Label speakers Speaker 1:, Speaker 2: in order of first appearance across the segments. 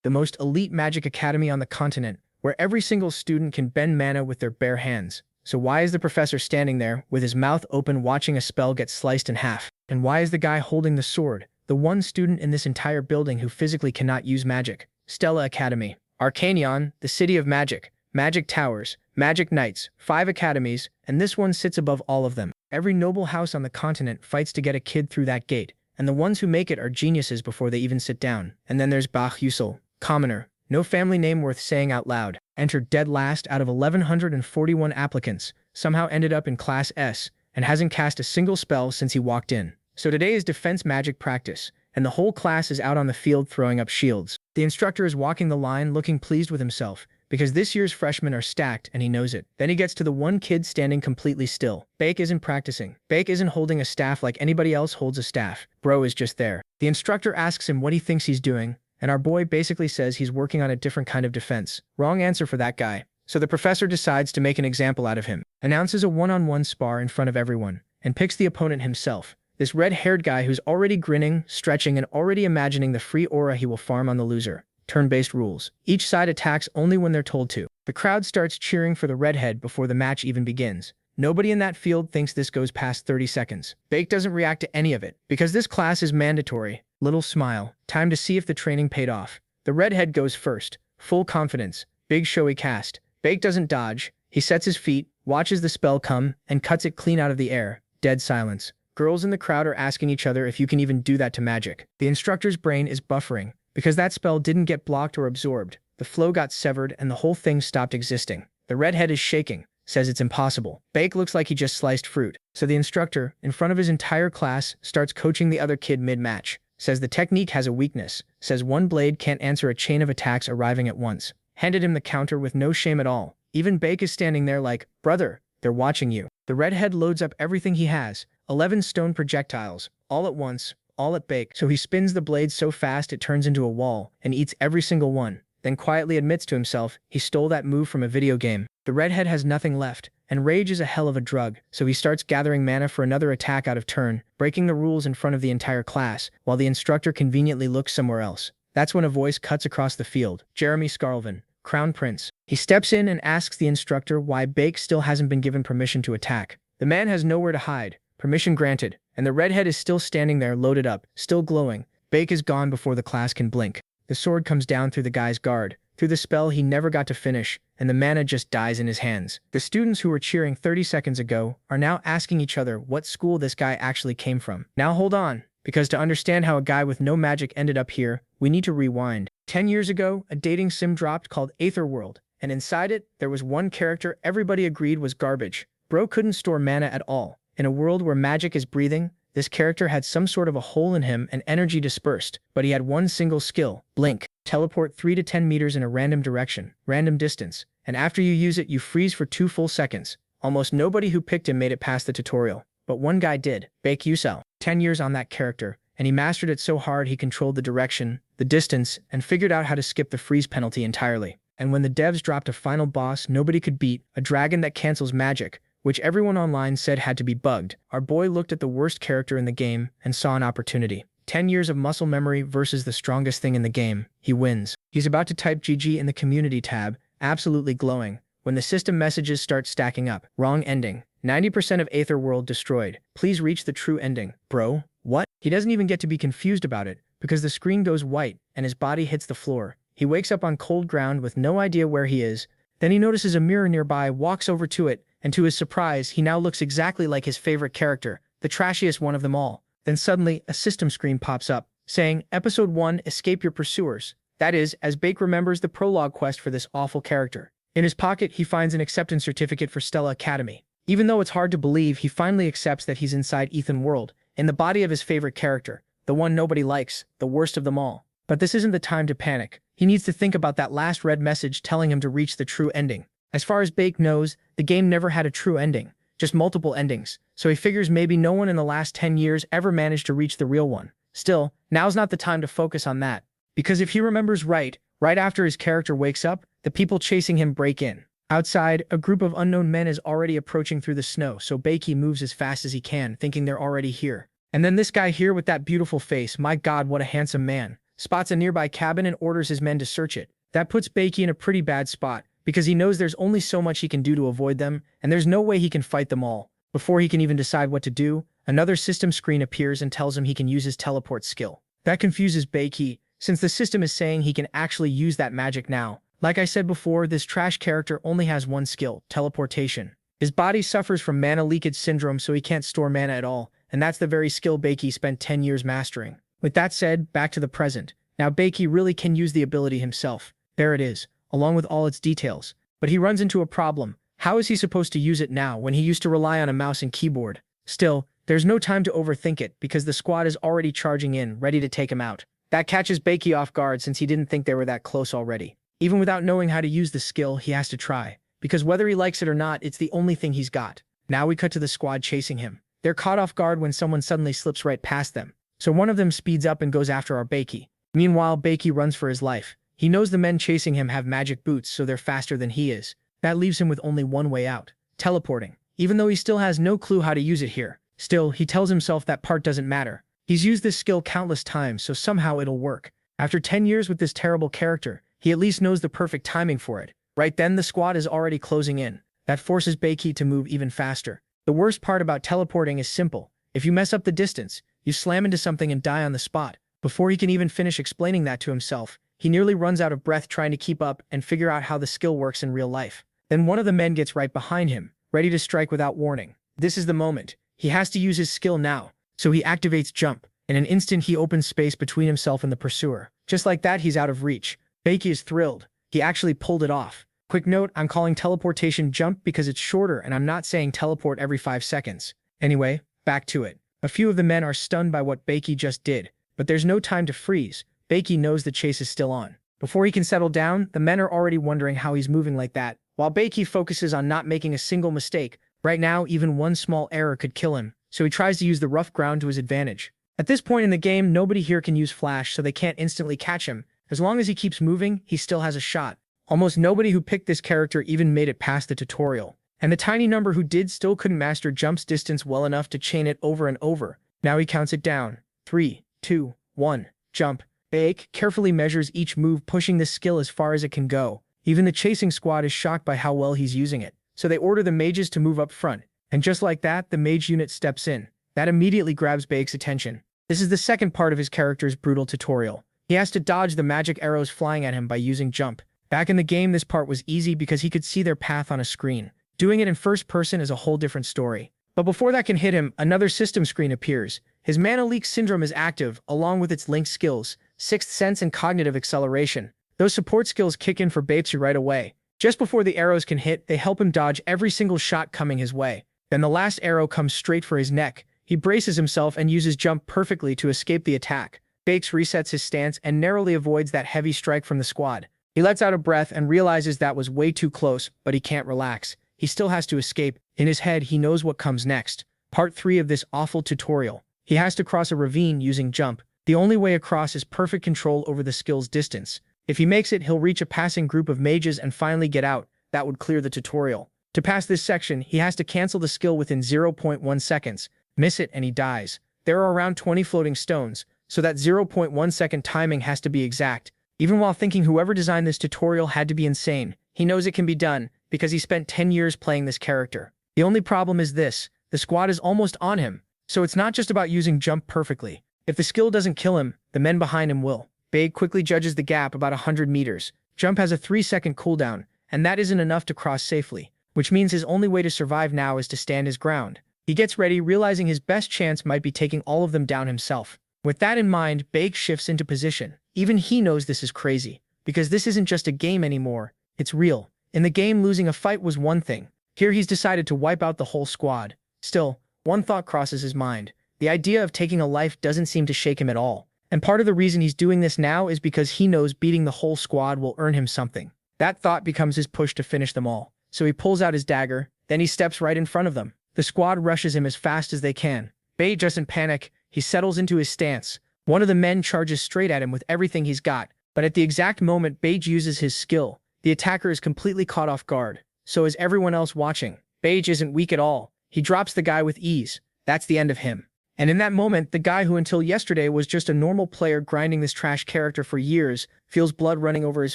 Speaker 1: the most elite magic academy on the continent, where every single student can bend mana with their bare hands. So why is the professor standing there, with his mouth open watching a spell get sliced in half? And why is the guy holding the sword, the one student in this entire building who physically cannot use magic? Stella Academy. Arcanion, the city of magic. Magic towers, magic knights, 5 academies, and this one sits above all of them. Every noble house on the continent fights to get a kid through that gate, and the ones who make it are geniuses before they even sit down. And then there's Bach Yusel, commoner, no family name worth saying out loud. Entered dead last out of 1,141 applicants, somehow ended up in Class S, and hasn't cast a single spell since he walked in. So today is defense magic practice, and the whole class is out on the field throwing up shields. The instructor is walking the line looking pleased with himself, because this year's freshmen are stacked and he knows it. Then he gets to the one kid standing completely still. Bake isn't practicing. Bake isn't holding a staff like anybody else holds a staff. Bro is just there. The instructor asks him what he thinks he's doing, and our boy basically says he's working on a different kind of defense. Wrong answer for that guy. So the professor decides to make an example out of him, announces a one-on-one spar in front of everyone, and picks the opponent himself. This red-haired guy who's already grinning, stretching, and already imagining the free aura he will farm on the loser. Turn-based rules. Each side attacks only when they're told to. The crowd starts cheering for the redhead before the match even begins. Nobody in that field thinks this goes past 30 seconds. Bake doesn't react to any of it, because this class is mandatory. Little smile. Time to see if the training paid off. The redhead goes first. Full confidence. Big showy cast. Bake doesn't dodge. He sets his feet, watches the spell come, and cuts it clean out of the air. Dead silence. Girls in the crowd are asking each other if you can even do that to magic. The instructor's brain is buffering, because that spell didn't get blocked or absorbed. The flow got severed and the whole thing stopped existing. The redhead is shaking, says it's impossible. Bake looks like he just sliced fruit. So the instructor, in front of his entire class, starts coaching the other kid mid-match. Says the technique has a weakness. Says one blade can't answer a chain of attacks arriving at once. Handed him the counter with no shame at all. Even Bake is standing there like, brother, they're watching you. The redhead loads up everything he has. 11 stone projectiles, all at once, all at Bake. So he spins the blade so fast it turns into a wall and eats every single one. Then quietly admits to himself he stole that move from a video game. The redhead has nothing left, and rage is a hell of a drug, so he starts gathering mana for another attack out of turn, breaking the rules in front of the entire class, while the instructor conveniently looks somewhere else. That's when a voice cuts across the field. Jeremy Scarlvin, Crown Prince. He steps in and asks the instructor why Bake still hasn't been given permission to attack. The man has nowhere to hide. Permission granted, and the redhead is still standing there loaded up, still glowing. Bake is gone before the class can blink. The sword comes down through the guy's guard, through the spell he never got to finish, and the mana just dies in his hands. The students who were cheering 30 seconds ago are now asking each other what school this guy actually came from. Now hold on, because to understand how a guy with no magic ended up here, we need to rewind. 10 years ago, a dating sim dropped called Aetherworld, and inside it, there was one character everybody agreed was garbage. Bro couldn't store mana at all. In a world where magic is breathing, this character had some sort of a hole in him and energy dispersed, but he had one single skill, blink. Teleport 3 to 10 meters in a random direction, random distance, and after you use it you freeze for 2 full seconds. Almost nobody who picked him made it past the tutorial, but one guy did, Bake Yusel. 10 years on that character, and he mastered it so hard he controlled the direction, the distance, and figured out how to skip the freeze penalty entirely. And when the devs dropped a final boss nobody could beat, a dragon that cancels magic, which everyone online said had to be bugged, our boy looked at the worst character in the game and saw an opportunity. 10 years of muscle memory versus the strongest thing in the game. He wins. He's about to type GG in the community tab, absolutely glowing, when the system messages start stacking up. Wrong ending. 90% of Aetherworld destroyed. Please reach the true ending. Bro, what? He doesn't even get to be confused about it, because the screen goes white and his body hits the floor. He wakes up on cold ground with no idea where he is. Then he notices a mirror nearby, walks over to it, and to his surprise, he now looks exactly like his favorite character, the trashiest one of them all. Then suddenly, a system screen pops up, saying, Episode 1, Escape Your Pursuers. That is, as Bake remembers the prologue quest for this awful character. In his pocket, he finds an acceptance certificate for Stella Academy. Even though it's hard to believe, he finally accepts that he's inside Ethan World, in the body of his favorite character, the one nobody likes, the worst of them all. But this isn't the time to panic. He needs to think about that last red message telling him to reach the true ending. As far as Bake knows, the game never had a true ending, just multiple endings, so he figures maybe no one in the last 10 years ever managed to reach the real one. Still, now's not the time to focus on that, because if he remembers right after his character wakes up, the people chasing him break in. Outside, a group of unknown men is already approaching through the snow, so Bakey moves as fast as he can, thinking they're already here. And then this guy here with that beautiful face, my god, what a handsome man, spots a nearby cabin and orders his men to search it. That puts Beiki in a pretty bad spot, because he knows there's only so much he can do to avoid them, and there's no way he can fight them all. Before he can even decide what to do, another system screen appears and tells him he can use his teleport skill. That confuses Beiki, since the system is saying he can actually use that magic now. Like I said before, this trash character only has one skill, teleportation. His body suffers from mana leakage syndrome, so he can't store mana at all, and that's the very skill Beiki spent 10 years mastering. With that said, back to the present. Now Beiki really can use the ability himself. There it is, along with all its details. But he runs into a problem. How is he supposed to use it now when he used to rely on a mouse and keyboard? Still, there's no time to overthink it because the squad is already charging in, ready to take him out. That catches Beiki off guard since he didn't think they were that close already. Even without knowing how to use the skill, he has to try. Because whether he likes it or not, it's the only thing he's got. Now we cut to the squad chasing him. They're caught off guard when someone suddenly slips right past them. So one of them speeds up and goes after our Beiki. Meanwhile, Beiki runs for his life. He knows the men chasing him have magic boots, so they're faster than he is. That leaves him with only one way out: teleporting. Even though he still has no clue how to use it here. Still, he tells himself that part doesn't matter. He's used this skill countless times, so somehow it'll work. After 10 years with this terrible character, he at least knows the perfect timing for it. Right then, the squad is already closing in. That forces Beiki to move even faster. The worst part about teleporting is simple. If you mess up the distance, you slam into something and die on the spot. Before he can even finish explaining that to himself, he nearly runs out of breath trying to keep up and figure out how the skill works in real life. Then one of the men gets right behind him, ready to strike without warning. This is the moment. He has to use his skill now, so he activates jump. In an instant, he opens space between himself and the pursuer. Just like that, he's out of reach. Beiki is thrilled. He actually pulled it off. Quick note, I'm calling teleportation jump because it's shorter and I'm not saying teleport every 5 seconds. Anyway, back to it. A few of the men are stunned by what Beiki just did, but there's no time to freeze. Beiki knows the chase is still on. Before he can settle down, the men are already wondering how he's moving like that, while Beiki focuses on not making a single mistake. Right now, even one small error could kill him, so he tries to use the rough ground to his advantage. At this point in the game, nobody here can use flash, so they can't instantly catch him. As long as he keeps moving, he still has a shot. Almost nobody who picked this character even made it past the tutorial. And the tiny number who did still couldn't master jump's distance well enough to chain it over and over. Now he counts it down. 3, 2, 1, jump. Beiki carefully measures each move, pushing the skill as far as it can go. Even the chasing squad is shocked by how well he's using it. So they order the mages to move up front. And just like that, the mage unit steps in. That immediately grabs Beiki's attention. This is the second part of his character's brutal tutorial. He has to dodge the magic arrows flying at him by using jump. Back in the game, this part was easy because he could see their path on a screen. Doing it in first person is a whole different story. But before that can hit him, another system screen appears. His mana leak syndrome is active, along with its linked skills, Sixth Sense and Cognitive Acceleration. Those support skills kick in for Beiki right away. Just before the arrows can hit, they help him dodge every single shot coming his way. Then the last arrow comes straight for his neck. He braces himself and uses jump perfectly to escape the attack. Beiki resets his stance and narrowly avoids that heavy strike from the squad. He lets out a breath and realizes that was way too close, but he can't relax. He still has to escape. In his head, he knows what comes next. Part 3 of this awful tutorial. He has to cross a ravine using jump. The only way across is perfect control over the skill's distance. If he makes it, he'll reach a passing group of mages and finally get out. That would clear the tutorial. To pass this section, he has to cancel the skill within 0.1 seconds. Miss it and he dies. There are around 20 floating stones, so that 0.1 second timing has to be exact. Even while thinking whoever designed this tutorial had to be insane, he knows it can be done because he spent 10 years playing this character. The only problem is this: the squad is almost on him, so it's not just about using jump perfectly. If the skill doesn't kill him, the men behind him will. Beiki quickly judges the gap about 100 meters. Jump has a 3-second cooldown, and that isn't enough to cross safely, which means his only way to survive now is to stand his ground. He gets ready, realizing his best chance might be taking all of them down himself. With that in mind, Beiki shifts into position. Even he knows this is crazy, because this isn't just a game anymore, it's real. In the game, losing a fight was one thing. Here he's decided to wipe out the whole squad. Still, one thought crosses his mind. The idea of taking a life doesn't seem to shake him at all. And part of the reason he's doing this now is because he knows beating the whole squad will earn him something. That thought becomes his push to finish them all. So he pulls out his dagger, then he steps right in front of them. The squad rushes him as fast as they can. Beiki doesn't panic, he settles into his stance. One of the men charges straight at him with everything he's got, but at the exact moment Beiki uses his skill, the attacker is completely caught off guard. So is everyone else watching. Beiki isn't weak at all. He drops the guy with ease. That's the end of him. And in that moment, the guy who until yesterday was just a normal player grinding this trash character for years feels blood running over his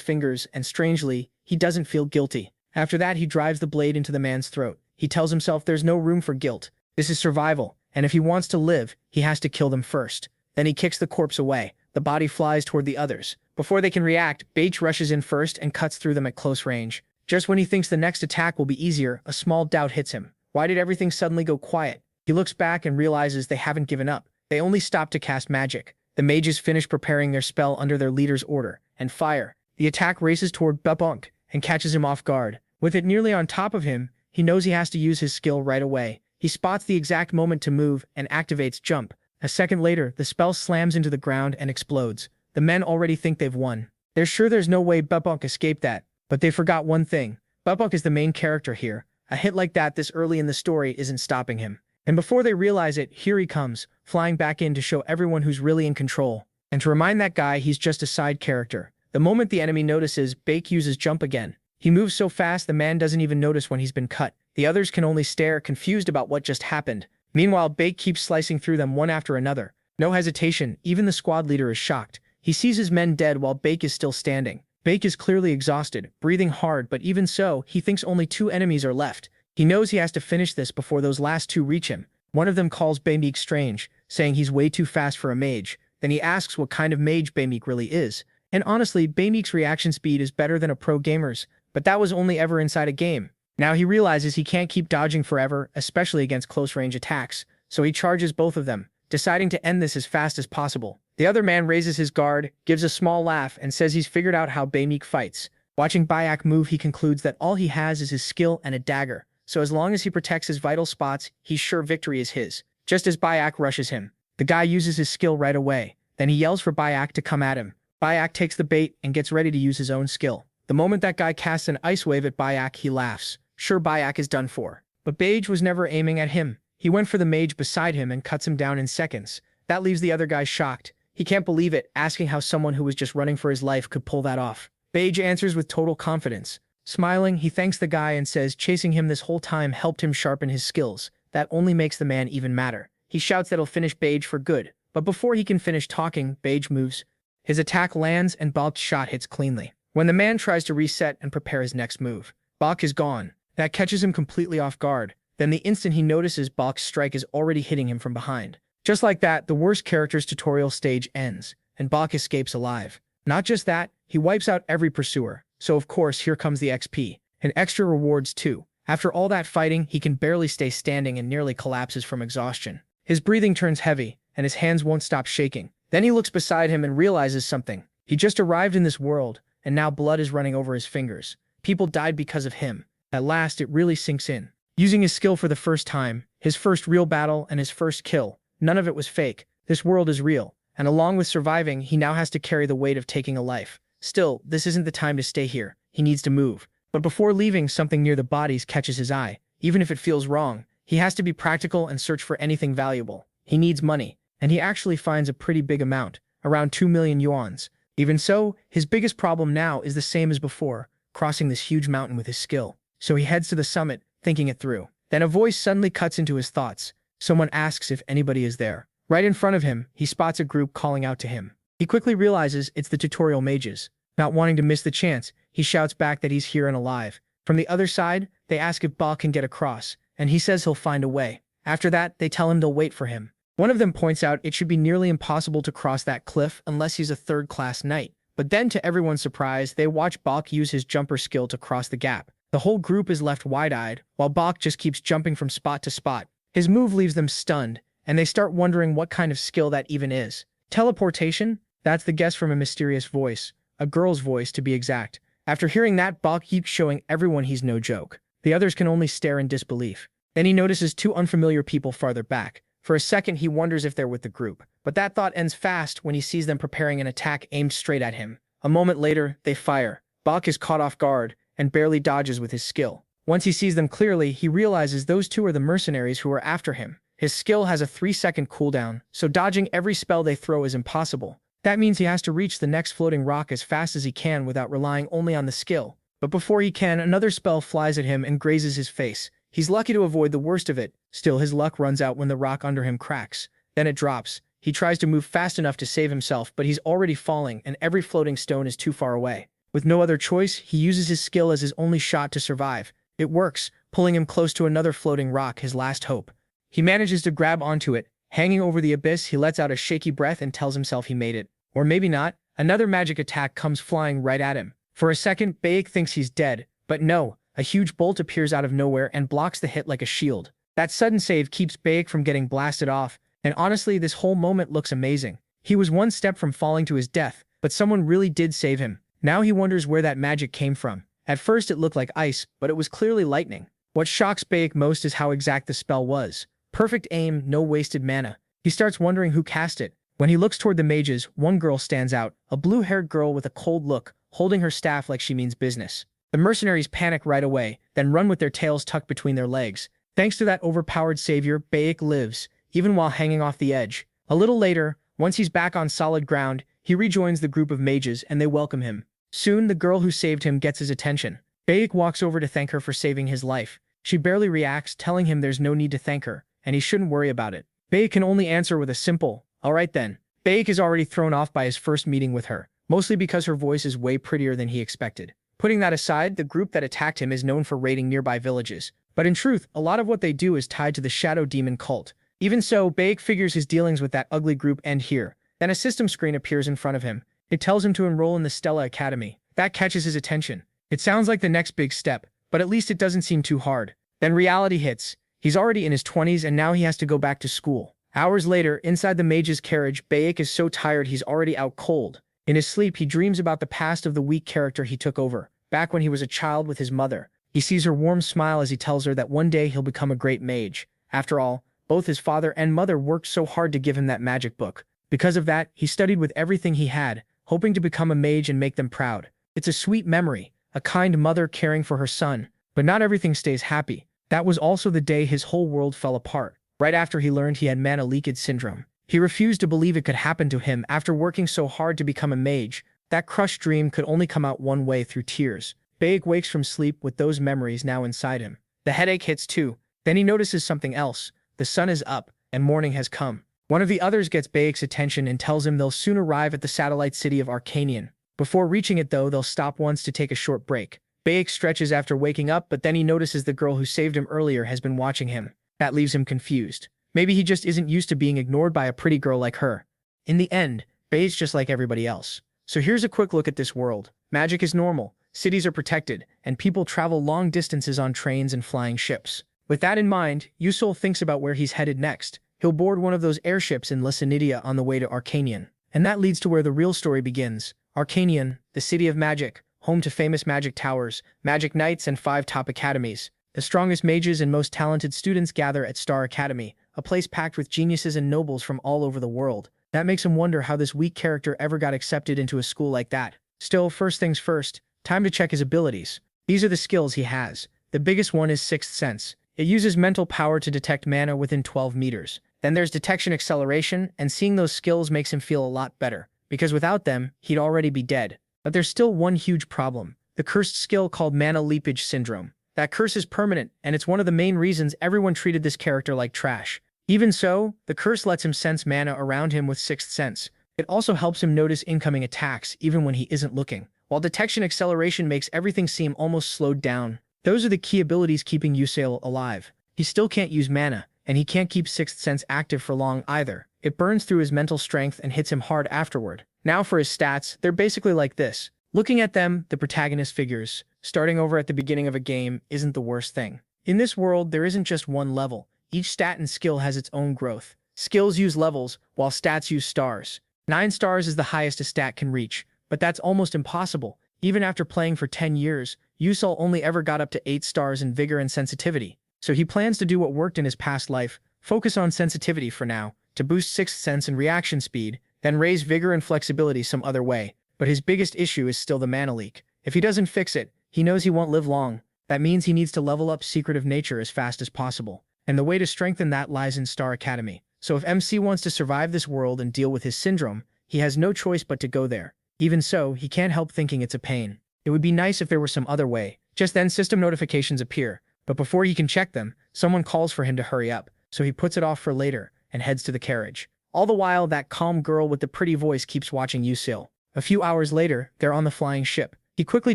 Speaker 1: fingers, and strangely, he doesn't feel guilty. After that, he drives the blade into the man's throat. He tells himself there's no room for guilt. This is survival, and if he wants to live, he has to kill them first. Then he kicks the corpse away. The body flies toward the others. Before they can react, Bache rushes in first and cuts through them at close range. Just when he thinks the next attack will be easier, a small doubt hits him. Why did everything suddenly go quiet? He looks back and realizes they haven't given up. They only stopped to cast magic. The mages finish preparing their spell under their leader's order, and fire. The attack races toward Bebunk and catches him off guard. With it nearly on top of him, he knows he has to use his skill right away. He spots the exact moment to move and activates Jump. A second later, the spell slams into the ground and explodes. The men already think they've won. They're sure there's no way Bebunk escaped that, but they forgot one thing. Bebunk is the main character here. A hit like that this early in the story isn't stopping him. And before they realize it, here he comes, flying back in to show everyone who's really in control. And to remind that guy he's just a side character. The moment the enemy notices, Bake uses Jump again. He moves so fast the man doesn't even notice when he's been cut. The others can only stare, confused about what just happened. Meanwhile, Bake keeps slicing through them one after another. No hesitation, even the squad leader is shocked. He sees his men dead while Bake is still standing. Bake is clearly exhausted, breathing hard, but even so, he thinks only 2 enemies are left. He knows he has to finish this before those last 2 reach him. One of them calls Baymeek strange, saying he's way too fast for a mage. Then he asks what kind of mage Baymeek really is. And honestly, Baymeek's reaction speed is better than a pro gamer's, but that was only ever inside a game. Now he realizes he can't keep dodging forever, especially against close-range attacks, so he charges both of them, deciding to end this as fast as possible. The other man raises his guard, gives a small laugh, and says he's figured out how Baymeek fights. Watching Bayak move, he concludes that all he has is his skill and a dagger, so as long as he protects his vital spots, he's sure victory is his. Just as Bayak rushes him, the guy uses his skill right away. Then he yells for Bayak to come at him. Bayak takes the bait and gets ready to use his own skill. The moment that guy casts an ice wave at Bayak, he laughs. Sure, Bayak is done for. But Bage was never aiming at him. He went for the mage beside him and cuts him down in seconds. That leaves the other guy shocked. He can't believe it, asking how someone who was just running for his life could pull that off. Bage answers with total confidence. Smiling, he thanks the guy and says chasing him this whole time helped him sharpen his skills. That only makes the man even madder. He shouts that he'll finish Bage for good. But before he can finish talking, Bage moves. His attack lands and Balk's shot hits cleanly. When the man tries to reset and prepare his next move, Balk is gone. That catches him completely off guard. Then the instant he notices Balk's strike is already hitting him from behind. Just like that, the worst character's tutorial stage ends, and Balk escapes alive. Not just that, he wipes out every pursuer. So of course, here comes the XP. And extra rewards too. After all that fighting, he can barely stay standing and nearly collapses from exhaustion. His breathing turns heavy, and his hands won't stop shaking. Then he looks beside him and realizes something. He just arrived in this world, and now blood is running over his fingers. People died because of him. At last, it really sinks in. Using his skill for the first time, his first real battle and his first kill, none of it was fake. This world is real, and along with surviving, he now has to carry the weight of taking a life. Still, this isn't the time to stay here. He needs to move. But before leaving, something near the bodies catches his eye. Even if it feels wrong, he has to be practical and search for anything valuable. He needs money, and he actually finds a pretty big amount, around 2 million yuans. Even so, his biggest problem now is the same as before, crossing this huge mountain with his skill. So he heads to the summit, thinking it through. Then a voice suddenly cuts into his thoughts. Someone asks if anybody is there. Right in front of him, he spots a group calling out to him. He quickly realizes it's the tutorial mages. Not wanting to miss the chance, he shouts back that he's here and alive. From the other side, they ask if Ba can get across, and he says he'll find a way. After that, they tell him they'll wait for him. One of them points out it should be nearly impossible to cross that cliff unless he's a third-class knight. But then, to everyone's surprise, they watch Balk use his jumper skill to cross the gap. The whole group is left wide-eyed, while Balk just keeps jumping from spot to spot. His move leaves them stunned, and they start wondering what kind of skill that even is. Teleportation? That's the guess from a mysterious voice. A girl's voice, to be exact. After hearing that, Balk keeps showing everyone he's no joke. The others can only stare in disbelief. Then he notices 2 unfamiliar people farther back. For a second, he wonders if they're with the group. But that thought ends fast when he sees them preparing an attack aimed straight at him. A moment later, they fire. Balk is caught off guard and barely dodges with his skill. Once he sees them clearly, he realizes those 2 are the mercenaries who are after him. His skill has a 3-second cooldown, so dodging every spell they throw is impossible. That means he has to reach the next floating rock as fast as he can without relying only on the skill. But before he can, another spell flies at him and grazes his face. He's lucky to avoid the worst of it. Still, his luck runs out when the rock under him cracks. Then it drops. He tries to move fast enough to save himself, but he's already falling, and every floating stone is too far away. With no other choice, he uses his skill as his only shot to survive. It works, pulling him close to another floating rock, his last hope. He manages to grab onto it. Hanging over the abyss, he lets out a shaky breath and tells himself he made it. Or maybe not. Another magic attack comes flying right at him. For a second, Baek thinks he's dead, but no, a huge bolt appears out of nowhere and blocks the hit like a shield. That sudden save keeps Baek from getting blasted off, and honestly, this whole moment looks amazing. He was one step from falling to his death, but someone really did save him. Now he wonders where that magic came from. At first it looked like ice, but it was clearly lightning. What shocks Baek most is how exact the spell was. Perfect aim, no wasted mana. He starts wondering who cast it. When he looks toward the mages, one girl stands out, a blue-haired girl with a cold look, holding her staff like she means business. The mercenaries panic right away, then run with their tails tucked between their legs. Thanks to that overpowered savior, Baek lives, even while hanging off the edge. A little later, once he's back on solid ground, he rejoins the group of mages and they welcome him. Soon, the girl who saved him gets his attention. Baek walks over to thank her for saving his life. She barely reacts, telling him there's no need to thank her, and he shouldn't worry about it. Baek can only answer with a simple, "Alright then." Baek is already thrown off by his first meeting with her, mostly because her voice is way prettier than he expected. Putting that aside, the group that attacked him is known for raiding nearby villages. But in truth, a lot of what they do is tied to the Shadow Demon cult. Even so, Baek figures his dealings with that ugly group end here. Then a system screen appears in front of him. It tells him to enroll in the Stella Academy. That catches his attention. It sounds like the next big step, but at least it doesn't seem too hard. Then reality hits. He's already in his 20s and now he has to go back to school. Hours later, inside the mage's carriage, Baek is so tired he's already out cold. In his sleep, he dreams about the past of the weak character he took over, back when he was a child with his mother. He sees her warm smile as he tells her that one day he'll become a great mage. After all, both his father and mother worked so hard to give him that magic book. Because of that, he studied with everything he had, hoping to become a mage and make them proud. It's a sweet memory, a kind mother caring for her son. But not everything stays happy. That was also the day his whole world fell apart. Right after he learned he had mana leakage syndrome. He refused to believe it could happen to him after working so hard to become a mage. That crushed dream could only come out one way, through tears. Baek wakes from sleep with those memories now inside him. The headache hits too. Then he notices something else. The sun is up, and morning has come. One of the others gets Baek's attention and tells him they'll soon arrive at the satellite city of Arcanian. Before reaching it though, they'll stop once to take a short break. Baek stretches after waking up, but then he notices the girl who saved him earlier has been watching him. That leaves him confused. Maybe he just isn't used to being ignored by a pretty girl like her. In the end, Baek's just like everybody else. So here's a quick look at this world. Magic is normal, cities are protected, and people travel long distances on trains and flying ships. With that in mind, Yusol thinks about where he's headed next. He'll board one of those airships in Lysanidia on the way to Arcanian. And that leads to where the real story begins. Arcanian, the city of magic, home to famous magic towers, magic knights, and 5 top academies. The strongest mages and most talented students gather at Star Academy, a place packed with geniuses and nobles from all over the world. That makes him wonder how this weak character ever got accepted into a school like that. Still, first things first, time to check his abilities. These are the skills he has. The biggest one is Sixth Sense. It uses mental power to detect mana within 12 meters. Then there's Detection Acceleration, and seeing those skills makes him feel a lot better, because without them, he'd already be dead. But there's still one huge problem. The cursed skill called Mana Leakage Syndrome. That curse is permanent, and it's one of the main reasons everyone treated this character like trash. Even so, the curse lets him sense mana around him with Sixth Sense. It also helps him notice incoming attacks, even when he isn't looking. While Detection Acceleration makes everything seem almost slowed down. Those are the key abilities keeping Yusol alive. He still can't use mana, and he can't keep Sixth Sense active for long either. It burns through his mental strength and hits him hard afterward. Now for his stats, they're basically like this. Looking at them, the protagonist figures, starting over at the beginning of a game isn't the worst thing. In this world, there isn't just one level. Each stat and skill has its own growth. Skills use levels, while stats use stars. 9 stars is the highest a stat can reach, but that's almost impossible. Even after playing for 10 years, Yusol only ever got up to 8 stars in vigor and sensitivity. So he plans to do what worked in his past life, focus on sensitivity for now, to boost Sixth Sense and reaction speed, then raise vigor and flexibility some other way. But his biggest issue is still the mana leak. If he doesn't fix it, he knows he won't live long. That means he needs to level up Secret of Nature as fast as possible. And the way to strengthen that lies in Star Academy. So if MC wants to survive this world and deal with his syndrome, he has no choice but to go there. Even so, he can't help thinking it's a pain. It would be nice if there were some other way. Just then system notifications appear, but before he can check them, someone calls for him to hurry up, so he puts it off for later. and heads to the carriage. All the while, that calm girl with the pretty voice keeps watching Yusil. A few hours later, they're on the flying ship. He quickly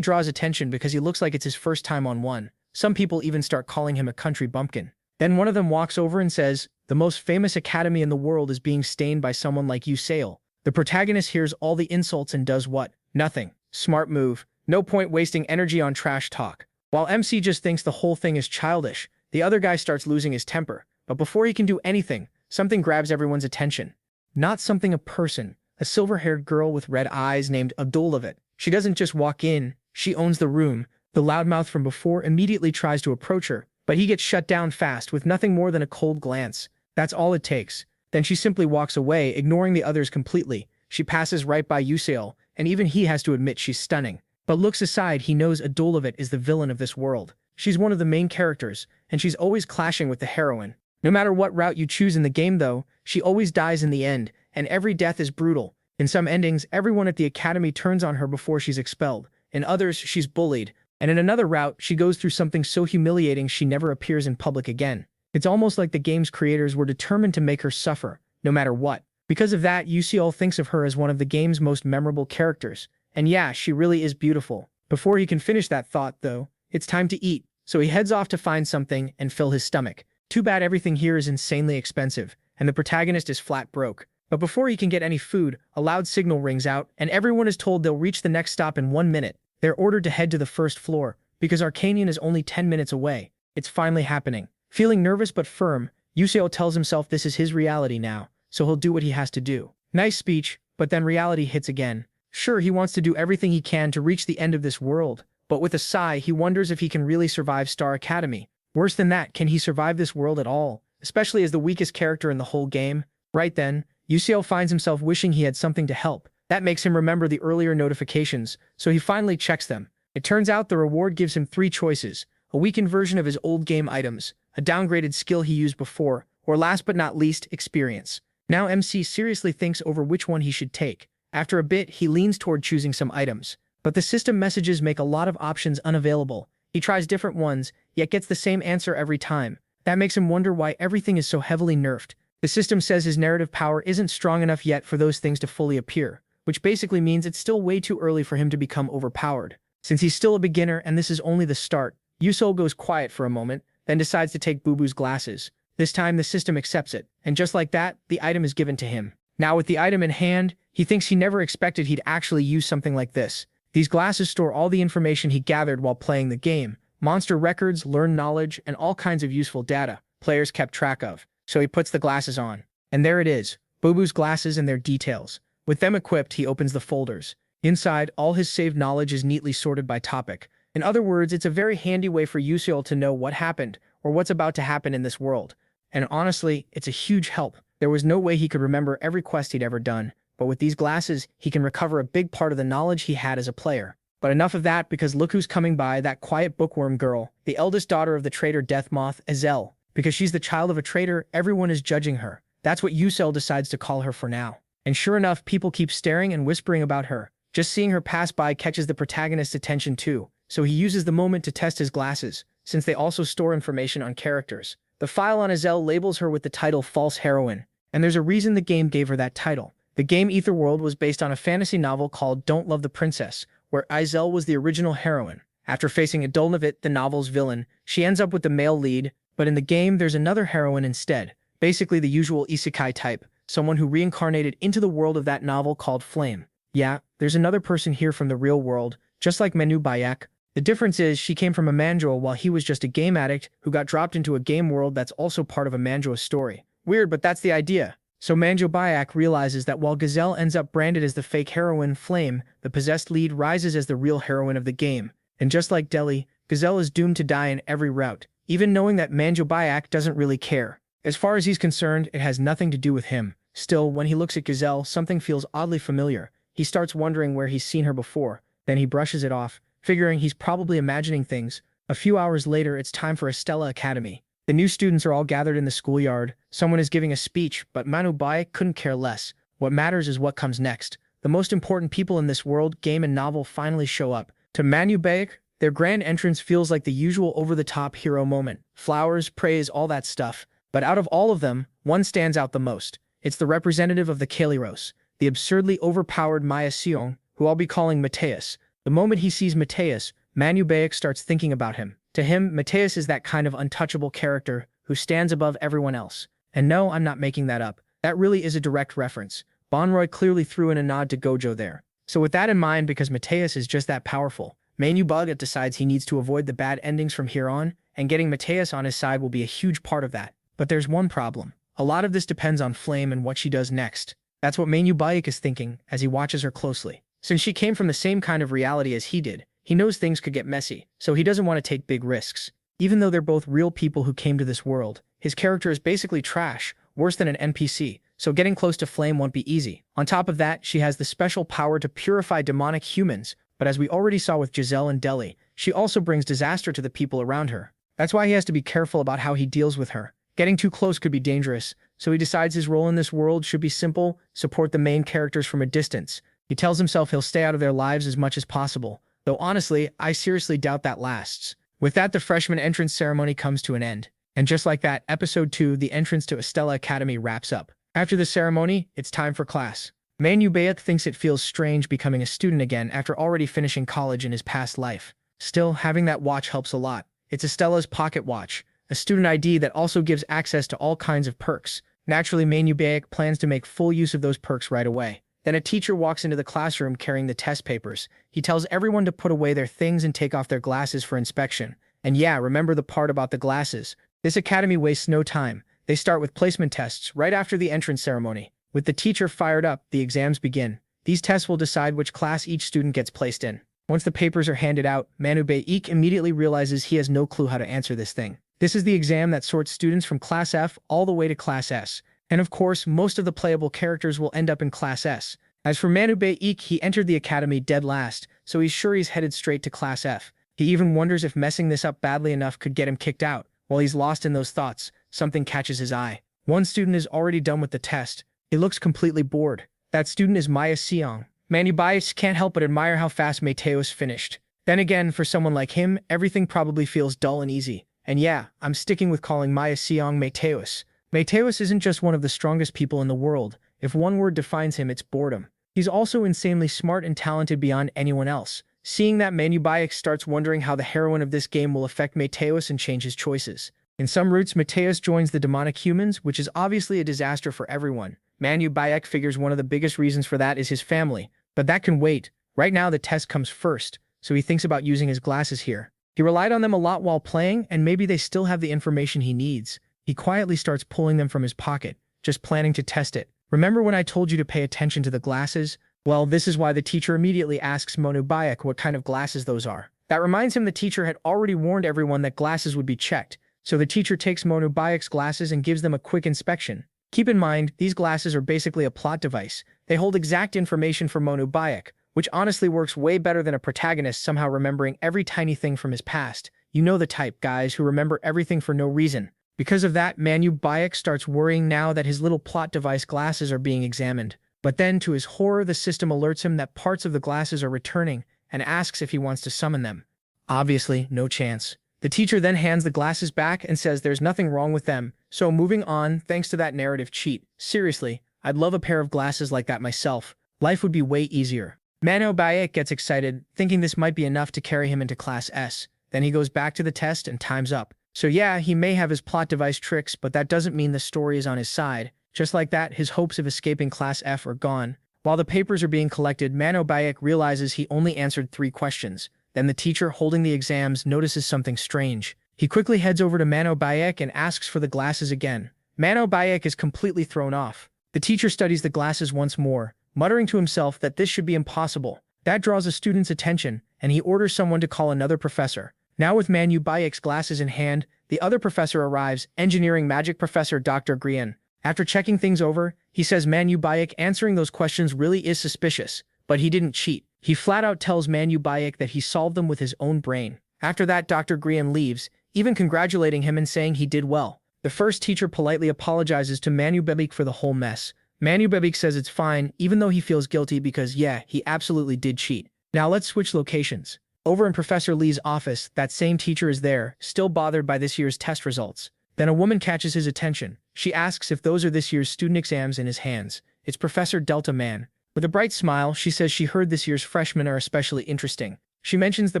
Speaker 1: draws attention because he looks like it's his first time on one. Some people even start calling him a country bumpkin. Then one of them walks over and says, "The most famous academy in the world is being stained by someone like Yusil." The protagonist hears all the insults and does what? Nothing. Smart move. No point wasting energy on trash talk. While MC just thinks the whole thing is childish, the other guy starts losing his temper. But before he can do anything, something grabs everyone's attention. Not something, a person. A silver-haired girl with red eyes named Abdullavit. She doesn't just walk in, she owns the room. The loudmouth from before immediately tries to approach her, but he gets shut down fast with nothing more than a cold glance. That's all it takes. Then she simply walks away, ignoring the others completely. She passes right by Yusil, and even he has to admit she's stunning. But looks aside, he knows Abdullavit is the villain of this world. She's one of the main characters, and she's always clashing with the heroine. No matter what route you choose in the game though, she always dies in the end, and every death is brutal. In some endings, everyone at the academy turns on her before she's expelled. In others, she's bullied. And in another route, she goes through something so humiliating she never appears in public again. It's almost like the game's creators were determined to make her suffer, no matter what. Because of that, Yusil thinks of her as one of the game's most memorable characters. And yeah, she really is beautiful. Before he can finish that thought, though, it's time to eat. So he heads off to find something and fill his stomach. Too bad everything here is insanely expensive, and the protagonist is flat broke. But before he can get any food, a loud signal rings out, and everyone is told they'll reach the next stop in 1 minute. They're ordered to head to the first floor, because Arcanian is only 10 minutes away. It's finally happening. Feeling nervous but firm, Yusil tells himself this is his reality now, so he'll do what he has to do. Nice speech, but then reality hits again. Sure, he wants to do everything he can to reach the end of this world, but with a sigh, he wonders if he can really survive Star Academy. Worse than that, can he survive this world at all? Especially as the weakest character in the whole game? Right then, Yusil finds himself wishing he had something to help. That makes him remember the earlier notifications, so he finally checks them. It turns out the reward gives him 3 choices: a weakened version of his old game items, a downgraded skill he used before, or last but not least, experience. Now MC seriously thinks over which one he should take. After a bit, he leans toward choosing some items. But the system messages make a lot of options unavailable. He tries different ones, yet gets the same answer every time. That makes him wonder why everything is so heavily nerfed. The system says his narrative power isn't strong enough yet for those things to fully appear, which basically means it's still way too early for him to become overpowered. Since he's still a beginner and this is only the start, Yusil goes quiet for a moment, then decides to take Boo Boo's glasses. This time the system accepts it, and just like that, the item is given to him. Now with the item in hand, he thinks he never expected he'd actually use something like this. These glasses store all the information he gathered while playing the game. Monster records, learned knowledge, and all kinds of useful data players kept track of. So he puts the glasses on. And there it is, Boo Boo's glasses and their details. With them equipped, he opens the folders. Inside, all his saved knowledge is neatly sorted by topic. In other words, it's a very handy way for Yusil to know what happened, or what's about to happen in this world. And honestly, it's a huge help. There was no way he could remember every quest he'd ever done, but with these glasses, he can recover a big part of the knowledge he had as a player. But enough of that, because look who's coming by, that quiet bookworm girl, the eldest daughter of the traitor Deathmoth, Azel. Because she's the child of a traitor, everyone is judging her. That's what Yusil decides to call her for now. And sure enough, people keep staring and whispering about her. Just seeing her pass by catches the protagonist's attention too, so he uses the moment to test his glasses, since they also store information on characters. The file on Azel labels her with the title False Heroine, and there's a reason the game gave her that title. The game Etherworld was based on a fantasy novel called Don't Love the Princess, where Azel was the original heroine. After facing Adulnavit, the novel's villain, she ends up with the male lead, but in the game there's another heroine instead, basically the usual isekai type, someone who reincarnated into the world of that novel called Flame. Yeah, there's another person here from the real world, just like Manhwa. The difference is she came from a manhwa while he was just a game addict who got dropped into a game world that's also part of a manhwa story. Weird, but that's the idea. So Manhwa realizes that while Gazelle ends up branded as the fake heroine Flame, the possessed lead rises as the real heroine of the game. And just like Deli, Gazelle is doomed to die in every route, even knowing that Manhwa doesn't really care. As far as he's concerned, it has nothing to do with him. Still, when he looks at Gazelle, something feels oddly familiar. He starts wondering where he's seen her before, then he brushes it off, figuring he's probably imagining things. A few hours later, it's time for Estella Academy. The new students are all gathered in the schoolyard. Someone is giving a speech, but Manhwa couldn't care less. What matters is what comes next. The most important people in this world, game and novel finally show up. To Manhwa, their grand entrance feels like the usual over-the-top hero moment. Flowers, praise, all that stuff. But out of all of them, one stands out the most. It's the representative of the Kaliros, the absurdly overpowered Maya Seong, who I'll be calling Mateus. The moment he sees Mateus, ManhwaCapped starts thinking about him. To him, Mateus is that kind of untouchable character who stands above everyone else. And no, I'm not making that up. That really is a direct reference. Bonroy clearly threw in a nod to Gojo there. So with that in mind, because Mateus is just that powerful, ManhwaCapped decides he needs to avoid the bad endings from here on, and getting Mateus on his side will be a huge part of that. But there's one problem. A lot of this depends on Flame and what she does next. That's what ManhwaCapped is thinking as he watches her closely. Since she came from the same kind of reality as he did, he knows things could get messy, so he doesn't want to take big risks. Even though they're both real people who came to this world, his character is basically trash, worse than an NPC, so getting close to Flame won't be easy. On top of that, she has the special power to purify demonic humans, but as we already saw with Giselle and Deli, she also brings disaster to the people around her. That's why he has to be careful about how he deals with her. Getting too close could be dangerous, so he decides his role in this world should be simple, support the main characters from a distance. He tells himself he'll stay out of their lives as much as possible, though honestly, I seriously doubt that lasts. With that, the freshman entrance ceremony comes to an end. And just like that, episode 2, the entrance to Estella Academy, wraps up. After the ceremony, it's time for class. ManhwaCapped thinks it feels strange becoming a student again after already finishing college in his past life. Still, having that watch helps a lot. It's Estella's pocket watch, a student ID that also gives access to all kinds of perks. Naturally, ManhwaCapped plans to make full use of those perks right away. Then a teacher walks into the classroom carrying the test papers. He tells everyone to put away their things and take off their glasses for inspection. And yeah, remember the part about the glasses. This academy wastes no time. They start with placement tests right after the entrance ceremony. With the teacher fired up, the exams begin. These tests will decide which class each student gets placed in. Once the papers are handed out, ManhwaCapped immediately realizes he has no clue how to answer this thing. This is the exam that sorts students from Class F all the way to Class S. And of course, most of the playable characters will end up in Class S. As for ManhwaCapped, he entered the academy dead last, so he's sure he's headed straight to Class F. He even wonders if messing this up badly enough could get him kicked out. While he's lost in those thoughts, something catches his eye. One student is already done with the test. He looks completely bored. That student is Maya Seong. ManhwaCapped can't help but admire how fast Mateus finished. Then again, for someone like him, everything probably feels dull and easy. And yeah, I'm sticking with calling Maya Seong Mateus. Mateus isn't just one of the strongest people in the world. If one word defines him, it's boredom. He's also insanely smart and talented beyond anyone else. Seeing that, ManhwaCapped starts wondering how the heroine of this game will affect Mateus and change his choices. In some routes, Mateus joins the demonic humans, which is obviously a disaster for everyone. ManhwaCapped figures one of the biggest reasons for that is his family, but that can wait. Right now, the test comes first, so he thinks about using his glasses here. He relied on them a lot while playing, and maybe they still have the information he needs. He quietly starts pulling them from his pocket, just planning to test it. Remember when I told you to pay attention to the glasses? Well, this is why the teacher immediately asks ManhwaCapped what kind of glasses those are. That reminds him the teacher had already warned everyone that glasses would be checked, so the teacher takes ManhwaCapped's glasses and gives them a quick inspection. Keep in mind, these glasses are basically a plot device. They hold exact information for ManhwaCapped, which honestly works way better than a protagonist somehow remembering every tiny thing from his past. You know the type, guys, who remember everything for no reason. Because of that, ManhwaCapped starts worrying now that his little plot device glasses are being examined. But then, to his horror, the system alerts him that parts of the glasses are returning and asks if he wants to summon them. Obviously, no chance. The teacher then hands the glasses back and says there's nothing wrong with them, so moving on thanks to that narrative cheat. Seriously, I'd love a pair of glasses like that myself. Life would be way easier. ManhwaCapped gets excited, thinking this might be enough to carry him into Class S. Then he goes back to the test and time's up. So yeah, he may have his plot device tricks, but that doesn't mean the story is on his side. Just like that, his hopes of escaping Class F are gone. While the papers are being collected, ManhwaCapped realizes he only answered 3 questions. Then the teacher holding the exams notices something strange. He quickly heads over to ManhwaCapped and asks for the glasses again. ManhwaCapped is completely thrown off. The teacher studies the glasses once more, muttering to himself that this should be impossible. That draws a student's attention, and he orders someone to call another professor. Now with ManhwaCapped's glasses in hand, the other professor arrives, engineering magic professor Dr. Grian. After checking things over, he says ManhwaCapped answering those questions really is suspicious, but he didn't cheat. He flat out tells ManhwaCapped that he solved them with his own brain. After that, Dr. Grian leaves, even congratulating him and saying he did well. The first teacher politely apologizes to ManhwaCapped for the whole mess. ManhwaCapped says it's fine, even though he feels guilty because yeah, he absolutely did cheat. Now let's switch locations. Over in Professor Lee's office, that same teacher is there, still bothered by this year's test results. Then a woman catches his attention. She asks if those are this year's student exams in his hands. It's Professor Delta Man. With a bright smile, she says she heard this year's freshmen are especially interesting. She mentions the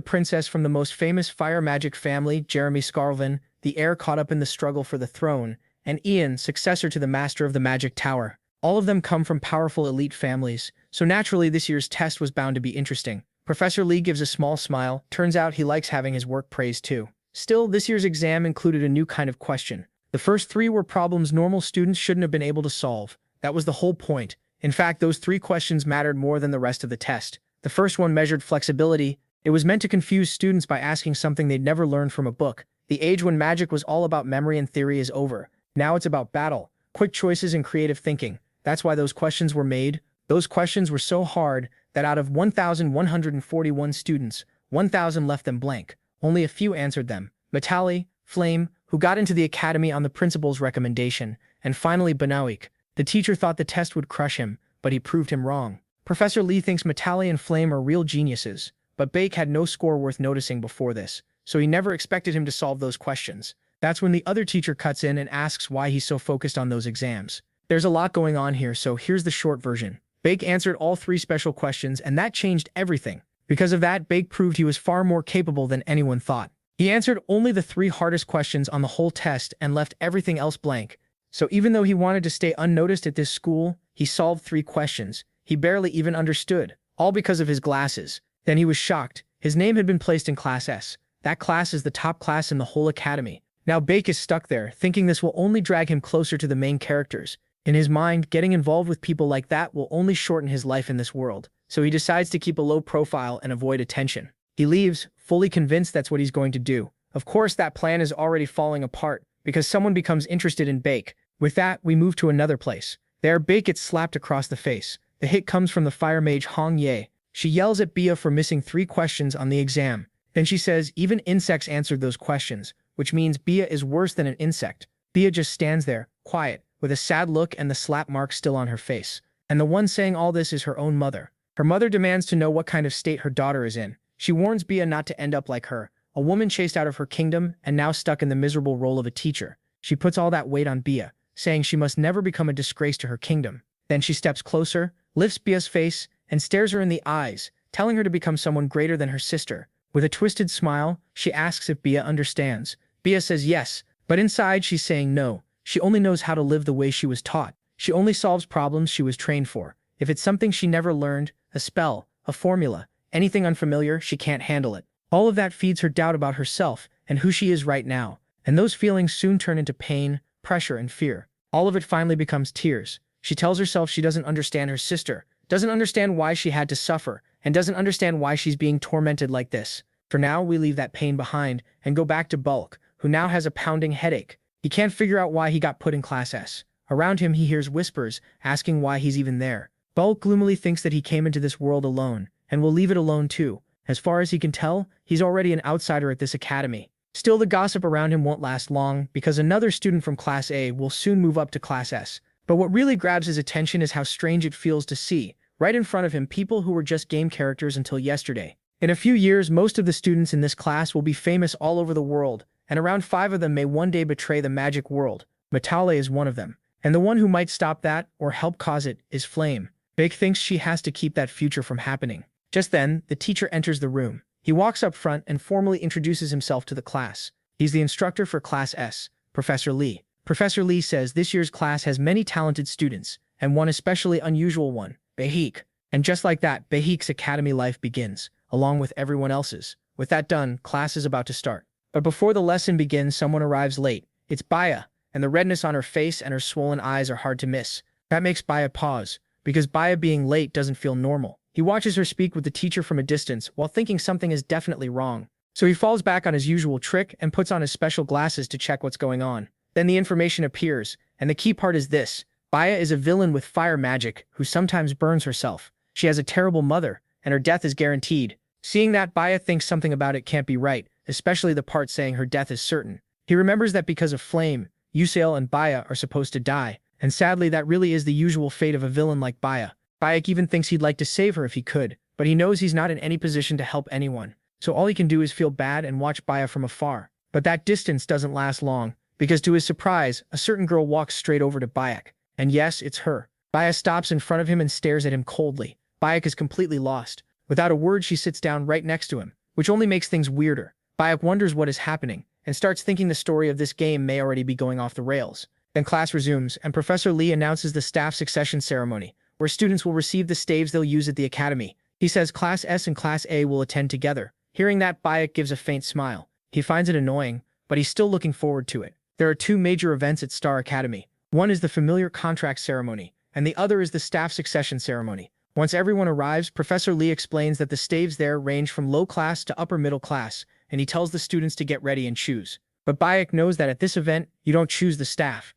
Speaker 1: princess from the most famous fire magic family, Jeremy Scarlvin, the heir caught up in the struggle for the throne, and Ian, successor to the master of the magic tower. All of them come from powerful elite families, so naturally this year's test was bound to be interesting. Professor Lee gives a small smile. Turns out he likes having his work praised too. Still, this year's exam included a new kind of question. The first three were problems normal students shouldn't have been able to solve. That was the whole point. In fact, those three questions mattered more than the rest of the test. The first one measured flexibility. It was meant to confuse students by asking something they'd never learned from a book. The age when magic was all about memory and theory is over. Now it's about battle, quick choices, and creative thinking. That's why those questions were made. Those questions were so hard that out of 1,141 students, 1,000 left them blank. Only a few answered them. Matali, Flame, who got into the academy on the principal's recommendation, and finally Banawik. The teacher thought the test would crush him, but he proved him wrong. Professor Lee thinks Matali and Flame are real geniuses, but Bake had no score worth noticing before this, so he never expected him to solve those questions. That's when the other teacher cuts in and asks why he's so focused on those exams. There's a lot going on here, so here's the short version. Bake answered all three special questions, and that changed everything. Because of that, Bake proved he was far more capable than anyone thought. He answered only the three hardest questions on the whole test and left everything else blank. So even though he wanted to stay unnoticed at this school, he solved three questions he barely even understood, all because of his glasses. Then he was shocked. His name had been placed in Class S. That class is the top class in the whole academy. Now Bake is stuck there, thinking this will only drag him closer to the main characters. In his mind, getting involved with people like that will only shorten his life in this world, so he decides to keep a low profile and avoid attention. He leaves, fully convinced that's what he's going to do. Of course, that plan is already falling apart, because someone becomes interested in Bake. With that, we move to another place. There, Bake gets slapped across the face. The hit comes from the fire mage Hong Ye. She yells at Bia for missing three questions on the exam. Then she says even insects answered those questions, which means Bia is worse than an insect. Bia just stands there, quiet, with a sad look and the slap mark still on her face. And the one saying all this is her own mother. Her mother demands to know what kind of state her daughter is in. She warns Bia not to end up like her, a woman chased out of her kingdom and now stuck in the miserable role of a teacher. She puts all that weight on Bia, saying she must never become a disgrace to her kingdom. Then she steps closer, lifts Bia's face, and stares her in the eyes, telling her to become someone greater than her sister. With a twisted smile, she asks if Bia understands. Bia says yes, but inside she's saying no. She only knows how to live the way she was taught. She only solves problems she was trained for. If it's something she never learned, a spell, a formula, anything unfamiliar, she can't handle it. All of that feeds her doubt about herself and who she is right now. And those feelings soon turn into pain, pressure, and fear. All of it finally becomes tears. She tells herself she doesn't understand her sister, doesn't understand why she had to suffer, and doesn't understand why she's being tormented like this. For now, we leave that pain behind and go back to Bulk, who now has a pounding headache. He can't figure out why he got put in Class S. Around him, he hears whispers, asking why he's even there. Bulk gloomily thinks that he came into this world alone, and will leave it alone too. As far as he can tell, he's already an outsider at this academy. Still, the gossip around him won't last long, because another student from Class A will soon move up to Class S. But what really grabs his attention is how strange it feels to see, right in front of him, people who were just game characters until yesterday. In a few years, most of the students in this class will be famous all over the world, and around 5 of them may one day betray the magic world. Matale is one of them. And the one who might stop that, or help cause it, is Flame. Big thinks she has to keep that future from happening. Just then, the teacher enters the room. He walks up front and formally introduces himself to the class. He's the instructor for Class S, Professor Lee. Professor Lee says this year's class has many talented students, and one especially unusual one, Behik. And just like that, Behik's academy life begins, along with everyone else's. With that done, class is about to start. But before the lesson begins, someone arrives late. It's Baya, and the redness on her face and her swollen eyes are hard to miss. That makes Baya pause, because Baya being late doesn't feel normal. He watches her speak with the teacher from a distance while thinking something is definitely wrong. So he falls back on his usual trick and puts on his special glasses to check what's going on. Then the information appears, and the key part is this. Baya is a villain with fire magic who sometimes burns herself. She has a terrible mother, and her death is guaranteed. Seeing that, Baya thinks something about it can't be right, especially the part saying her death is certain. He remembers that because of Flame, Yusail and Baya are supposed to die, and sadly that really is the usual fate of a villain like Baya. Bayek even thinks he'd like to save her if he could, but he knows he's not in any position to help anyone, so all he can do is feel bad and watch Baya from afar. But that distance doesn't last long, because to his surprise, a certain girl walks straight over to Bayek. And yes, it's her. Bayek stops in front of him and stares at him coldly. Bayek is completely lost. Without a word, she sits down right next to him, which only makes things weirder. Bayek wonders what is happening, and starts thinking the story of this game may already be going off the rails. Then class resumes, and Professor Lee announces the staff succession ceremony, where students will receive the staves they'll use at the academy. He says Class S and Class A will attend together. Hearing that, Bayek gives a faint smile. He finds it annoying, but he's still looking forward to it. There are two major events at Star Academy. One is the familiar contract ceremony, and the other is the staff succession ceremony. Once everyone arrives, Professor Lee explains that the staves there range from low class to upper middle class, and he tells the students to get ready and choose. But Bayek knows that at this event, you don't choose the staff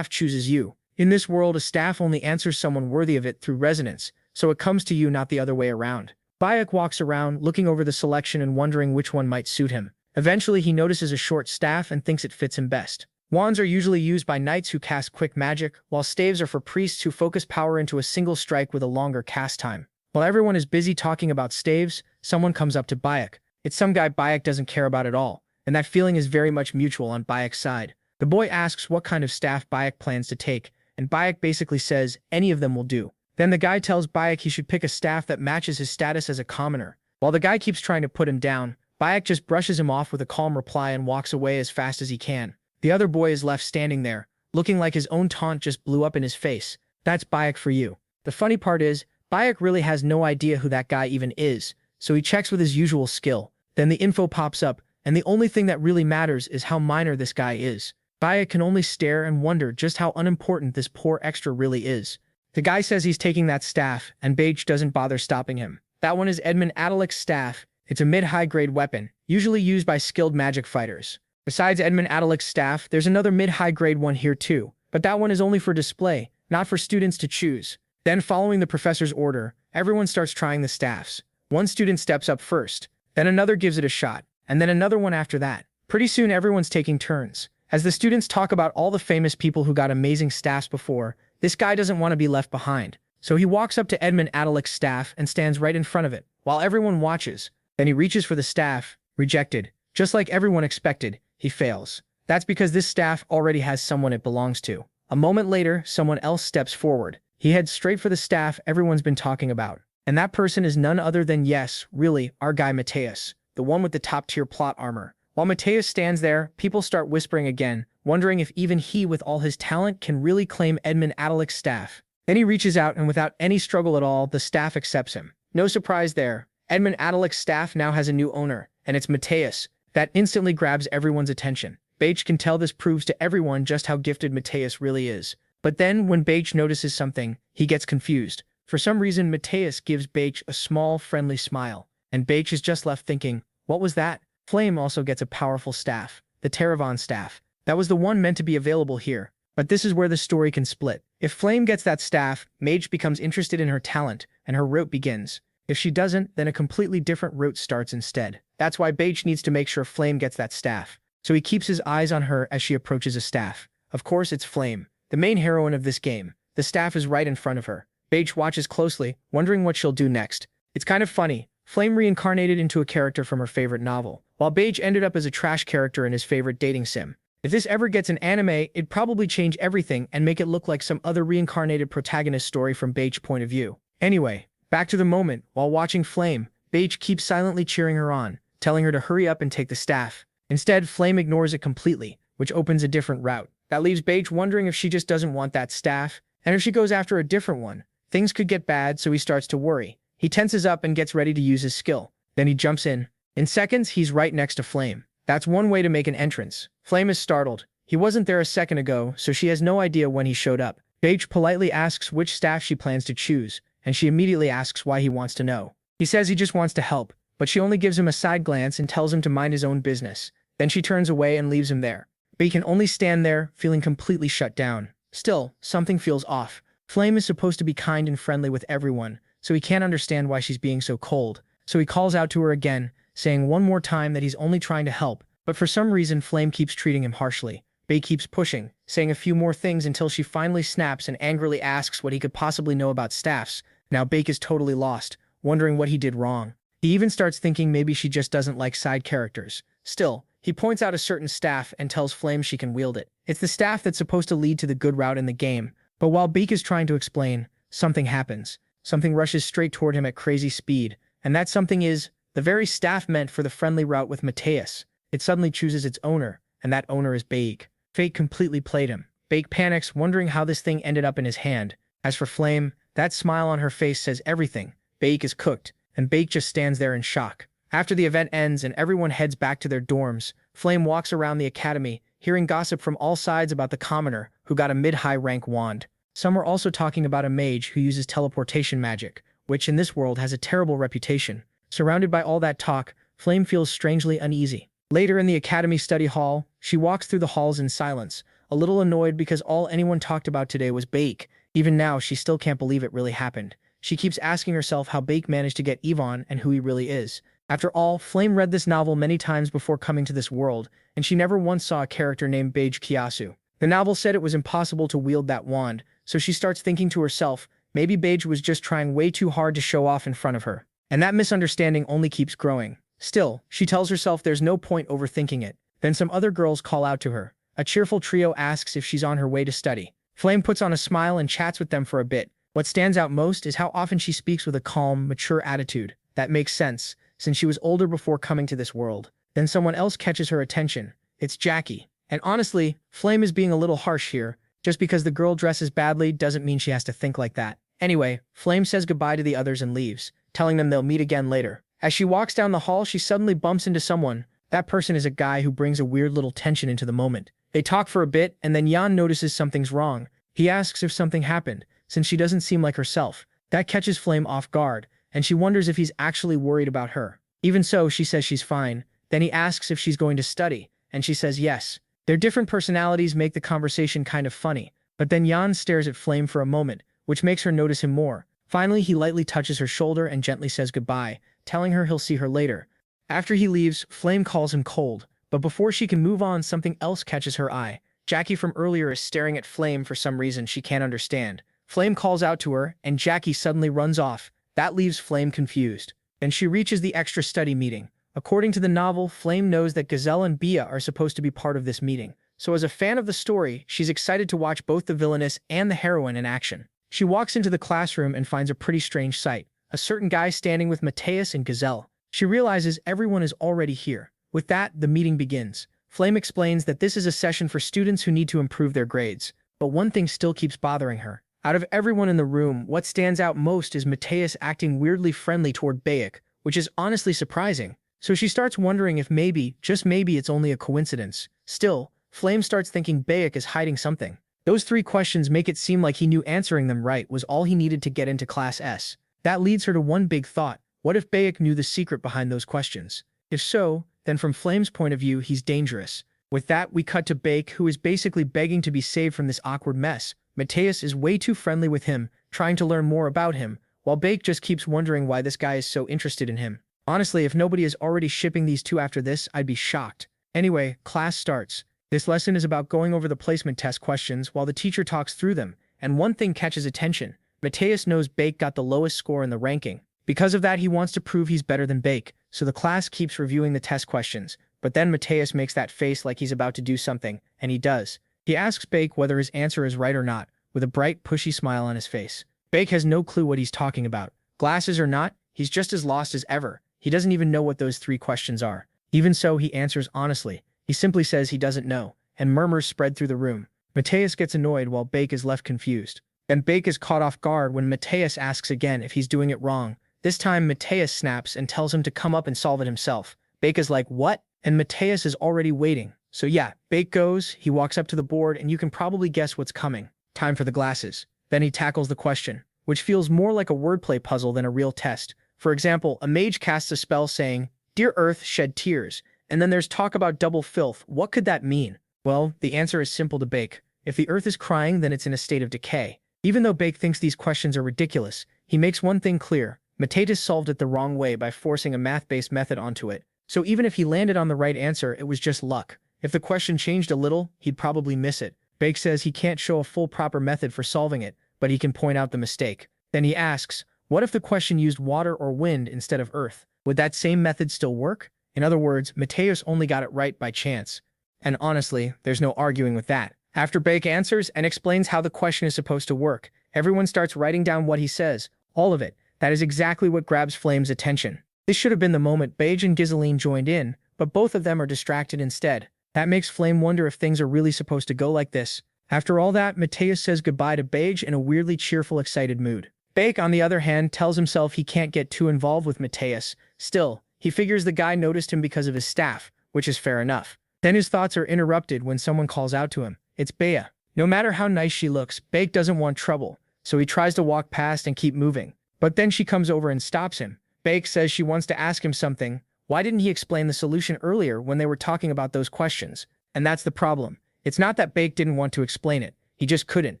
Speaker 1: chooses you. In this world, a staff only answers someone worthy of it through resonance, so it comes to you, not the other way around. Bayek walks around, looking over the selection and wondering which one might suit him. Eventually, he notices a short staff and thinks it fits him best. Wands are usually used by knights who cast quick magic, while staves are for priests who focus power into a single strike with a longer cast time. While everyone is busy talking about staves, someone comes up to Bayek. It's some guy Bayek doesn't care about at all, and that feeling is very much mutual on Bayek's side. The boy asks what kind of staff Bayek plans to take, and Bayek basically says any of them will do. Then the guy tells Bayek he should pick a staff that matches his status as a commoner. While the guy keeps trying to put him down, Bayek just brushes him off with a calm reply and walks away as fast as he can. The other boy is left standing there, looking like his own taunt just blew up in his face. That's Bayek for you. The funny part is, Bayek really has no idea who that guy even is, so he checks with his usual skill. Then the info pops up, and the only thing that really matters is how minor this guy is. Bayek can only stare and wonder just how unimportant this poor extra really is. The guy says he's taking that staff, and Bayek doesn't bother stopping him. That one is Edmund Adalik's staff. It's a mid-high grade weapon, usually used by skilled magic fighters. Besides Edmund Adalik's staff, there's another mid-high grade one here too, but that one is only for display, not for students to choose. Then, following the professor's order, everyone starts trying the staffs. One student steps up first, then another gives it a shot, and then another one after that. Pretty soon everyone's taking turns. As the students talk about all the famous people who got amazing staffs before, this guy doesn't want to be left behind. So he walks up to Edmund Adalik's staff and stands right in front of it, while everyone watches. Then he reaches for the staff, rejected. Just like everyone expected, he fails. That's because this staff already has someone it belongs to. A moment later, someone else steps forward. He heads straight for the staff everyone's been talking about. And that person is none other than, yes, really, our guy Mateus, the one with the top-tier plot armor. While Mateus stands there, people start whispering again, wondering if even he, with all his talent, can really claim Edmund Adalik's staff. Then he reaches out, and without any struggle at all, the staff accepts him. No surprise there. Edmund Adalik's staff now has a new owner, and it's Mateus. That instantly grabs everyone's attention. Bayek can tell this proves to everyone just how gifted Mateus really is. But then, when Bayek notices something, he gets confused. For some reason, Mateus gives Bayek a small, friendly smile, and Bayek is just left thinking, what was that? Flame also gets a powerful staff, the Teravon staff. That was the one meant to be available here. But this is where the story can split. If Flame gets that staff, Mage becomes interested in her talent, and her route begins. If she doesn't, then a completely different route starts instead. That's why Bayek needs to make sure Flame gets that staff. So he keeps his eyes on her as she approaches a staff. Of course, it's Flame, the main heroine of this game. The staff is right in front of her. Bayek watches closely, wondering what she'll do next. It's kind of funny. Flame reincarnated into a character from her favorite novel, while Bayek ended up as a trash character in his favorite dating sim. If this ever gets an anime, it'd probably change everything and make it look like some other reincarnated protagonist story from Bayek's point of view. Anyway, back to the moment. While watching Flame, Bayek keeps silently cheering her on, telling her to hurry up and take the staff. Instead, Flame ignores it completely, which opens a different route. That leaves Bayek wondering if she just doesn't want that staff, and if she goes after a different one, things could get bad, so he starts to worry. He tenses up and gets ready to use his skill. Then he jumps in. In seconds, he's right next to Flame. That's one way to make an entrance. Flame is startled. He wasn't there a second ago, so she has no idea when he showed up. Bayek politely asks which staff she plans to choose, and she immediately asks why he wants to know. He says he just wants to help, but she only gives him a side glance and tells him to mind his own business. Then she turns away and leaves him there. Bayek can only stand there, feeling completely shut down. Still, something feels off. Flame is supposed to be kind and friendly with everyone, so he can't understand why she's being so cold. So he calls out to her again, saying one more time that he's only trying to help, but for some reason Flame keeps treating him harshly. Bayek keeps pushing, saying a few more things until she finally snaps and angrily asks what he could possibly know about staffs. Now Bayek is totally lost, wondering what he did wrong. He even starts thinking maybe she just doesn't like side characters. Still, He points out a certain staff and tells Flame she can wield it. It's the staff that's supposed to lead to the good route in the game, but while Beak is trying to explain, something happens. Something rushes straight toward him at crazy speed, and that something is the very staff meant for the friendly route with Mateus. It suddenly chooses its owner, and that owner is Beak. Fate completely played him. Beak panics, wondering how this thing ended up in his hand. As for Flame, that smile on her face says everything. Beak is cooked, and Beak just stands there in shock. After the event ends and everyone heads back to their dorms, Flame walks around the academy, hearing gossip from all sides about the commoner who got a mid-high rank wand. Some were also talking about a mage who uses teleportation magic, which in this world has a terrible reputation. Surrounded by all that talk, Flame feels strangely uneasy. Later in the academy study hall, she walks through the halls in silence, a little annoyed because all anyone talked about today was Beak. Even now, she still can't believe it really happened. She keeps asking herself how Beak managed to get Yvonne and who he really is. After all, Flame read this novel many times before coming to this world, and she never once saw a character named Beige Kiyasu. The novel said it was impossible to wield that wand, so she starts thinking to herself, maybe Beige was just trying way too hard to show off in front of her. And that misunderstanding only keeps growing. Still, she tells herself there's no point overthinking it. Then some other girls call out to her. A cheerful trio asks if she's on her way to study. Flame puts on a smile and chats with them for a bit. What stands out most is how often she speaks with a calm, mature attitude. That makes sense, since she was older before coming to this world. Then someone else catches her attention. It's Jackie. And honestly, Flame is being a little harsh here. Just because the girl dresses badly doesn't mean she has to think like that. Anyway, Flame says goodbye to the others and leaves, telling them they'll meet again later. As she walks down the hall, she suddenly bumps into someone. That person is a guy who brings a weird little tension into the moment. They talk for a bit, and then Jan notices something's wrong. He asks if something happened, since she doesn't seem like herself. That catches Flame off guard, and she wonders if he's actually worried about her. Even so, she says she's fine. Then he asks if she's going to study, and she says yes. Their different personalities make the conversation kind of funny, but then Jan stares at Flame for a moment, which makes her notice him more. Finally, he lightly touches her shoulder and gently says goodbye, telling her he'll see her later. After he leaves, Flame calls him cold, but before she can move on, something else catches her eye. Jackie from earlier is staring at Flame for some reason she can't understand. Flame calls out to her, and Jackie suddenly runs off. That leaves Flame confused. Then she reaches the extra study meeting. According to the novel, Flame knows that Gazelle and Bia are supposed to be part of this meeting. So as a fan of the story, she's excited to watch both the villainess and the heroine in action. She walks into the classroom and finds a pretty strange sight. A certain guy standing with Mateus and Gazelle. She realizes everyone is already here. With that, the meeting begins. Flame explains that this is a session for students who need to improve their grades. But one thing still keeps bothering her. Out of everyone in the room, what stands out most is Mateus acting weirdly friendly toward Bayek, which is honestly surprising. So she starts wondering if maybe, just maybe, it's only a coincidence. Still, Flame starts thinking Bayek is hiding something. Those 3 questions make it seem like he knew answering them right was all he needed to get into Class S. That leads her to one big thought. What if Bayek knew the secret behind those questions? If so, then from Flame's point of view, he's dangerous. With that, we cut to Bayek, who is basically begging to be saved from this awkward mess. Mateus is way too friendly with him, trying to learn more about him, while Bayek just keeps wondering why this guy is so interested in him. Honestly, if nobody is already shipping these two after this, I'd be shocked. Anyway, class starts. This lesson is about going over the placement test questions while the teacher talks through them, and one thing catches attention. Mateus knows Bayek got the lowest score in the ranking. Because of that, he wants to prove he's better than Bayek, so the class keeps reviewing the test questions. But then Mateus makes that face like he's about to do something, and he does. He asks Bayek whether his answer is right or not, with a bright, pushy smile on his face. Bayek has no clue what he's talking about. Glasses or not, he's just as lost as ever. He doesn't even know what those 3 questions are. Even so, he answers honestly. He simply says he doesn't know, and murmurs spread through the room. Mateus gets annoyed while Bayek is left confused. Then Bayek is caught off guard when Mateus asks again if he's doing it wrong. This time, Mateus snaps and tells him to come up and solve it himself. Bayek is like, what? And Mateus is already waiting. So yeah, Bayek goes, he walks up to the board, and you can probably guess what's coming. Time for the glasses. Then he tackles the question, which feels more like a wordplay puzzle than a real test. For example, a mage casts a spell saying, "Dear Earth, shed tears." And then there's talk about double filth. What could that mean? Well, the answer is simple to Bayek. If the Earth is crying, then it's in a state of decay. Even though Bayek thinks these questions are ridiculous, he makes one thing clear. Mateus solved it the wrong way by forcing a math-based method onto it. So even if he landed on the right answer, it was just luck. If the question changed a little, he'd probably miss it. Bayek says he can't show a full proper method for solving it, but he can point out the mistake. Then he asks, what if the question used water or wind instead of earth? Would that same method still work? In other words, Mateus only got it right by chance. And honestly, there's no arguing with that. After Bake answers and explains how the question is supposed to work, everyone starts writing down what he says, all of it. That is exactly what grabs Flame's attention. This should have been the moment Beige and Ghislaine joined in, but both of them are distracted instead. That makes Flame wonder if things are really supposed to go like this. After all that, Mateus says goodbye to Beige in a weirdly cheerful, excited mood. Bake, on the other hand, tells himself he can't get too involved with Mateus. Still, he figures the guy noticed him because of his staff, which is fair enough. Then his thoughts are interrupted when someone calls out to him. It's Bea. No matter how nice she looks, Bake doesn't want trouble, so he tries to walk past and keep moving. But then she comes over and stops him. Bake says she wants to ask him something. Why didn't he explain the solution earlier when they were talking about those questions? And that's the problem. It's not that Bake didn't want to explain it. He just couldn't.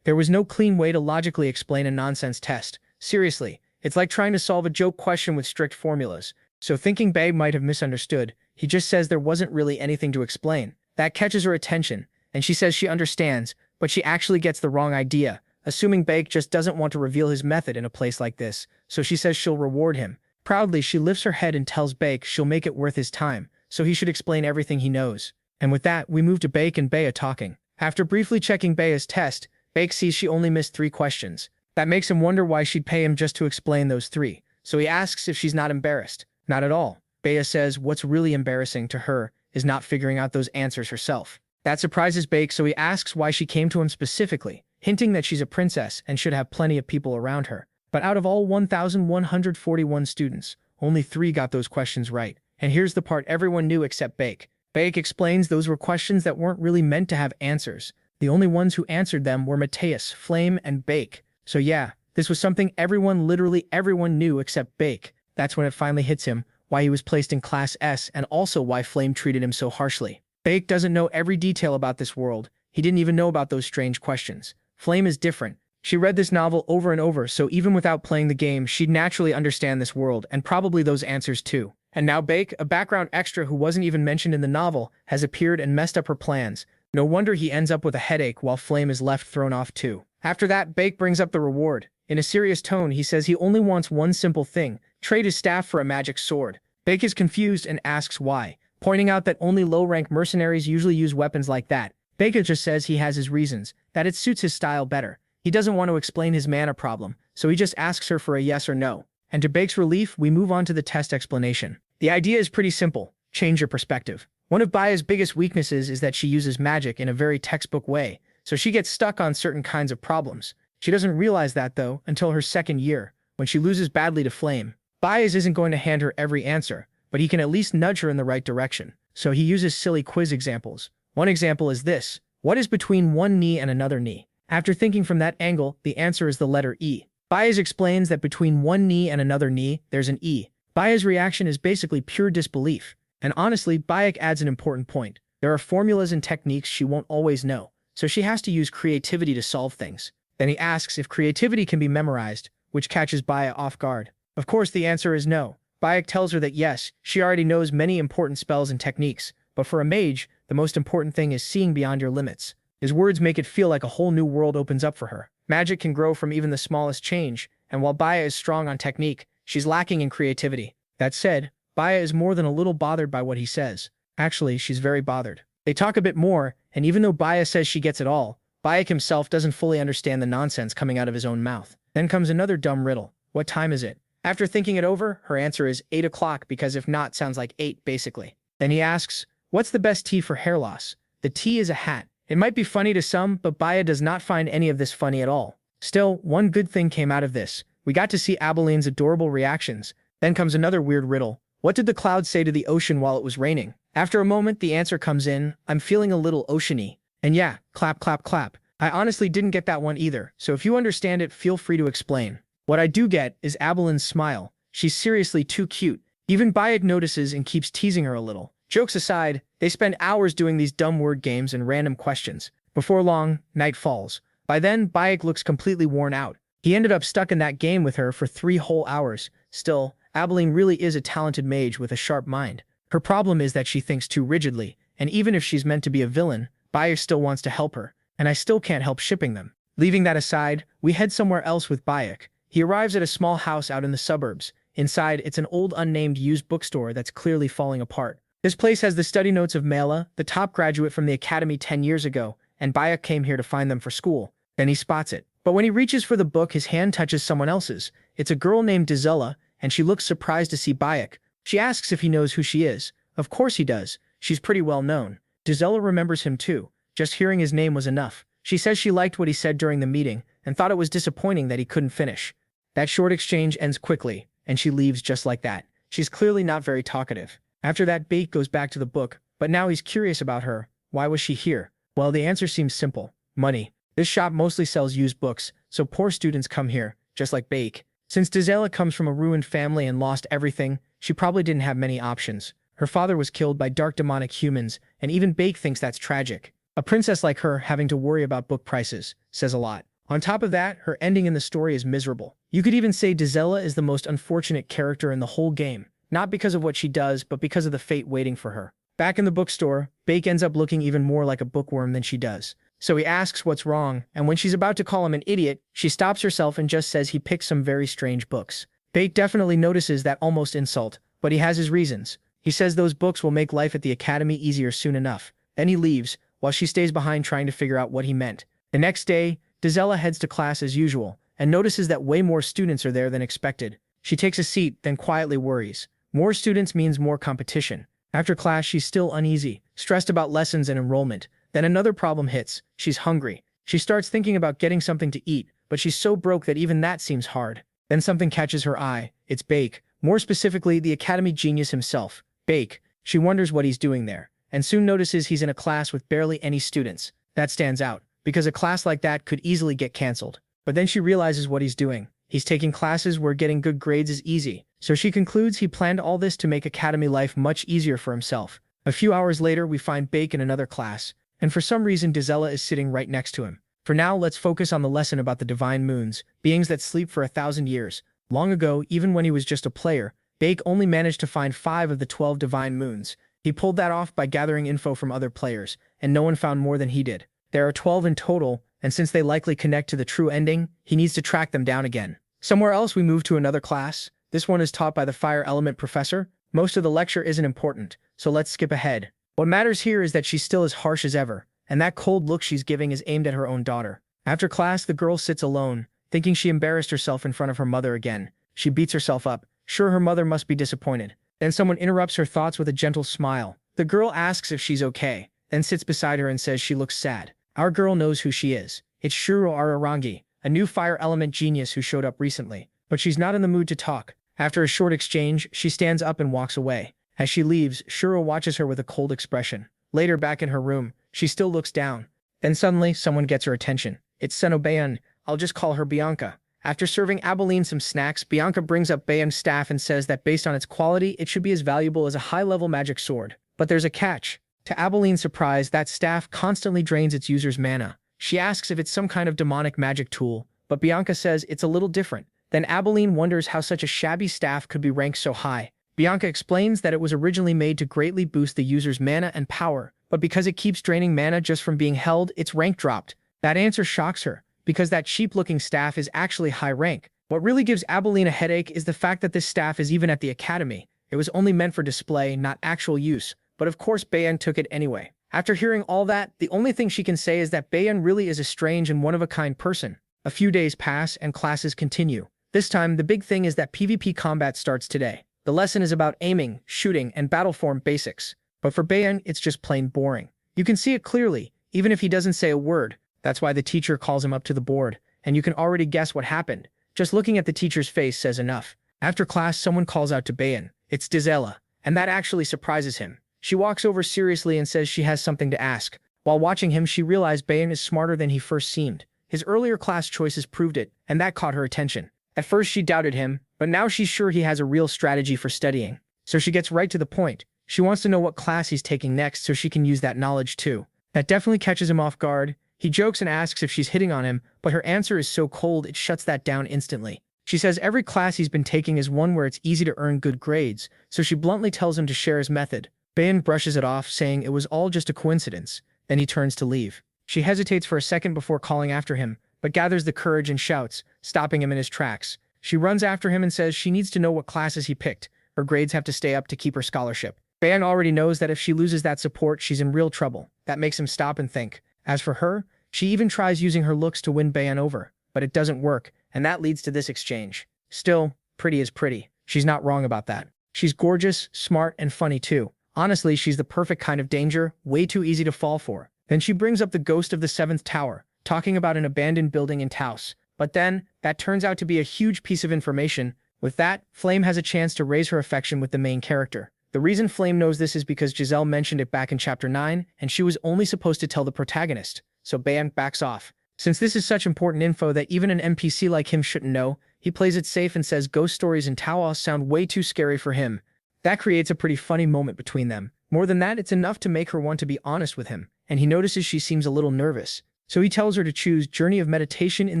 Speaker 1: There was no clean way to logically explain a nonsense test. Seriously, it's like trying to solve a joke question with strict formulas. So thinking Bake might have misunderstood, he just says there wasn't really anything to explain. That catches her attention, and she says she understands, but she actually gets the wrong idea, assuming Bake just doesn't want to reveal his method in a place like this, so she says she'll reward him. Proudly, she lifts her head and tells Bake she'll make it worth his time, so he should explain everything he knows. And with that, we move to Bake and Bea talking. After briefly checking Bea's test, Bake sees she only missed 3 questions. That makes him wonder why she'd pay him just to explain those 3, so he asks if she's not embarrassed. Not at all. Bea says what's really embarrassing to her is not figuring out those answers herself. That surprises Bake, so he asks why she came to him specifically, hinting that she's a princess and should have plenty of people around her. But out of all 1,141 students, only 3 got those questions right. And here's the part everyone knew except Bake. Bake explains those were questions that weren't really meant to have answers. The only ones who answered them were Mateus, Flame, and Bake. So yeah, this was something literally everyone knew except Bake. That's when it finally hits him, why he was placed in Class S and also why Flame treated him so harshly. Bake doesn't know every detail about this world. He didn't even know about those strange questions. Flame is different. She read this novel over and over, so even without playing the game, she'd naturally understand this world and probably those answers too. And now Bake, a background extra who wasn't even mentioned in the novel, has appeared and messed up her plans. No wonder he ends up with a headache while Flame is left thrown off too. After that, Bake brings up the reward. In a serious tone, he says he only wants one simple thing: trade his staff for a magic sword. Bake is confused and asks why, pointing out that only low-rank mercenaries usually use weapons like that. Bake just says he has his reasons, that it suits his style better. He doesn't want to explain his mana problem, so he just asks her for a yes or no. And to Bake's relief, we move on to the test explanation. The idea is pretty simple: change your perspective. One of Baya's biggest weaknesses is that she uses magic in a very textbook way, so she gets stuck on certain kinds of problems. She doesn't realize that, though, until her second year, when she loses badly to Flame. Baez isn't going to hand her every answer, but he can at least nudge her in the right direction. So he uses silly quiz examples. One example is this: what is between one knee and another knee? After thinking from that angle, the answer is the letter E. Baez explains that between one knee and another knee, there's an E. Baya's reaction is basically pure disbelief. And honestly, Bayek adds an important point. There are formulas and techniques she won't always know, so she has to use creativity to solve things. Then he asks if creativity can be memorized, which catches Baya off guard. Of course, the answer is no. Bayek tells her that yes, she already knows many important spells and techniques, but for a mage, the most important thing is seeing beyond your limits. His words make it feel like a whole new world opens up for her. Magic can grow from even the smallest change, and while Baya is strong on technique, she's lacking in creativity. That said, Baya is more than a little bothered by what he says. Actually, she's very bothered. They talk a bit more, and even though Baya says she gets it all, Bayek himself doesn't fully understand the nonsense coming out of his own mouth. Then comes another dumb riddle. What time is it? After thinking it over, her answer is 8 o'clock because if not sounds like 8 basically. Then he asks, what's the best tea for hair loss? The tea is a hat. It might be funny to some, but Baya does not find any of this funny at all. Still, one good thing came out of this. We got to see Abeline's adorable reactions. Then comes another weird riddle. What did the clouds say to the ocean while it was raining? After a moment, the answer comes in, I'm feeling a little oceany. And yeah, clap, clap, clap. I honestly didn't get that one either, so if you understand it, feel free to explain. What I do get is Abeline's smile. She's seriously too cute. Even Bayek notices and keeps teasing her a little. Jokes aside, they spend hours doing these dumb word games and random questions. Before long, night falls. By then, Bayek looks completely worn out. He ended up stuck in that game with her for 3 whole hours. Still, Abeline really is a talented mage with a sharp mind. Her problem is that she thinks too rigidly, and even if she's meant to be a villain, Bayek still wants to help her, and I still can't help shipping them. Leaving that aside, we head somewhere else with Bayek. He arrives at a small house out in the suburbs. Inside, it's an old unnamed used bookstore that's clearly falling apart. This place has the study notes of Mela, the top graduate from the academy 10 years ago, and Bayek came here to find them for school. Then he spots it. But when he reaches for the book, his hand touches someone else's. It's a girl named Dizella, and she looks surprised to see Bayek. She asks if he knows who she is. Of course he does. She's pretty well known. Dizella remembers him too. Just hearing his name was enough. She says she liked what he said during the meeting and thought it was disappointing that he couldn't finish. That short exchange ends quickly, and she leaves just like that. She's clearly not very talkative. After that, Bate goes back to the book, but now he's curious about her. Why was she here? Well, the answer seems simple. Money. This shop mostly sells used books, so poor students come here, just like Bake. Since Dizella comes from a ruined family and lost everything, she probably didn't have many options. Her father was killed by dark demonic humans, and even Bake thinks that's tragic. A princess like her having to worry about book prices says a lot. On top of that, her ending in the story is miserable. You could even say Dizella is the most unfortunate character in the whole game, not because of what she does, but because of the fate waiting for her. Back in the bookstore, Bake ends up looking even more like a bookworm than she does. So he asks what's wrong, and when she's about to call him an idiot, she stops herself and just says he picked some very strange books. Bake definitely notices that almost insult, but he has his reasons. He says those books will make life at the academy easier soon enough. Then he leaves, while she stays behind trying to figure out what he meant. The next day, Dizella heads to class as usual, and notices that way more students are there than expected. She takes a seat, then quietly worries. More students means more competition. After class, she's still uneasy, stressed about lessons and enrollment. Then another problem hits. She's hungry. She starts thinking about getting something to eat, but she's so broke that even that seems hard. Then something catches her eye. It's Bake. More specifically, the academy genius himself. Bake. She wonders what he's doing there, and soon notices he's in a class with barely any students. That stands out, because a class like that could easily get cancelled. But then she realizes what he's doing. He's taking classes where getting good grades is easy, so she concludes he planned all this to make academy life much easier for himself. A few hours later, we find Bake in another class, and for some reason Dizella is sitting right next to him. For now, let's focus on the lesson about the divine moons, beings that sleep for 1,000 years. Long ago, even when he was just a player, Bake only managed to find 5 of the 12 divine moons. He pulled that off by gathering info from other players, and no one found more than he did. There are 12 in total, and since they likely connect to the true ending, he needs to track them down again. Somewhere else, we move to another class. This one is taught by the fire element professor. Most of the lecture isn't important, so let's skip ahead. What matters here is that she's still as harsh as ever, and that cold look she's giving is aimed at her own daughter. After class, the girl sits alone, thinking she embarrassed herself in front of her mother again. She beats herself up. Sure, her mother must be disappointed. Then someone interrupts her thoughts with a gentle smile. The girl asks if she's okay, then sits beside her and says she looks sad. Our girl knows who she is. It's Shuro Ararangi, a new fire element genius who showed up recently. But she's not in the mood to talk. After a short exchange, she stands up and walks away. As she leaves, Shuro watches her with a cold expression. Later, back in her room, she still looks down. Then suddenly, someone gets her attention. It's Seno-Bayan. I'll just call her Bianca. After serving Abeline some snacks, Bianca brings up Bayan's staff and says that based on its quality, it should be as valuable as a high-level magic sword. But there's a catch. To Abeline's surprise, that staff constantly drains its user's mana. She asks if it's some kind of demonic magic tool, but Bianca says it's a little different. Then Abeline wonders how such a shabby staff could be ranked so high. Bianca explains that it was originally made to greatly boost the user's mana and power, but because it keeps draining mana just from being held, its rank dropped. That answer shocks her, because that cheap-looking staff is actually high rank. What really gives Abeline a headache is the fact that this staff is even at the academy. It was only meant for display, not actual use, but of course Bayan took it anyway. After hearing all that, the only thing she can say is that Bayan really is a strange and one-of-a-kind person. A few days pass and classes continue. This time, the big thing is that PvP combat starts today. The lesson is about aiming, shooting, and battle form basics. But for Bayan, it's just plain boring. You can see it clearly, even if he doesn't say a word. That's why the teacher calls him up to the board, and you can already guess what happened. Just looking at the teacher's face says enough. After class, someone calls out to Bayan. It's Dizella, and that actually surprises him. She walks over seriously and says she has something to ask. While watching him, she realized Bayan is smarter than he first seemed. His earlier class choices proved it, and that caught her attention. At first, she doubted him, but now she's sure he has a real strategy for studying. So she gets right to the point. She wants to know what class he's taking next so she can use that knowledge too. That definitely catches him off guard. He jokes and asks if she's hitting on him, but her answer is so cold it shuts that down instantly. She says every class he's been taking is one where it's easy to earn good grades, so she bluntly tells him to share his method. Bayan brushes it off, saying it was all just a coincidence. Then he turns to leave. She hesitates for a second before calling after him, but gathers the courage and shouts, stopping him in his tracks. She runs after him and says she needs to know what classes he picked. Her grades have to stay up to keep her scholarship. Bayan already knows that if she loses that support, she's in real trouble. That makes him stop and think. As for her, she even tries using her looks to win Bayan over, but it doesn't work, and that leads to this exchange. Still, pretty is pretty. She's not wrong about that. She's gorgeous, smart, and funny too. Honestly, she's the perfect kind of danger, way too easy to fall for. Then she brings up the ghost of the seventh tower, talking about an abandoned building in Taos. But then, that turns out to be a huge piece of information. With that, Flame has a chance to raise her affection with the main character. The reason Flame knows this is because Giselle mentioned it back in Chapter 9, and she was only supposed to tell the protagonist, so Bayan backs off. Since this is such important info that even an NPC like him shouldn't know, he plays it safe and says ghost stories in Taos sound way too scary for him. That creates a pretty funny moment between them. More than that, it's enough to make her want to be honest with him, and he notices she seems a little nervous. So he tells her to choose Journey of Meditation in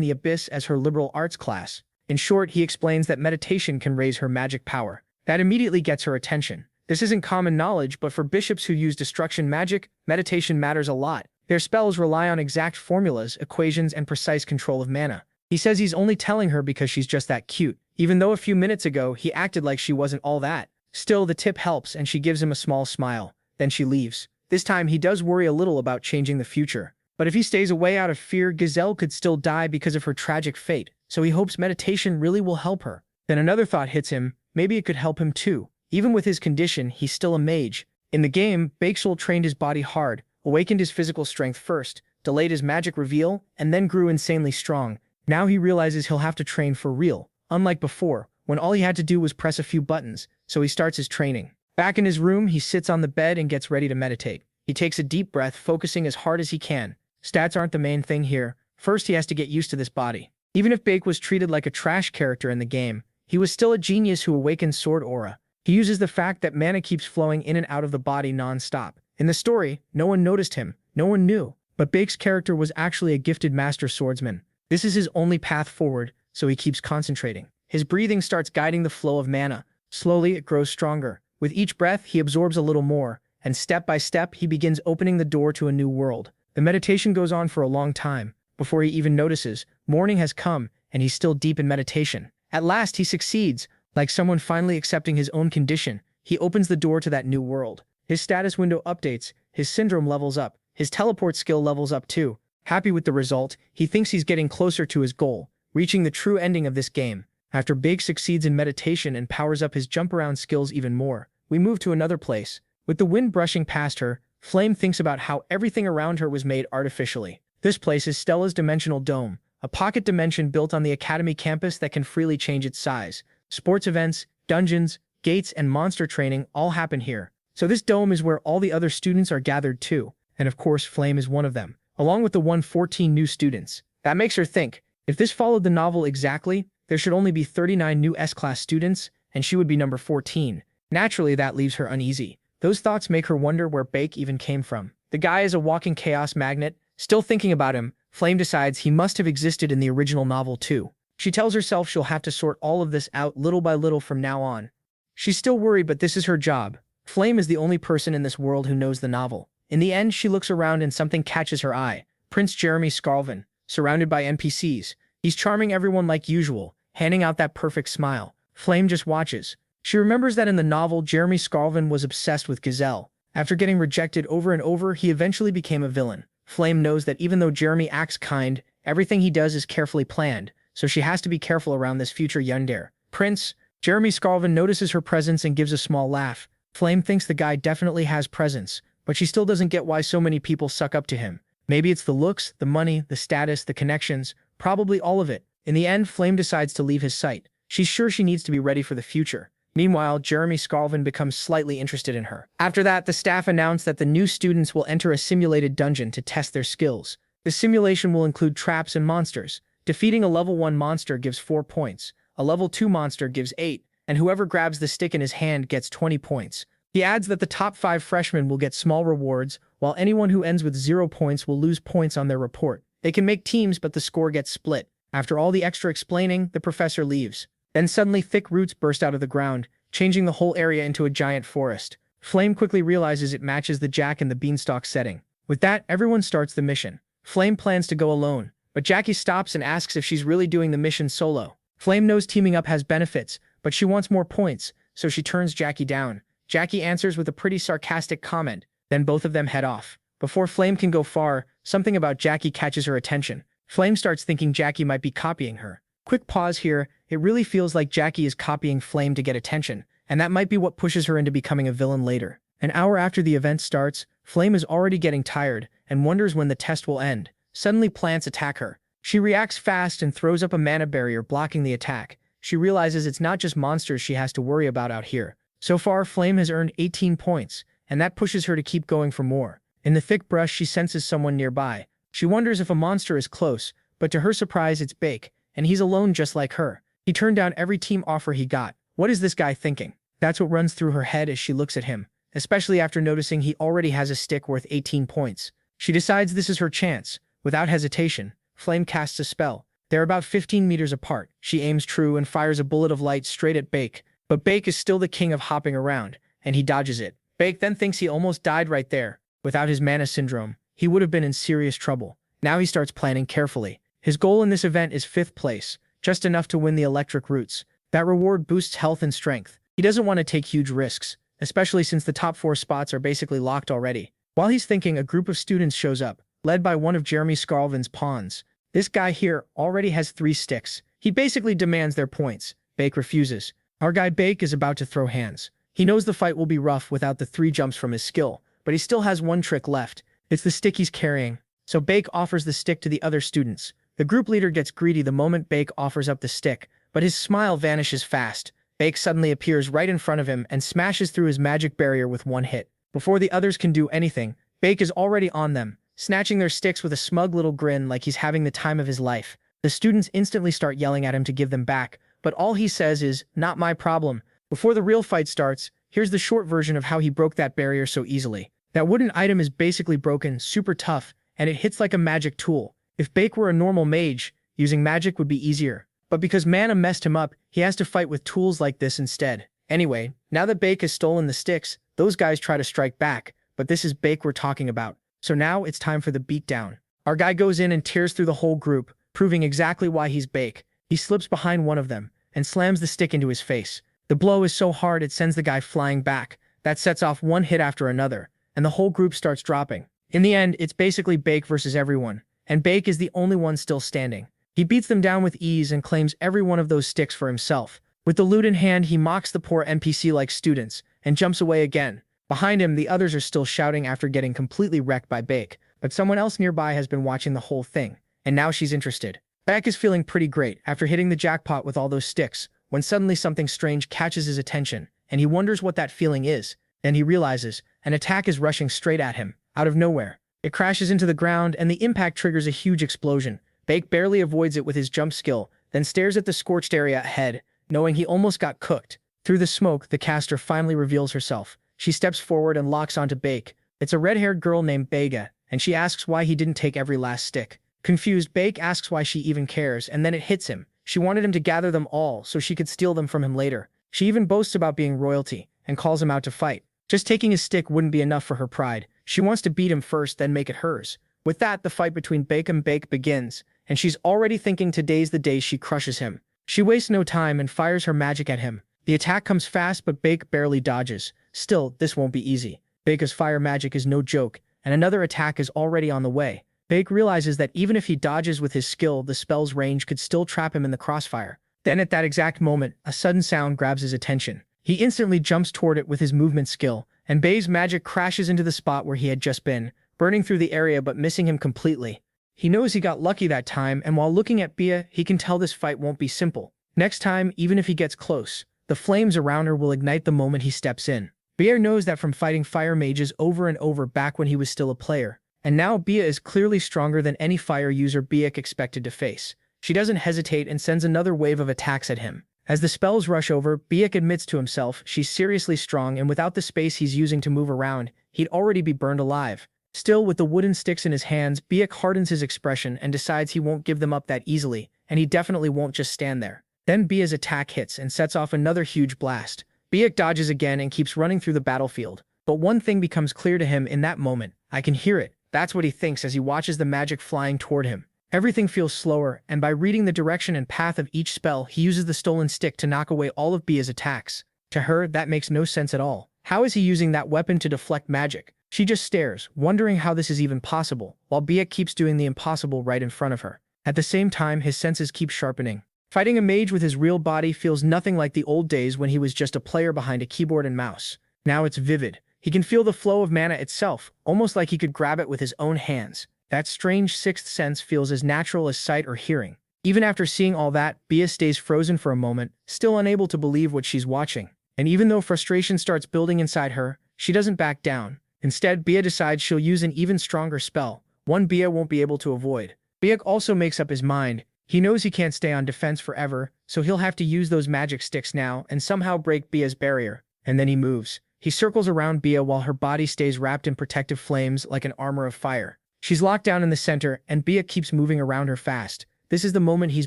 Speaker 1: the Abyss as her liberal arts class. In short, he explains that meditation can raise her magic power. That immediately gets her attention. This isn't common knowledge, but for bishops who use destruction magic, meditation matters a lot. Their spells rely on exact formulas, equations, and precise control of mana. He says he's only telling her because she's just that cute, even though a few minutes ago he acted like she wasn't all that. Still, the tip helps and she gives him a small smile. Then she leaves. This time he does worry a little about changing the future. But if he stays away out of fear, Giselle could still die because of her tragic fate, so he hopes meditation really will help her. Then another thought hits him, maybe it could help him too. Even with his condition, he's still a mage. In the game, Bakesol trained his body hard, awakened his physical strength first, delayed his magic reveal, and then grew insanely strong. Now he realizes he'll have to train for real, unlike before, when all he had to do was press a few buttons, so he starts his training. Back in his room, he sits on the bed and gets ready to meditate. He takes a deep breath, focusing as hard as he can. Stats aren't the main thing here. First, he has to get used to this body. Even if Bake was treated like a trash character in the game, he was still a genius who awakened Sword Aura. He uses the fact that mana keeps flowing in and out of the body non-stop. In the story, no one noticed him, no one knew, but Bake's character was actually a gifted master swordsman. This is his only path forward, so he keeps concentrating. His breathing starts guiding the flow of mana. Slowly, it grows stronger. With each breath, he absorbs a little more, and step by step, he begins opening the door to a new world. The meditation goes on for a long time. Before he even notices, morning has come, and he's still deep in meditation. At last, he succeeds. Like someone finally accepting his own condition, he opens the door to that new world. His status window updates, his syndrome levels up, his teleport skill levels up too. Happy with the result, he thinks he's getting closer to his goal, reaching the true ending of this game. After Big succeeds in meditation and powers up his jump-around skills even more, we move to another place. With the wind brushing past her, Flame thinks about how everything around her was made artificially. This place is Stella's Dimensional Dome, a pocket dimension built on the Academy campus that can freely change its size. Sports events, dungeons, gates, and monster training all happen here. So this dome is where all the other students are gathered too, and of course Flame is one of them, along with the 114 new students. That makes her think, if this followed the novel exactly, there should only be 39 new S-class students, and she would be number 14. Naturally, that leaves her uneasy. Those thoughts make her wonder where Bake even came from. The guy is a walking chaos magnet. Still thinking about him, Flame decides he must have existed in the original novel too. She tells herself she'll have to sort all of this out little by little from now on. She's still worried, but this is her job. Flame is the only person in this world who knows the novel. In the end, she looks around and something catches her eye. Prince Jeremy Scarlvin, surrounded by NPCs. He's charming everyone like usual, handing out that perfect smile. Flame just watches. She remembers that in the novel, Jeremy Scarlvin was obsessed with Giselle. After getting rejected over and over, he eventually became a villain. Flame knows that even though Jeremy acts kind, everything he does is carefully planned, so she has to be careful around this future yandere. Prince, Jeremy Scarlvin notices her presence and gives a small laugh. Flame thinks the guy definitely has presence, but she still doesn't get why so many people suck up to him. Maybe it's the looks, the money, the status, the connections, probably all of it. In the end, Flame decides to leave his sight. She's sure she needs to be ready for the future. Meanwhile, Jeremy Scarlvin becomes slightly interested in her. After that, the staff announce that the new students will enter a simulated dungeon to test their skills. The simulation will include traps and monsters. Defeating a level 1 monster gives 4 points, a level 2 monster gives 8, and whoever grabs the stick in his hand gets 20 points. He adds that the top 5 freshmen will get small rewards, while anyone who ends with 0 points will lose points on their report. They can make teams, but the score gets split. After all the extra explaining, the professor leaves. Then suddenly thick roots burst out of the ground, changing the whole area into a giant forest. Flame quickly realizes it matches the Jack and the Beanstalk setting. With that, everyone starts the mission. Flame plans to go alone, but Jackie stops and asks if she's really doing the mission solo. Flame knows teaming up has benefits, but she wants more points, so she turns Jackie down. Jackie answers with a pretty sarcastic comment, then both of them head off. Before Flame can go far, something about Jackie catches her attention. Flame starts thinking Jackie might be copying her. Quick pause here, it really feels like Jackie is copying Flame to get attention, and that might be what pushes her into becoming a villain later. An hour after the event starts, Flame is already getting tired and wonders when the test will end. Suddenly plants attack her. She reacts fast and throws up a mana barrier blocking the attack. She realizes it's not just monsters she has to worry about out here. So far, Flame has earned 18 points, and that pushes her to keep going for more. In the thick brush, she senses someone nearby. She wonders if a monster is close, but to her surprise, it's Bake, and he's alone just like her. He turned down every team offer he got. What is this guy thinking? That's what runs through her head as she looks at him, especially after noticing he already has a stick worth 18 points. She decides this is her chance. Without hesitation, Flame casts a spell. They're about 15 meters apart. She aims true and fires a bullet of light straight at Bake. But Bake is still the king of hopping around, and he dodges it. Bake then thinks he almost died right there. Without his mana syndrome, he would have been in serious trouble. Now he starts planning carefully. His goal in this event is 5th place, just enough to win the electric roots. That reward boosts health and strength. He doesn't want to take huge risks, especially since the top 4 spots are basically locked already. While he's thinking, a group of students shows up, led by one of Jeremy Scarlvin's pawns. This guy here already has 3 sticks. He basically demands their points. Bake refuses. Our guy Bake is about to throw hands. He knows the fight will be rough without the 3 jumps from his skill, but he still has one trick left. It's the stick he's carrying. So Bake offers the stick to the other students. The group leader gets greedy the moment Bake offers up the stick, but his smile vanishes fast. Bake suddenly appears right in front of him and smashes through his magic barrier with one hit. Before the others can do anything, Bake is already on them, snatching their sticks with a smug little grin like he's having the time of his life. The students instantly start yelling at him to give them back, but all he says is, "Not my problem." Before the real fight starts, here's the short version of how he broke that barrier so easily. That wooden item is basically broken, super tough, and it hits like a magic tool. If Bake were a normal mage, using magic would be easier. But because mana messed him up, he has to fight with tools like this instead. Anyway, now that Bake has stolen the sticks, those guys try to strike back, but this is Bake we're talking about. So now it's time for the beatdown. Our guy goes in and tears through the whole group, proving exactly why he's Bake. He slips behind one of them and slams the stick into his face. The blow is so hard it sends the guy flying back. That sets off one hit after another, and the whole group starts dropping. In the end, it's basically Bake versus everyone, and Bake is the only one still standing. He beats them down with ease and claims every one of those sticks for himself. With the loot in hand, he mocks the poor NPC-like students and jumps away again. Behind him, the others are still shouting after getting completely wrecked by Bake, but someone else nearby has been watching the whole thing, and now she's interested. Bake is feeling pretty great after hitting the jackpot with all those sticks, when suddenly something strange catches his attention, and he wonders what that feeling is. Then he realizes an attack is rushing straight at him, out of nowhere. It crashes into the ground, and the impact triggers a huge explosion. Bake barely avoids it with his jump skill, then stares at the scorched area ahead, knowing he almost got cooked. Through the smoke, the caster finally reveals herself. She steps forward and locks onto Bake. It's a red-haired girl named Bega, and she asks why he didn't take every last stick. Confused, Bake asks why she even cares, and then it hits him. She wanted him to gather them all so she could steal them from him later. She even boasts about being royalty, and calls him out to fight. Just taking his stick wouldn't be enough for her pride. She wants to beat him first, then make it hers. With that, the fight between Bake and Bake begins, and she's already thinking today's the day she crushes him. She wastes no time and fires her magic at him. The attack comes fast, but Bake barely dodges. Still, this won't be easy. Bake's fire magic is no joke, and another attack is already on the way. Bake realizes that even if he dodges with his skill, the spell's range could still trap him in the crossfire. Then at that exact moment, a sudden sound grabs his attention. He instantly jumps toward it with his movement skill, and Bake's magic crashes into the spot where he had just been, burning through the area but missing him completely. He knows he got lucky that time, and while looking at Bia, he can tell this fight won't be simple. Next time, even if he gets close, the flames around her will ignite the moment he steps in. Bia knows that from fighting fire mages over and over back when he was still a player. And now Bia is clearly stronger than any fire user Biak expected to face. She doesn't hesitate and sends another wave of attacks at him. As the spells rush over, Biak admits to himself she's seriously strong, and without the space he's using to move around, he'd already be burned alive. Still, with the wooden sticks in his hands, Biak hardens his expression and decides he won't give them up that easily, and he definitely won't just stand there. Then Bia's attack hits and sets off another huge blast. Biak dodges again and keeps running through the battlefield. But one thing becomes clear to him in that moment. I can hear it. That's what he thinks as he watches the magic flying toward him. Everything feels slower, and by reading the direction and path of each spell, he uses the stolen stick to knock away all of Bia's attacks. To her, that makes no sense at all. How is he using that weapon to deflect magic? She just stares, wondering how this is even possible, while Bia keeps doing the impossible right in front of her. At the same time, his senses keep sharpening. Fighting a mage with his real body feels nothing like the old days when he was just a player behind a keyboard and mouse. Now it's vivid. He can feel the flow of mana itself, almost like he could grab it with his own hands. That strange sixth sense feels as natural as sight or hearing. Even after seeing all that, Bia stays frozen for a moment, still unable to believe what she's watching. And even though frustration starts building inside her, she doesn't back down. Instead, Bia decides she'll use an even stronger spell, one Bia won't be able to avoid. Bia also makes up his mind. He knows he can't stay on defense forever, so he'll have to use those magic sticks now and somehow break Bia's barrier. And then he moves. He circles around Bia while her body stays wrapped in protective flames like an armor of fire. She's locked down in the center, and Bia keeps moving around her fast. This is the moment he's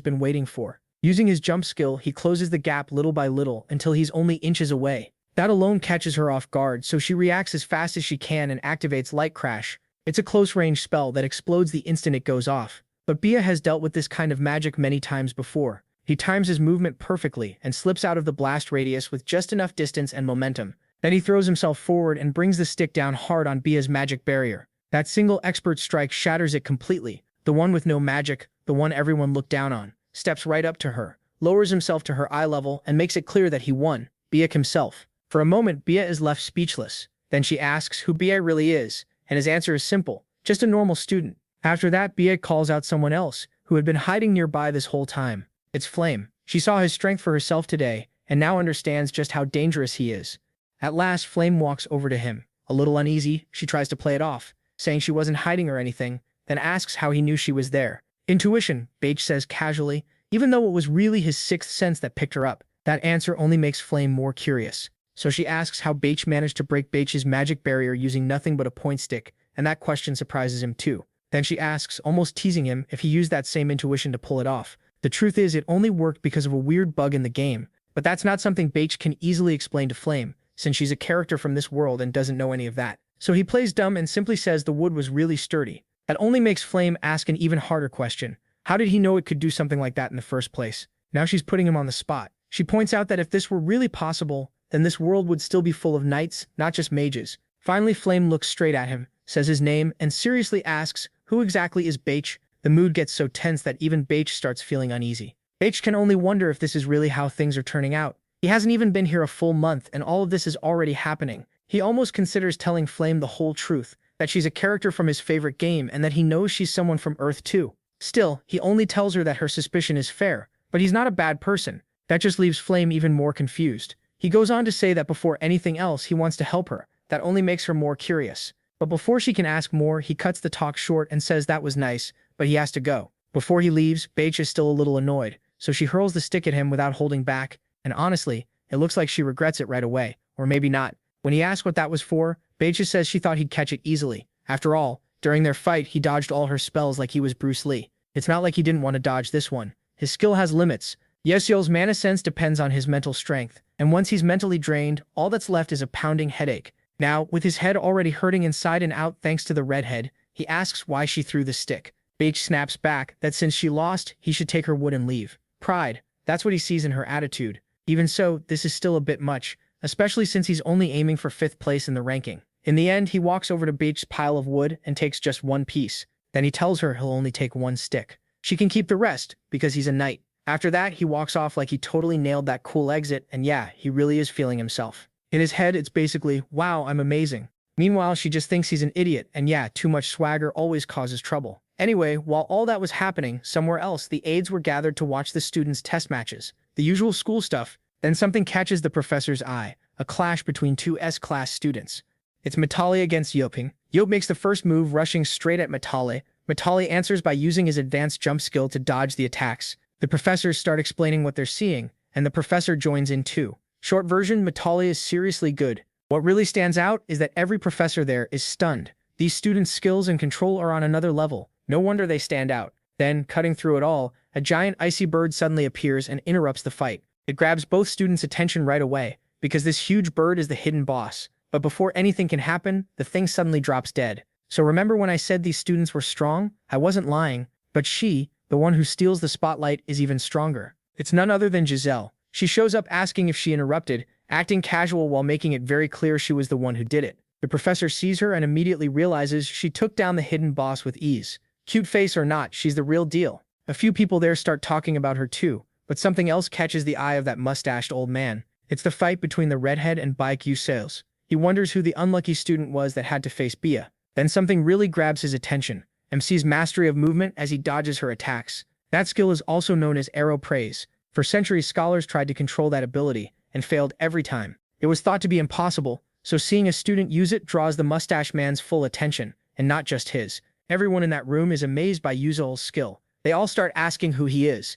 Speaker 1: been waiting for. Using his jump skill, he closes the gap little by little until he's only inches away. That alone catches her off guard, so she reacts as fast as she can and activates Light Crash. It's a close-range spell that explodes the instant it goes off. But Bia has dealt with this kind of magic many times before. He times his movement perfectly and slips out of the blast radius with just enough distance and momentum. Then he throws himself forward and brings the stick down hard on Bia's magic barrier. That single expert strike shatters it completely. The one with no magic, the one everyone looked down on, steps right up to her, lowers himself to her eye level, and makes it clear that he won, Bia himself. For a moment, Bia is left speechless. Then she asks who Bia really is, and his answer is simple, just a normal student. After that, Bia calls out someone else, who had been hiding nearby this whole time. It's Flame. She saw his strength for herself today, and now understands just how dangerous he is. At last, Flame walks over to him. A little uneasy, she tries to play it off, saying she wasn't hiding or anything, then asks how he knew she was there. Intuition, Bache says casually, even though it was really his sixth sense that picked her up. That answer only makes Flame more curious. So she asks how Bache managed to break Bache's magic barrier using nothing but a point stick, and that question surprises him too. Then she asks, almost teasing him, if he used that same intuition to pull it off. The truth is, it only worked because of a weird bug in the game, but that's not something Bache can easily explain to Flame, since she's a character from this world and doesn't know any of that. So he plays dumb and simply says the wood was really sturdy. That only makes Flame ask an even harder question. How did he know it could do something like that in the first place? Now she's putting him on the spot. She points out that if this were really possible, then this world would still be full of knights, not just mages. Finally, Flame looks straight at him, says his name, and seriously asks, who exactly is Bache? The mood gets so tense that even Bache starts feeling uneasy. Bache can only wonder if this is really how things are turning out. He hasn't even been here a full month, and all of this is already happening. He almost considers telling Flame the whole truth, that she's a character from his favorite game and that he knows she's someone from Earth too. Still, he only tells her that her suspicion is fair, but he's not a bad person. That just leaves Flame even more confused. He goes on to say that before anything else, he wants to help her. That only makes her more curious. But before she can ask more, he cuts the talk short and says that was nice, but he has to go. Before he leaves, Bache is still a little annoyed, so she hurls the stick at him without holding back, and honestly, it looks like she regrets it right away, or maybe not. When he asks what that was for, Bache says she thought he'd catch it easily. After all, during their fight, he dodged all her spells like he was Bruce Lee. It's not like he didn't want to dodge this one. His skill has limits. Yesio's mana sense depends on his mental strength, and once he's mentally drained, all that's left is a pounding headache. Now, with his head already hurting inside and out thanks to the redhead, he asks why she threw the stick. Bache snaps back that since she lost, he should take her wood and leave. Pride, that's what he sees in her attitude. Even so, this is still a bit much, especially since he's only aiming for 5th place in the ranking. In the end, he walks over to Bache's pile of wood and takes just one piece. Then he tells her he'll only take one stick. She can keep the rest, because he's a knight. After that, he walks off like he totally nailed that cool exit, and yeah, he really is feeling himself. In his head, it's basically, wow, I'm amazing. Meanwhile, she just thinks he's an idiot, and yeah, too much swagger always causes trouble. Anyway, while all that was happening, somewhere else, the aides were gathered to watch the students' test matches. The usual school stuff. Then something catches the professor's eye, a clash between two S-class students. It's Matali against Yoping. Yop makes the first move, rushing straight at Matali. Matali answers by using his advanced jump skill to dodge the attacks. The professors start explaining what they're seeing, and the professor joins in too. Short version, Matali is seriously good. What really stands out is that every professor there is stunned. These students' skills and control are on another level. No wonder they stand out. Then, cutting through it all, a giant icy bird suddenly appears and interrupts the fight. It grabs both students' attention right away, because this huge bird is the hidden boss. But before anything can happen, the thing suddenly drops dead. So remember when I said these students were strong? I wasn't lying. But she, the one who steals the spotlight, is even stronger. It's none other than Giselle. She shows up asking if she interrupted, acting casual while making it very clear she was the one who did it. The professor sees her and immediately realizes she took down the hidden boss with ease. Cute face or not, she's the real deal. A few people there start talking about her too, but something else catches the eye of that mustached old man. It's the fight between the redhead and Baek Yu-seos. He wonders who the unlucky student was that had to face Bia. Then something really grabs his attention. MC's mastery of movement as he dodges her attacks. That skill is also known as arrow praise. For centuries, scholars tried to control that ability and failed every time. It was thought to be impossible, so seeing a student use it draws the mustache man's full attention, and not just his. Everyone in that room is amazed by Yuzel's skill. They all start asking who he is.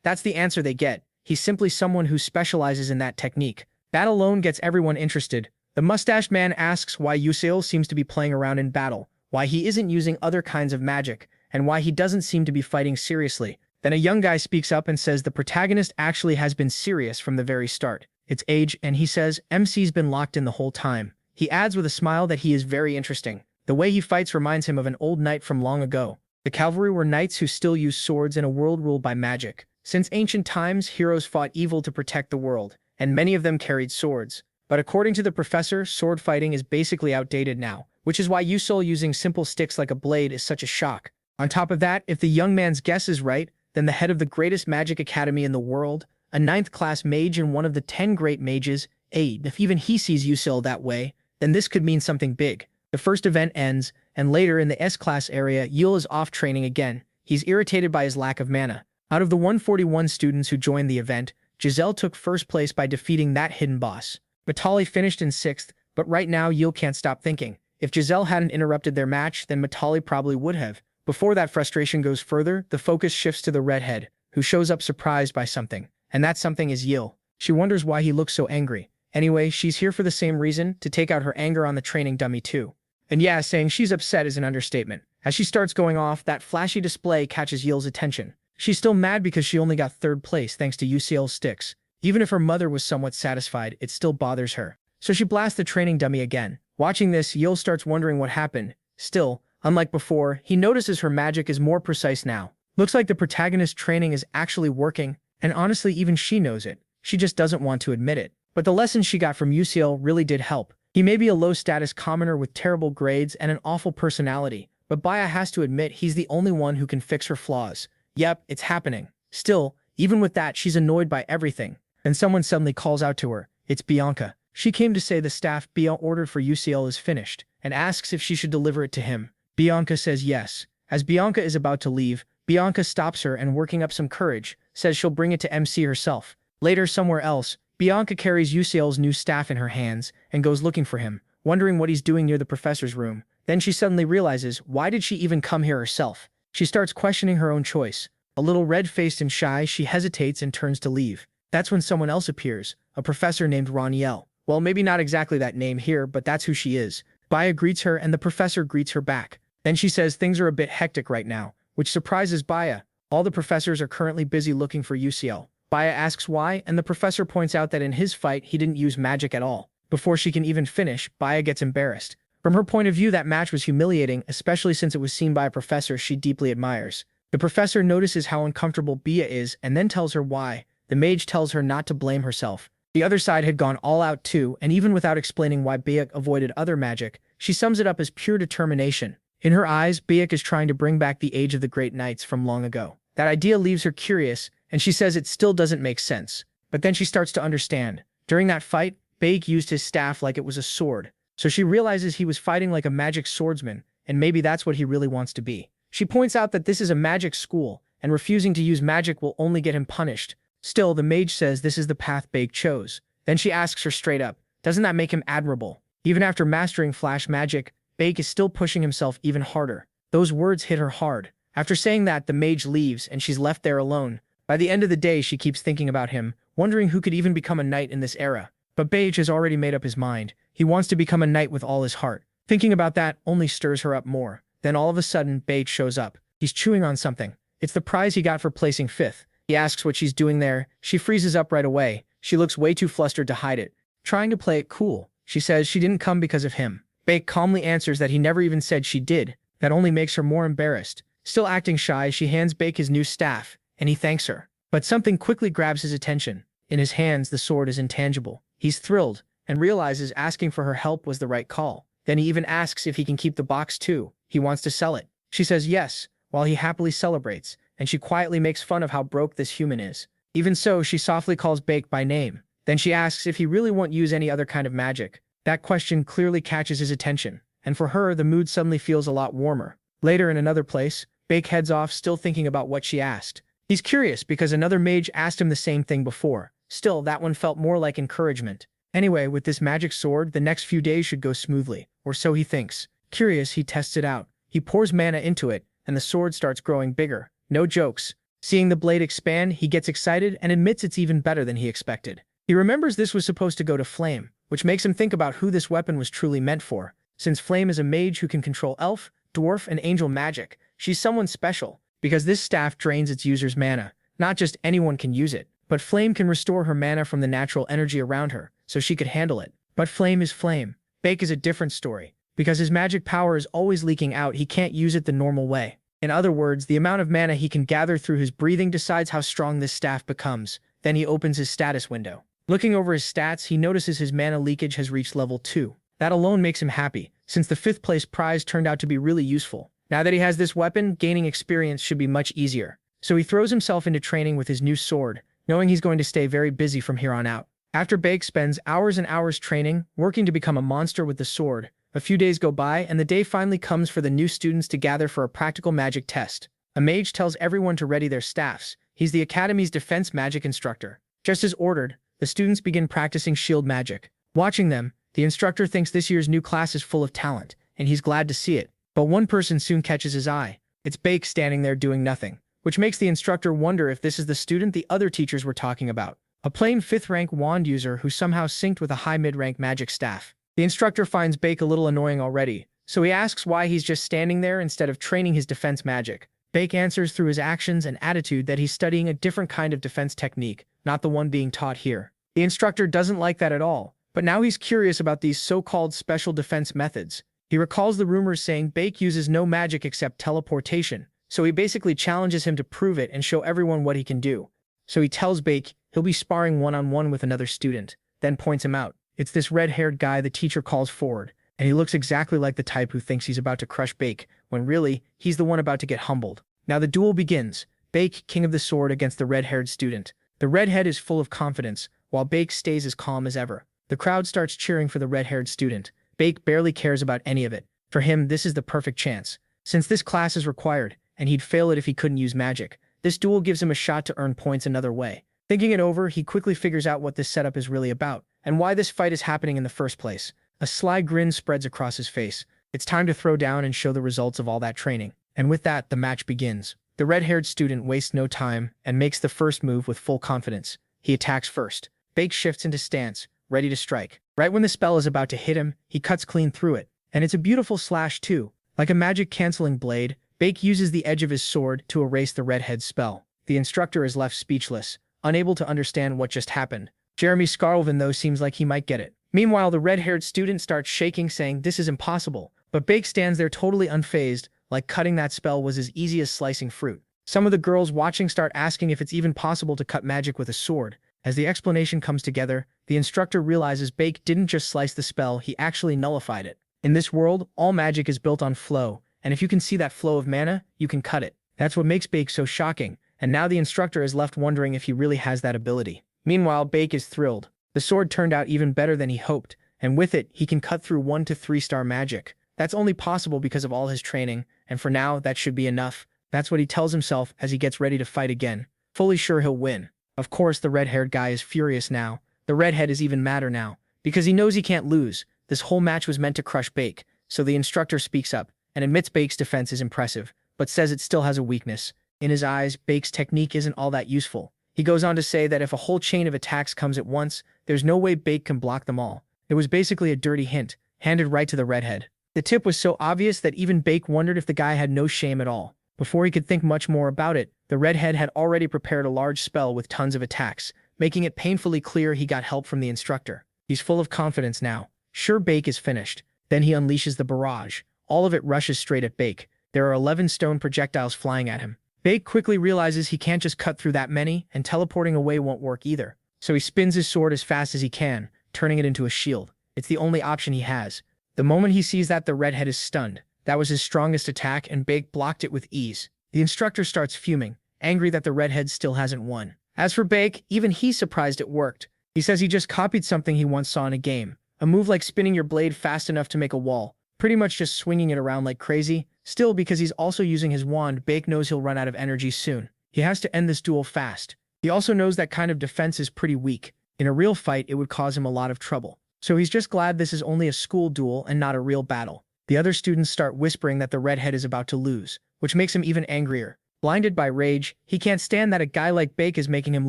Speaker 1: That's the answer they get. He's simply someone who specializes in that technique. That alone gets everyone interested. The mustached man asks why Yuzel seems to be playing around in battle, why he isn't using other kinds of magic, and why he doesn't seem to be fighting seriously. Then a young guy speaks up and says the protagonist actually has been serious from the very start. It's age, and he says MC's been locked in the whole time. He adds with a smile that he is very interesting. The way he fights reminds him of an old knight from long ago. The cavalry were knights who still use swords in a world ruled by magic. Since ancient times, heroes fought evil to protect the world, and many of them carried swords. But according to the professor, sword fighting is basically outdated now, which is why Yuzel using simple sticks like a blade is such a shock. On top of that, if the young man's guess is right, then the head of the greatest magic academy in the world, a 9th-class mage and one of the 10 great mages, if even he sees Yuzel that way, then this could mean something big. The first event ends, and later in the S-class area, Yul is off training again. He's irritated by his lack of mana. Out of the 141 students who joined the event, Giselle took first place by defeating that hidden boss. Matali finished in 6th, but right now Yul can't stop thinking. If Giselle hadn't interrupted their match, then Matali probably would have. Before that frustration goes further, the focus shifts to the redhead, who shows up surprised by something. And that something is Yul. She wonders why he looks so angry. Anyway, she's here for the same reason, to take out her anger on the training dummy too. And yeah, saying she's upset is an understatement. As she starts going off, that flashy display catches Yul's attention. She's still mad because she only got 3rd place thanks to UCL's sticks. Even if her mother was somewhat satisfied, it still bothers her. So she blasts the training dummy again. Watching this, Yul starts wondering what happened. Still, unlike before, he notices her magic is more precise now. Looks like the protagonist's training is actually working, and honestly even she knows it. She just doesn't want to admit it. But the lessons she got from UCL really did help. He may be a low-status commoner with terrible grades and an awful personality, but Baya has to admit he's the only one who can fix her flaws. Yep, it's happening. Still, even with that, she's annoyed by everything. Then someone suddenly calls out to her. It's Bianca. She came to say the staff Bia ordered for UCL is finished, and asks if she should deliver it to him. Bianca says yes. As Bianca is about to leave, Bianca stops her and, working up some courage, says she'll bring it to MC herself. Later, somewhere else, Bianca carries UCL's new staff in her hands and goes looking for him, wondering what he's doing near the professor's room. Then she suddenly realizes, why did she even come here herself? She starts questioning her own choice. A little red-faced and shy, she hesitates and turns to leave. That's when someone else appears, a professor named Roniel. Well, maybe not exactly that name here, but that's who she is. Baya greets her and the professor greets her back. Then she says things are a bit hectic right now, which surprises Baya. All the professors are currently busy looking for UCL. Baya asks why, and the professor points out that in his fight he didn't use magic at all. Before she can even finish, Baya gets embarrassed. From her point of view, that match was humiliating, especially since it was seen by a professor she deeply admires. The professor notices how uncomfortable Bia is and then tells her why. The mage tells her not to blame herself. The other side had gone all out too, and even without explaining why Biak avoided other magic, she sums it up as pure determination. In her eyes, Biak is trying to bring back the age of the great knights from long ago. That idea leaves her curious, and she says it still doesn't make sense. But then she starts to understand. During that fight, Biak used his staff like it was a sword. So she realizes he was fighting like a magic swordsman, and maybe that's what he really wants to be. She points out that this is a magic school, and refusing to use magic will only get him punished. Still, the mage says this is the path Biak chose. Then she asks her straight up, doesn't that make him admirable? Even after mastering flash magic, Biak is still pushing himself even harder. Those words hit her hard. After saying that, the mage leaves, and she's left there alone. By the end of the day, she keeps thinking about him, wondering who could even become a knight in this era. But Biak has already made up his mind. He wants to become a knight with all his heart. Thinking about that only stirs her up more. Then all of a sudden, Biak shows up. He's chewing on something. It's the prize he got for placing 5th. He asks what she's doing there. She freezes up right away. She looks way too flustered to hide it. Trying to play it cool, she says she didn't come because of him. Biak calmly answers that he never even said she did. That only makes her more embarrassed. Still acting shy, she hands Bake his new staff, and he thanks her. But something quickly grabs his attention. In his hands, the sword is intangible. He's thrilled, and realizes asking for her help was the right call. Then he even asks if he can keep the box too. He wants to sell it. She says yes, while he happily celebrates, and she quietly makes fun of how broke this human is. Even so, she softly calls Bake by name. Then she asks if he really won't use any other kind of magic. That question clearly catches his attention, and for her, the mood suddenly feels a lot warmer. Later, in another place, Bake heads off, still thinking about what she asked. He's curious because another mage asked him the same thing before. Still, that one felt more like encouragement. Anyway, with this magic sword, the next few days should go smoothly, or so he thinks. Curious, he tests it out. He pours mana into it, and the sword starts growing bigger. No jokes. Seeing the blade expand, he gets excited and admits it's even better than he expected. He remembers this was supposed to go to Flame, which makes him think about who this weapon was truly meant for. Since Flame is a mage who can control elf, dwarf, and angel magic, she's someone special, because this staff drains its user's mana. Not just anyone can use it, but Flame can restore her mana from the natural energy around her, so she could handle it. But Flame is Flame. Bake is a different story. Because his magic power is always leaking out, he can't use it the normal way. In other words, the amount of mana he can gather through his breathing decides how strong this staff becomes. Then he opens his status window. Looking over his stats, he notices his mana leakage has reached level 2. That alone makes him happy, since the 5th place prize turned out to be really useful. Now that he has this weapon, gaining experience should be much easier. So he throws himself into training with his new sword, knowing he's going to stay very busy from here on out. After Bake spends hours and hours training, working to become a monster with the sword, a few days go by and the day finally comes for the new students to gather for a practical magic test. A mage tells everyone to ready their staffs. He's the Academy's defense magic instructor. Just as ordered, the students begin practicing shield magic. Watching them, the instructor thinks this year's new class is full of talent, and he's glad to see it. But one person soon catches his eye. It's Bake standing there doing nothing, which makes the instructor wonder if this is the student the other teachers were talking about. A plain 5th rank wand user who somehow synced with a high mid-rank magic staff. The instructor finds Bake a little annoying already, so he asks why he's just standing there instead of training his defense magic. Bake answers through his actions and attitude that he's studying a different kind of defense technique, not the one being taught here. The instructor doesn't like that at all, but now he's curious about these so-called special defense methods. He recalls the rumors saying Bake uses no magic except teleportation, so he basically challenges him to prove it and show everyone what he can do. So he tells Bake he'll be sparring one-on-one with another student, then points him out. It's this red-haired guy the teacher calls forward, and he looks exactly like the type who thinks he's about to crush Bake, when really, he's the one about to get humbled. Now the duel begins. Bake, king of the sword, against the red-haired student. The redhead is full of confidence, while Bake stays as calm as ever. The crowd starts cheering for the red-haired student. Bake barely cares about any of it. For him, this is the perfect chance. Since this class is required, and he'd fail it if he couldn't use magic, this duel gives him a shot to earn points another way. Thinking it over, he quickly figures out what this setup is really about, and why this fight is happening in the first place. A sly grin spreads across his face. It's time to throw down and show the results of all that training. And with that, the match begins. The red-haired student wastes no time and makes the first move with full confidence. He attacks first. Bake shifts into stance, ready to strike. Right when the spell is about to hit him, he cuts clean through it. And it's a beautiful slash too. Like a magic-canceling blade, Bake uses the edge of his sword to erase the redhead's spell. The instructor is left speechless, unable to understand what just happened. Jeremy Scarlvin, though, seems like he might get it. Meanwhile, the red-haired student starts shaking, saying this is impossible. But Bake stands there totally unfazed, like cutting that spell was as easy as slicing fruit. Some of the girls watching start asking if it's even possible to cut magic with a sword. As the explanation comes together, the instructor realizes Bake didn't just slice the spell, he actually nullified it. In this world, all magic is built on flow, and if you can see that flow of mana, you can cut it. That's what makes Bake so shocking, and now the instructor is left wondering if he really has that ability. Meanwhile, Bake is thrilled. The sword turned out even better than he hoped, and with it, he can cut through 1 to 3-star magic. That's only possible because of all his training, and for now, that should be enough. That's what he tells himself as he gets ready to fight again, fully sure he'll win. Of course, the red-haired guy is furious now. The redhead is even madder now, because he knows he can't lose. This whole match was meant to crush Bake, so the instructor speaks up and admits Bake's defense is impressive, but says it still has a weakness. In his eyes, Bake's technique isn't all that useful. He goes on to say that if a whole chain of attacks comes at once, there's no way Bake can block them all. It was basically a dirty hint, handed right to the redhead. The tip was so obvious that even Bake wondered if the guy had no shame at all. Before he could think much more about it, the redhead had already prepared a large spell with tons of attacks, making it painfully clear he got help from the instructor. He's full of confidence now. Sure, Bake is finished. Then he unleashes the barrage. All of it rushes straight at Bake. There are 11 stone projectiles flying at him. Bake quickly realizes he can't just cut through that many, and teleporting away won't work either. So he spins his sword as fast as he can, turning it into a shield. It's the only option he has. The moment he sees that, the redhead is stunned. That was his strongest attack, and Bake blocked it with ease. The instructor starts fuming, angry that the redhead still hasn't won. As for Bake, even he's surprised it worked. He says he just copied something he once saw in a game. A move like spinning your blade fast enough to make a wall, pretty much just swinging it around like crazy. Still, because he's also using his wand, Bake knows he'll run out of energy soon. He has to end this duel fast. He also knows that kind of defense is pretty weak. In a real fight, it would cause him a lot of trouble. So he's just glad this is only a school duel and not a real battle. The other students start whispering that the redhead is about to lose, which makes him even angrier. Blinded by rage, he can't stand that a guy like Bake is making him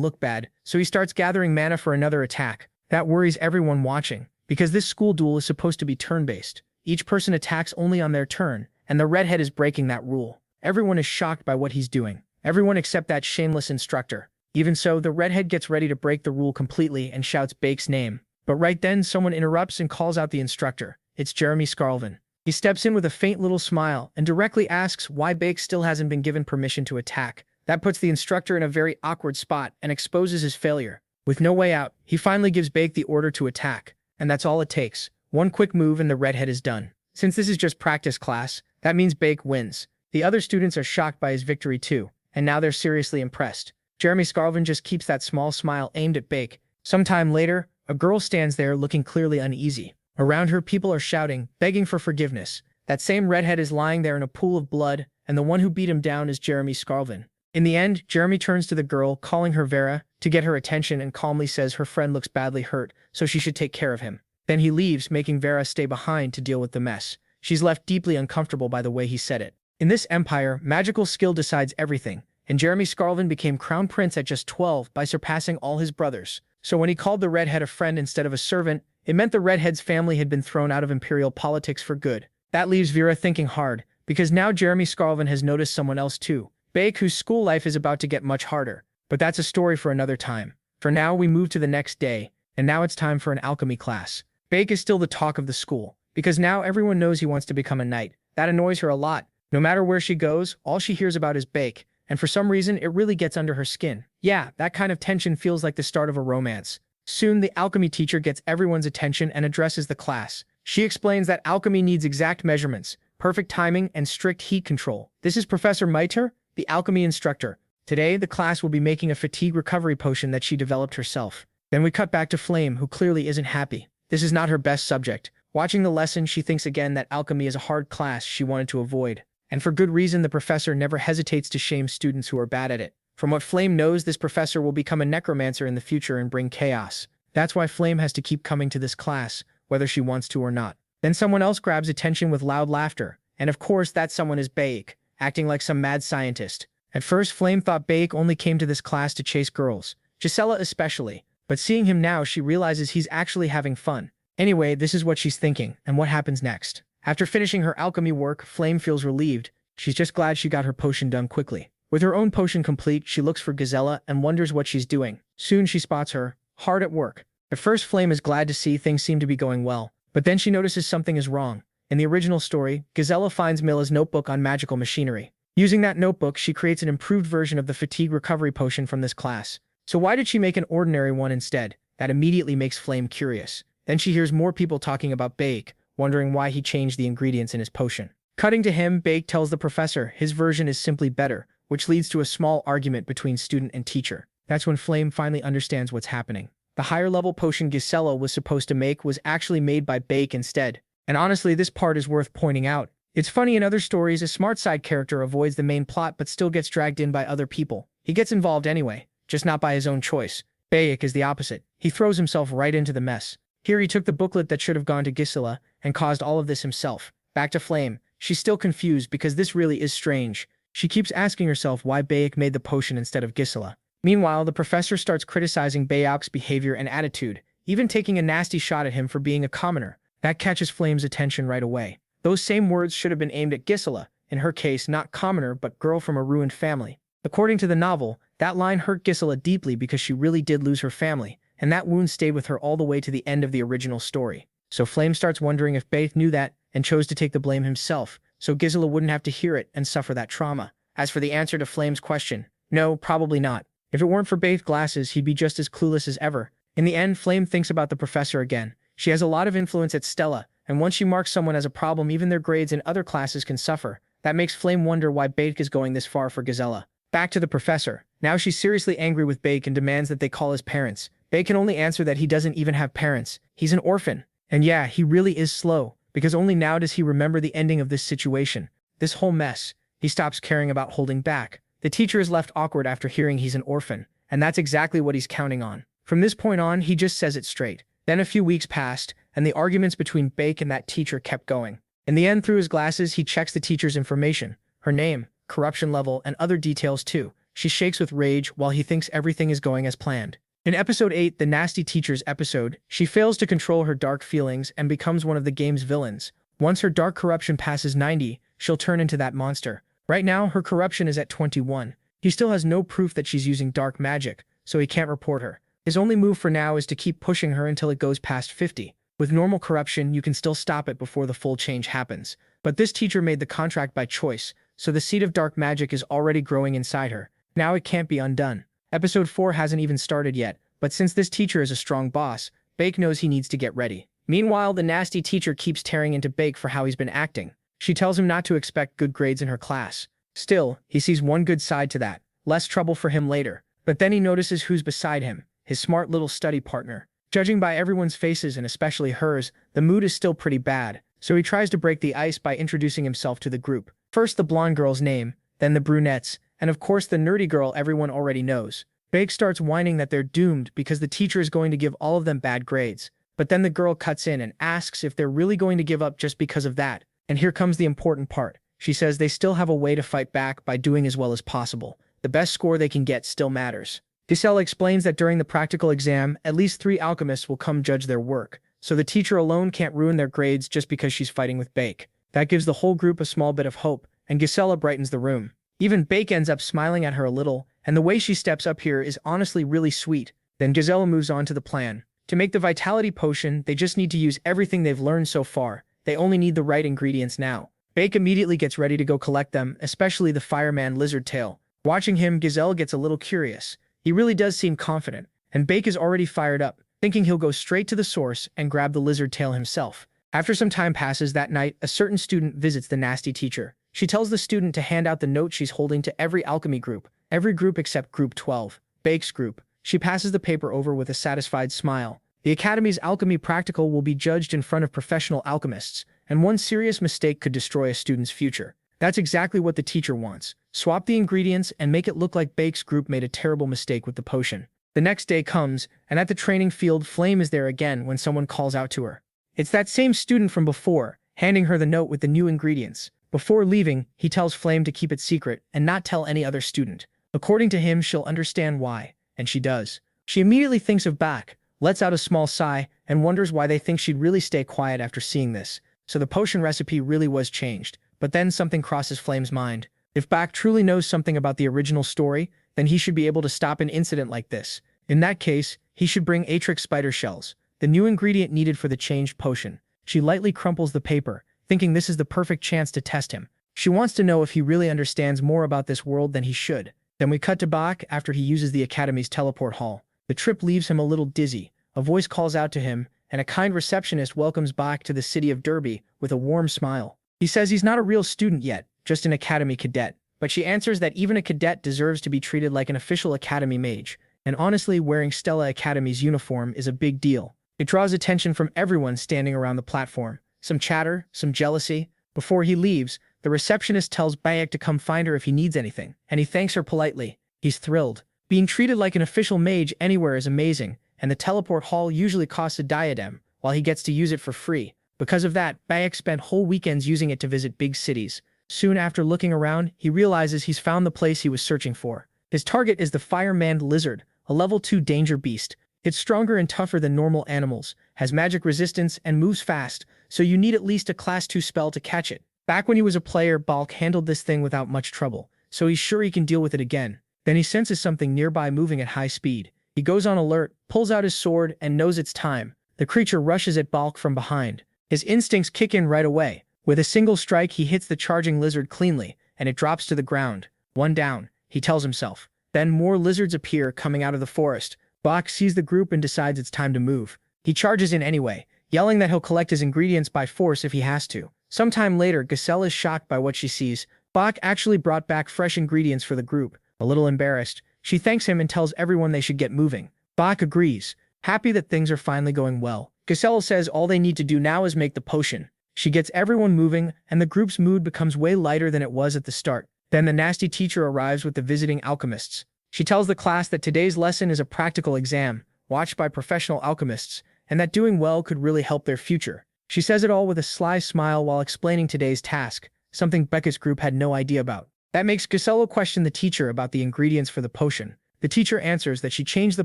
Speaker 1: look bad, so he starts gathering mana for another attack. That worries everyone watching, because this school duel is supposed to be turn-based. Each person attacks only on their turn, and the redhead is breaking that rule. Everyone is shocked by what he's doing. Everyone except that shameless instructor. Even so, the redhead gets ready to break the rule completely and shouts Bake's name. But right then, someone interrupts and calls out the instructor. It's Jeremy Scarlvin. He steps in with a faint little smile and directly asks why Bake still hasn't been given permission to attack. That puts the instructor in a very awkward spot and exposes his failure. With no way out, he finally gives Bake the order to attack. And that's all it takes. One quick move and the redhead is done. Since this is just practice class, that means Bake wins. The other students are shocked by his victory too, and now they're seriously impressed. Jeremy Scarlvin just keeps that small smile aimed at Bake. Sometime later, a girl stands there looking clearly uneasy. Around her, people are shouting, begging for forgiveness. That same redhead is lying there in a pool of blood, and the one who beat him down is Jeremy Scarlvin. In the end, Jeremy turns to the girl, calling her Vera, to get her attention and calmly says her friend looks badly hurt, so she should take care of him. Then he leaves, making Vera stay behind to deal with the mess. She's left deeply uncomfortable by the way he said it. In this empire, magical skill decides everything, and Jeremy Scarlvin became crown prince at just 12 by surpassing all his brothers. So when he called the redhead a friend instead of a servant, it meant the redhead's family had been thrown out of imperial politics for good. That leaves Vera thinking hard, because now Jeremy Scarlvin has noticed someone else too. Bake, whose school life is about to get much harder. But that's a story for another time. For now, we move to the next day, and now it's time for an alchemy class. Bake is still the talk of the school, because now everyone knows he wants to become a knight. That annoys her a lot. No matter where she goes, all she hears about is Bake, and for some reason, it really gets under her skin. Yeah, that kind of tension feels like the start of a romance. Soon, the alchemy teacher gets everyone's attention and addresses the class. She explains that alchemy needs exact measurements, perfect timing, and strict heat control. This is Professor Mitre, the alchemy instructor. Today, the class will be making a fatigue recovery potion that she developed herself. Then we cut back to Flame, who clearly isn't happy. This is not her best subject. Watching the lesson, she thinks again that alchemy is a hard class she wanted to avoid. And for good reason, the professor never hesitates to shame students who are bad at it. From what Flame knows, this professor will become a necromancer in the future and bring chaos. That's why Flame has to keep coming to this class, whether she wants to or not. Then someone else grabs attention with loud laughter. And of course, that someone is Bake, acting like some mad scientist. At first, Flame thought Bake only came to this class to chase girls, Gisela especially. But seeing him now, she realizes he's actually having fun. Anyway, this is what she's thinking, and what happens next. After finishing her alchemy work, Flame feels relieved. She's just glad she got her potion done quickly. With her own potion complete, she looks for Gisela and wonders what she's doing. Soon she spots her, hard at work. At first, Flame is glad to see things seem to be going well, but then she notices something is wrong. In the original story, Gisela finds Mila's notebook on magical machinery. Using that notebook, she creates an improved version of the fatigue recovery potion from this class. So why did she make an ordinary one instead? That immediately makes Flame curious. Then she hears more people talking about Bake, wondering why he changed the ingredients in his potion. Cutting to him, Bake tells the professor his version is simply better, which leads to a small argument between student and teacher. That's when Flame finally understands what's happening. The higher-level potion Gisela was supposed to make was actually made by Bake instead. And honestly, this part is worth pointing out. It's funny in other stories, a smart side character avoids the main plot but still gets dragged in by other people. He gets involved anyway, just not by his own choice. Bake is the opposite. He throws himself right into the mess. Here he took the booklet that should have gone to Gisela and caused all of this himself. Back to Flame. She's still confused because this really is strange. She keeps asking herself why Bayek made the potion instead of Gisela. Meanwhile, the professor starts criticizing Bayek's behavior and attitude, even taking a nasty shot at him for being a commoner. That catches Flame's attention right away. Those same words should have been aimed at Gisela, in her case not commoner but girl from a ruined family. According to the novel, that line hurt Gisela deeply because she really did lose her family, and that wound stayed with her all the way to the end of the original story. So Flame starts wondering if Bayek knew that and chose to take the blame himself, so Gisela wouldn't have to hear it and suffer that trauma. As for the answer to Flame's question, no, probably not. If it weren't for bathed glasses, he'd be just as clueless as ever. In the end, Flame thinks about the professor again. She has a lot of influence at Stella, and once she marks someone as a problem, even their grades in other classes can suffer. That makes Flame wonder why Bake is going this far for Gisela. Back to the professor. Now she's seriously angry with Bake and demands that they call his parents. Bake can only answer that he doesn't even have parents. He's an orphan. And yeah, he really is slow, because only now does he remember the ending of this situation. This whole mess. He stops caring about holding back. The teacher is left awkward after hearing he's an orphan, and that's exactly what he's counting on. From this point on, he just says it straight. Then a few weeks passed, and the arguments between Bake and that teacher kept going. In the end, through his glasses, he checks the teacher's information, her name, corruption level, and other details too. She shakes with rage while he thinks everything is going as planned. In episode 8, the Nasty Teacher's episode, she fails to control her dark feelings and becomes one of the game's villains. Once her dark corruption passes 90, she'll turn into that monster. Right now, her corruption is at 21. He still has no proof that she's using dark magic, so he can't report her. His only move for now is to keep pushing her until it goes past 50. With normal corruption, you can still stop it before the full change happens. But this teacher made the contract by choice, so the seed of dark magic is already growing inside her. Now it can't be undone. Episode 4 hasn't even started yet, but since this teacher is a strong boss, Bake knows he needs to get ready. Meanwhile, the nasty teacher keeps tearing into Bake for how he's been acting. She tells him not to expect good grades in her class. Still, he sees one good side to that. Less trouble for him later. But then he notices who's beside him, his smart little study partner. Judging by everyone's faces and especially hers, the mood is still pretty bad, so he tries to break the ice by introducing himself to the group. First the blonde girl's name, then the brunettes, and of course the nerdy girl everyone already knows. Bake starts whining that they're doomed because the teacher is going to give all of them bad grades. But then the girl cuts in and asks if they're really going to give up just because of that. And here comes the important part. She says they still have a way to fight back by doing as well as possible. The best score they can get still matters. Giselle explains that during the practical exam, at least 3 alchemists will come judge their work, so the teacher alone can't ruin their grades just because she's fighting with Bake. That gives the whole group a small bit of hope, and Gisela brightens the room. Even Bake ends up smiling at her a little, and the way she steps up here is honestly really sweet. Then Gisela moves on to the plan. To make the vitality potion, they just need to use everything they've learned so far. They only need the right ingredients now. Bake immediately gets ready to go collect them, especially the fireman lizard tail. Watching him, Giselle gets a little curious. He really does seem confident, and Bake is already fired up, thinking he'll go straight to the source and grab the lizard tail himself. After some time passes that night, a certain student visits the nasty teacher. She tells the student to hand out the note she's holding to every alchemy group, every group except group 12, Bake's group. She passes the paper over with a satisfied smile. The Academy's alchemy practical will be judged in front of professional alchemists, and one serious mistake could destroy a student's future. That's exactly what the teacher wants. Swap the ingredients and make it look like Bake's group made a terrible mistake with the potion. The next day comes, and at the training field, Flame is there again when someone calls out to her. It's that same student from before, handing her the note with the new ingredients. Before leaving, he tells Flame to keep it secret and not tell any other student. According to him, she'll understand why, and she does. She immediately thinks of Bak, lets out a small sigh, and wonders why they think she'd really stay quiet after seeing this. So the potion recipe really was changed. But then something crosses Flame's mind. If Bak truly knows something about the original story, then he should be able to stop an incident like this. In that case, he should bring Atrix spider shells, the new ingredient needed for the changed potion. She lightly crumples the paper, thinking this is the perfect chance to test him. She wants to know if he really understands more about this world than he should. Then we cut to Bak after he uses the Academy's teleport hall. The trip leaves him a little dizzy. A voice calls out to him, and a kind receptionist welcomes Bak to the city of Derby with a warm smile. He says he's not a real student yet, just an Academy cadet. But she answers that even a cadet deserves to be treated like an official Academy mage. And honestly, wearing Stella Academy's uniform is a big deal. It draws attention from everyone standing around the platform. Some chatter, some jealousy. Before he leaves, the receptionist tells Bayek to come find her if he needs anything, and he thanks her politely. He's thrilled. Being treated like an official mage anywhere is amazing, and the teleport hall usually costs a diadem, while he gets to use it for free. Because of that, Bayek spent whole weekends using it to visit big cities. Soon after looking around, he realizes he's found the place he was searching for. His target is the Fire-Man Lizard, a level 2 danger beast. It's stronger and tougher than normal animals, has magic resistance, and moves fast, so you need at least a class 2 spell to catch it. Back when he was a player, Balk handled this thing without much trouble, so he's sure he can deal with it again. Then he senses something nearby moving at high speed. He goes on alert, pulls out his sword, and knows it's time. The creature rushes at Balk from behind. His instincts kick in right away. With a single strike, he hits the charging lizard cleanly, and it drops to the ground. One down, he tells himself. Then more lizards appear coming out of the forest. Bach sees the group and decides it's time to move. He charges in anyway, yelling that he'll collect his ingredients by force if he has to. Sometime later, Gazelle is shocked by what she sees. Bach actually brought back fresh ingredients for the group. A little embarrassed, she thanks him and tells everyone they should get moving. Bach agrees, happy that things are finally going well. Gazelle says all they need to do now is make the potion. She gets everyone moving, and the group's mood becomes way lighter than it was at the start. Then the nasty teacher arrives with the visiting alchemists. She tells the class that today's lesson is a practical exam, watched by professional alchemists, and that doing well could really help their future. She says it all with a sly smile while explaining today's task, something Beckett's group had no idea about. That makes Gazelle question the teacher about the ingredients for the potion. The teacher answers that she changed the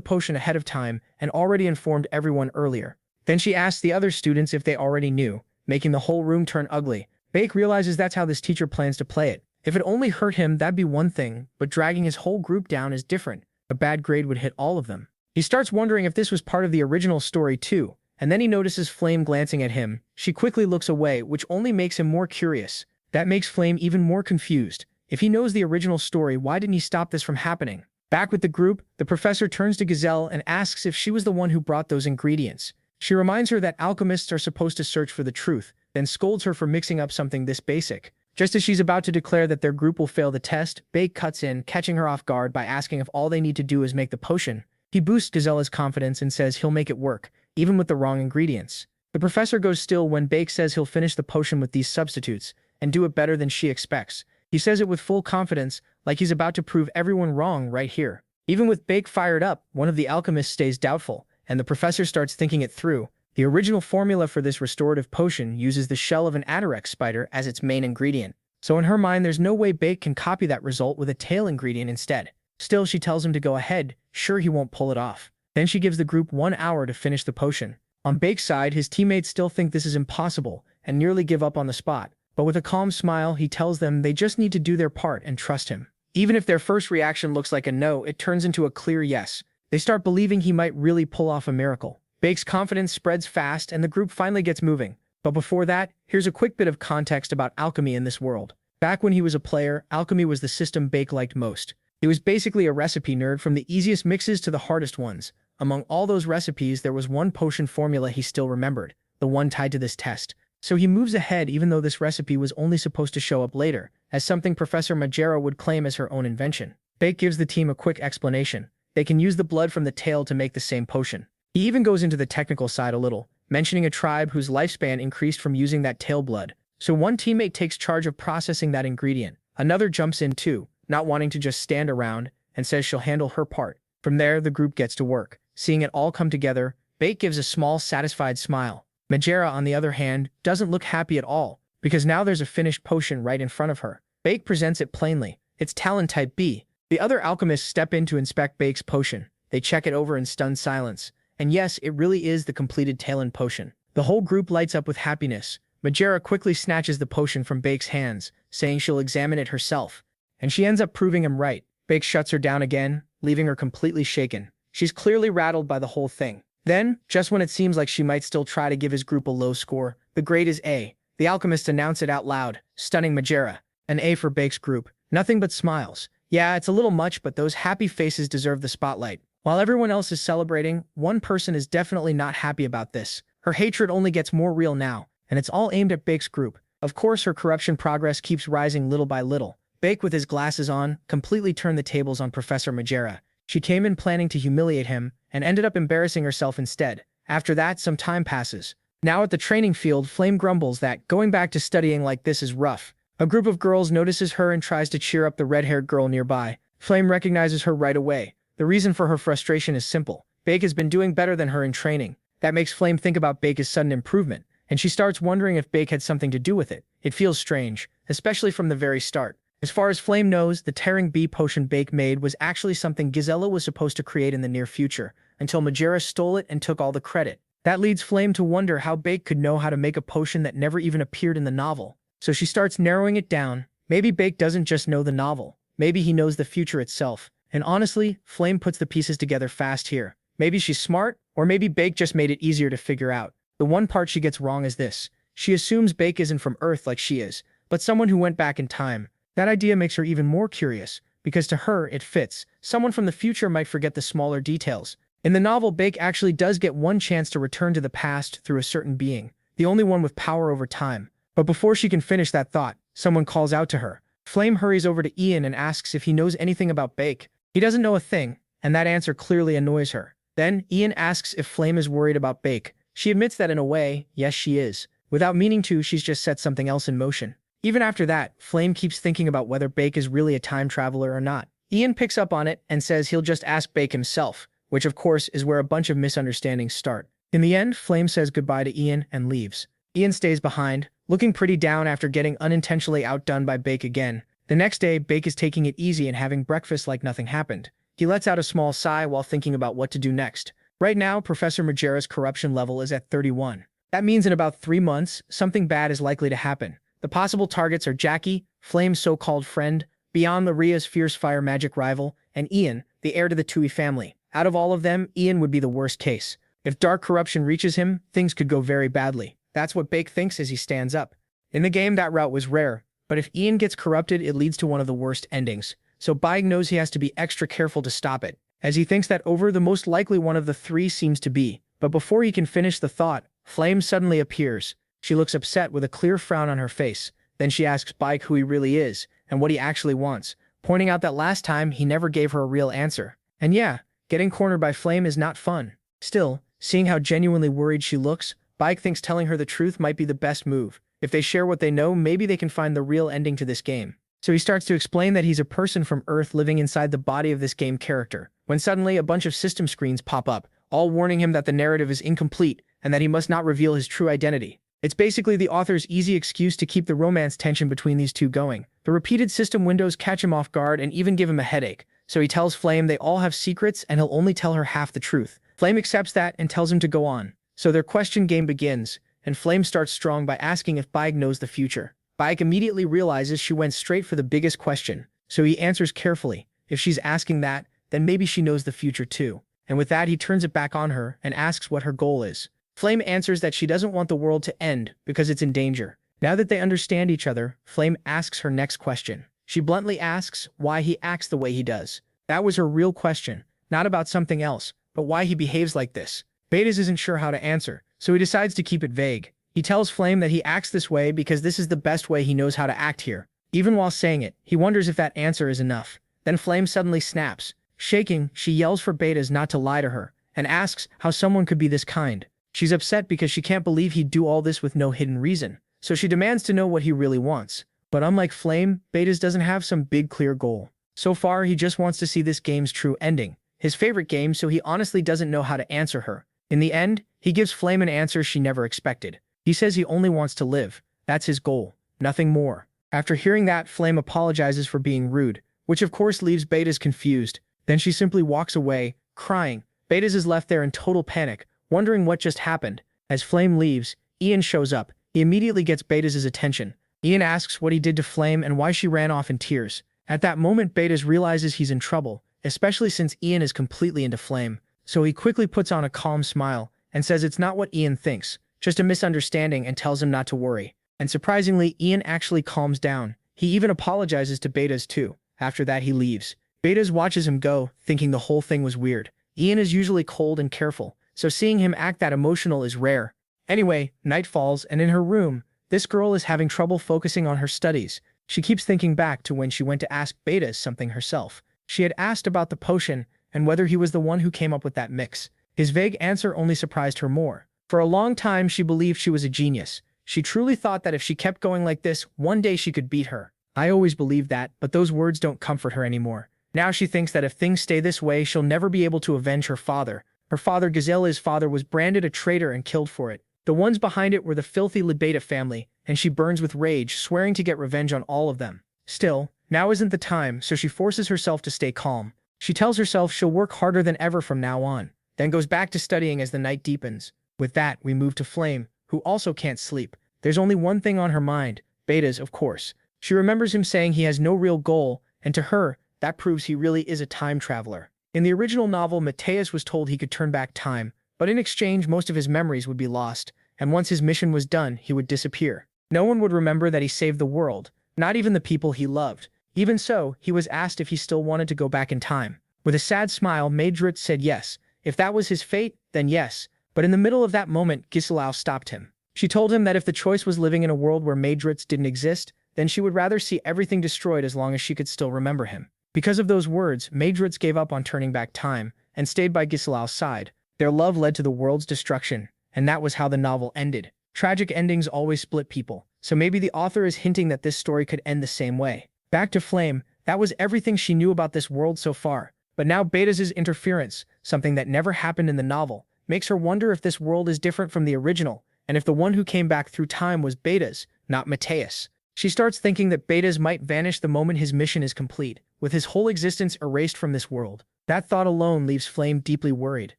Speaker 1: potion ahead of time and already informed everyone earlier. Then she asks the other students if they already knew, making the whole room turn ugly. Bake realizes that's how this teacher plans to play it. If it only hurt him, that'd be one thing, but dragging his whole group down is different. A bad grade would hit all of them. He starts wondering if this was part of the original story too, and then he notices Flame glancing at him. She quickly looks away, which only makes him more curious. That makes Flame even more confused. If he knows the original story, why didn't he stop this from happening? Back with the group, the professor turns to Gazelle and asks if she was the one who brought those ingredients. She reminds her that alchemists are supposed to search for the truth, then scolds her for mixing up something this basic. Just as she's about to declare that their group will fail the test, Bake cuts in, catching her off guard by asking if all they need to do is make the potion. He boosts Gazelle's confidence and says he'll make it work, even with the wrong ingredients. The professor goes still when Bake says he'll finish the potion with these substitutes, and do it better than she expects. He says it with full confidence, like he's about to prove everyone wrong right here. Even with Bake fired up, one of the alchemists stays doubtful, and the professor starts thinking it through. The original formula for this restorative potion uses the shell of an anirecap spider as its main ingredient. So in her mind, there's no way Bake can copy that result with a tail ingredient instead. Still, she tells him to go ahead, sure he won't pull it off. Then she gives the group 1 hour to finish the potion. On Bake's side, his teammates still think this is impossible and nearly give up on the spot. But with a calm smile, he tells them they just need to do their part and trust him. Even if their first reaction looks like a no, it turns into a clear yes. They start believing he might really pull off a miracle. Bake's confidence spreads fast and the group finally gets moving. But before that, here's a quick bit of context about alchemy in this world. Back when he was a player, alchemy was the system Bake liked most. He was basically a recipe nerd from the easiest mixes to the hardest ones. Among all those recipes, there was one potion formula he still remembered, the one tied to this test. So he moves ahead even though this recipe was only supposed to show up later, as something Professor Majera would claim as her own invention. Bake gives the team a quick explanation. They can use the blood from the tail to make the same potion. He even goes into the technical side a little, mentioning a tribe whose lifespan increased from using that tail blood. So one teammate takes charge of processing that ingredient. Another jumps in too, not wanting to just stand around, and says she'll handle her part. From there, the group gets to work. Seeing it all come together, Bake gives a small, satisfied smile. Majera, on the other hand, doesn't look happy at all, because now there's a finished potion right in front of her. Bake presents it plainly. It's Talon Type B. The other alchemists step in to inspect Bake's potion. They check it over in stunned silence. And yes, it really is the completed Talon potion. The whole group lights up with happiness. Majera quickly snatches the potion from Bake's hands, saying she'll examine it herself. And she ends up proving him right. Bake shuts her down again, leaving her completely shaken. She's clearly rattled by the whole thing. Then, just when it seems like she might still try to give his group a low score, the grade is A. The alchemists announce it out loud, stunning Majera. An A for Bake's group. Nothing but smiles. Yeah, it's a little much, but those happy faces deserve the spotlight. While everyone else is celebrating, one person is definitely not happy about this. Her hatred only gets more real now, and it's all aimed at Bake's group. Of course, her corruption progress keeps rising little by little. Bake, with his glasses on, completely turned the tables on Professor Majera. She came in planning to humiliate him, and ended up embarrassing herself instead. After that, some time passes. Now at the training field, Flame grumbles that going back to studying like this is rough. A group of girls notices her and tries to cheer up the red-haired girl nearby. Flame recognizes her right away. The reason for her frustration is simple. Bake has been doing better than her in training. That makes Flame think about Bake's sudden improvement, and she starts wondering if Bake had something to do with it. It feels strange, especially from the very start. As far as Flame knows, the Tearing Bee potion Bake made was actually something Yahello was supposed to create in the near future, until Majera stole it and took all the credit. That leads Flame to wonder how Bake could know how to make a potion that never even appeared in the novel. So she starts narrowing it down. Maybe Bake doesn't just know the novel. Maybe he knows the future itself. And honestly, Flame puts the pieces together fast here. Maybe she's smart, or maybe Bake just made it easier to figure out. The one part she gets wrong is this. She assumes Bake isn't from Earth like she is, but someone who went back in time. That idea makes her even more curious, because to her, it fits. Someone from the future might forget the smaller details. In the novel, Bake actually does get one chance to return to the past through a certain being, the only one with power over time. But before she can finish that thought, someone calls out to her. Flame hurries over to Ian and asks if he knows anything about Bake. He doesn't know a thing, and that answer clearly annoys her. Then, Ian asks if Flame is worried about Bake. She admits that in a way, yes she is. Without meaning to, she's just set something else in motion. Even after that, Flame keeps thinking about whether Bake is really a time traveler or not. Ian picks up on it and says he'll just ask Bake himself, which of course is where a bunch of misunderstandings start. In the end, Flame says goodbye to Ian and leaves. Ian stays behind, looking pretty down after getting unintentionally outdone by Bake again. The next day, Bake is taking it easy and having breakfast like nothing happened. He lets out a small sigh while thinking about what to do next. Right now, Professor Majera's corruption level is at 31. That means in about 3 months, something bad is likely to happen. The possible targets are Jackie, Flame's so-called friend, Beyond Laria's fierce fire magic rival, and Ian, the heir to the Tui family. Out of all of them, Ian would be the worst case. If dark corruption reaches him, things could go very badly. That's what Bake thinks as he stands up. In the game, that route was rare, but if Ian gets corrupted, it leads to one of the worst endings. So Bake knows he has to be extra careful to stop it, as he thinks that over the most likely one of the three seems to be. But before he can finish the thought, Flame suddenly appears. She looks upset with a clear frown on her face. Then she asks Bake who he really is, and what he actually wants, pointing out that last time he never gave her a real answer. And yeah, getting cornered by Flame is not fun. Still, seeing how genuinely worried she looks, Bake thinks telling her the truth might be the best move. If they share what they know, maybe they can find the real ending to this game. So he starts to explain that he's a person from Earth living inside the body of this game character, when suddenly a bunch of system screens pop up, all warning him that the narrative is incomplete and that he must not reveal his true identity. It's basically the author's easy excuse to keep the romance tension between these two going. The repeated system windows catch him off guard and even give him a headache, so he tells Flame they all have secrets and he'll only tell her half the truth. Flame accepts that and tells him to go on. So their question game begins, and Flame starts strong by asking if Bake knows the future. Bake immediately realizes she went straight for the biggest question, so he answers carefully. If she's asking that, then maybe she knows the future too. And with that, he turns it back on her and asks what her goal is. Flame answers that she doesn't want the world to end because it's in danger. Now that they understand each other, Flame asks her next question. She bluntly asks why he acts the way he does. That was her real question, not about something else, but why he behaves like this. Betas isn't sure how to answer, so he decides to keep it vague. He tells Flame that he acts this way because this is the best way he knows how to act here. Even while saying it, he wonders if that answer is enough. Then Flame suddenly snaps. Shaking, she yells for Betas not to lie to her, and asks how someone could be this kind. She's upset because she can't believe he'd do all this with no hidden reason, so she demands to know what he really wants. But unlike Flame, Betas doesn't have some big clear goal. So far, he just wants to see this game's true ending. His favorite game, so he honestly doesn't know how to answer her. In the end, he gives Flame an answer she never expected. He says he only wants to live. That's his goal. Nothing more. After hearing that, Flame apologizes for being rude, which of course leaves Betas confused. Then she simply walks away, crying. Betas is left there in total panic, wondering what just happened. As Flame leaves, Ian shows up. He immediately gets Betas' attention. Ian asks what he did to Flame and why she ran off in tears. At that moment, Betas realizes he's in trouble, especially since Ian is completely into Flame. So he quickly puts on a calm smile and says it's not what Ian thinks, just a misunderstanding, and tells him not to worry. And surprisingly, Ian actually calms down. He even apologizes to Betas too. After that, he leaves. Betas watches him go, thinking the whole thing was weird. Ian is usually cold and careful, so seeing him act that emotional is rare. Anyway, night falls, and in her room, this girl is having trouble focusing on her studies. She keeps thinking back to when she went to ask Betas something herself. She had asked about the potion and whether he was the one who came up with that mix. His vague answer only surprised her more. For a long time, she believed she was a genius. She truly thought that if she kept going like this, one day she could beat her. I always believed that, but those words don't comfort her anymore. Now she thinks that if things stay this way, she'll never be able to avenge her father. Her father, Gazelle's father, was branded a traitor and killed for it. The ones behind it were the filthy Libeta family, and she burns with rage, swearing to get revenge on all of them. Still, now isn't the time, so she forces herself to stay calm. She tells herself she'll work harder than ever from now on, then goes back to studying as the night deepens. With that, we move to Flame, who also can't sleep. There's only one thing on her mind, Betas, of course. She remembers him saying he has no real goal, and to her, that proves he really is a time traveler. In the original novel, Mateus was told he could turn back time, but in exchange, most of his memories would be lost. and once his mission was done, he would disappear. No one would remember that he saved the world, not even the people he loved. Even so, he was asked if he still wanted to go back in time. With a sad smile, Maedrit said yes. If that was his fate, then yes. But in the middle of that moment, Giselao stopped him. She told him that if the choice was living in a world where Maedrits didn't exist, then she would rather see everything destroyed as long as she could still remember him. Because of those words, Maedrits gave up on turning back time and stayed by Giselao's side. Their love led to the world's destruction, and that was how the novel ended. Tragic endings always split people, so maybe the author is hinting that this story could end the same way. Back to Flame, that was everything she knew about this world so far. But now Betas' interference, something that never happened in the novel, makes her wonder if this world is different from the original, and if the one who came back through time was Betas, not Mateus. She starts thinking that Betas might vanish the moment his mission is complete, with his whole existence erased from this world. That thought alone leaves Flame deeply worried.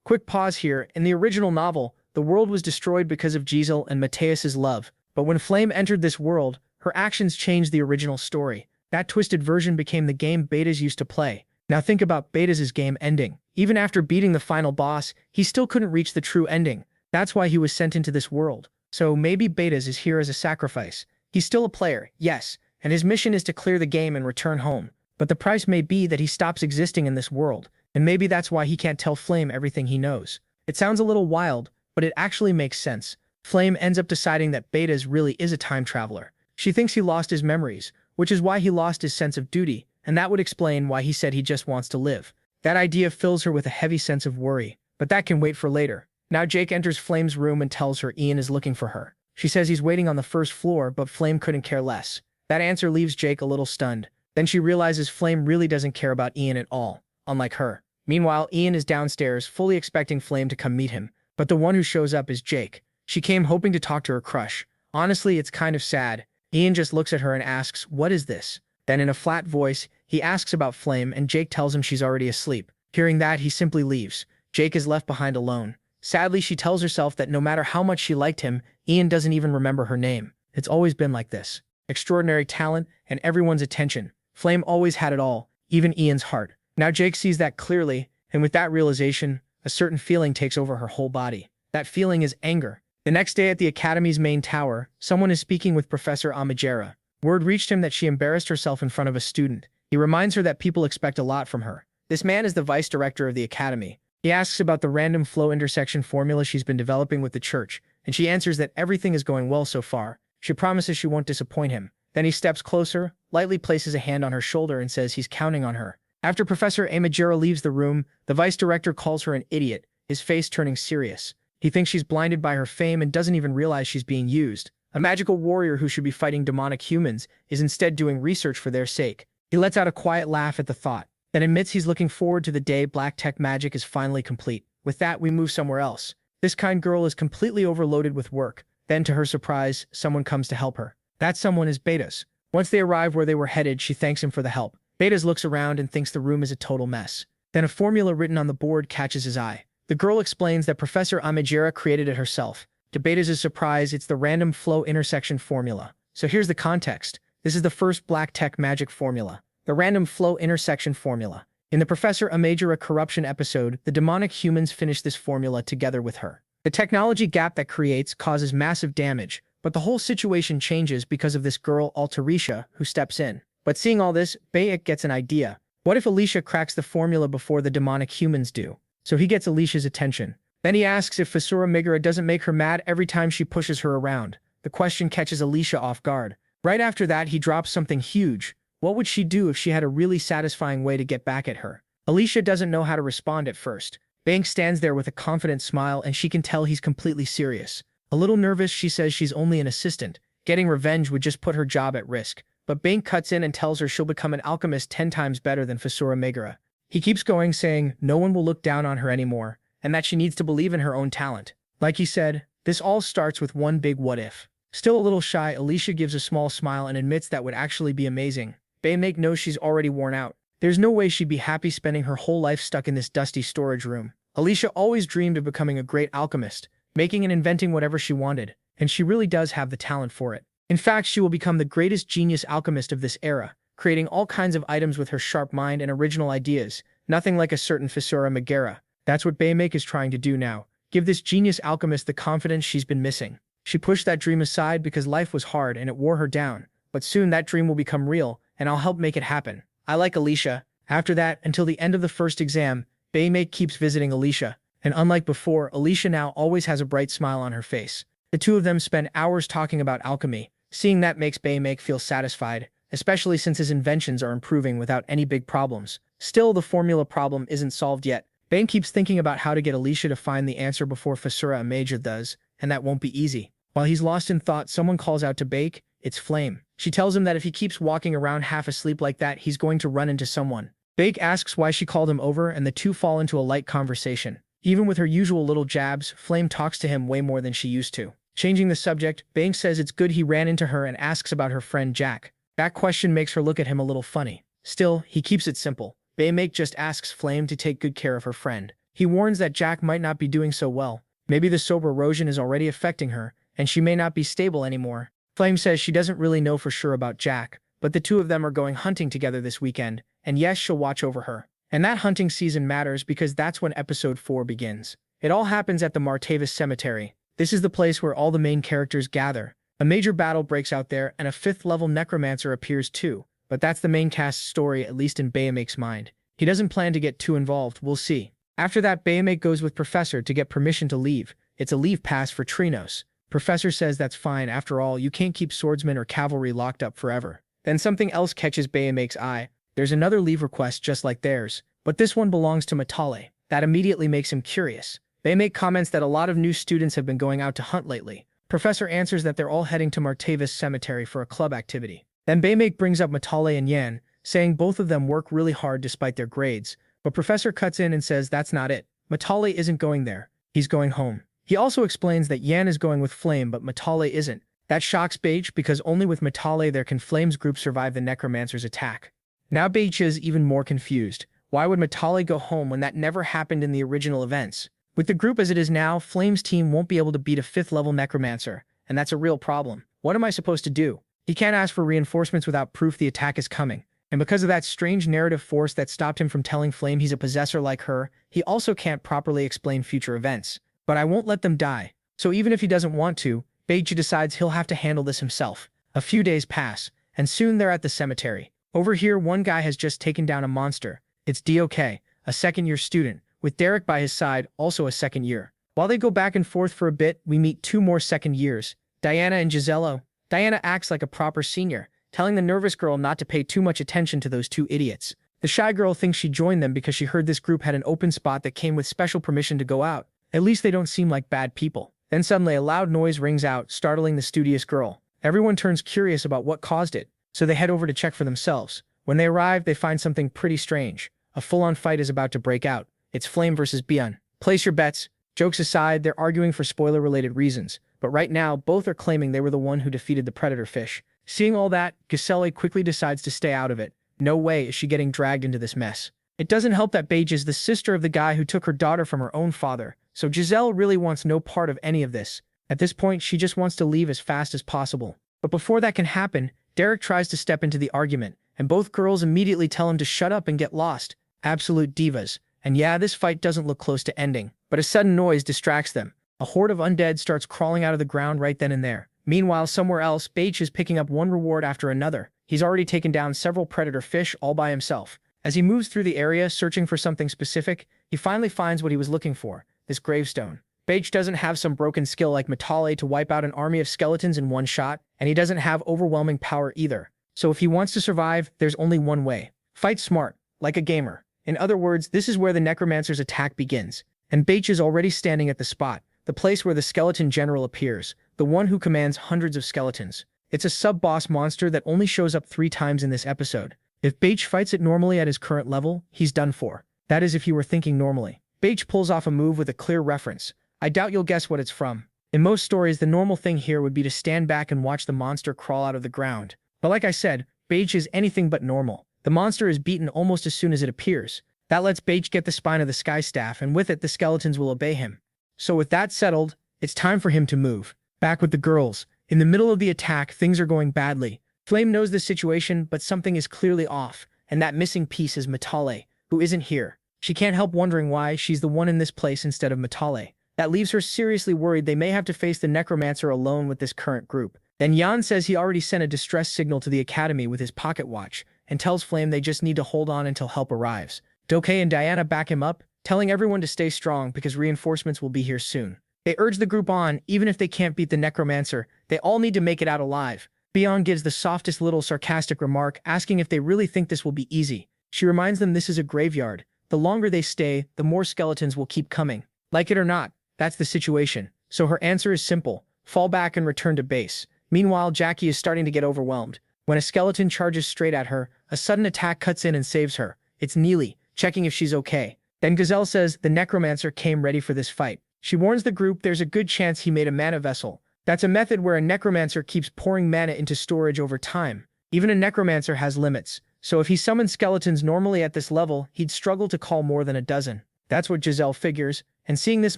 Speaker 1: Quick pause here, in the original novel, the world was destroyed because of Giselle and Mateus's love, but when Flame entered this world, her actions changed the original story. That twisted version became the game Betas used to play. Now think about Betas' game ending. Even after beating the final boss, he still couldn't reach the true ending. That's why he was sent into this world. So maybe Betas is here as a sacrifice. He's still a player, yes, and his mission is to clear the game and return home. But the price may be that he stops existing in this world, and maybe that's why he can't tell Flame everything he knows. It sounds a little wild, but it actually makes sense. Flame ends up deciding that Betas really is a time traveler. She thinks he lost his memories, which is why he lost his sense of duty, and that would explain why he said he just wants to live. That idea fills her with a heavy sense of worry, but that can wait for later. Now Jake enters Flame's room and tells her Ian is looking for her. She says he's waiting on the first floor, but Flame couldn't care less. That answer leaves Jake a little stunned. Then she realizes Flame really doesn't care about Ian at all, unlike her. Meanwhile, Ian is downstairs, fully expecting Flame to come meet him, but the one who shows up is Jake. She came hoping to talk to her crush. Honestly, it's kind of sad. Ian just looks at her and asks, "What is this?" Then in a flat voice, he asks about Flame and Jake tells him she's already asleep. Hearing that, he simply leaves. Jake is left behind alone. Sadly, she tells herself that no matter how much she liked him, Ian doesn't even remember her name. It's always been like this. Extraordinary talent and everyone's attention. Flame always had it all, even Ian's heart. Now Jake sees that clearly, and with that realization, a certain feeling takes over her whole body. That feeling is anger. The next day at the Academy's main tower, someone is speaking with Professor Amajera. Word reached him that she embarrassed herself in front of a student. He reminds her that people expect a lot from her. This man is the vice director of the Academy. He asks about the random flow intersection formula she's been developing with the church, and she answers that everything is going well so far. She promises she won't disappoint him. Then he steps closer, lightly places a hand on her shoulder and says he's counting on her. After Professor Amajera leaves the room, the vice director calls her an idiot, his face turning serious. He thinks she's blinded by her fame and doesn't even realize she's being used. A magical warrior who should be fighting demonic humans is instead doing research for their sake. He lets out a quiet laugh at the thought, then admits he's looking forward to the day black tech magic is finally complete. With that, we move somewhere else. This kind girl is completely overloaded with work. Then, to her surprise, someone comes to help her. That someone is Betas. Once they arrive where they were headed, she thanks him for the help. Betas looks around and thinks the room is a total mess. Then a formula written on the board catches his eye. The girl explains that Professor Amajera created it herself. To Betas' surprise, it's the random flow intersection formula. So here's the context. This is the first black tech magic formula. The random flow intersection formula. In the Professor Amajera corruption episode, the demonic humans finish this formula together with her. The technology gap that creates causes massive damage, but the whole situation changes because of this girl Altarisha who steps in. But seeing all this, Bayek gets an idea. What if Alicia cracks the formula before the demonic humans do? So he gets Alicia's attention. Then he asks if Fasura Megara doesn't make her mad every time she pushes her around. The question catches Alicia off guard. Right after that, he drops something huge. What would she do if she had a really satisfying way to get back at her? Alicia doesn't know how to respond at first. Bank stands there with a confident smile and she can tell he's completely serious. A little nervous, she says she's only an assistant. Getting revenge would just put her job at risk. But Bank cuts in and tells her she'll become an alchemist 10 times better than Fasura Megara. He keeps going, saying no one will look down on her anymore, and that she needs to believe in her own talent. Like he said, this all starts with one big what if. Still a little shy, Alicia gives a small smile and admits that would actually be amazing. Baymek knows she's already worn out. There's no way she'd be happy spending her whole life stuck in this dusty storage room. Alicia always dreamed of becoming a great alchemist, making and inventing whatever she wanted, and she really does have the talent for it. In fact, she will become the greatest genius alchemist of this era, creating all kinds of items with her sharp mind and original ideas, nothing like a certain Fasura Megara. That's what Baymek is trying to do now. give this genius alchemist the confidence she's been missing. She pushed that dream aside because life was hard and it wore her down, but soon that dream will become real, and I'll help make it happen. I like Alicia. After that, until the end of the first exam, Baymake keeps visiting Alicia, and unlike before, Alicia now always has a bright smile on her face. The two of them spend hours talking about alchemy. Seeing that makes Baymake feel satisfied, especially since his inventions are improving without any big problems. Still, the formula problem isn't solved yet. Bane keeps thinking about how to get Alicia to find the answer before Asura Major does, and that won't be easy. While he's lost in thought, someone calls out to Bake. It's Flame. She tells him that if he keeps walking around half asleep like that, he's going to run into someone. Bake asks why she called him over, and the two fall into a light conversation. Even with her usual little jabs, Flame talks to him way more than she used to. Changing the subject, Bake says it's good he ran into her and asks about her friend Jack. That question makes her look at him a little funny. Still, he keeps it simple. Baymake just asks Flame to take good care of her friend. He warns that Jack might not be doing so well. Maybe the sober erosion is already affecting her, and she may not be stable anymore. Flame says she doesn't really know for sure about Jack, but the two of them are going hunting together this weekend, and yes, she'll watch over her. And that hunting season matters because that's when episode 4 begins. It all happens at the Martavis Cemetery. This is the place where all the main characters gather. A major battle breaks out there, and a 5th-level necromancer appears too. But that's the main cast's story, at least in Baymake's mind. He doesn't plan to get too involved, we'll see. After that, Baymake goes with Professor to get permission to leave. It's a leave pass for Trinos. Professor says that's fine, after all, you can't keep swordsmen or cavalry locked up forever. Then something else catches Baymake's eye. There's another leave request just like theirs, but this one belongs to Matale. That immediately makes him curious. Baymake comments that a lot of new students have been going out to hunt lately. Professor answers that they're all heading to Martavis Cemetery for a club activity. Then Baymake brings up Matale and Yan, saying both of them work really hard despite their grades, but Professor cuts in and says that's not it. Matale isn't going there. He's going home. He also explains that Yan is going with Flame, but Matale isn't. That shocks Beige because only with Matale there can Flame's group survive the Necromancer's attack. Now Beige is even more confused. Why would Matale go home when that never happened in the original events? With the group as it is now, Flame's team won't be able to beat a 5th-level Necromancer, and that's a real problem. What am I supposed to do? He can't ask for reinforcements without proof the attack is coming. And because of that strange narrative force that stopped him from telling Flame he's a possessor like her, he also can't properly explain future events. But I won't let them die. So even if he doesn't want to, Beiji decides he'll have to handle this himself. A few days pass, and soon they're at the cemetery. Over here, one guy has just taken down a monster. It's DOK, a second-year student, with Derek by his side, also a second year. While they go back and forth for a bit, we meet 2 more second years, Diana and Yahello. Diana acts like a proper senior, telling the nervous girl not to pay too much attention to those 2 idiots. The shy girl thinks she joined them because she heard this group had an open spot that came with special permission to go out. At least they don't seem like bad people. Then suddenly a loud noise rings out, startling the studious girl. Everyone turns curious about what caused it, so they head over to check for themselves. When they arrive, they find something pretty strange. A full-on fight is about to break out. It's Flame versus Bion. Place your bets. Jokes aside, they're arguing for spoiler-related reasons. But right now, both are claiming they were the one who defeated the predator fish. Seeing all that, Giselle quickly decides to stay out of it. No way is she getting dragged into this mess. It doesn't help that Beige is the sister of the guy who took her daughter from her own father, so Giselle really wants no part of any of this. At this point, she just wants to leave as fast as possible. But before that can happen, Derek tries to step into the argument, and both girls immediately tell him to shut up and get lost. Absolute divas. And yeah, this fight doesn't look close to ending, but a sudden noise distracts them. A horde of undead starts crawling out of the ground right then and there. Meanwhile, somewhere else, Beige is picking up one reward after another. He's already taken down several predator fish all by himself. As he moves through the area searching for something specific, he finally finds what he was looking for, this gravestone. Beige doesn't have some broken skill like Matale to wipe out an army of skeletons in one shot, and he doesn't have overwhelming power either. So if he wants to survive, there's only one way. Fight smart, like a gamer. In other words, this is where the Necromancer's attack begins. And Beige is already standing at the spot, the place where the skeleton general appears, the one who commands hundreds of skeletons. It's a sub-boss monster that only shows up 3 times in this episode. If Beige fights it normally at his current level, he's done for. That is if he were thinking normally. Beige pulls off a move with a clear reference. I doubt you'll guess what it's from. In most stories, the normal thing here would be to stand back and watch the monster crawl out of the ground. But like I said, Beige is anything but normal. The monster is beaten almost as soon as it appears. That lets Beige get the spine of the Sky Staff, and with it, the skeletons will obey him. So with that settled, it's time for him to move. Back with the girls. In the middle of the attack, things are going badly. Flame knows the situation, but something is clearly off, and that missing piece is Matale, who isn't here. She can't help wondering why she's the one in this place instead of Matale. That leaves her seriously worried they may have to face the necromancer alone with this current group. Then Yan says he already sent a distress signal to the academy with his pocket watch, and tells Flame they just need to hold on until help arrives. Doke and Diana back him up, telling everyone to stay strong because reinforcements will be here soon. They urge the group on, even if they can't beat the necromancer, they all need to make it out alive. Beyond gives the softest little sarcastic remark, asking if they really think this will be easy. She reminds them this is a graveyard. The longer they stay, the more skeletons will keep coming. Like it or not, that's the situation. So her answer is simple: fall back and return to base. Meanwhile, Jackie is starting to get overwhelmed. When a skeleton charges straight at her, a sudden attack cuts in and saves her. It's Neely, checking if she's okay. Then Gazelle says the necromancer came ready for this fight. She warns the group there's a good chance he made a mana vessel. That's a method where a necromancer keeps pouring mana into storage over time. Even a necromancer has limits, so if he summoned skeletons normally at this level, he'd struggle to call more than a dozen. That's what Giselle figures, and seeing this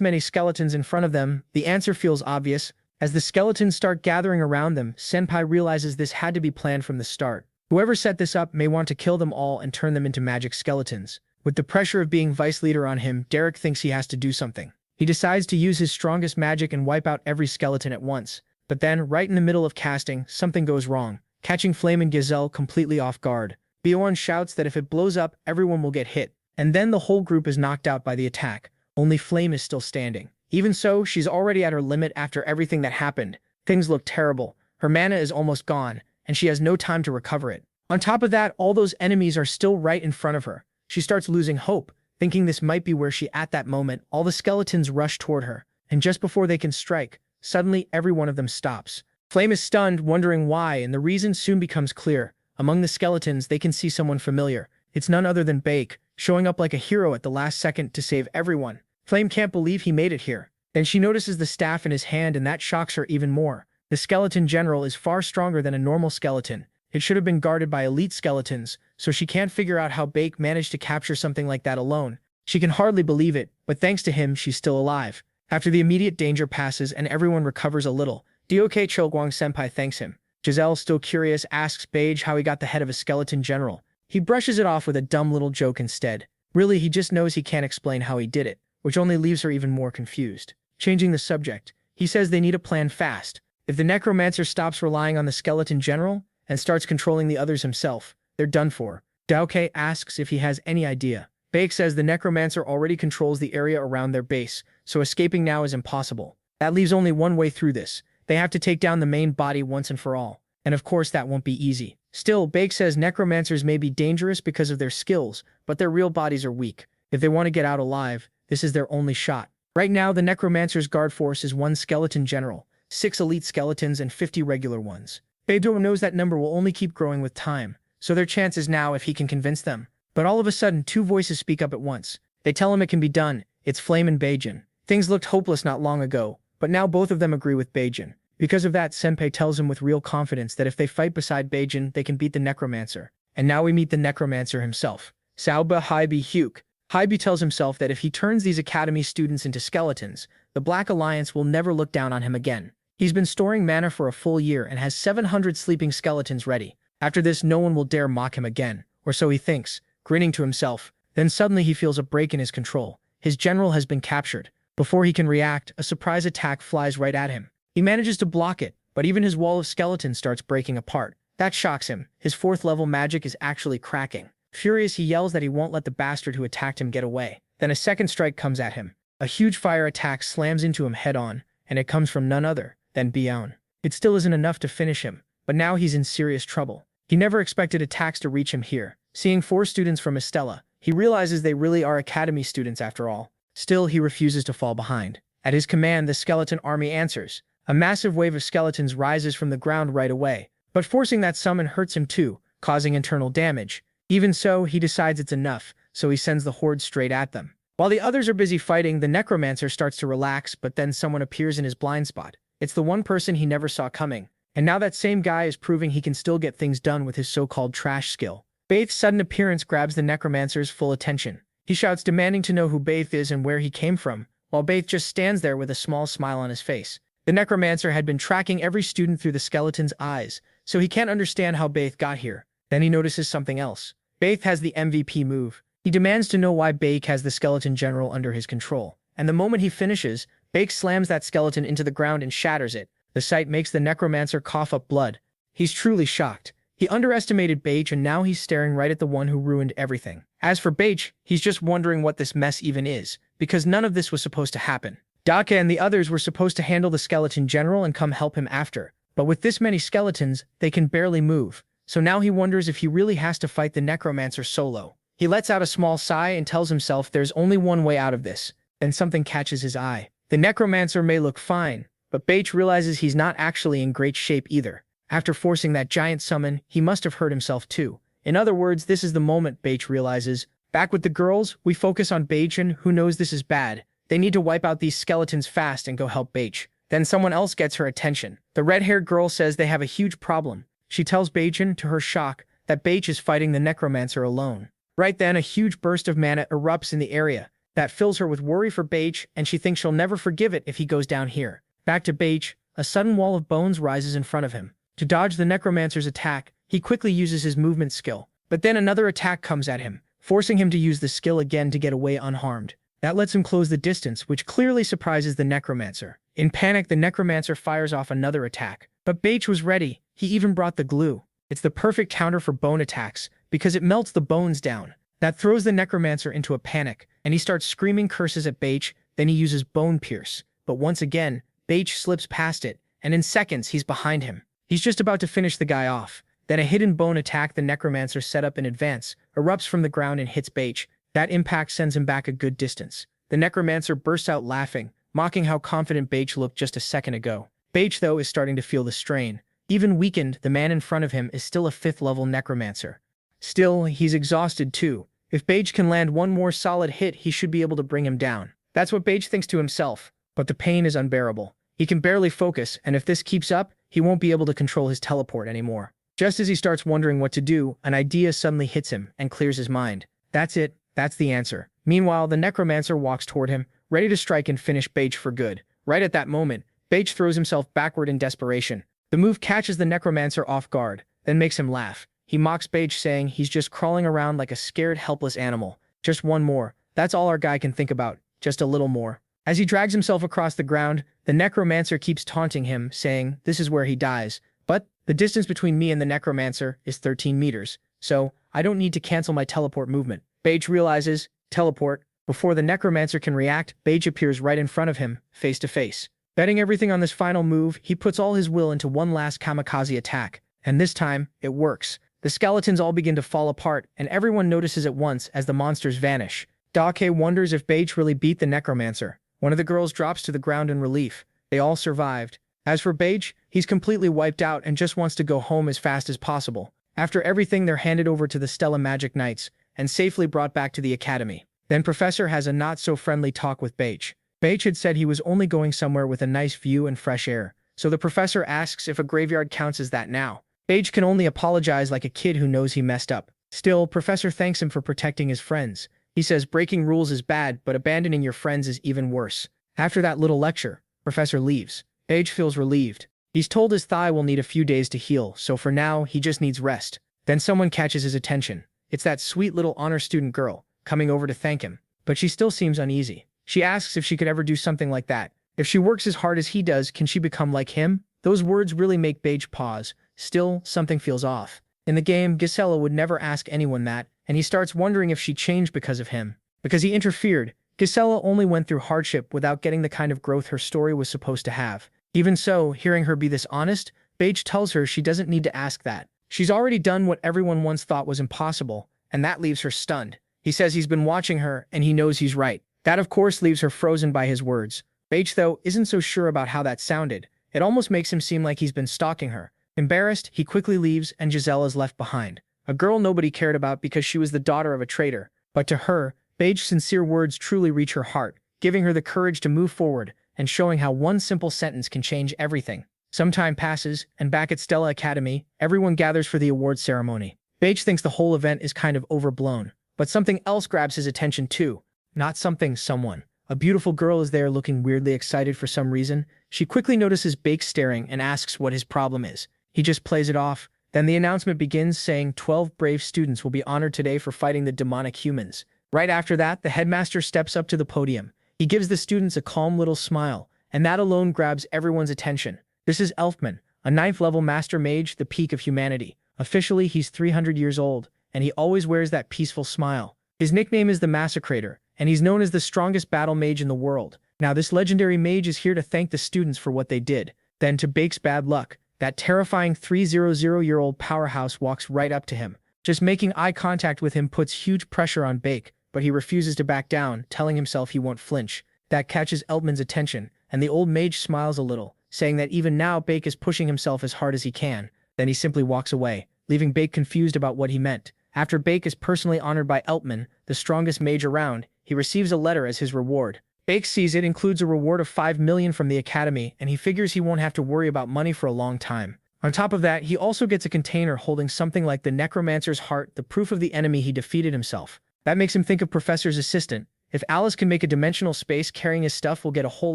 Speaker 1: many skeletons in front of them, the answer feels obvious. As the skeletons start gathering around them, Senpai realizes this had to be planned from the start. Whoever set this up may want to kill them all and turn them into magic skeletons. With the pressure of being vice leader on him, Derek thinks he has to do something. He decides to use his strongest magic and wipe out every skeleton at once. But then, right in the middle of casting, something goes wrong, catching Flame and Gazelle completely off guard. Bjorn shouts that if it blows up, everyone will get hit. And then the whole group is knocked out by the attack. Only Flame is still standing. Even so, she's already at her limit after everything that happened. Things look terrible. Her mana is almost gone, and she has no time to recover it. On top of that, all those enemies are still right in front of her. She starts losing hope, thinking this might be where at that moment, all the skeletons rush toward her. And just before they can strike, suddenly every one of them stops. Flame is stunned, wondering why, and the reason soon becomes clear. Among the skeletons, they can see someone familiar. It's none other than Bake, showing up like a hero at the last second to save everyone. Flame can't believe he made it here. Then she notices the staff in his hand, and that shocks her even more. The skeleton general is far stronger than a normal skeleton. It should have been guarded by elite skeletons, so she can't figure out how Bake managed to capture something like that alone. She can hardly believe it, but thanks to him, she's still alive. After the immediate danger passes and everyone recovers a little, Dok Chilguang Senpai thanks him. Giselle, still curious, asks Beige how he got the head of a skeleton general. He brushes it off with a dumb little joke instead. Really, he just knows he can't explain how he did it, which only leaves her even more confused. Changing the subject, he says they need a plan fast. If the necromancer stops relying on the skeleton general and starts controlling the others himself, they're done for. Daoke asks if he has any idea. Bake says the necromancer already controls the area around their base, so escaping now is impossible. That leaves only one way through this. They have to take down the main body once and for all. And of course that won't be easy. Still, Bake says necromancers may be dangerous because of their skills, but their real bodies are weak. If they want to get out alive, this is their only shot. Right now, the necromancer's guard force is 1 skeleton general, 6 elite skeletons, and 50 regular ones. Beidou knows that number will only keep growing with time, so their chance is now if he can convince them. But all of a sudden, 2 voices speak up at once. They tell him it can be done. It's Flame and Beijin. Things looked hopeless not long ago, but now both of them agree with Beijin. Because of that, Senpai tells him with real confidence that if they fight beside Beijin, they can beat the necromancer. And now we meet the necromancer himself. Saoba Haibi Hyuk. Haibi tells himself that if he turns these academy students into skeletons, the Black Alliance will never look down on him again. He's been storing mana for a full year and has 700 sleeping skeletons ready. After this, no one will dare mock him again, or so he thinks, grinning to himself. Then suddenly he feels a break in his control. His general has been captured. Before he can react, a surprise attack flies right at him. He manages to block it, but even his wall of skeletons starts breaking apart. That shocks him. His 4th level magic is actually cracking. Furious, he yells that he won't let the bastard who attacked him get away. Then a second strike comes at him. A huge fire attack slams into him head-on, and it comes from none other than Bion. It still isn't enough to finish him, but now he's in serious trouble. He never expected attacks to reach him here. Seeing 4 students from Estella, he realizes they really are academy students after all. Still, he refuses to fall behind. At his command, the skeleton army answers. A massive wave of skeletons rises from the ground right away, but forcing that summon hurts him too, causing internal damage. Even so, he decides it's enough, so he sends the horde straight at them. While the others are busy fighting, the necromancer starts to relax, but then someone appears in his blind spot. It's the one person he never saw coming, and now that same guy is proving he can still get things done with his so-called trash skill. Baith's sudden appearance grabs the necromancer's full attention. He shouts, demanding to know who Baith is and where he came from, while Baith just stands there with a small smile on his face. The necromancer had been tracking every student through the skeleton's eyes, so he can't understand how Baith got here. Then he notices something else. Baith has the MVP move. He demands to know why Baith has the skeleton general under his control. And the moment he finishes, Bake slams that skeleton into the ground and shatters it. The sight makes the necromancer cough up blood. He's truly shocked. He underestimated Beige and now he's staring right at the one who ruined everything. As for Beige, he's just wondering what this mess even is, because none of this was supposed to happen. Dake and the others were supposed to handle the skeleton general and come help him after. But with this many skeletons, they can barely move. So now he wonders if he really has to fight the necromancer solo. He lets out a small sigh and tells himself there's only one way out of this. Then something catches his eye. The necromancer may look fine, but Beige realizes he's not actually in great shape either. After forcing that giant summon, he must have hurt himself too. In other words, this is the moment Beige realizes. Back with the girls, we focus on Beige who knows this is bad. They need to wipe out these skeletons fast and go help Beige. Then someone else gets her attention. The red-haired girl says they have a huge problem. She tells Beijin, to her shock, that Beige is fighting the necromancer alone. Right then, a huge burst of mana erupts in the area. That fills her with worry for Beige, and she thinks she'll never forgive it if he goes down here. Back to Beige, a sudden wall of bones rises in front of him. To dodge the necromancer's attack, he quickly uses his movement skill. But then another attack comes at him, forcing him to use the skill again to get away unharmed. That lets him close the distance, which clearly surprises the necromancer. In panic, the necromancer fires off another attack. But Beige was ready. He even brought the glue. It's the perfect counter for bone attacks, because it melts the bones down. That throws the necromancer into a panic, and he starts screaming curses at Beige. Then he uses Bone Pierce. But once again, Beige slips past it, and in seconds he's behind him. He's just about to finish the guy off. Then a hidden bone attack the necromancer set up in advance erupts from the ground and hits Beige. That impact sends him back a good distance. The necromancer bursts out laughing, mocking how confident Beige looked just a second ago. Beige, though, is starting to feel the strain. Even weakened, the man in front of him is still a 5th-level necromancer. Still, he's exhausted too. If Beige can land one more solid hit, he should be able to bring him down. That's what Beige thinks to himself. But the pain is unbearable. He can barely focus, and if this keeps up, he won't be able to control his teleport anymore. Just as he starts wondering what to do, an idea suddenly hits him and clears his mind. That's it. That's the answer. Meanwhile, the necromancer walks toward him, ready to strike and finish Beige for good. Right at that moment, Beige throws himself backward in desperation. The move catches the necromancer off guard, then makes him laugh. He mocks Beige, saying he's just crawling around like a scared, helpless animal. Just one more. That's all our guy can think about. Just a little more. As he drags himself across the ground, the necromancer keeps taunting him, saying this is where he dies. But the distance between me and the necromancer is 13 meters, so I don't need to cancel my teleport movement. Beige realizes, teleport. Before the necromancer can react, Beige appears right in front of him, face to face. Betting everything on this final move, he puts all his will into one last kamikaze attack. And this time, it works. The skeletons all begin to fall apart, and everyone notices at once as the monsters vanish. Dake wonders if Beige really beat the necromancer. One of the girls drops to the ground in relief. They all survived. As for Beige, he's completely wiped out and just wants to go home as fast as possible. After everything, they're handed over to the Stella Magic Knights and safely brought back to the academy. Then Professor has a not-so-friendly talk with Beige. Beige had said he was only going somewhere with a nice view and fresh air, so the professor asks if a graveyard counts as that now. Beige can only apologize like a kid who knows he messed up. Still, Professor thanks him for protecting his friends. He says breaking rules is bad, but abandoning your friends is even worse. After that little lecture, Professor leaves. Beige feels relieved. He's told his thigh will need a few days to heal, so for now, he just needs rest. Then someone catches his attention. It's that sweet little honor student girl, coming over to thank him. But she still seems uneasy. She asks if she could ever do something like that. If she works as hard as he does, can she become like him? Those words really make Beige pause. Still, something feels off. In the game, Yahello would never ask anyone that, and he starts wondering if she changed because of him. Because he interfered, Yahello only went through hardship without getting the kind of growth her story was supposed to have. Even so, hearing her be this honest, Beige tells her she doesn't need to ask that. She's already done what everyone once thought was impossible, and that leaves her stunned. He says he's been watching her, and he knows he's right. That of course leaves her frozen by his words. Beige, though, isn't so sure about how that sounded. It almost makes him seem like he's been stalking her. Embarrassed, he quickly leaves and Giselle is left behind. A girl nobody cared about because she was the daughter of a traitor. But to her, Beige's sincere words truly reach her heart, giving her the courage to move forward and showing how one simple sentence can change everything. Some time passes, and back at Stella Academy, everyone gathers for the award ceremony. Beige thinks the whole event is kind of overblown, but something else grabs his attention too. Not something, someone. A beautiful girl is there looking weirdly excited for some reason. She quickly notices Beige staring and asks what his problem is. He just plays it off. Then the announcement begins saying 12 brave students will be honored today for fighting the demonic humans. Right after that, the headmaster steps up to the podium. He He gives the students a calm little smile, and that alone grabs everyone's attention. This is Elfman, a 9th level master mage, the peak of humanity. Officially, he's 300 years old, and he always wears that peaceful smile. His nickname is the Massacrator, and he's known as the strongest battle mage in the world. Now this legendary mage is here to thank the students for what they did. Then to Bake's bad luck, that terrifying 300-year-old powerhouse walks right up to him. Just making eye contact with him puts huge pressure on Bake, but he refuses to back down, telling himself he won't flinch. That catches Eltman's attention, and the old mage smiles a little, saying that even now Bake is pushing himself as hard as he can. Then he simply walks away, leaving Bake confused about what he meant. After Bake is personally honored by Eltman, the strongest mage around, he receives a letter as his reward. Bake sees it includes a reward of 5 million from the academy, and he figures he won't have to worry about money for a long time. On top of that, he also gets a container holding something like the necromancer's heart, the proof of the enemy he defeated himself. That makes him think of Professor's assistant. If Alice can make a dimensional space, carrying his stuff will get a whole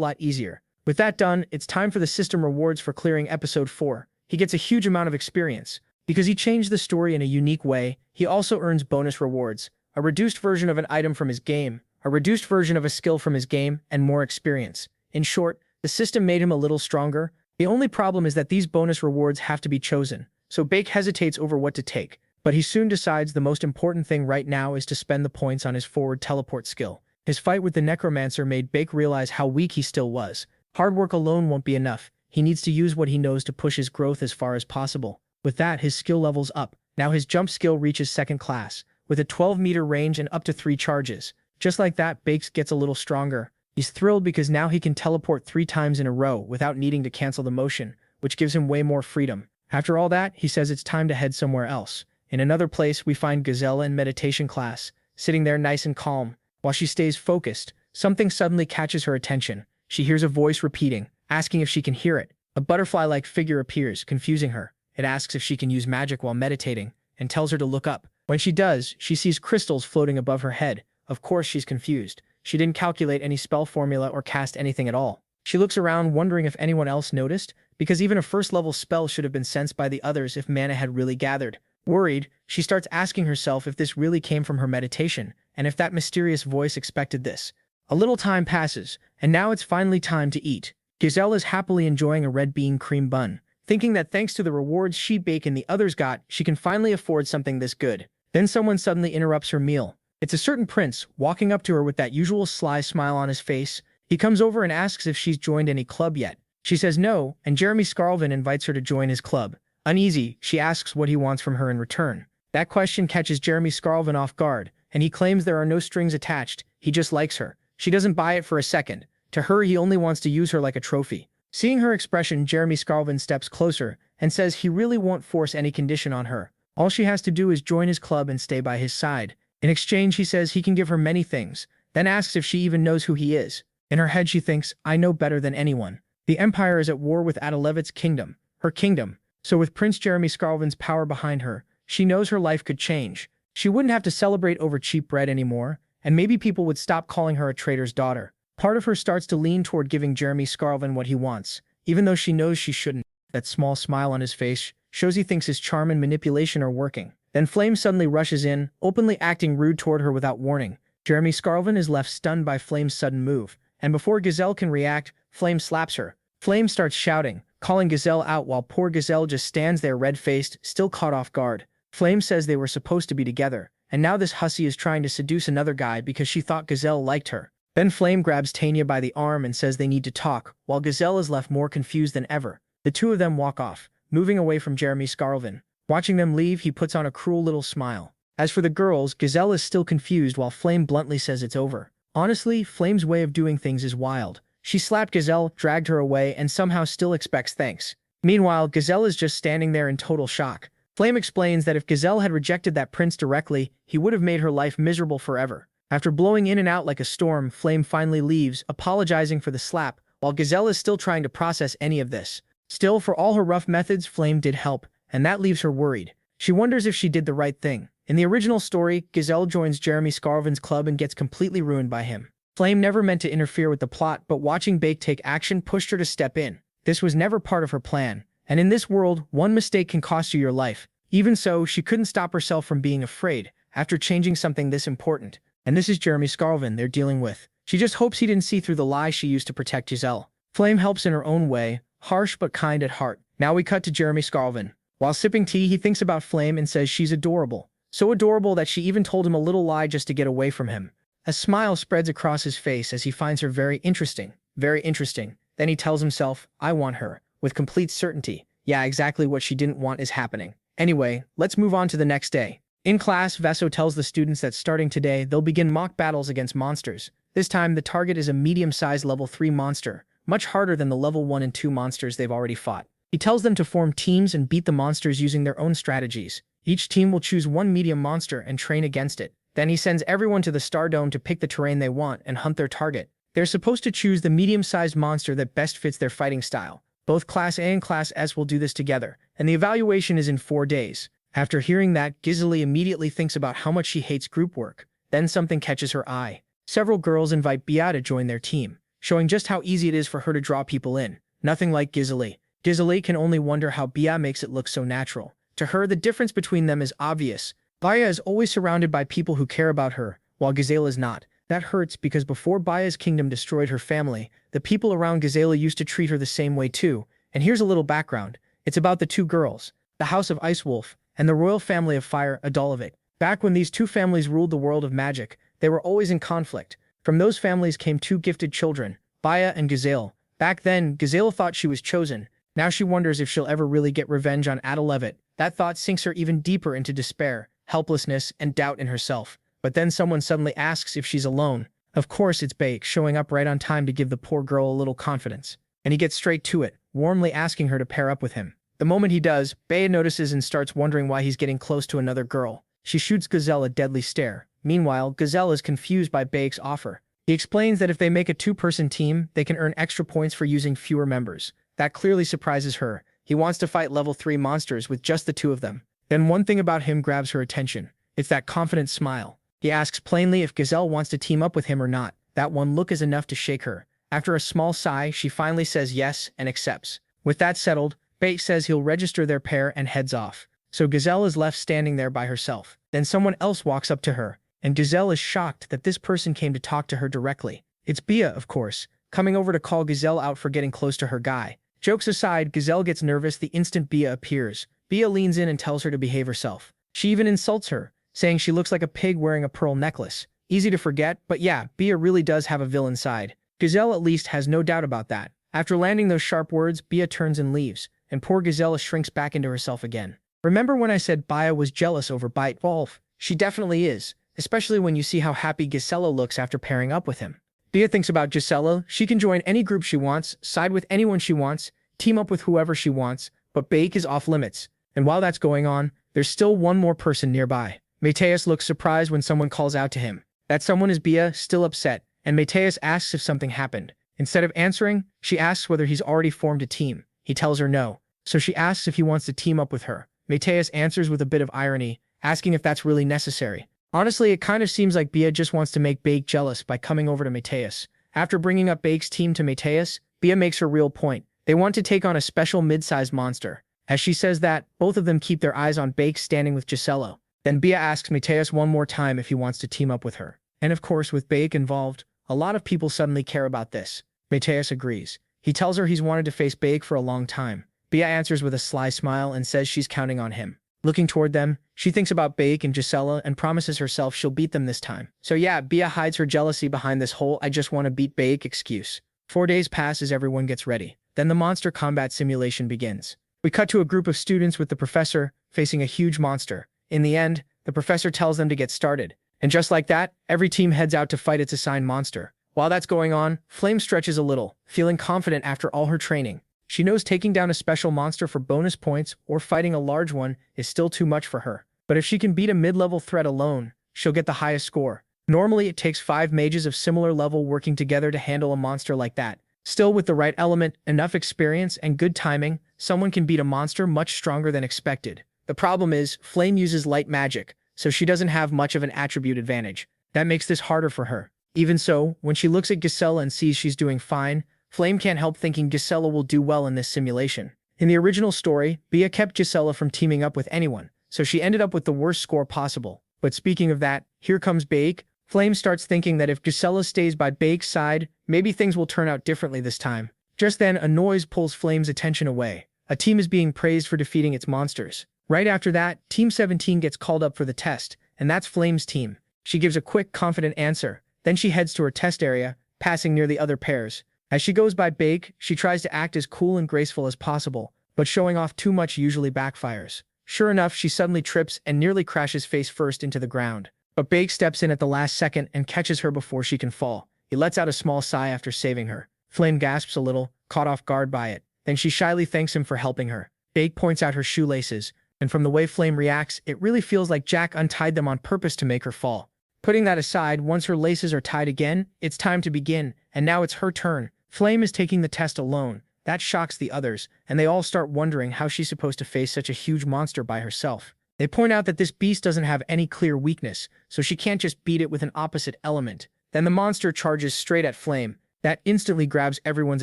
Speaker 1: lot easier. With that done, it's time for the system rewards for clearing episode 4. He gets a huge amount of experience. Because he changed the story in a unique way, he also earns bonus rewards, a reduced version of an item from his game, a reduced version of a skill from his game, and more experience. In short, the system made him a little stronger. The only problem is that these bonus rewards have to be chosen, so Bake hesitates over what to take, but he soon decides the most important thing right now is to spend the points on his forward teleport skill. His fight with the necromancer made Bake realize how weak he still was. Hard work alone won't be enough. He needs to use what he knows to push his growth as far as possible. With that, his skill levels up. Now his jump skill reaches 2nd class, with a 12-meter range and up to 3 charges. Just like that, Bakes gets a little stronger. He's thrilled because now he can teleport 3 times in a row without needing to cancel the motion, which gives him way more freedom. After all that, he says it's time to head somewhere else. In another place, we find Gazelle in meditation class, sitting there nice and calm. While she stays focused, something suddenly catches her attention. She hears a voice repeating, asking if she can hear it. A butterfly-like figure appears, confusing her. It asks if she can use magic while meditating, and tells her to look up. When she does, she sees crystals floating above her head. Of course she's confused. She didn't calculate any spell formula or cast anything at all. She looks around wondering if anyone else noticed, because even a 1st-level spell should have been sensed by the others if mana had really gathered. Worried, she starts asking herself if this really came from her meditation, and if that mysterious voice expected this. A little time passes, and now it's finally time to eat. Gazelle is happily enjoying a red bean cream bun, thinking that thanks to the rewards she, Bake, and the others got, she can finally afford something this good. Then someone suddenly interrupts her meal. It's a certain prince, walking up to her with that usual sly smile on his face. He comes over and asks if she's joined any club yet. She says no, and Jeremy Scarlvin invites her to join his club. Uneasy, she asks what he wants from her in return. That question catches Jeremy Scarlvin off guard, and he claims there are no strings attached, he just likes her. She doesn't buy it for a second. To her, he only wants to use her like a trophy. Seeing her expression, Jeremy Scarlvin steps closer and says he really won't force any condition on her. All she has to do is join his club and stay by his side. In exchange, he says he can give her many things, then asks if she even knows who he is. In her head, she thinks, I know better than anyone. The Empire is at war with Adalevit's kingdom, her kingdom. So with Prince Jeremy Scarlvin's power behind her, she knows her life could change. She wouldn't have to celebrate over cheap bread anymore, and maybe people would stop calling her a traitor's daughter. Part of her starts to lean toward giving Jeremy Scarlvin what he wants, even though she knows she shouldn't. That small smile on his face shows he thinks his charm and manipulation are working. Then Flame suddenly rushes in, openly acting rude toward her without warning. Jeremy Scarlvin is left stunned by Flame's sudden move, and before Gazelle can react, Flame slaps her. Flame starts shouting, calling Gazelle out while poor Gazelle just stands there red-faced, still caught off guard. Flame says they were supposed to be together, and now this hussy is trying to seduce another guy because she thought Gazelle liked her. Then Flame grabs Tanya by the arm and says they need to talk, while Gazelle is left more confused than ever. The two of them walk off, moving away from Jeremy Scarlvin. Watching them leave, he puts on a cruel little smile. As for the girls, Gazelle is still confused while Flame bluntly says it's over. Honestly, Flame's way of doing things is wild. She slapped Gazelle, dragged her away, and somehow still expects thanks. Meanwhile, Gazelle is just standing there in total shock. Flame explains that if Gazelle had rejected that prince directly, he would have made her life miserable forever. After blowing in and out like a storm, Flame finally leaves, apologizing for the slap, while Gazelle is still trying to process any of this. Still, for all her rough methods, Flame did help, and that leaves her worried. She wonders if she did the right thing. In the original story, Gazelle joins Jeremy Scarlvin's club and gets completely ruined by him. Flame never meant to interfere with the plot, but watching Bake take action pushed her to step in. This was never part of her plan, and in this world, one mistake can cost you your life. Even so, she couldn't stop herself from being afraid, after changing something this important. And this is Jeremy Scarlvin they're dealing with. She just hopes he didn't see through the lie she used to protect Giselle. Flame helps in her own way, harsh but kind at heart. Now we cut to Jeremy Scarlvin. While sipping tea, he thinks about Flame and says she's adorable. So adorable that she even told him a little lie just to get away from him. A smile spreads across his face as he finds her very interesting. Very interesting. Then he tells himself, I want her. With complete certainty. Yeah, exactly what she didn't want is happening. Anyway, let's move on to the next day. In class, Veso tells the students that starting today, they'll begin mock battles against monsters. This time, the target is a medium-sized level 3 monster, much harder than the level 1 and 2 monsters they've already fought. He tells them to form teams and beat the monsters using their own strategies. Each team will choose one medium monster and train against it. Then he sends everyone to the Star Dome to pick the terrain they want and hunt their target. They're supposed to choose the medium-sized monster that best fits their fighting style. Both Class A and Class S will do this together, and the evaluation is in 4 days. After hearing that, Giselle immediately thinks about how much she hates group work. Then something catches her eye. Several girls invite Bia to join their team, showing just how easy it is for her to draw people in. Nothing like Giselle. Giselle can only wonder how Bia makes it look so natural. To her, the difference between them is obvious. Bia is always surrounded by people who care about her, while Giselle is not. That hurts because before Bia's kingdom destroyed her family, the people around Giselle used to treat her the same way too. And here's a little background. It's about the two girls, the House of Ice Wolf, and the royal family of Fire, Adolovit. Back when these two families ruled the world of magic, they were always in conflict. From those families came two gifted children, Bia and Giselle. Back then, Giselle thought she was chosen. Now she wonders if she'll ever really get revenge on Adolovit. That thought sinks her even deeper into despair, helplessness, and doubt in herself. But then someone suddenly asks if she's alone. Of course it's Bake, showing up right on time to give the poor girl a little confidence. And he gets straight to it, warmly asking her to pair up with him. The moment he does, Bea notices and starts wondering why he's getting close to another girl. She shoots Giselle a deadly stare. Meanwhile, Giselle is confused by Bake's offer. He explains that if they make a two-person team, they can earn extra points for using fewer members. That clearly surprises her. He wants to fight level 3 monsters with just the two of them. Then one thing about him grabs her attention. It's that confident smile. He asks plainly if Giselle wants to team up with him or not. That one look is enough to shake her. After a small sigh, she finally says yes and accepts. With that settled, Bate says he'll register their pair and heads off. So Giselle is left standing there by herself. Then someone else walks up to her, and Giselle is shocked that this person came to talk to her directly. It's Bia, of course, coming over to call Giselle out for getting close to her guy. Jokes aside, Giselle gets nervous the instant Bia appears. Bia leans in and tells her to behave herself. She even insults her, saying she looks like a pig wearing a pearl necklace. Easy to forget, but yeah, Bia really does have a villain side. Giselle at least has no doubt about that. After landing those sharp words, Bia turns and leaves, and poor Giselle shrinks back into herself again. Remember when I said Bia was jealous over Bite Wolf? She definitely is, especially when you see how happy Giselle looks after pairing up with him. Bia thinks about Giselle. She can join any group she wants, side with anyone she wants, team up with whoever she wants, but Bake is off limits. And while that's going on, there's still one more person nearby. Mateus looks surprised when someone calls out to him. That someone is Bia, still upset, and Mateus asks if something happened. Instead of answering, she asks whether he's already formed a team. He tells her no, so she asks if he wants to team up with her. Mateus answers with a bit of irony, asking if that's really necessary. Honestly, it kind of seems like Bia just wants to make Bake jealous by coming over to Mateus. After bringing up Bake's team to Mateus, Bia makes her real point. They want to take on a special mid-sized monster. As she says that, both of them keep their eyes on Bake standing with Giselle. Then Bia asks Mateus one more time if he wants to team up with her. And of course, with Bake involved, a lot of people suddenly care about this. Mateus agrees. He tells her he's wanted to face Bake for a long time. Bia answers with a sly smile and says she's counting on him. Looking toward them, she thinks about Bake and Giselle and promises herself she'll beat them this time. So yeah, Bia hides her jealousy behind this whole "I just want to beat Bake" excuse. 4 days pass as everyone gets ready. Then the monster combat simulation begins. We cut to a group of students with the professor facing a huge monster. In the end, the professor tells them to get started. And just like that, every team heads out to fight its assigned monster. While that's going on, Flame stretches a little, feeling confident after all her training. She knows taking down a special monster for bonus points or fighting a large one is still too much for her. But if she can beat a mid-level threat alone, she'll get the highest score. Normally, it takes 5 mages of similar level working together to handle a monster like that. Still, with the right element, enough experience, and good timing, someone can beat a monster much stronger than expected. The problem is, Flame uses light magic, so she doesn't have much of an attribute advantage. That makes this harder for her. Even so, when she looks at Giselle and sees she's doing fine, Flame can't help thinking Giselle will do well in this simulation. In the original story, Bia kept Giselle from teaming up with anyone, so she ended up with the worst score possible. But speaking of that, here comes Bake. Flame starts thinking that if Gisela stays by Bake's side, maybe things will turn out differently this time. Just then, a noise pulls Flame's attention away. A team is being praised for defeating its monsters. Right after that, Team 17 gets called up for the test, and that's Flame's team. She gives a quick, confident answer. Then she heads to her test area, passing near the other pairs. As she goes by Bake, she tries to act as cool and graceful as possible, but showing off too much usually backfires. Sure enough, she suddenly trips and nearly crashes face first into the ground. But Bake steps in at the last second and catches her before she can fall. He lets out a small sigh after saving her. Flame gasps a little, caught off guard by it. Then she shyly thanks him for helping her. Bake points out her shoelaces, and from the way Flame reacts, it really feels like Jack untied them on purpose to make her fall. Putting that aside, once her laces are tied again, it's time to begin, and now it's her turn. Flame is taking the test alone. That shocks the others, and they all start wondering how she's supposed to face such a huge monster by herself. They point out that this beast doesn't have any clear weakness, so she can't just beat it with an opposite element. Then the monster charges straight at Flame. That instantly grabs everyone's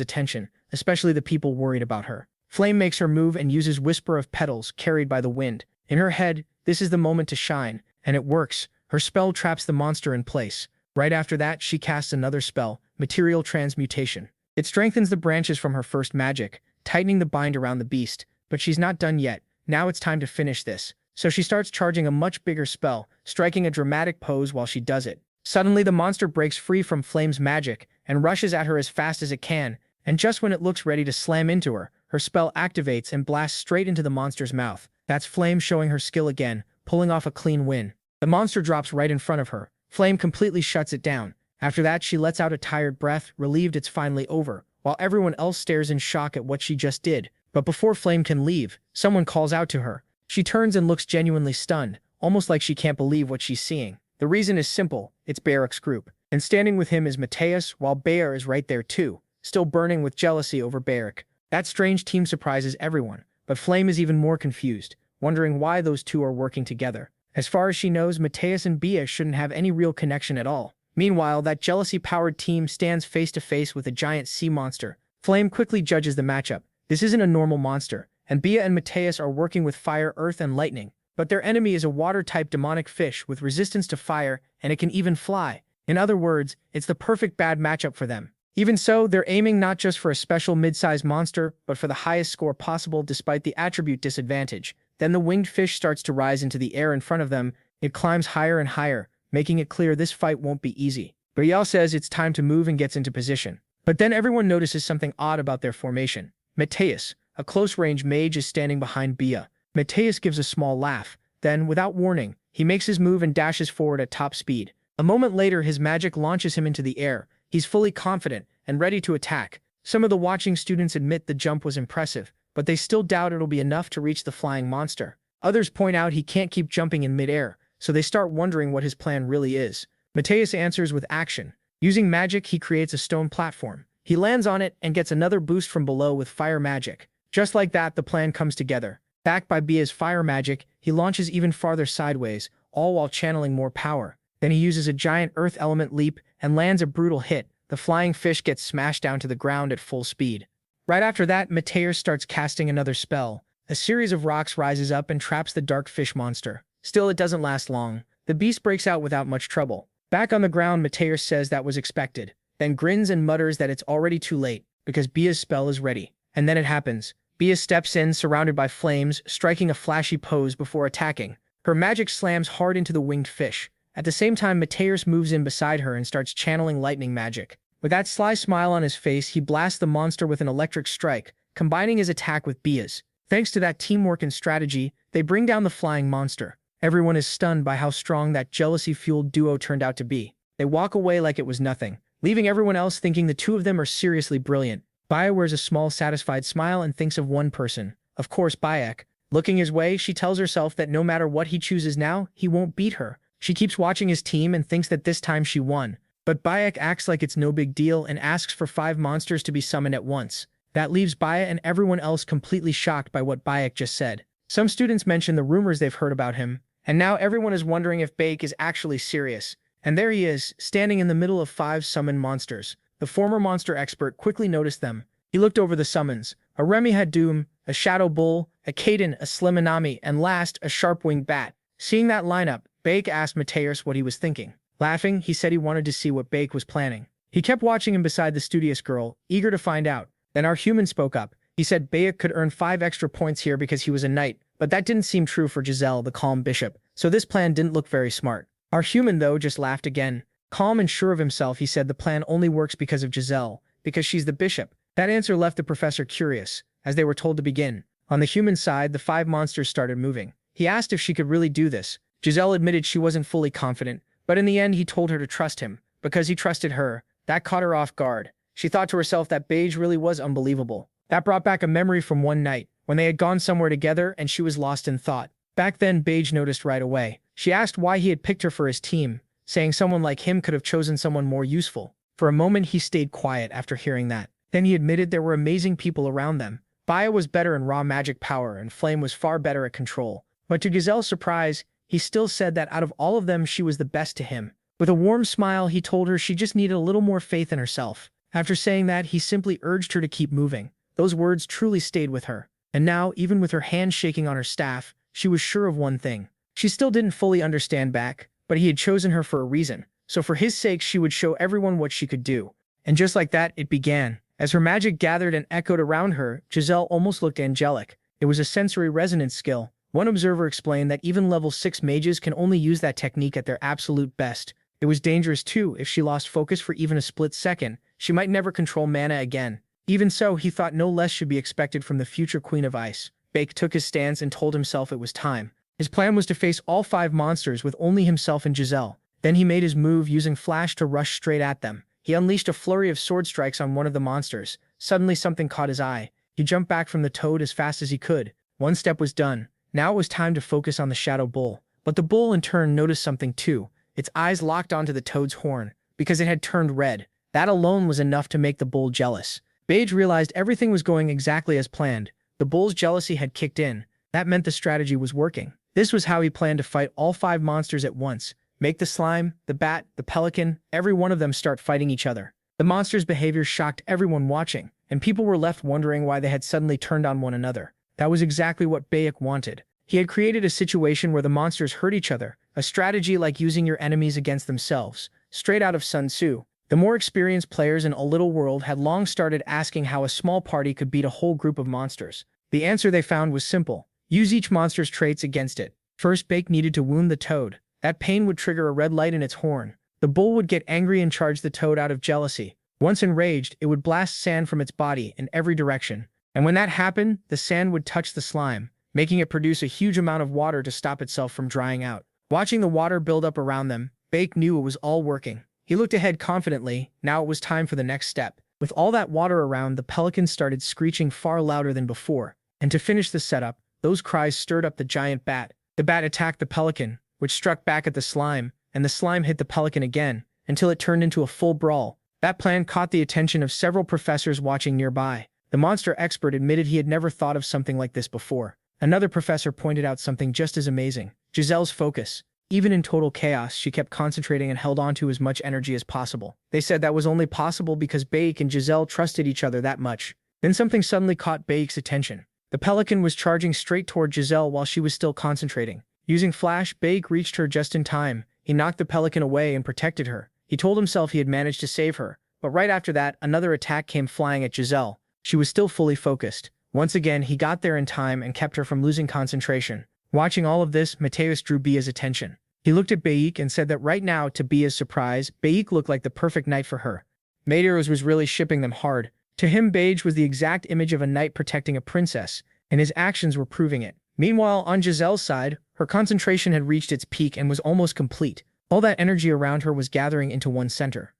Speaker 1: attention, especially the people worried about her. Flame makes her move and uses Whisper of Petals carried by the wind. In her head, this is the moment to shine, and it works. Her spell traps the monster in place. Right after that, she casts another spell, Material Transmutation. It strengthens the branches from her first magic, tightening the bind around the beast. But she's not done yet. Now it's time to finish this. So she starts charging a much bigger spell, striking a dramatic pose while she does it. Suddenly, the monster breaks free from Flame's magic and rushes at her as fast as it can, and just when it looks ready to slam into her, her spell activates and blasts straight into the monster's mouth. That's Flame showing her skill again, pulling off a clean win. The monster drops right in front of her. Flame completely shuts it down. After that, she lets out a tired breath, relieved it's finally over, while everyone else stares in shock at what she just did. But before Flame can leave, someone calls out to her. She turns and looks genuinely stunned, almost like she can't believe what she's seeing. The reason is simple, it's Barek's group. And standing with him is Mateus, while Baer is right there too, still burning with jealousy over Barek. That strange team surprises everyone, but Flame is even more confused, wondering why those two are working together. As far as she knows, Mateus and Bia shouldn't have any real connection at all. Meanwhile, that jealousy-powered team stands face-to-face with a giant sea monster. Flame quickly judges the matchup. This isn't a normal monster, and Bia and Mateus are working with fire, earth, and lightning. But their enemy is a water-type demonic fish with resistance to fire, and it can even fly. In other words, it's the perfect bad matchup for them. Even so, they're aiming not just for a special mid-sized monster, but for the highest score possible despite the attribute disadvantage. Then the winged fish starts to rise into the air in front of them. It climbs higher and higher, making it clear this fight won't be easy. Brielle says it's time to move and gets into position. But then everyone notices something odd about their formation. Mateus, a close-range mage, is standing behind Bia. Mateus gives a small laugh. Then, without warning, he makes his move and dashes forward at top speed. A moment later, his magic launches him into the air. He's fully confident and ready to attack. Some of the watching students admit the jump was impressive, but they still doubt it'll be enough to reach the flying monster. Others point out he can't keep jumping in midair, so they start wondering what his plan really is. Mateus answers with action. Using magic, he creates a stone platform. He lands on it and gets another boost from below with fire magic. Just like that, the plan comes together. Backed by Bia's fire magic, he launches even farther sideways, all while channeling more power. Then he uses a giant earth element leap and lands a brutal hit. The flying fish gets smashed down to the ground at full speed. Right after that, Mateus starts casting another spell. A series of rocks rises up and traps the dark fish monster. Still, it doesn't last long. The beast breaks out without much trouble. Back on the ground, Mateus says that was expected, then grins and mutters that it's already too late, because Bia's spell is ready. And then it happens. Bia steps in, surrounded by flames, striking a flashy pose before attacking. Her magic slams hard into the winged fish. At the same time, Mateus moves in beside her and starts channeling lightning magic. With that sly smile on his face, he blasts the monster with an electric strike, combining his attack with Bia's. Thanks to that teamwork and strategy, they bring down the flying monster. Everyone is stunned by how strong that jealousy-fueled duo turned out to be. They walk away like it was nothing, leaving everyone else thinking the two of them are seriously brilliant. Baya wears a small satisfied smile and thinks of one person. Of course, Bayek. Looking his way, she tells herself that no matter what he chooses now, he won't beat her. She keeps watching his team and thinks that this time she won. But Bayek acts like it's no big deal and asks for 5 monsters to be summoned at once. That leaves Baya and everyone else completely shocked by what Bayek just said. Some students mention the rumors they've heard about him, and now everyone is wondering if Bayek is actually serious. And there he is, standing in the middle of 5 summoned monsters. The former monster expert quickly noticed them. He looked over the summons. A Remy Hadum, a Shadow Bull, a Kaden, a Slimanami, and last, a Sharp-Winged Bat. Seeing that lineup, Bayek asked Mateus what he was thinking. Laughing, he said he wanted to see what Bake was planning. He kept watching him beside the studious girl, eager to find out. Then our human spoke up. He said Bayek could earn 5 extra points here because he was a knight, but that didn't seem true for Giselle, the calm bishop, so this plan didn't look very smart. Our human, though, just laughed again. Calm and sure of himself, he said the plan only works because of Giselle, because she's the bishop. That answer left the professor curious, as they were told to begin. On the human side, the 5 monsters started moving. He asked if she could really do this. Giselle admitted she wasn't fully confident, but in the end he told her to trust him, because he trusted her. That caught her off guard. She thought to herself that Beige really was unbelievable. That brought back a memory from one night, when they had gone somewhere together and she was lost in thought. Back then, Beige noticed right away. She asked why he had picked her for his team, saying someone like him could have chosen someone more useful. For a moment he stayed quiet after hearing that. Then he admitted there were amazing people around them. Baya was better in raw magic power and Flame was far better at control. But to Giselle's surprise, he still said that out of all of them she was the best to him. With a warm smile he told her she just needed a little more faith in herself. After saying that, he simply urged her to keep moving. Those words truly stayed with her. And now, even with her hand shaking on her staff, she was sure of one thing. She still didn't fully understand back, but he had chosen her for a reason. So for his sake she would show everyone what she could do. And just like that, it began. As her magic gathered and echoed around her, Giselle almost looked angelic. It was a sensory resonance skill. One observer explained that even level 6 mages can only use that technique at their absolute best. It was dangerous too. If she lost focus for even a split second, she might never control mana again. Even so, he thought no less should be expected from the future Queen of Ice. Bake took his stance and told himself it was time. His plan was to face all 5 monsters with only himself and Giselle. Then he made his move, using Flash to rush straight at them. He unleashed a flurry of sword strikes on one of the monsters. Suddenly something caught his eye. He jumped back from the toad as fast as he could. One step was done. Now it was time to focus on the shadow bull. But the bull in turn noticed something too. Its eyes locked onto the toad's horn, because it had turned red. That alone was enough to make the bull jealous. Beige realized everything was going exactly as planned. The bull's jealousy had kicked in. That meant the strategy was working. This was how he planned to fight all 5 monsters at once. Make the slime, the bat, the pelican, every one of them start fighting each other. The monsters' behavior shocked everyone watching, and people were left wondering why they had suddenly turned on one another. That was exactly what Bayek wanted. He had created a situation where the monsters hurt each other, a strategy like using your enemies against themselves, straight out of Sun Tzu. The more experienced players in A Little World had long started asking how a small party could beat a whole group of monsters. The answer they found was simple. Use each monster's traits against it. First, Bake needed to wound the toad. That pain would trigger a red light in its horn. The bull would get angry and charge the toad out of jealousy. Once enraged, it would blast sand from its body in every direction. And when that happened, the sand would touch the slime, making it produce a huge amount of water to stop itself from drying out. Watching the water build up around them, Bake knew it was all working. He looked ahead confidently. Now it was time for the next step. With all that water around, the pelicans started screeching far louder than before. And to finish the setup, those cries stirred up the giant bat. The bat attacked the pelican, which struck back at the slime, and the slime hit the pelican again, until it turned into a full brawl. That plan caught the attention of several professors watching nearby. The monster expert admitted he had never thought of something like this before. Another professor pointed out something just as amazing. Giselle's focus. Even in total chaos, she kept concentrating and held on to as much energy as possible. They said that was only possible because Bake and Giselle trusted each other that much. Then something suddenly caught Bake's attention. The pelican was charging straight toward Giselle while she was still concentrating. Using Flash, Bake reached her just in time. He knocked the pelican away and protected her. He told himself he had managed to save her. But right after that, another attack came flying at Giselle. She was still fully focused. Once again, he got there in time and kept her from losing concentration. Watching all of this, Mateus drew Bia's attention. He looked at Baek and said that right now, to Bia's surprise, Baek looked like the perfect knight for her. Mateus was really shipping them hard. To him, Beige was the exact image of a knight protecting a princess, and his actions were proving it. Meanwhile, on Giselle's side, her concentration had reached its peak and was almost complete. All that energy around her was gathering into one center.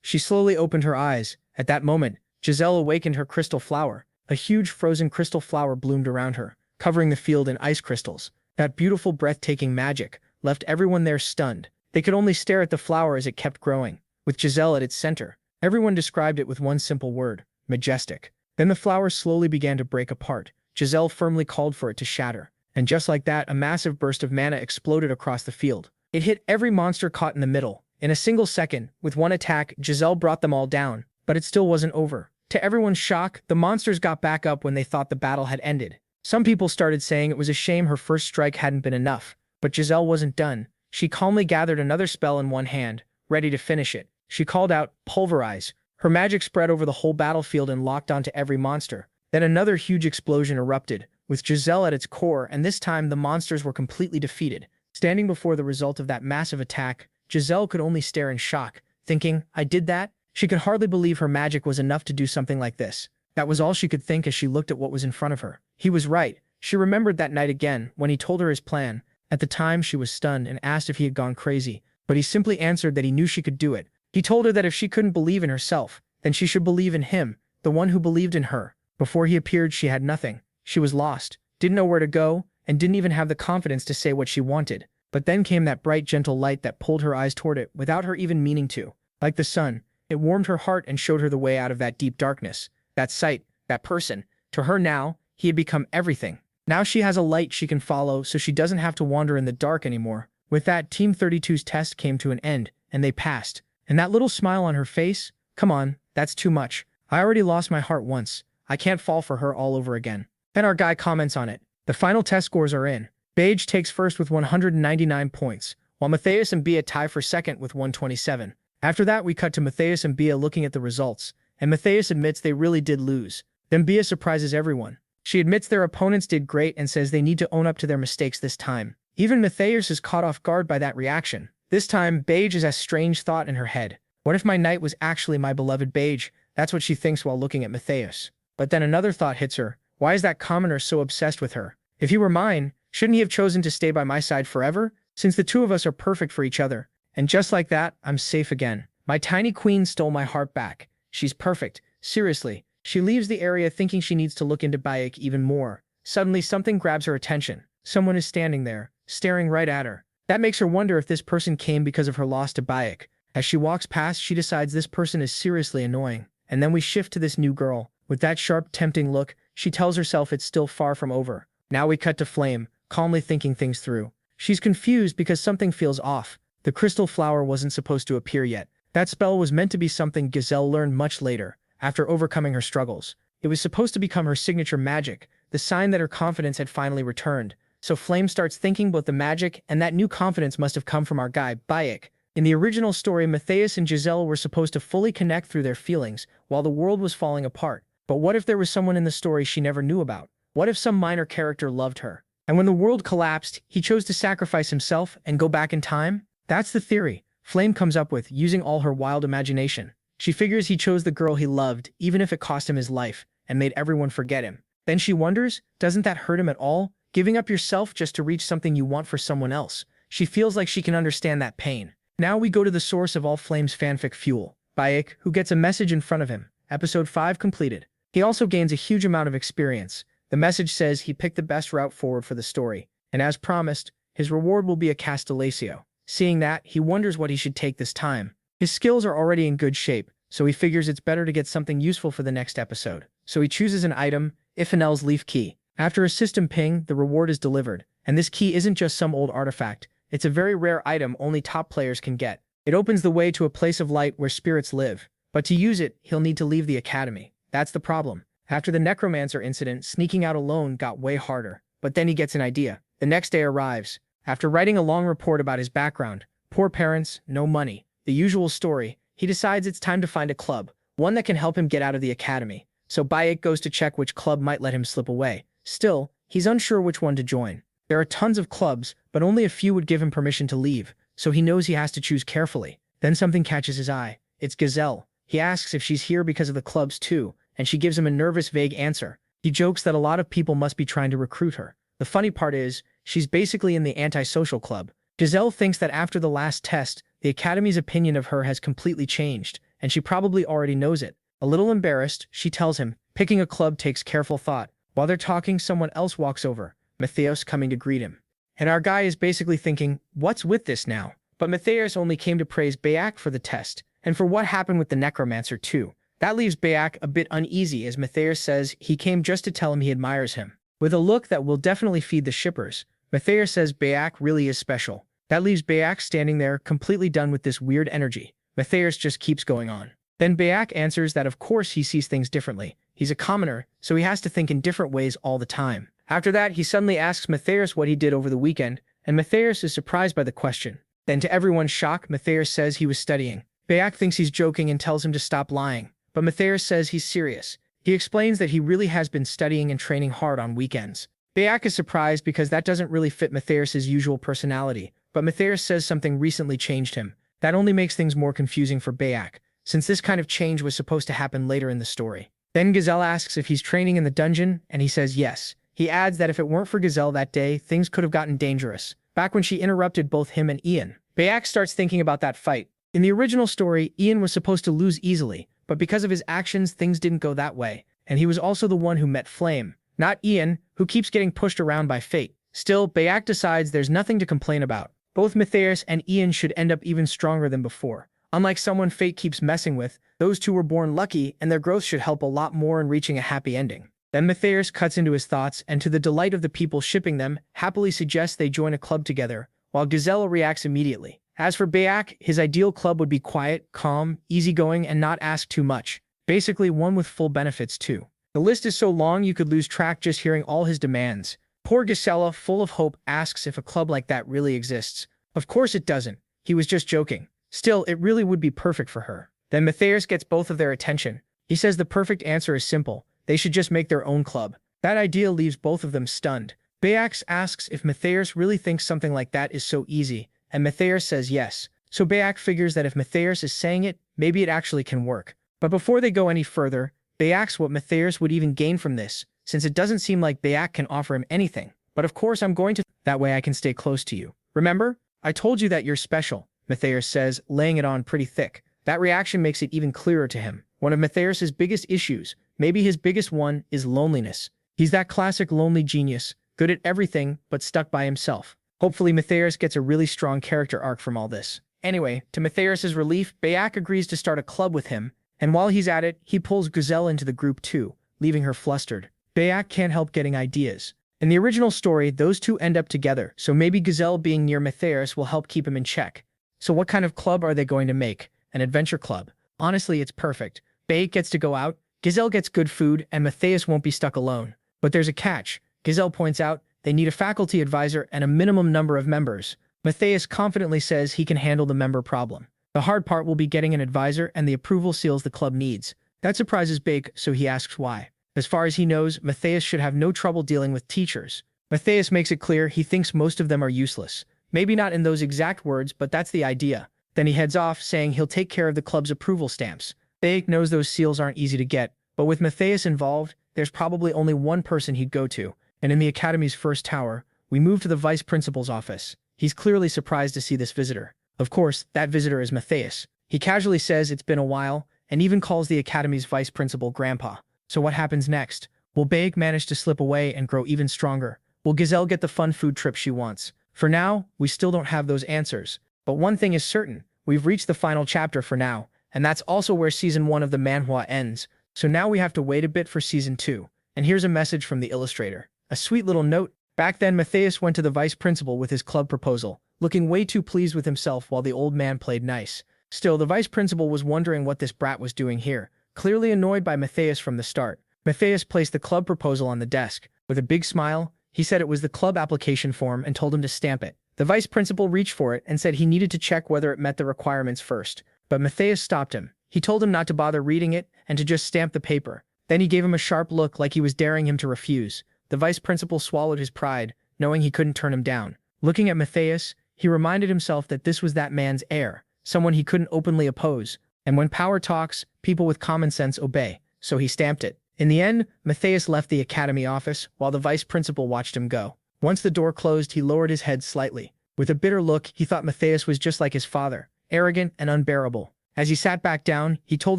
Speaker 1: She slowly opened her eyes. At that moment, Giselle awakened her crystal flower. A huge frozen crystal flower bloomed around her, covering the field in ice crystals. That beautiful, breathtaking magic left everyone there stunned. They could only stare at the flower as it kept growing, with Giselle at its center. Everyone described it with one simple word: majestic. Then the flower slowly began to break apart. Giselle firmly called for it to shatter. And just like that, a massive burst of mana exploded across the field. It hit every monster caught in the middle. In a single second, with one attack, Giselle brought them all down. But it still wasn't over. To everyone's shock, the monsters got back up when they thought the battle had ended. Some people started saying it was a shame her first strike hadn't been enough. But Giselle wasn't done. She calmly gathered another spell in one hand, ready to finish it. She called out, "Pulverize." Her magic spread over the whole battlefield and locked onto every monster. Then another huge explosion erupted, with Giselle at its core, and this time the monsters were completely defeated. Standing before the result of that massive attack, Giselle could only stare in shock, thinking, "I did that?" She could hardly believe her magic was enough to do something like this. That was all she could think as she looked at what was in front of her. He was right. She remembered that night again, when he told her his plan. At the time, she was stunned and asked if he had gone crazy, but he simply answered that he knew she could do it. He told her that if she couldn't believe in herself, then she should believe in him, the one who believed in her. Before he appeared, she had nothing. She was lost, didn't know where to go, and didn't even have the confidence to say what she wanted. But then came that bright, gentle light that pulled her eyes toward it without her even meaning to. Like the sun, it warmed her heart and showed her the way out of that deep darkness. That sight, that person. To her now, he had become everything. Now she has a light she can follow, so she doesn't have to wander in the dark anymore. With that, Team 32's test came to an end, and they passed. And that little smile on her face? Come on, that's too much. I already lost my heart once. I can't fall for her all over again. Then our guy comments on it. The final test scores are in. Beige takes first with 199 points, while Matthias and Bia tie for second with 127. After that, we cut to Matthias and Bia looking at the results, and Matthias admits they really did lose. Then Bia surprises everyone. She admits their opponents did great and says they need to own up to their mistakes this time. Even Matthias is caught off guard by that reaction. This time, Beige has a strange thought in her head. What if my knight was actually my beloved Beige? That's what she thinks while looking at Matthias. But then another thought hits her. Why is that commoner so obsessed with her? If he were mine, shouldn't he have chosen to stay by my side forever? Since the two of us are perfect for each other. And just like that, I'm safe again. My tiny queen stole my heart back. She's perfect. Seriously. She leaves the area thinking she needs to look into Bayek even more. Suddenly, something grabs her attention. Someone is standing there, staring right at her. That makes her wonder if this person came because of her loss to Bayek. As she walks past, she decides this person is seriously annoying. And then we shift to this new girl. With that sharp, tempting look, she tells herself it's still far from over. Now we cut to Flame, calmly thinking things through. She's confused because something feels off. The crystal flower wasn't supposed to appear yet. That spell was meant to be something Giselle learned much later, after overcoming her struggles. It was supposed to become her signature magic, the sign that her confidence had finally returned. So Flame starts thinking about the magic, and that new confidence must have come from our guy, Bayek. In the original story, Matthias and Giselle were supposed to fully connect through their feelings, while the world was falling apart. But what if there was someone in the story she never knew about? What if some minor character loved her? And when the world collapsed, he chose to sacrifice himself and go back in time? That's the theory Flame comes up with, using all her wild imagination. She figures he chose the girl he loved, even if it cost him his life, and made everyone forget him. Then she wonders, doesn't that hurt him at all? Giving up yourself just to reach something you want for someone else. She feels like she can understand that pain. Now we go to the source of all Flame's fanfic fuel, Bayek, who gets a message in front of him. Episode 5 completed. He also gains a huge amount of experience. The message says he picked the best route forward for the story, and as promised, his reward will be a Castellatio. Seeing that, he wonders what he should take this time. His skills are already in good shape, so he figures it's better to get something useful for the next episode. So he chooses an item, Ifanel's leaf key. After a system ping, the reward is delivered, and this key isn't just some old artifact. It's a very rare item only top players can get. It opens the way to a place of light where spirits live, but to use it, he'll need to leave the academy. That's the problem. After the necromancer incident, sneaking out alone got way harder. But then he gets an idea. The next day arrives. After writing a long report about his background, poor parents, no money, the usual story, he decides it's time to find a club, one that can help him get out of the academy. So Bayek goes to check which club might let him slip away. Still, he's unsure which one to join. There are tons of clubs, but only a few would give him permission to leave, so he knows he has to choose carefully. Then something catches his eye. It's Giselle. He asks if she's here because of the clubs too, and she gives him a nervous, vague answer. He jokes that a lot of people must be trying to recruit her. The funny part is, she's basically in the antisocial club. Giselle thinks that after the last test, the Academy's opinion of her has completely changed, and she probably already knows it. A little embarrassed, she tells him, picking a club takes careful thought. While they're talking, someone else walks over, Matthias coming to greet him. And our guy is basically thinking, what's with this now? But Matthias only came to praise Bayek for the test, and for what happened with the necromancer too. That leaves Bayek a bit uneasy as Matthias says he came just to tell him he admires him. With a look that will definitely feed the shippers, Matthias says Bayek really is special. That leaves Bayek standing there, completely done with this weird energy. Matthias just keeps going on. Then Bayek answers that of course he sees things differently. He's a commoner, so he has to think in different ways all the time. After that, he suddenly asks Matthias what he did over the weekend, and Matthias is surprised by the question. Then to everyone's shock, Matthias says he was studying. Baek thinks he's joking and tells him to stop lying, but Matthias says he's serious. He explains that he really has been studying and training hard on weekends. Baek is surprised because that doesn't really fit Matthias's usual personality, but Matthias says something recently changed him. That only makes things more confusing for Baek, since this kind of change was supposed to happen later in the story. Then Gazelle asks if he's training in the dungeon, and he says yes. He adds that if it weren't for Gazelle that day, things could have gotten dangerous. Back when she interrupted both him and Ian, Baek starts thinking about that fight. In the original story, Ian was supposed to lose easily, but because of his actions, things didn't go that way, and he was also the one who met Flame, not Ian, who keeps getting pushed around by fate. Still, Baek decides there's nothing to complain about. Both Matthias and Ian should end up even stronger than before. Unlike someone fate keeps messing with, those two were born lucky, and their growth should help a lot more in reaching a happy ending. Then Matthias cuts into his thoughts, and to the delight of the people shipping them, happily suggests they join a club together, while Gazelle reacts immediately. As for Baek, his ideal club would be quiet, calm, easygoing, and not ask too much. Basically one with full benefits too. The list is so long you could lose track just hearing all his demands. Poor Gisela, full of hope, asks if a club like that really exists. Of course it doesn't. He was just joking. Still, it really would be perfect for her. Then Matthias gets both of their attention. He says the perfect answer is simple. They should just make their own club. That idea leaves both of them stunned. Baek asks if Matthias really thinks something like that is so easy, and Matthias says yes. So Baek figures that if Matthias is saying it, maybe it actually can work. But before they go any further, Baek asks what Matthias would even gain from this, since it doesn't seem like Baek can offer him anything. But of course I'm going to, that way I can stay close to you. Remember? I told you that you're special, Matthias says, laying it on pretty thick. That reaction makes it even clearer to him. One of Matthias's biggest issues, maybe his biggest one, is loneliness. He's that classic lonely genius, good at everything, but stuck by himself. Hopefully Matthias gets a really strong character arc from all this. Anyway, to Matthias's relief, Baek agrees to start a club with him, and while he's at it, he pulls Gazelle into the group too, leaving her flustered. Baek can't help getting ideas. In the original story, those two end up together, so maybe Gazelle being near Matthias will help keep him in check. So what kind of club are they going to make? An adventure club. Honestly, it's perfect. Baek gets to go out, Gazelle gets good food, and Matthias won't be stuck alone. But there's a catch. Gazelle points out they need a faculty advisor and a minimum number of members. Matthias confidently says he can handle the member problem. The hard part will be getting an advisor and the approval seals the club needs. That surprises Baek, so he asks why. As far as he knows, Matthias should have no trouble dealing with teachers. Matthias makes it clear he thinks most of them are useless. Maybe not in those exact words, but that's the idea. Then he heads off, saying he'll take care of the club's approval stamps. Baek knows those seals aren't easy to get, but with Matthias involved, there's probably only one person he'd go to. And in the academy's first tower, we move to the vice principal's office. He's clearly surprised to see this visitor. Of course, that visitor is Matthias. He casually says it's been a while, and even calls the academy's vice principal Grandpa. So what happens next? Will Baek manage to slip away and grow even stronger? Will Gazelle get the fun food trip she wants? For now, we still don't have those answers. But one thing is certain, we've reached the final chapter for now, and that's also where Season 1 of the manhwa ends. So now we have to wait a bit for Season 2. And here's a message from the illustrator. A sweet little note. Back then, Matthias went to the vice principal with his club proposal, looking way too pleased with himself while the old man played nice. Still, the vice principal was wondering what this brat was doing here, clearly annoyed by Matthias from the start. Matthias placed the club proposal on the desk. With a big smile, he said it was the club application form and told him to stamp it. The vice principal reached for it and said he needed to check whether it met the requirements first. But Matthias stopped him. He told him not to bother reading it and to just stamp the paper. Then he gave him a sharp look like he was daring him to refuse. The vice principal swallowed his pride, knowing he couldn't turn him down. Looking at Matthias, he reminded himself that this was that man's heir, someone he couldn't openly oppose. And when power talks, people with common sense obey. So he stamped it. In the end, Matthias left the academy office while the vice principal watched him go. Once the door closed, he lowered his head slightly. With a bitter look, he thought Matthias was just like his father, arrogant and unbearable. As he sat back down, he told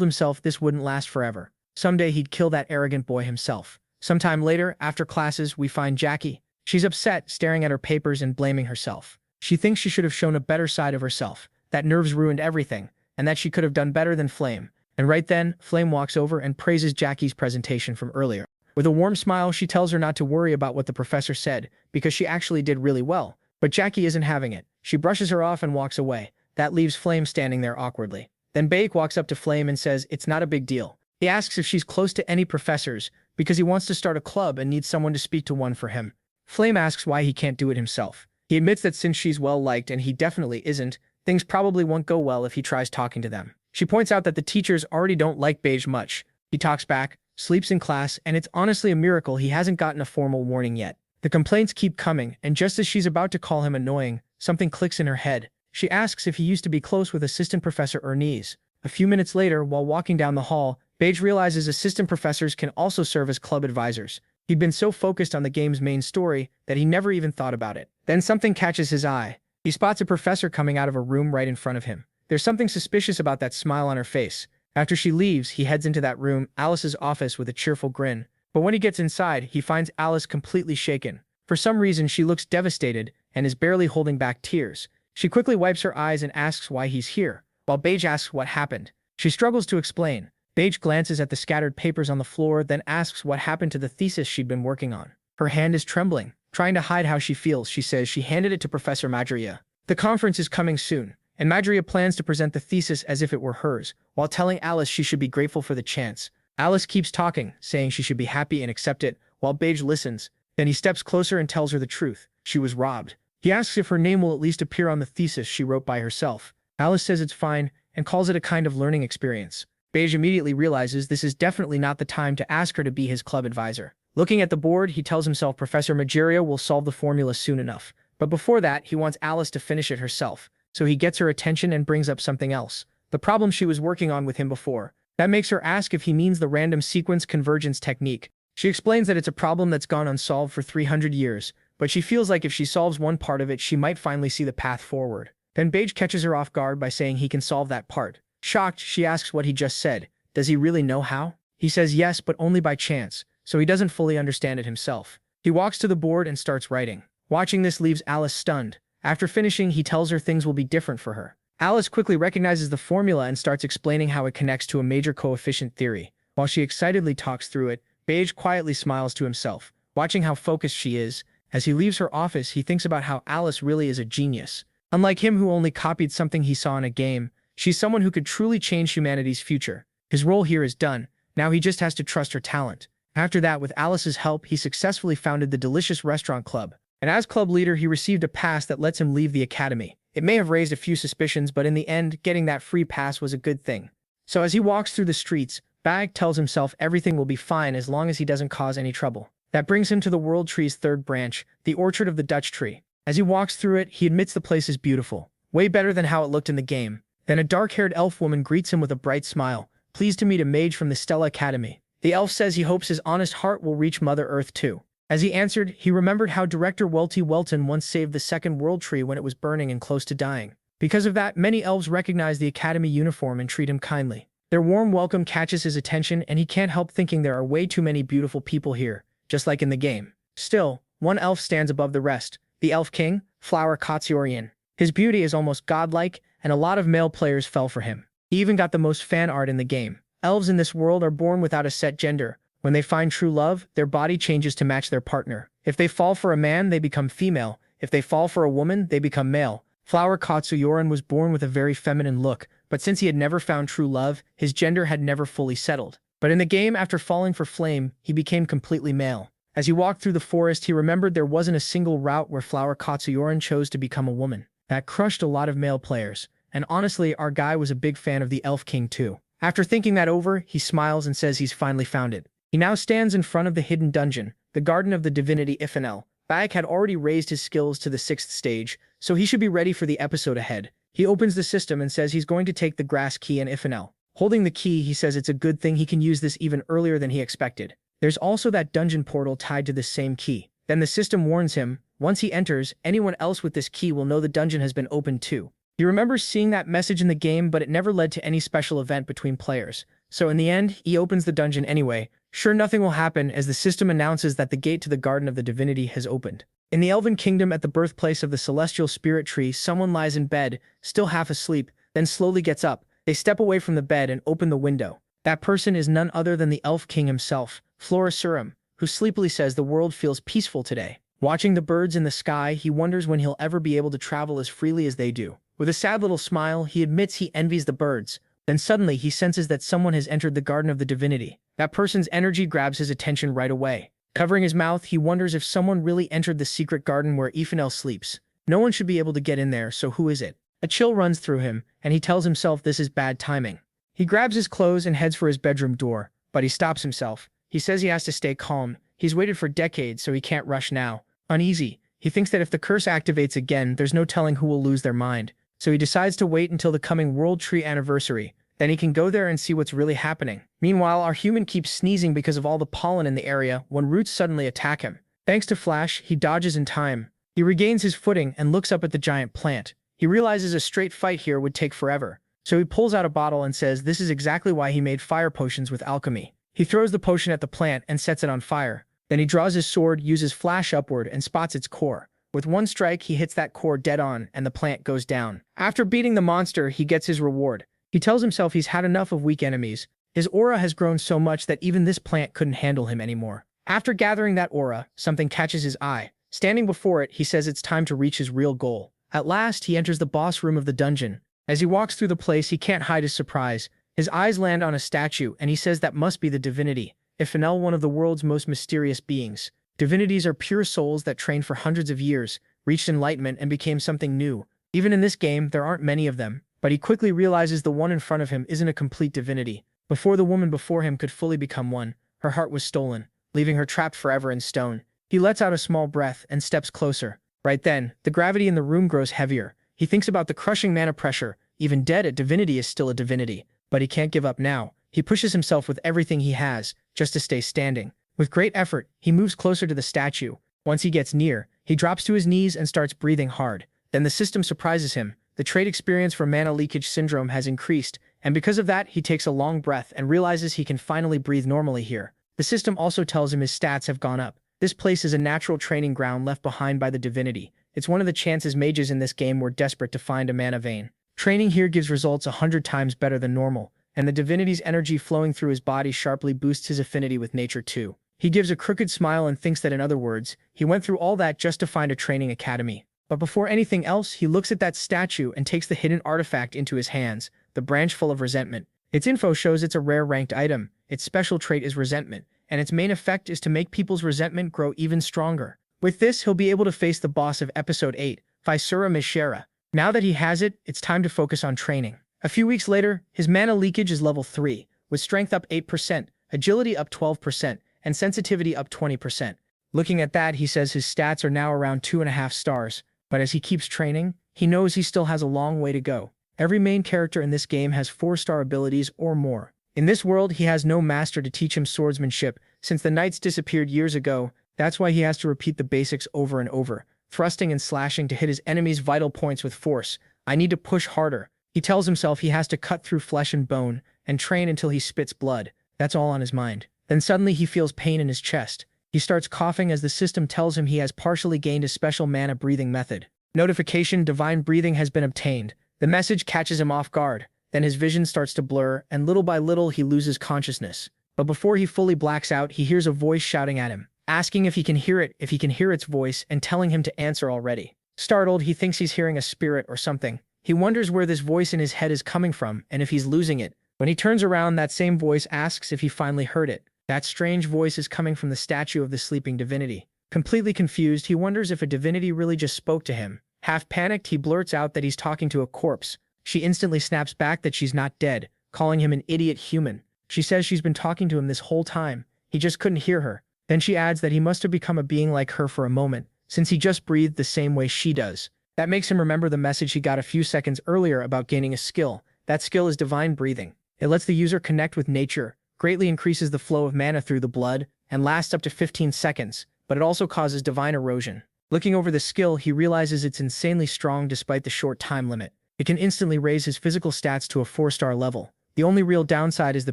Speaker 1: himself this wouldn't last forever. Someday he'd kill that arrogant boy himself. Sometime later, after classes, we find Jackie. She's upset, staring at her papers and blaming herself. She thinks she should have shown a better side of herself, that nerves ruined everything, and that she could have done better than Flame. And right then, Flame walks over and praises Jackie's presentation from earlier. With a warm smile, she tells her not to worry about what the professor said, because she actually did really well. But Jackie isn't having it. She brushes her off and walks away. That leaves Flame standing there awkwardly. Then Baek walks up to Flame and says it's not a big deal. He asks if she's close to any professors, because he wants to start a club and needs someone to speak to one for him. Flame asks why he can't do it himself. He admits that since she's well-liked and he definitely isn't, things probably won't go well if he tries talking to them. She points out that the teachers already don't like Beige much. He talks back, sleeps in class, and it's honestly a miracle he hasn't gotten a formal warning yet. The complaints keep coming, and just as she's about to call him annoying, something clicks in her head. She asks if he used to be close with Assistant Professor Ernest. A few minutes later, while walking down the hall, Beige realizes assistant professors can also serve as club advisors. He'd been so focused on the game's main story that he never even thought about it. Then something catches his eye. He spots a professor coming out of a room right in front of him. There's something suspicious about that smile on her face. After she leaves, he heads into that room, Alice's office, with a cheerful grin. But when he gets inside, he finds Alice completely shaken. For some reason, she looks devastated and is barely holding back tears. She quickly wipes her eyes and asks why he's here, while Beige asks what happened. She struggles to explain. Beige glances at the scattered papers on the floor, then asks what happened to the thesis she'd been working on. Her hand is trembling. Trying to hide how she feels, she says she handed it to Professor Madria. The conference is coming soon, and Madria plans to present the thesis as if it were hers, while telling Alice she should be grateful for the chance. Alice keeps talking, saying she should be happy and accept it, while Beige listens. Then he steps closer and tells her the truth. She was robbed. He asks if her name will at least appear on the thesis she wrote by herself. Alice says it's fine, and calls it a kind of learning experience. Beige immediately realizes this is definitely not the time to ask her to be his club advisor. Looking at the board, he tells himself Professor Madria will solve the formula soon enough. But before that, he wants Alice to finish it herself. So he gets her attention and brings up something else. The problem she was working on with him before. That makes her ask if he means the random sequence convergence technique. She explains that it's a problem that's gone unsolved for 300 years, but she feels like if she solves one part of it, she might finally see the path forward. Then Beige catches her off guard by saying he can solve that part. Shocked, she asks what he just said. Does he really know how? He says yes, but only by chance, so he doesn't fully understand it himself. He walks to the board and starts writing. Watching this leaves Alice stunned. After finishing, he tells her things will be different for her. Alice quickly recognizes the formula and starts explaining how it connects to a major coefficient theory. While she excitedly talks through it, Beige quietly smiles to himself, watching how focused she is. As he leaves her office, he thinks about how Alice really is a genius. Unlike him who only copied something he saw in a game, she's someone who could truly change humanity's future. His role here is done. Now he just has to trust her talent. After that, with Alice's help, he successfully founded the Delicious Restaurant Club. And as club leader, he received a pass that lets him leave the academy. It may have raised a few suspicions, but in the end, getting that free pass was a good thing. So as he walks through the streets, Bag tells himself everything will be fine as long as he doesn't cause any trouble. That brings him to the World Tree's third branch, the Orchard of the Dutch Tree. As he walks through it, he admits the place is beautiful. Way better than how it looked in the game. Then a dark-haired elf woman greets him with a bright smile, pleased to meet a mage from the Stella Academy. The elf says he hopes his honest heart will reach Mother Earth too. As he answered, he remembered how Director Welty Welton once saved the second World Tree when it was burning and close to dying. Because of that, many elves recognize the Academy uniform and treat him kindly. Their warm welcome catches his attention, and he can't help thinking there are way too many beautiful people here, just like in the game. Still, one elf stands above the rest, the Elf King, Flower Kotsiorian. His beauty is almost godlike, and a lot of male players fell for him. He even got the most fan art in the game. Elves in this world are born without a set gender. When they find true love, their body changes to match their partner. If they fall for a man, they become female. If they fall for a woman, they become male. Flower Katsuyoran was born with a very feminine look, but since he had never found true love, his gender had never fully settled. But in the game, after falling for Flame, he became completely male. As he walked through the forest, he remembered there wasn't a single route where Flower Katsuyoran chose to become a woman. That crushed a lot of male players. And honestly, our guy was a big fan of the Elf King too. After thinking that over, he smiles and says he's finally found it. He now stands in front of the hidden dungeon, the Garden of the Divinity Iphanel. Bayek had already raised his skills to the 6th stage, so he should be ready for the episode ahead. He opens the system and says he's going to take the grass key and Iphanel. Holding the key, he says it's a good thing he can use this even earlier than he expected. There's also that dungeon portal tied to this same key. Then the system warns him, once he enters, anyone else with this key will know the dungeon has been opened too. He remembers seeing that message in the game, but it never led to any special event between players. So in the end, he opens the dungeon anyway. Sure, nothing will happen as the system announces that the gate to the Garden of the Divinity has opened. In the Elven Kingdom, at the birthplace of the Celestial Spirit Tree, someone lies in bed, still half asleep, then slowly gets up. They step away from the bed and open the window. That person is none other than the Elf King himself, Florisurum, who sleepily says the world feels peaceful today. Watching the birds in the sky, he wonders when he'll ever be able to travel as freely as they do. With a sad little smile, he admits he envies the birds. Then suddenly he senses that someone has entered the Garden of the Divinity. That person's energy grabs his attention right away. Covering his mouth, he wonders if someone really entered the secret garden where Iphanel sleeps. No one should be able to get in there, so who is it? A chill runs through him, and he tells himself this is bad timing. He grabs his clothes and heads for his bedroom door, but he stops himself. He says he has to stay calm. He's waited for decades, so he can't rush now. Uneasy, he thinks that if the curse activates again, there's no telling who will lose their mind. So he decides to wait until the coming World Tree anniversary. Then he can go there and see what's really happening. Meanwhile, our human keeps sneezing because of all the pollen in the area when roots suddenly attack him. Thanks to Flash, he dodges in time. He regains his footing and looks up at the giant plant. He realizes a straight fight here would take forever. So he pulls out a bottle and says this is exactly why he made fire potions with alchemy. He throws the potion at the plant and sets it on fire. Then he draws his sword, uses Flash upward, and spots its core. With one strike, he hits that core dead on, and the plant goes down. After beating the monster, he gets his reward. He tells himself he's had enough of weak enemies. His aura has grown so much that even this plant couldn't handle him anymore. After gathering that aura, something catches his eye. Standing before it, he says it's time to reach his real goal. At last, he enters the boss room of the dungeon. As he walks through the place, he can't hide his surprise. His eyes land on a statue, and he says that must be the divinity, Yahello, one of the world's most mysterious beings. Divinities are pure souls that trained for hundreds of years, reached enlightenment, and became something new. Even in this game, there aren't many of them, but he quickly realizes the one in front of him isn't a complete divinity. Before the woman before him could fully become one, her heart was stolen, leaving her trapped forever in stone. He lets out a small breath and steps closer. Right then, the gravity in the room grows heavier. He thinks about the crushing mana pressure. Even dead, a divinity is still a divinity. But he can't give up now. He pushes himself with everything he has, just to stay standing. With great effort, he moves closer to the statue. Once he gets near, he drops to his knees and starts breathing hard. Then the system surprises him. The trait experience for mana leakage syndrome has increased, and because of that, he takes a long breath and realizes he can finally breathe normally here. The system also tells him his stats have gone up. This place is a natural training ground left behind by the divinity. It's one of the chances mages in this game were desperate to find a mana vein. Training here gives results 100 times better than normal, and the divinity's energy flowing through his body sharply boosts his affinity with nature too. He gives a crooked smile and thinks that in other words, he went through all that just to find a training academy. But before anything else, he looks at that statue and takes the hidden artifact into his hands, the branch full of resentment. Its info shows it's a rare ranked item. Its special trait is resentment, and its main effect is to make people's resentment grow even stronger. With this, he'll be able to face the boss of Episode 8, Asura Mishera. Now that he has it, it's time to focus on training. A few weeks later, his mana leakage is level 3, with strength up 8%, agility up 12%, and sensitivity up 20%. Looking at that, he says his stats are now around 2.5 stars, but as he keeps training, he knows he still has a long way to go. Every main character in this game has 4-star abilities or more. In this world, he has no master to teach him swordsmanship. Since the knights disappeared years ago, that's why he has to repeat the basics over and over, thrusting and slashing to hit his enemy's vital points with force. I need to push harder. He tells himself he has to cut through flesh and bone and train until he spits blood. That's all on his mind. Then suddenly he feels pain in his chest. He starts coughing as the system tells him he has partially gained a special mana breathing method. Notification: divine breathing has been obtained. The message catches him off guard. Then his vision starts to blur, and little by little he loses consciousness. But before he fully blacks out, he hears a voice shouting at him, asking if he can hear it, if he can hear its voice, and telling him to answer already. Startled, he thinks he's hearing a spirit or something. He wonders where this voice in his head is coming from, and if he's losing it. When he turns around, that same voice asks if he finally heard it. That strange voice is coming from the statue of the sleeping divinity. Completely confused, he wonders if a divinity really just spoke to him. Half panicked, he blurts out that he's talking to a corpse. She instantly snaps back that she's not dead, calling him an idiot human. She says she's been talking to him this whole time. He just couldn't hear her. Then she adds that he must have become a being like her for a moment, since he just breathed the same way she does. That makes him remember the message he got a few seconds earlier about gaining a skill. That skill is divine breathing. It lets the user connect with nature, greatly increases the flow of mana through the blood, and lasts up to 15 seconds, but it also causes divine erosion. Looking over the skill, he realizes it's insanely strong despite the short time limit. It can instantly raise his physical stats to a 4-star level. The only real downside is the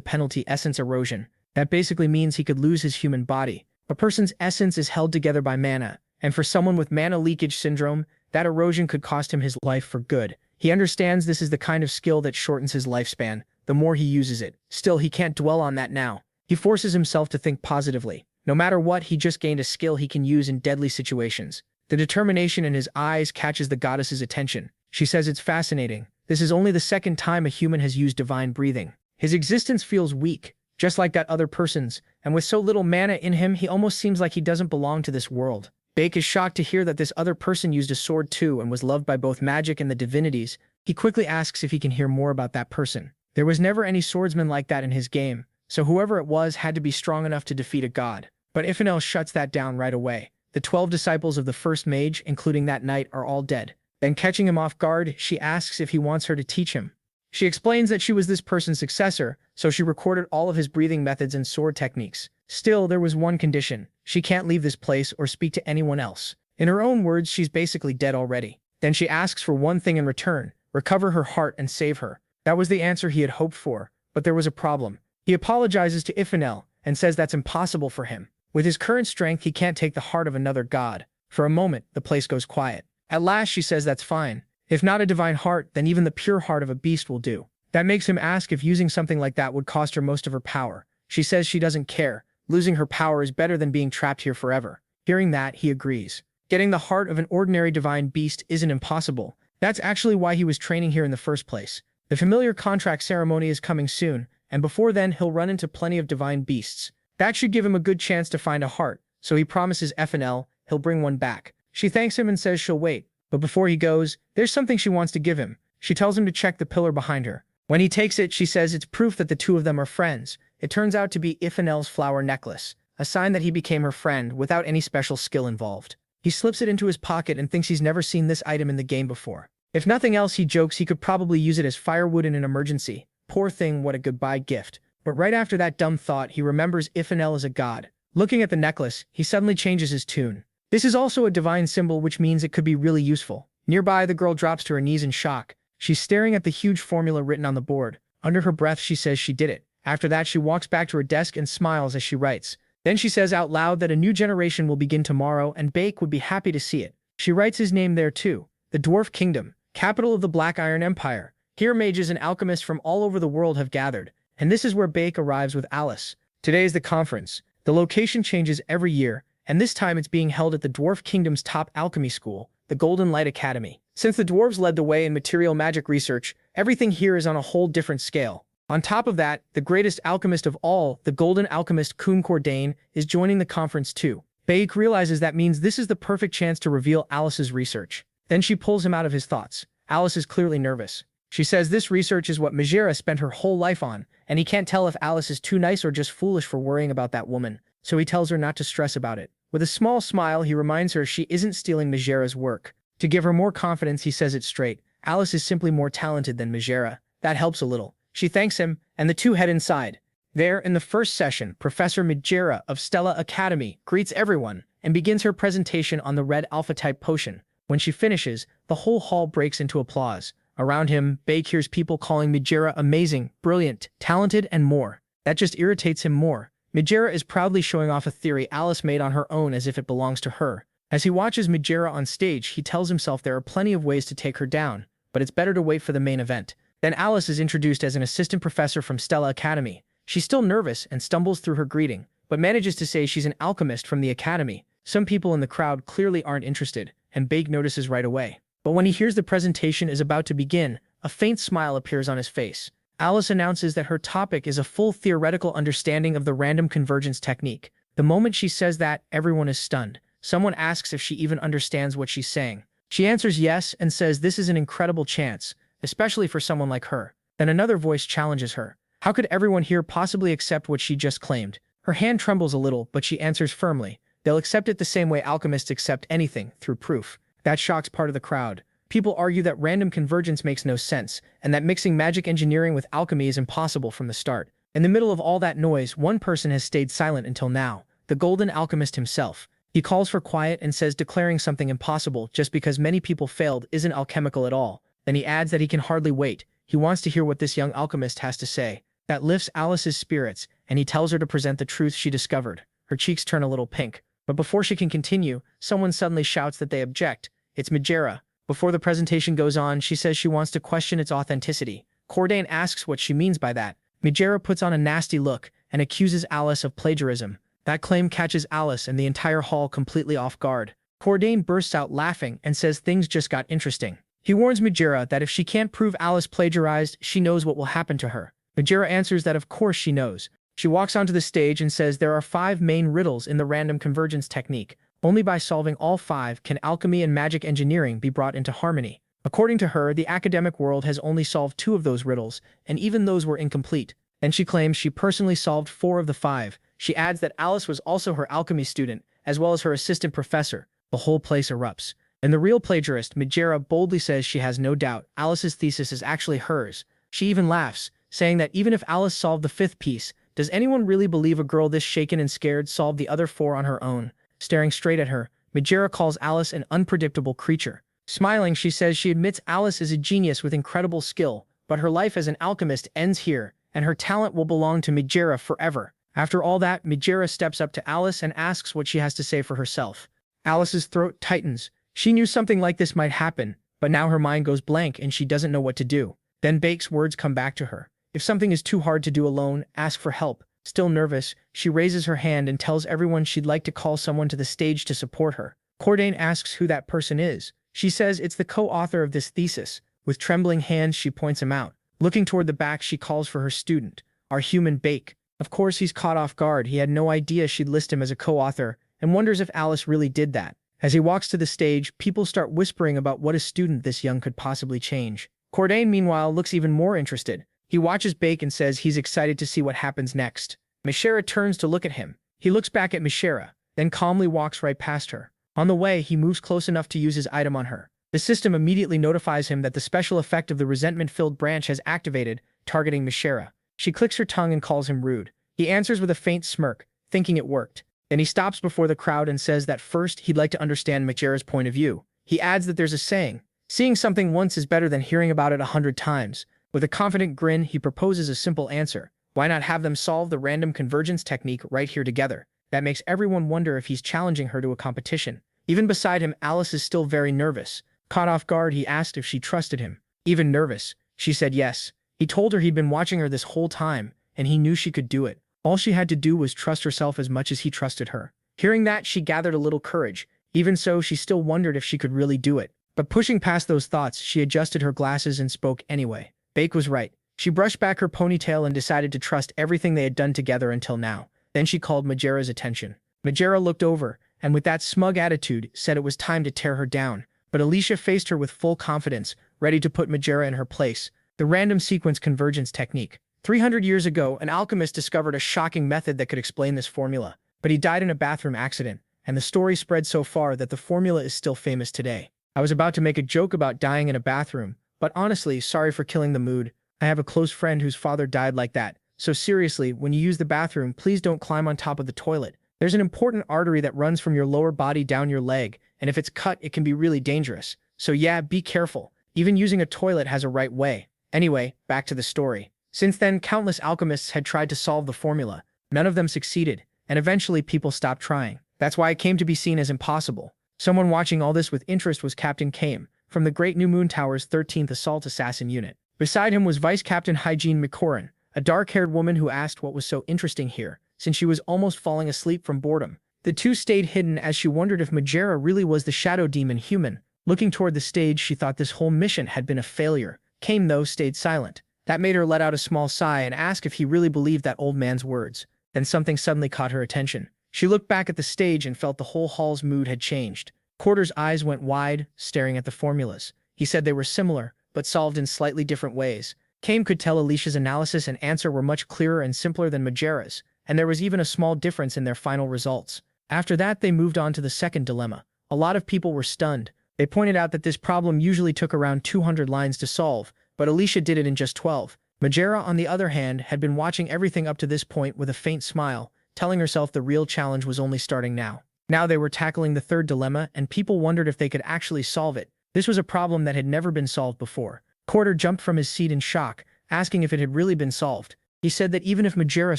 Speaker 1: penalty: essence erosion. That basically means he could lose his human body. A person's essence is held together by mana, and for someone with mana leakage syndrome, that erosion could cost him his life for good. He understands this is the kind of skill that shortens his lifespan, the more he uses it. Still, he can't dwell on that now. He forces himself to think positively. No matter what, he just gained a skill he can use in deadly situations. The determination in his eyes catches the goddess's attention. She says it's fascinating. This is only the second time a human has used divine breathing. His existence feels weak, just like that other person's, and with so little mana in him, he almost seems like he doesn't belong to this world. Bake is shocked to hear that this other person used a sword too and was loved by both magic and the divinities. He quickly asks if he can hear more about that person. There was never any swordsman like that in his game, so whoever it was had to be strong enough to defeat a god. But Ifenel shuts that down right away. The 12 disciples of the first mage, including that knight, are all dead. Then catching him off guard, she asks if he wants her to teach him. She explains that she was this person's successor, so she recorded all of his breathing methods and sword techniques. Still, there was one condition. She can't leave this place or speak to anyone else. In her own words, she's basically dead already. Then she asks for one thing in return: recover her heart and save her. That was the answer he had hoped for, but there was a problem. He apologizes to Ifenel and says that's impossible for him. With his current strength, he can't take the heart of another god. For a moment, the place goes quiet. At last, she says that's fine. If not a divine heart, then even the pure heart of a beast will do. That makes him ask if using something like that would cost her most of her power. She says she doesn't care. Losing her power is better than being trapped here forever. Hearing that, he agrees. Getting the heart of an ordinary divine beast isn't impossible. That's actually why he was training here in the first place. The familiar contract ceremony is coming soon, and before then he'll run into plenty of divine beasts. That should give him a good chance to find a heart, so he promises FNL he'll bring one back. She thanks him and says she'll wait, but before he goes, there's something she wants to give him. She tells him to check the pillar behind her. When he takes it, she says it's proof that the two of them are friends. It turns out to be Ifenel's flower necklace, a sign that he became her friend without any special skill involved. He slips it into his pocket and thinks he's never seen this item in the game before. If nothing else, he jokes he could probably use it as firewood in an emergency. Poor thing, what a goodbye gift. But right after that dumb thought, he remembers Ifenel is a god. Looking at the necklace, he suddenly changes his tune. This is also a divine symbol, which means it could be really useful. Nearby, the girl drops to her knees in shock. She's staring at the huge formula written on the board. Under her breath, she says she did it. After that, she walks back to her desk and smiles as she writes. Then she says out loud that a new generation will begin tomorrow and Bake would be happy to see it. She writes his name there too. The Dwarf Kingdom, capital of the Black Iron Empire. Here mages and alchemists from all over the world have gathered, and this is where Bake arrives with Alice. Today is the conference. The location changes every year, and this time it's being held at the Dwarf Kingdom's top alchemy school, the Golden Light Academy. Since the dwarves led the way in material magic research, everything here is on a whole different scale. On top of that, the greatest alchemist of all, the golden alchemist Kuhn Cordain, is joining the conference too. Bake realizes that means this is the perfect chance to reveal Alice's research. Then she pulls him out of his thoughts. Alice is clearly nervous. She says this research is what Majera spent her whole life on, and he can't tell if Alice is too nice or just foolish for worrying about that woman, so he tells her not to stress about it. With a small smile, he reminds her she isn't stealing Majera's work. To give her more confidence, he says it straight. Alice is simply more talented than Majera. That helps a little. She thanks him, and the two head inside. There, in the first session, Professor Majera of Stella Academy greets everyone and begins her presentation on the red alpha-type potion. When she finishes, the whole hall breaks into applause. Around him, Bake hears people calling Majera amazing, brilliant, talented, and more. That just irritates him more. Majera is proudly showing off a theory Alice made on her own as if it belongs to her. As he watches Majera on stage, he tells himself there are plenty of ways to take her down, but it's better to wait for the main event. Then Alice is introduced as an assistant professor from Stella Academy. She's still nervous and stumbles through her greeting, but manages to say she's an alchemist from the academy. Some people in the crowd clearly aren't interested, and Bake notices right away. But when he hears the presentation is about to begin, a faint smile appears on his face. Alice announces that her topic is a full theoretical understanding of the random convergence technique. The moment she says that, everyone is stunned. Someone asks if she even understands what she's saying. She answers yes and says this is an incredible chance, especially for someone like her. Then another voice challenges her. How could everyone here possibly accept what she just claimed? Her hand trembles a little, but she answers firmly. They'll accept it the same way alchemists accept anything, through proof. That shocks part of the crowd. People argue that random convergence makes no sense, and that mixing magic engineering with alchemy is impossible from the start. In the middle of all that noise, one person has stayed silent until now, the Golden Alchemist himself. He calls for quiet and says declaring something impossible just because many people failed isn't alchemical at all. Then he adds that he can hardly wait. He wants to hear what this young alchemist has to say. That lifts Alice's spirits, and he tells her to present the truth she discovered. Her cheeks turn a little pink. But before she can continue, someone suddenly shouts that they object. It's Majera. Before the presentation goes on, she says she wants to question its authenticity. Cordain asks what she means by that. Majera puts on a nasty look and accuses Alice of plagiarism. That claim catches Alice and the entire hall completely off guard. Cordain bursts out laughing and says things just got interesting. He warns Majera that if she can't prove Alice plagiarized, she knows what will happen to her. Majera answers that of course she knows. She walks onto the stage and says there are 5 main riddles in the random convergence technique. Only by solving all 5 can alchemy and magic engineering be brought into harmony. According to her, the academic world has only solved 2 of those riddles, and even those were incomplete. And she claims she personally solved 4 of the 5. She adds that Alice was also her alchemy student, as well as her assistant professor. The whole place erupts. And the real plagiarist, Majera, boldly says she has no doubt Alice's thesis is actually hers. She even laughs, saying that even if Alice solved the 5th piece, does anyone really believe a girl this shaken and scared solved the other 4 on her own? Staring straight at her, Majera calls Alice an unpredictable creature. Smiling, she says she admits Alice is a genius with incredible skill, but her life as an alchemist ends here, and her talent will belong to Majera forever. After all that, Majera steps up to Alice and asks what she has to say for herself. Alice's throat tightens. She knew something like this might happen, but now her mind goes blank and she doesn't know what to do. Then Bake's words come back to her. If something is too hard to do alone, ask for help. Still nervous, she raises her hand and tells everyone she'd like to call someone to the stage to support her. Cordain asks who that person is. She says it's the co-author of this thesis. With trembling hands, she points him out. Looking toward the back, she calls for her student, our human Bake. Of course, he's caught off guard. He had no idea she'd list him as a co-author and wonders if Alice really did that. As he walks to the stage, people start whispering about what a student this young could possibly change. Cordain, meanwhile, looks even more interested. He watches Bake and says he's excited to see what happens next. Mishera turns to look at him. He looks back at Mishera, then calmly walks right past her. On the way, he moves close enough to use his item on her. The system immediately notifies him that the special effect of the resentment-filled branch has activated, targeting Mishera. She clicks her tongue and calls him rude. He answers with a faint smirk, thinking it worked. Then he stops before the crowd and says that first he'd like to understand Mishera's point of view. He adds that there's a saying, seeing something once is better than hearing about it 100 times. With a confident grin, he proposes a simple answer. Why not have them solve the random convergence technique right here together? That makes everyone wonder if he's challenging her to a competition. Even beside him, Alice is still very nervous. Caught off guard, he asked if she trusted him. Even nervous, she said yes. He told her he'd been watching her this whole time, and he knew she could do it. All she had to do was trust herself as much as he trusted her. Hearing that, she gathered a little courage. Even so, she still wondered if she could really do it. But pushing past those thoughts, she adjusted her glasses and spoke anyway. Bake was right. She brushed back her ponytail and decided to trust everything they had done together until now. Then she called Majera's attention. Majera looked over, and with that smug attitude, said it was time to tear her down. But Alicia faced her with full confidence, ready to put Majera in her place. The random sequence convergence technique. 300 years ago, an alchemist discovered a shocking method that could explain this formula. But he died in a bathroom accident, and the story spread so far that the formula is still famous today. I was about to make a joke about dying in a bathroom, but honestly, sorry for killing the mood. I have a close friend whose father died like that. So seriously, when you use the bathroom, please don't climb on top of the toilet. There's an important artery that runs from your lower body down your leg, and if it's cut, it can be really dangerous. So yeah, be careful. Even using a toilet has a right way. Anyway, back to the story. Since then, countless alchemists had tried to solve the formula. None of them succeeded, and eventually people stopped trying. That's why it came to be seen as impossible. Someone watching all this with interest was Captain Kame, from the Great New Moon Tower's 13th Assault Assassin Unit. Beside him was Vice Captain Hygiene McCoran, a dark-haired woman who asked what was so interesting here, since she was almost falling asleep from boredom. The two stayed hidden as she wondered if Majera really was the shadow demon human. Looking toward the stage, she thought this whole mission had been a failure. Kame, though, stayed silent. That made her let out a small sigh and ask if he really believed that old man's words. Then something suddenly caught her attention. She looked back at the stage and felt the whole hall's mood had changed. Quarter's eyes went wide, staring at the formulas. He said they were similar, but solved in slightly different ways. Kame could tell Alicia's analysis and answer were much clearer and simpler than Majera's, and there was even a small difference in their final results. After that, they moved on to the second dilemma. A lot of people were stunned. They pointed out that this problem usually took around 200 lines to solve, but Alicia did it in just 12. Majera, on the other hand, had been watching everything up to this point with a faint smile, telling herself the real challenge was only starting now. Now they were tackling the third dilemma, and people wondered if they could actually solve it. This was a problem that had never been solved before. Quarter jumped from his seat in shock, asking if it had really been solved. He said that even if Majera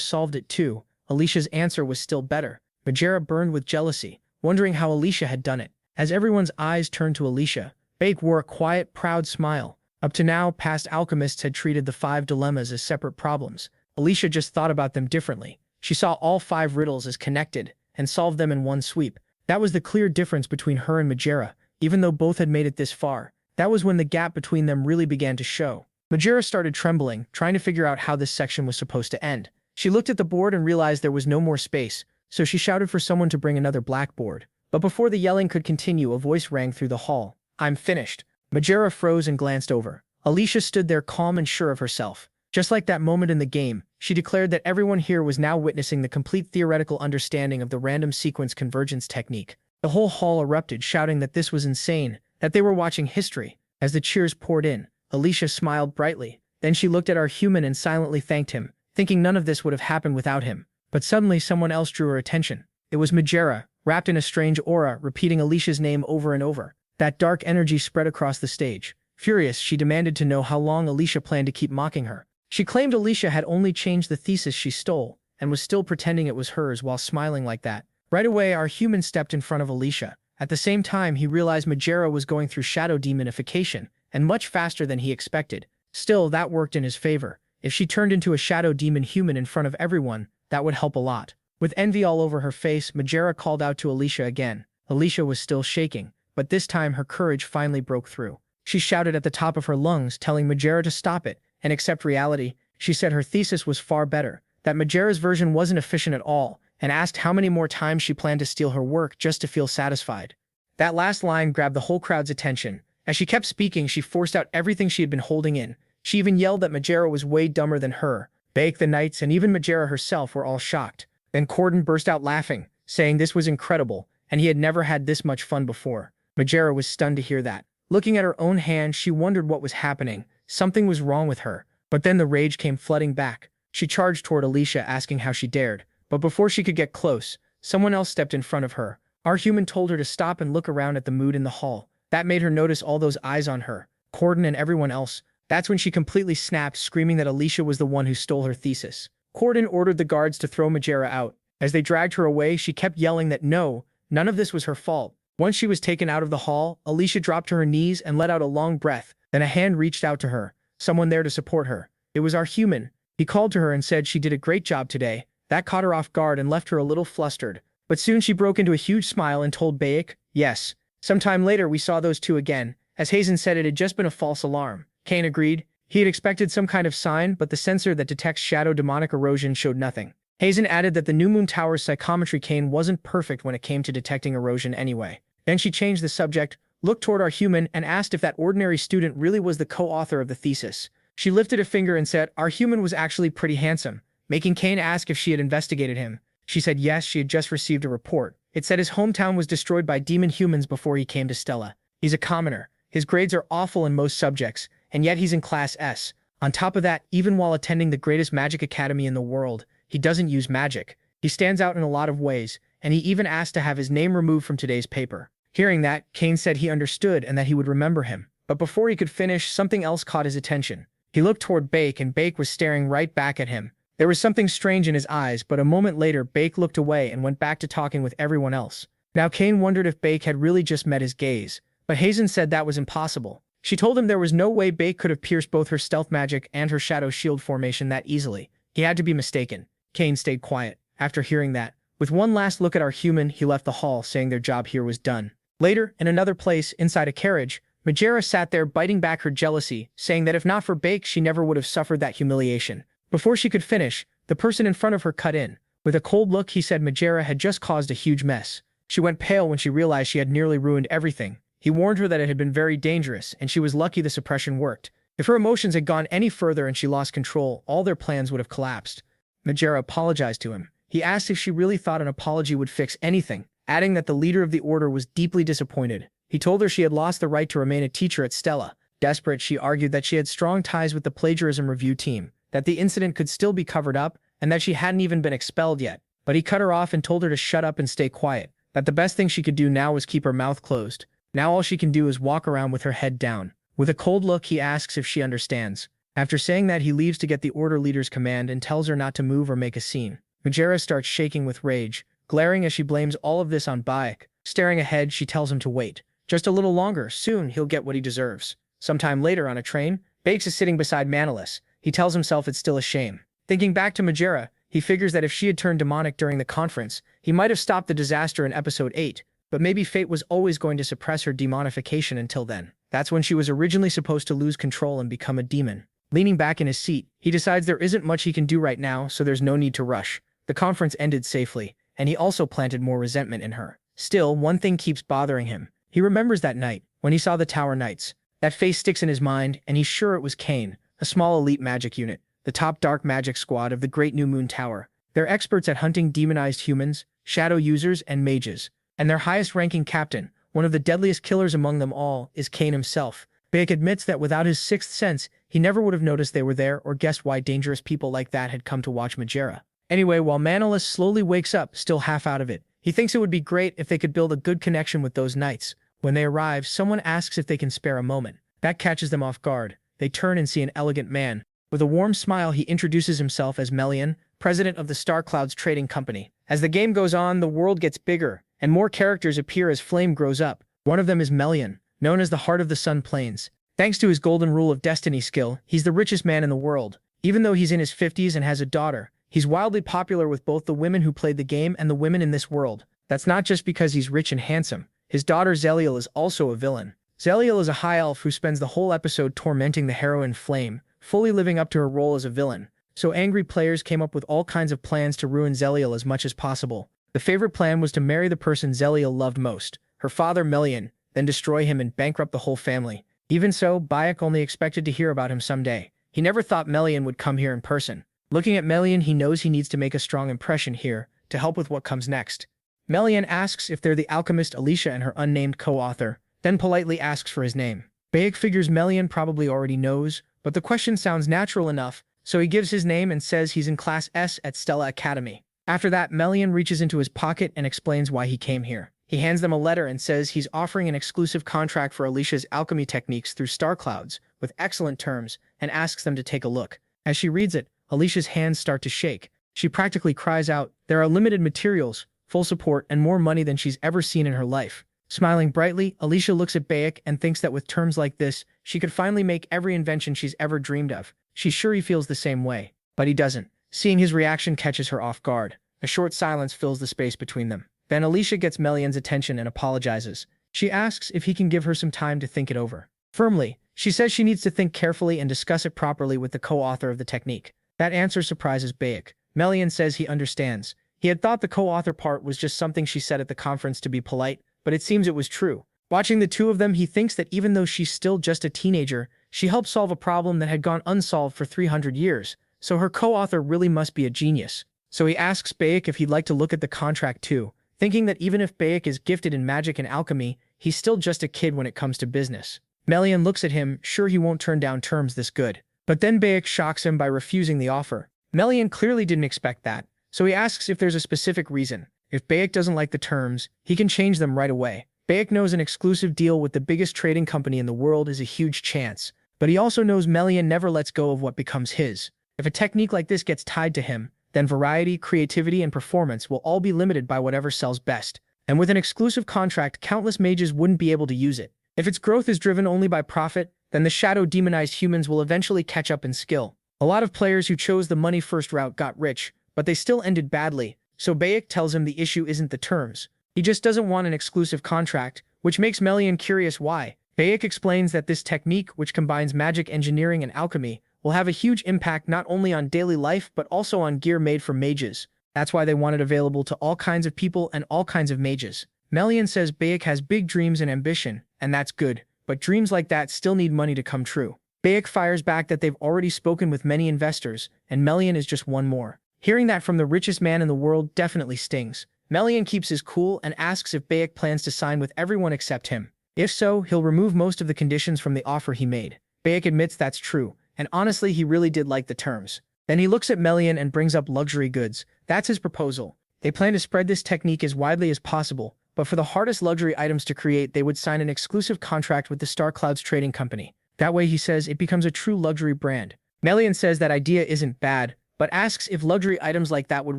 Speaker 1: solved it too, Alicia's answer was still better. Majera burned with jealousy, wondering how Alicia had done it. As everyone's eyes turned to Alicia, Bake wore a quiet, proud smile. Up to now, past alchemists had treated the 5 dilemmas as separate problems. Alicia just thought about them differently. She saw all 5 riddles as connected, and solved them in one sweep. That was the clear difference between her and Majera, even though both had made it this far. That was when the gap between them really began to show. Majera started trembling, trying to figure out how this section was supposed to end. She looked at the board and realized there was no more space, so she shouted for someone to bring another blackboard. But before the yelling could continue, a voice rang through the hall. "I'm finished." Majera froze and glanced over. Alicia stood there calm and sure of herself. Just like that moment in the game, she declared that everyone here was now witnessing the complete theoretical understanding of the random sequence convergence technique. The whole hall erupted, shouting that this was insane, that they were watching history. As the cheers poured in, Alicia smiled brightly. Then she looked at our human and silently thanked him, thinking none of this would have happened without him. But suddenly someone else drew her attention. It was Majera, wrapped in a strange aura, repeating Alicia's name over and over. That dark energy spread across the stage. Furious, she demanded to know how long Alicia planned to keep mocking her. She claimed Alicia had only changed the thesis she stole, and was still pretending it was hers while smiling like that. Right away, our human stepped in front of Alicia. At the same time, he realized Majera was going through shadow demonification, and much faster than he expected. Still, that worked in his favor. If she turned into a shadow demon human in front of everyone, that would help a lot. With envy all over her face, Majera called out to Alicia again. Alicia was still shaking, but this time her courage finally broke through. She shouted at the top of her lungs, telling Majera to stop it and accept reality. She said her thesis was far better, that Majera's version wasn't efficient at all, and asked how many more times she planned to steal her work just to feel satisfied. That last line grabbed the whole crowd's attention. As she kept speaking, she forced out everything she had been holding in. She even yelled that Majera was way dumber than her. Bake, the knights, and even Majera herself were all shocked. Then Corden burst out laughing, saying this was incredible, and he had never had this much fun before. Majera was stunned to hear that. Looking at her own hand, she wondered what was happening. Something was wrong with her. But then the rage came flooding back. She charged toward Alicia, asking how she dared. But before she could get close, someone else stepped in front of her. Our human told her to stop and look around at the mood in the hall. That made her notice all those eyes on her, Corden and everyone else. That's when she completely snapped, screaming that Alicia was the one who stole her thesis. Corden ordered the guards to throw Majera out. As they dragged her away, she kept yelling that no, none of this was her fault. Once she was taken out of the hall, Alicia dropped to her knees and let out a long breath. Then a hand reached out to her, someone there to support her. It was our human. He called to her and said she did a great job today. That caught her off guard and left her a little flustered. But soon she broke into a huge smile and told Bayek, yes. Sometime later we saw those two again. As Hazen said, it had just been a false alarm. Kane agreed. He had expected some kind of sign, but the sensor that detects shadow demonic erosion showed nothing. Hazen added that the New Moon Tower's psychometry cane wasn't perfect when it came to detecting erosion anyway. Then she changed the subject, looked toward our human, and asked if that ordinary student really was the co-author of the thesis. She lifted a finger and said our human was actually pretty handsome, making Kane ask if she had investigated him. She said yes, she had just received a report. It said his hometown was destroyed by demon humans before he came to Stella. He's a commoner. His grades are awful in most subjects, and yet he's in Class S. On top of that, even while attending the greatest magic academy in the world, he doesn't use magic. He stands out in a lot of ways, and he even asked to have his name removed from today's paper. Hearing that, Kane said he understood and that he would remember him. But before he could finish, something else caught his attention. He looked toward Bake, and Bake was staring right back at him. There was something strange in his eyes, but a moment later Bake looked away and went back to talking with everyone else. Now Kane wondered if Bake had really just met his gaze, but Hazen said that was impossible. She told him there was no way Bake could have pierced both her stealth magic and her shadow shield formation that easily. He had to be mistaken. Kane stayed quiet. After hearing that, with one last look at our human, he left the hall, saying their job here was done. Later, in another place, inside a carriage, Majera sat there biting back her jealousy, saying that if not for Bake, she never would have suffered that humiliation. Before she could finish, the person in front of her cut in. With a cold look, he said Majera had just caused a huge mess. She went pale when she realized she had nearly ruined everything. He warned her that it had been very dangerous, and she was lucky the suppression worked. If her emotions had gone any further and she lost control, all their plans would have collapsed. Majera apologized to him. He asked if she really thought an apology would fix anything, adding that the leader of the order was deeply disappointed. He told her she had lost the right to remain a teacher at Stella. Desperate, she argued that she had strong ties with the plagiarism review team, that the incident could still be covered up, and that she hadn't even been expelled yet. But he cut her off and told her to shut up and stay quiet, that the best thing she could do now was keep her mouth closed. Now all she can do is walk around with her head down. With a cold look, he asks if she understands. After saying that, he leaves to get the order leader's command and tells her not to move or make a scene. Majera starts shaking with rage, glaring as she blames all of this on Bayek. Staring ahead, she tells him to wait. Just a little longer, soon he'll get what he deserves. Sometime later on a train, Bakes is sitting beside Manolis. He tells himself it's still a shame. Thinking back to Majera, he figures that if she had turned demonic during the conference, he might have stopped the disaster in episode 8, but maybe fate was always going to suppress her demonification until then. That's when she was originally supposed to lose control and become a demon. Leaning back in his seat, he decides there isn't much he can do right now, so there's no need to rush. The conference ended safely, and he also planted more resentment in her. Still, one thing keeps bothering him. He remembers that night, when he saw the Tower Knights. That face sticks in his mind, and he's sure it was Kane, a small elite magic unit, the top dark magic squad of the Great New Moon Tower. They're experts at hunting demonized humans, shadow users, and mages. And their highest-ranking captain, one of the deadliest killers among them all, is Kane himself. Baek admits that without his sixth sense, he never would have noticed they were there or guessed why dangerous people like that had come to watch Majera. Anyway, while Manhwa slowly wakes up, still half out of it, he thinks it would be great if they could build a good connection with those knights. When they arrive, someone asks if they can spare a moment. That catches them off guard. They turn and see an elegant man. With a warm smile, he introduces himself as Melian, president of the Star Clouds Trading Company. As the game goes on, the world gets bigger, and more characters appear as flame grows up. One of them is Melian, known as the Heart of the Sun Plains. Thanks to his Golden Rule of Destiny skill, he's the richest man in the world. Even though he's in his 50s and has a daughter, he's wildly popular with both the women who played the game and the women in this world. That's not just because he's rich and handsome. His daughter Zeliel is also a villain. Zeliel is a high elf who spends the whole episode tormenting the heroine Flame, fully living up to her role as a villain. So angry players came up with all kinds of plans to ruin Zeliel as much as possible. The favorite plan was to marry the person Zeliel loved most, her father Melian, then destroy him and bankrupt the whole family. Even so, Bayek only expected to hear about him someday. He never thought Melian would come here in person. Looking at Melian, he knows he needs to make a strong impression here to help with what comes next. Melian asks if they're the alchemist Alicia and her unnamed co-author, then politely asks for his name. Bayek figures Melian probably already knows, but the question sounds natural enough, so he gives his name and says he's in Class S at Stella Academy. After that, Melian reaches into his pocket and explains why he came here. He hands them a letter and says he's offering an exclusive contract for Alicia's alchemy techniques through Star Clouds, with excellent terms, and asks them to take a look. As she reads it, Alicia's hands start to shake. She practically cries out, "There are limited materials, full support, and more money than she's ever seen in her life." Smiling brightly, Alicia looks at Bayek and thinks that with terms like this, she could finally make every invention she's ever dreamed of. She's sure he feels the same way. But he doesn't. Seeing his reaction catches her off guard. A short silence fills the space between them. Then Alicia gets Melian's attention and apologizes. She asks if he can give her some time to think it over. Firmly, she says she needs to think carefully and discuss it properly with the co-author of the technique. That answer surprises Bayek. Melian says he understands. He had thought the co-author part was just something she said at the conference to be polite, but it seems it was true. Watching the two of them, he thinks that even though she's still just a teenager, she helped solve a problem that had gone unsolved for 300 years, so her co-author really must be a genius. So he asks Bayek if he'd like to look at the contract too, thinking that even if Bayek is gifted in magic and alchemy, he's still just a kid when it comes to business. Melian looks at him, sure he won't turn down terms this good. But then Bayek shocks him by refusing the offer. Melian clearly didn't expect that, so he asks if there's a specific reason. If Bayek doesn't like the terms, he can change them right away. Bayek knows an exclusive deal with the biggest trading company in the world is a huge chance, but he also knows Melian never lets go of what becomes his. If a technique like this gets tied to him, then variety, creativity, and performance will all be limited by whatever sells best. And with an exclusive contract, countless mages wouldn't be able to use it. If its growth is driven only by profit, then the shadow demonized humans will eventually catch up in skill. A lot of players who chose the money-first route got rich, but they still ended badly, so Bayek tells him the issue isn't the terms. He just doesn't want an exclusive contract, which makes Melian curious why. Bayek explains that this technique, which combines magic engineering and alchemy, will have a huge impact not only on daily life but also on gear made for mages. That's why they want it available to all kinds of people and all kinds of mages. Melian says Bayek has big dreams and ambition, and that's good, but dreams like that still need money to come true. Bayek fires back that they've already spoken with many investors, and Melian is just one more. Hearing that from the richest man in the world definitely stings. Melian keeps his cool and asks if Bayek plans to sign with everyone except him. If so, he'll remove most of the conditions from the offer he made. Bayek admits that's true, and honestly he really did like the terms. Then he looks at Melian and brings up luxury goods. That's his proposal. They plan to spread this technique as widely as possible, but for the hardest luxury items to create they would sign an exclusive contract with the Star Clouds Trading Company. That way, he says, it becomes a true luxury brand. Melian says that idea isn't bad, but asks if luxury items like that would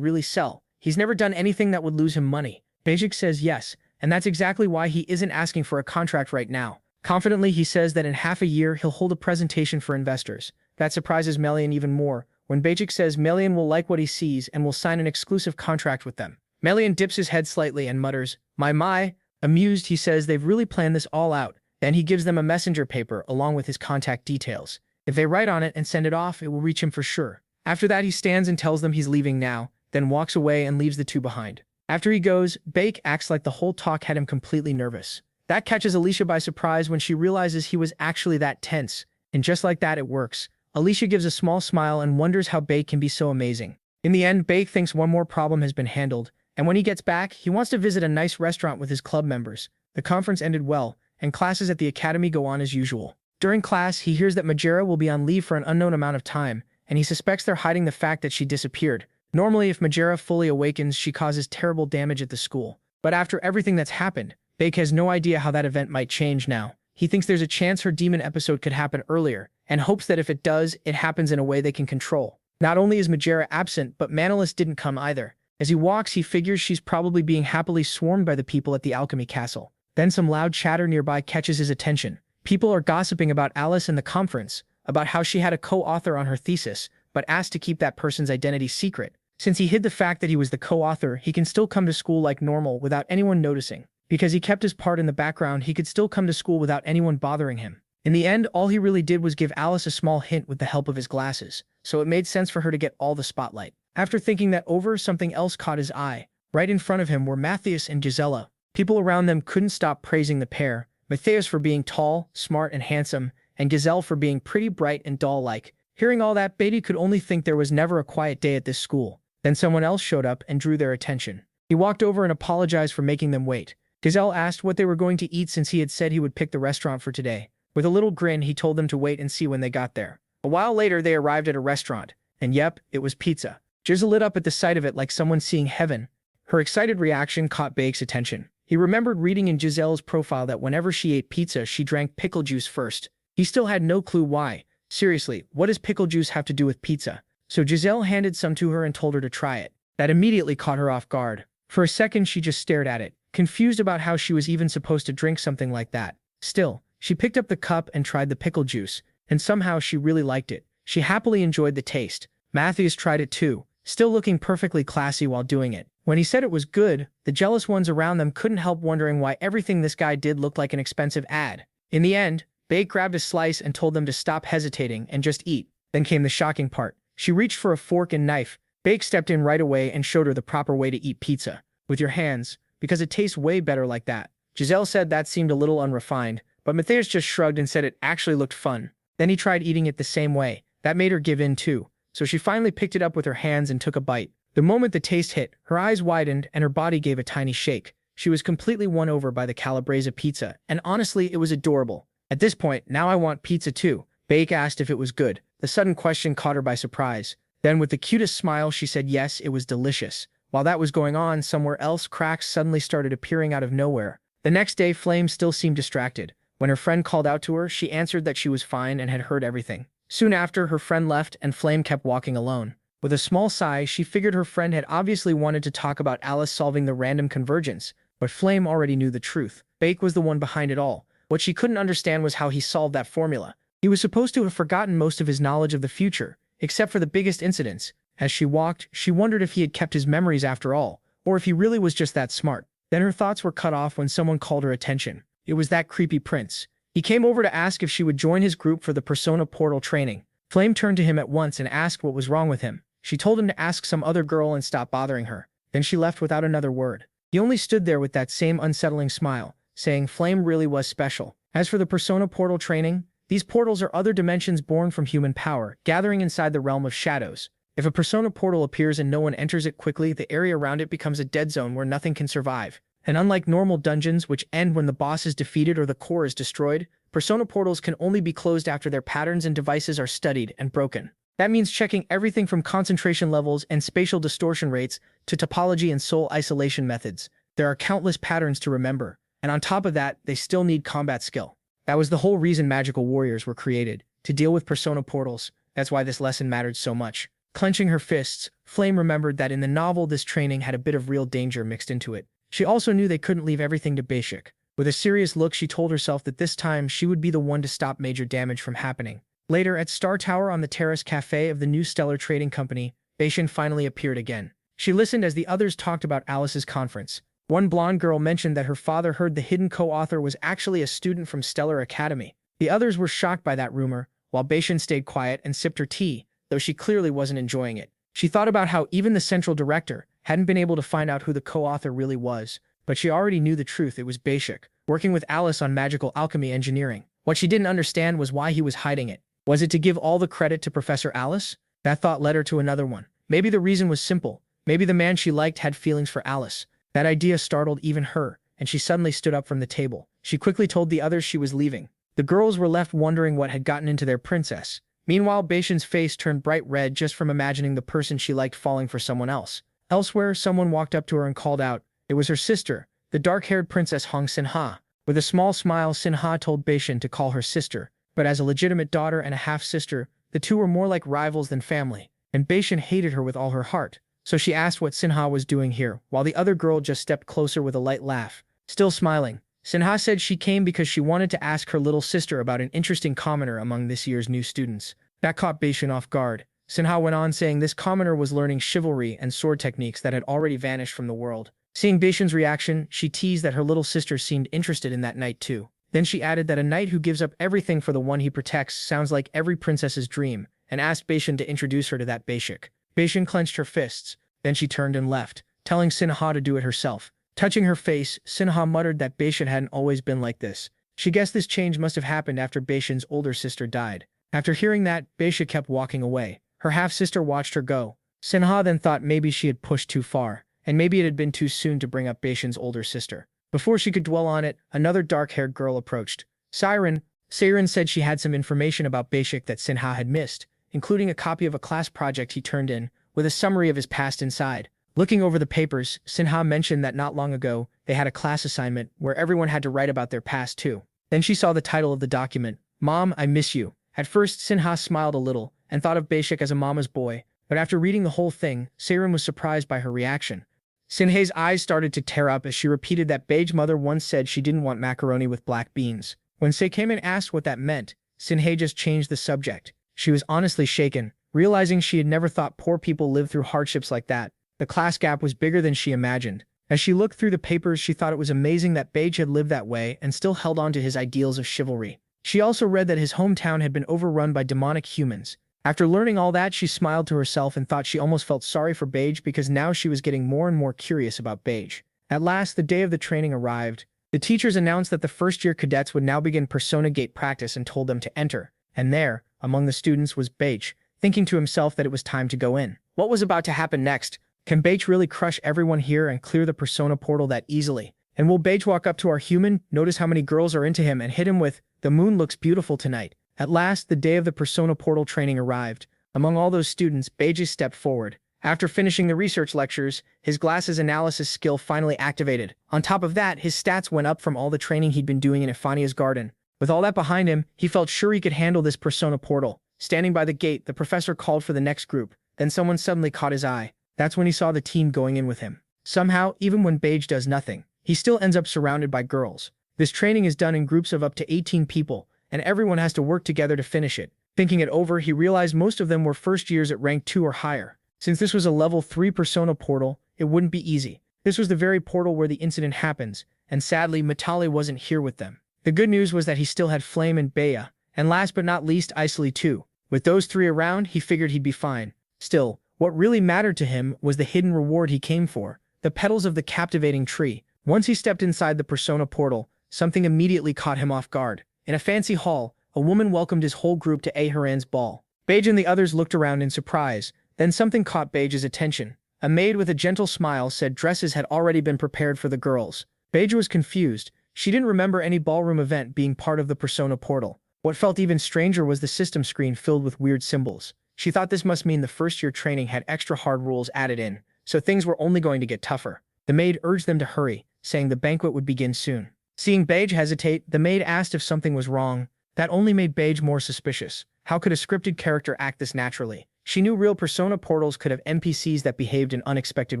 Speaker 1: really sell. He's never done anything that would lose him money. Bayek says yes, and that's exactly why he isn't asking for a contract right now. Confidently, he says that in half a year he'll hold a presentation for investors. That surprises Melian even more, when Bayek says Melian will like what he sees and will sign an exclusive contract with them. Melian dips his head slightly and mutters, My. Amused, he says they've really planned this all out. Then he gives them a messenger paper along with his contact details. If they write on it and send it off, it will reach him for sure. After that, he stands and tells them he's leaving now, then walks away and leaves the two behind. After he goes, Bake acts like the whole talk had him completely nervous. That catches Alicia by surprise when she realizes he was actually that tense. And just like that, it works. Alicia gives a small smile and wonders how Bake can be so amazing. In the end, Bake thinks one more problem has been handled, and when he gets back, he wants to visit a nice restaurant with his club members. The conference ended well, and classes at the academy go on as usual. During class, he hears that Majera will be on leave for an unknown amount of time, and he suspects they're hiding the fact that she disappeared. Normally, if Majera fully awakens, she causes terrible damage at the school. But after everything that's happened, Bake has no idea how that event might change now. He thinks there's a chance her demon episode could happen earlier, and hopes that if it does, it happens in a way they can control. Not only is Majera absent, but Manalus didn't come either. As he walks, he figures she's probably being happily swarmed by the people at the alchemy castle. Then some loud chatter nearby catches his attention. People are gossiping about Alice in the conference, about how she had a co-author on her thesis, but asked to keep that person's identity secret. Since he hid the fact that he was the co-author, he can still come to school like normal without anyone noticing. Because he kept his part in the background, he could still come to school without anyone bothering him. In the end, all he really did was give Alice a small hint with the help of his glasses, so it made sense for her to get all the spotlight. After thinking that over, something else caught his eye. Right in front of him were Matthias and Gisela. People around them couldn't stop praising the pair, Matthias for being tall, smart, and handsome, and Giselle for being pretty bright and doll-like. Hearing all that, Beatty could only think there was never a quiet day at this school. Then someone else showed up and drew their attention. He walked over and apologized for making them wait. Giselle asked what they were going to eat since he had said he would pick the restaurant for today. With a little grin, he told them to wait and see when they got there. A while later, they arrived at a restaurant, and yep, it was pizza. Giselle lit up at the sight of it like someone seeing heaven. Her excited reaction caught Bake's attention. He remembered reading in Giselle's profile that whenever she ate pizza, she drank pickle juice first. He still had no clue why. Seriously, what does pickle juice have to do with pizza? So Giselle handed some to her and told her to try it. That immediately caught her off guard. For a second, she just stared at it, confused about how she was even supposed to drink something like that. Still, she picked up the cup and tried the pickle juice, and somehow she really liked it. She happily enjoyed the taste. Matthias tried it too, still looking perfectly classy while doing it. When he said it was good, the jealous ones around them couldn't help wondering why everything this guy did looked like an expensive ad. In the end, Bake grabbed a slice and told them to stop hesitating and just eat. Then came the shocking part. She reached for a fork and knife. Bake stepped in right away and showed her the proper way to eat pizza. With your hands, because it tastes way better like that. Giselle said that seemed a little unrefined, but Matthias just shrugged and said it actually looked fun. Then he tried eating it the same way. That made her give in too. So she finally picked it up with her hands and took a bite. The moment the taste hit, her eyes widened and her body gave a tiny shake. She was completely won over by the calabrese pizza, and honestly, it was adorable. At this point, now I want pizza too. Bake asked if it was good. The sudden question caught her by surprise. Then with the cutest smile, she said yes, it was delicious. While that was going on, somewhere else, cracks suddenly started appearing out of nowhere. The next day, Flame still seemed distracted. When her friend called out to her, she answered that she was fine and had heard everything. Soon after, her friend left and Flame kept walking alone. With a small sigh, she figured her friend had obviously wanted to talk about Alice solving the random convergence, but Flame already knew the truth. Bake was the one behind it all. What she couldn't understand was how he solved that formula. He was supposed to have forgotten most of his knowledge of the future, except for the biggest incidents. As she walked, she wondered if he had kept his memories after all, or if he really was just that smart. Then her thoughts were cut off when someone called her attention. It was that creepy prince. He came over to ask if she would join his group for the Persona Portal training. Flame turned to him at once and asked what was wrong with him. She told him to ask some other girl and stop bothering her. Then she left without another word. He only stood there with that same unsettling smile, saying Flame really was special. As for the Persona Portal training, these portals are other dimensions born from human power, gathering inside the realm of shadows. If a Persona Portal appears and no one enters it quickly, the area around it becomes a dead zone where nothing can survive. And unlike normal dungeons, which end when the boss is defeated or the core is destroyed, Persona Portals can only be closed after their patterns and devices are studied and broken. That means checking everything from concentration levels and spatial distortion rates to topology and soul isolation methods. There are countless patterns to remember, and on top of that, they still need combat skill. That was the whole reason magical warriors were created, to deal with Persona Portals. That's why this lesson mattered so much. Clenching her fists, Flame remembered that in the novel this training had a bit of real danger mixed into it. She also knew they couldn't leave everything to Bashik. With a serious look, she told herself that this time she would be the one to stop major damage from happening. Later, at Star Tower on the Terrace Cafe of the new Stellar Trading Company, Bashan finally appeared again. She listened as the others talked about Alice's conference. One blonde girl mentioned that her father heard the hidden co-author was actually a student from Stellar Academy. The others were shocked by that rumor, while Bashan stayed quiet and sipped her tea, though she clearly wasn't enjoying it. She thought about how even the central director, hadn't been able to find out who the co-author really was, but she already knew the truth. It was Beishik, working with Alice on magical alchemy engineering. What she didn't understand was why he was hiding it. Was it to give all the credit to Professor Alice? That thought led her to another one. Maybe the reason was simple. Maybe the man she liked had feelings for Alice. That idea startled even her, and she suddenly stood up from the table. She quickly told the others she was leaving. The girls were left wondering what had gotten into their princess. Meanwhile, Beishin's face turned bright red just from imagining the person she liked falling for someone else. Elsewhere, someone walked up to her and called out. It was her sister, the dark-haired princess Hong Sinha. With a small smile, Sinha told Beishin to call her sister, but as a legitimate daughter and a half-sister, the two were more like rivals than family, and Beishin hated her with all her heart. So she asked what Sinha was doing here, while the other girl just stepped closer with a light laugh. Still smiling, Sinha said she came because she wanted to ask her little sister about an interesting commoner among this year's new students. That caught Beishin off guard. Sinha went on saying this commoner was learning chivalry and sword techniques that had already vanished from the world. Seeing Beishin's reaction, she teased that her little sister seemed interested in that knight too. Then she added that a knight who gives up everything for the one he protects sounds like every princess's dream, and asked Beishin to introduce her to that Beishik. Beishin clenched her fists. Then she turned and left, telling Sinha to do it herself. Touching her face, Sinha muttered that Beishin hadn't always been like this. She guessed this change must have happened after Beishin's older sister died. After hearing that, Beishik kept walking away. Her half-sister watched her go. Sinha then thought maybe she had pushed too far, and maybe it had been too soon to bring up Beishin's older sister. Before she could dwell on it, another dark-haired girl approached. Siren said she had some information about Beishik that Sinha had missed, including a copy of a class project he turned in, with a summary of his past inside. Looking over the papers, Sinha mentioned that not long ago, they had a class assignment where everyone had to write about their past too. Then she saw the title of the document, Mom, I Miss You. At first, Sinha smiled a little and thought of Beishik as a mama's boy, but after reading the whole thing, Siren was surprised by her reaction. Sinhe's eyes started to tear up as she repeated that Beige mother once said she didn't want macaroni with black beans. When Se came and asked what that meant, Sinhe just changed the subject. She was honestly shaken, realizing she had never thought poor people lived through hardships like that. The class gap was bigger than she imagined. As she looked through the papers, she thought it was amazing that Beige had lived that way and still held on to his ideals of chivalry. She also read that his hometown had been overrun by demonic humans. After learning all that, she smiled to herself and thought she almost felt sorry for Beige because now she was getting more and more curious about Beige. At last, the day of the training arrived. The teachers announced that the first-year cadets would now begin Persona Gate practice and told them to enter. And there, among the students, was Beige, thinking to himself that it was time to go in. What was about to happen next? Can Beige really crush everyone here and clear the Persona portal that easily? And will Beige walk up to our human, notice how many girls are into him, and hit him with, "The moon looks beautiful tonight"? At last, the day of the Persona portal training arrived. Among all those students, Beige stepped forward. After finishing the research lectures, his glasses analysis skill finally activated. On top of that, his stats went up from all the training he'd been doing in Euphonia's garden. With all that behind him, he felt sure he could handle this Persona portal. Standing by the gate, the professor called for the next group. Then someone suddenly caught his eye. That's when he saw the team going in with him. Somehow, even when Beige does nothing, he still ends up surrounded by girls. This training is done in groups of up to 18 people, and everyone has to work together to finish it. Thinking it over, he realized most of them were first years at rank 2 or higher. Since this was a level 3 Persona portal, it wouldn't be easy. This was the very portal where the incident happens, and sadly, Matale wasn't here with them. The good news was that he still had Flame and Bea, and last but not least, Isley too. With those three around, he figured he'd be fine. Still, what really mattered to him was the hidden reward he came for, the petals of the captivating tree. Once he stepped inside the Persona portal, something immediately caught him off guard. In a fancy hall, a woman welcomed his whole group to Aharan's ball. Beige and the others looked around in surprise. Then something caught Beige's attention. A maid with a gentle smile said dresses had already been prepared for the girls. Beige was confused. She didn't remember any ballroom event being part of the Persona portal. What felt even stranger was the system screen filled with weird symbols. She thought this must mean the first-year training had extra hard rules added in, so things were only going to get tougher. The maid urged them to hurry, saying the banquet would begin soon. Seeing Beige hesitate, the maid asked if something was wrong. That only made Beige more suspicious. How could a scripted character act this naturally? She knew real Persona portals could have NPCs that behaved in unexpected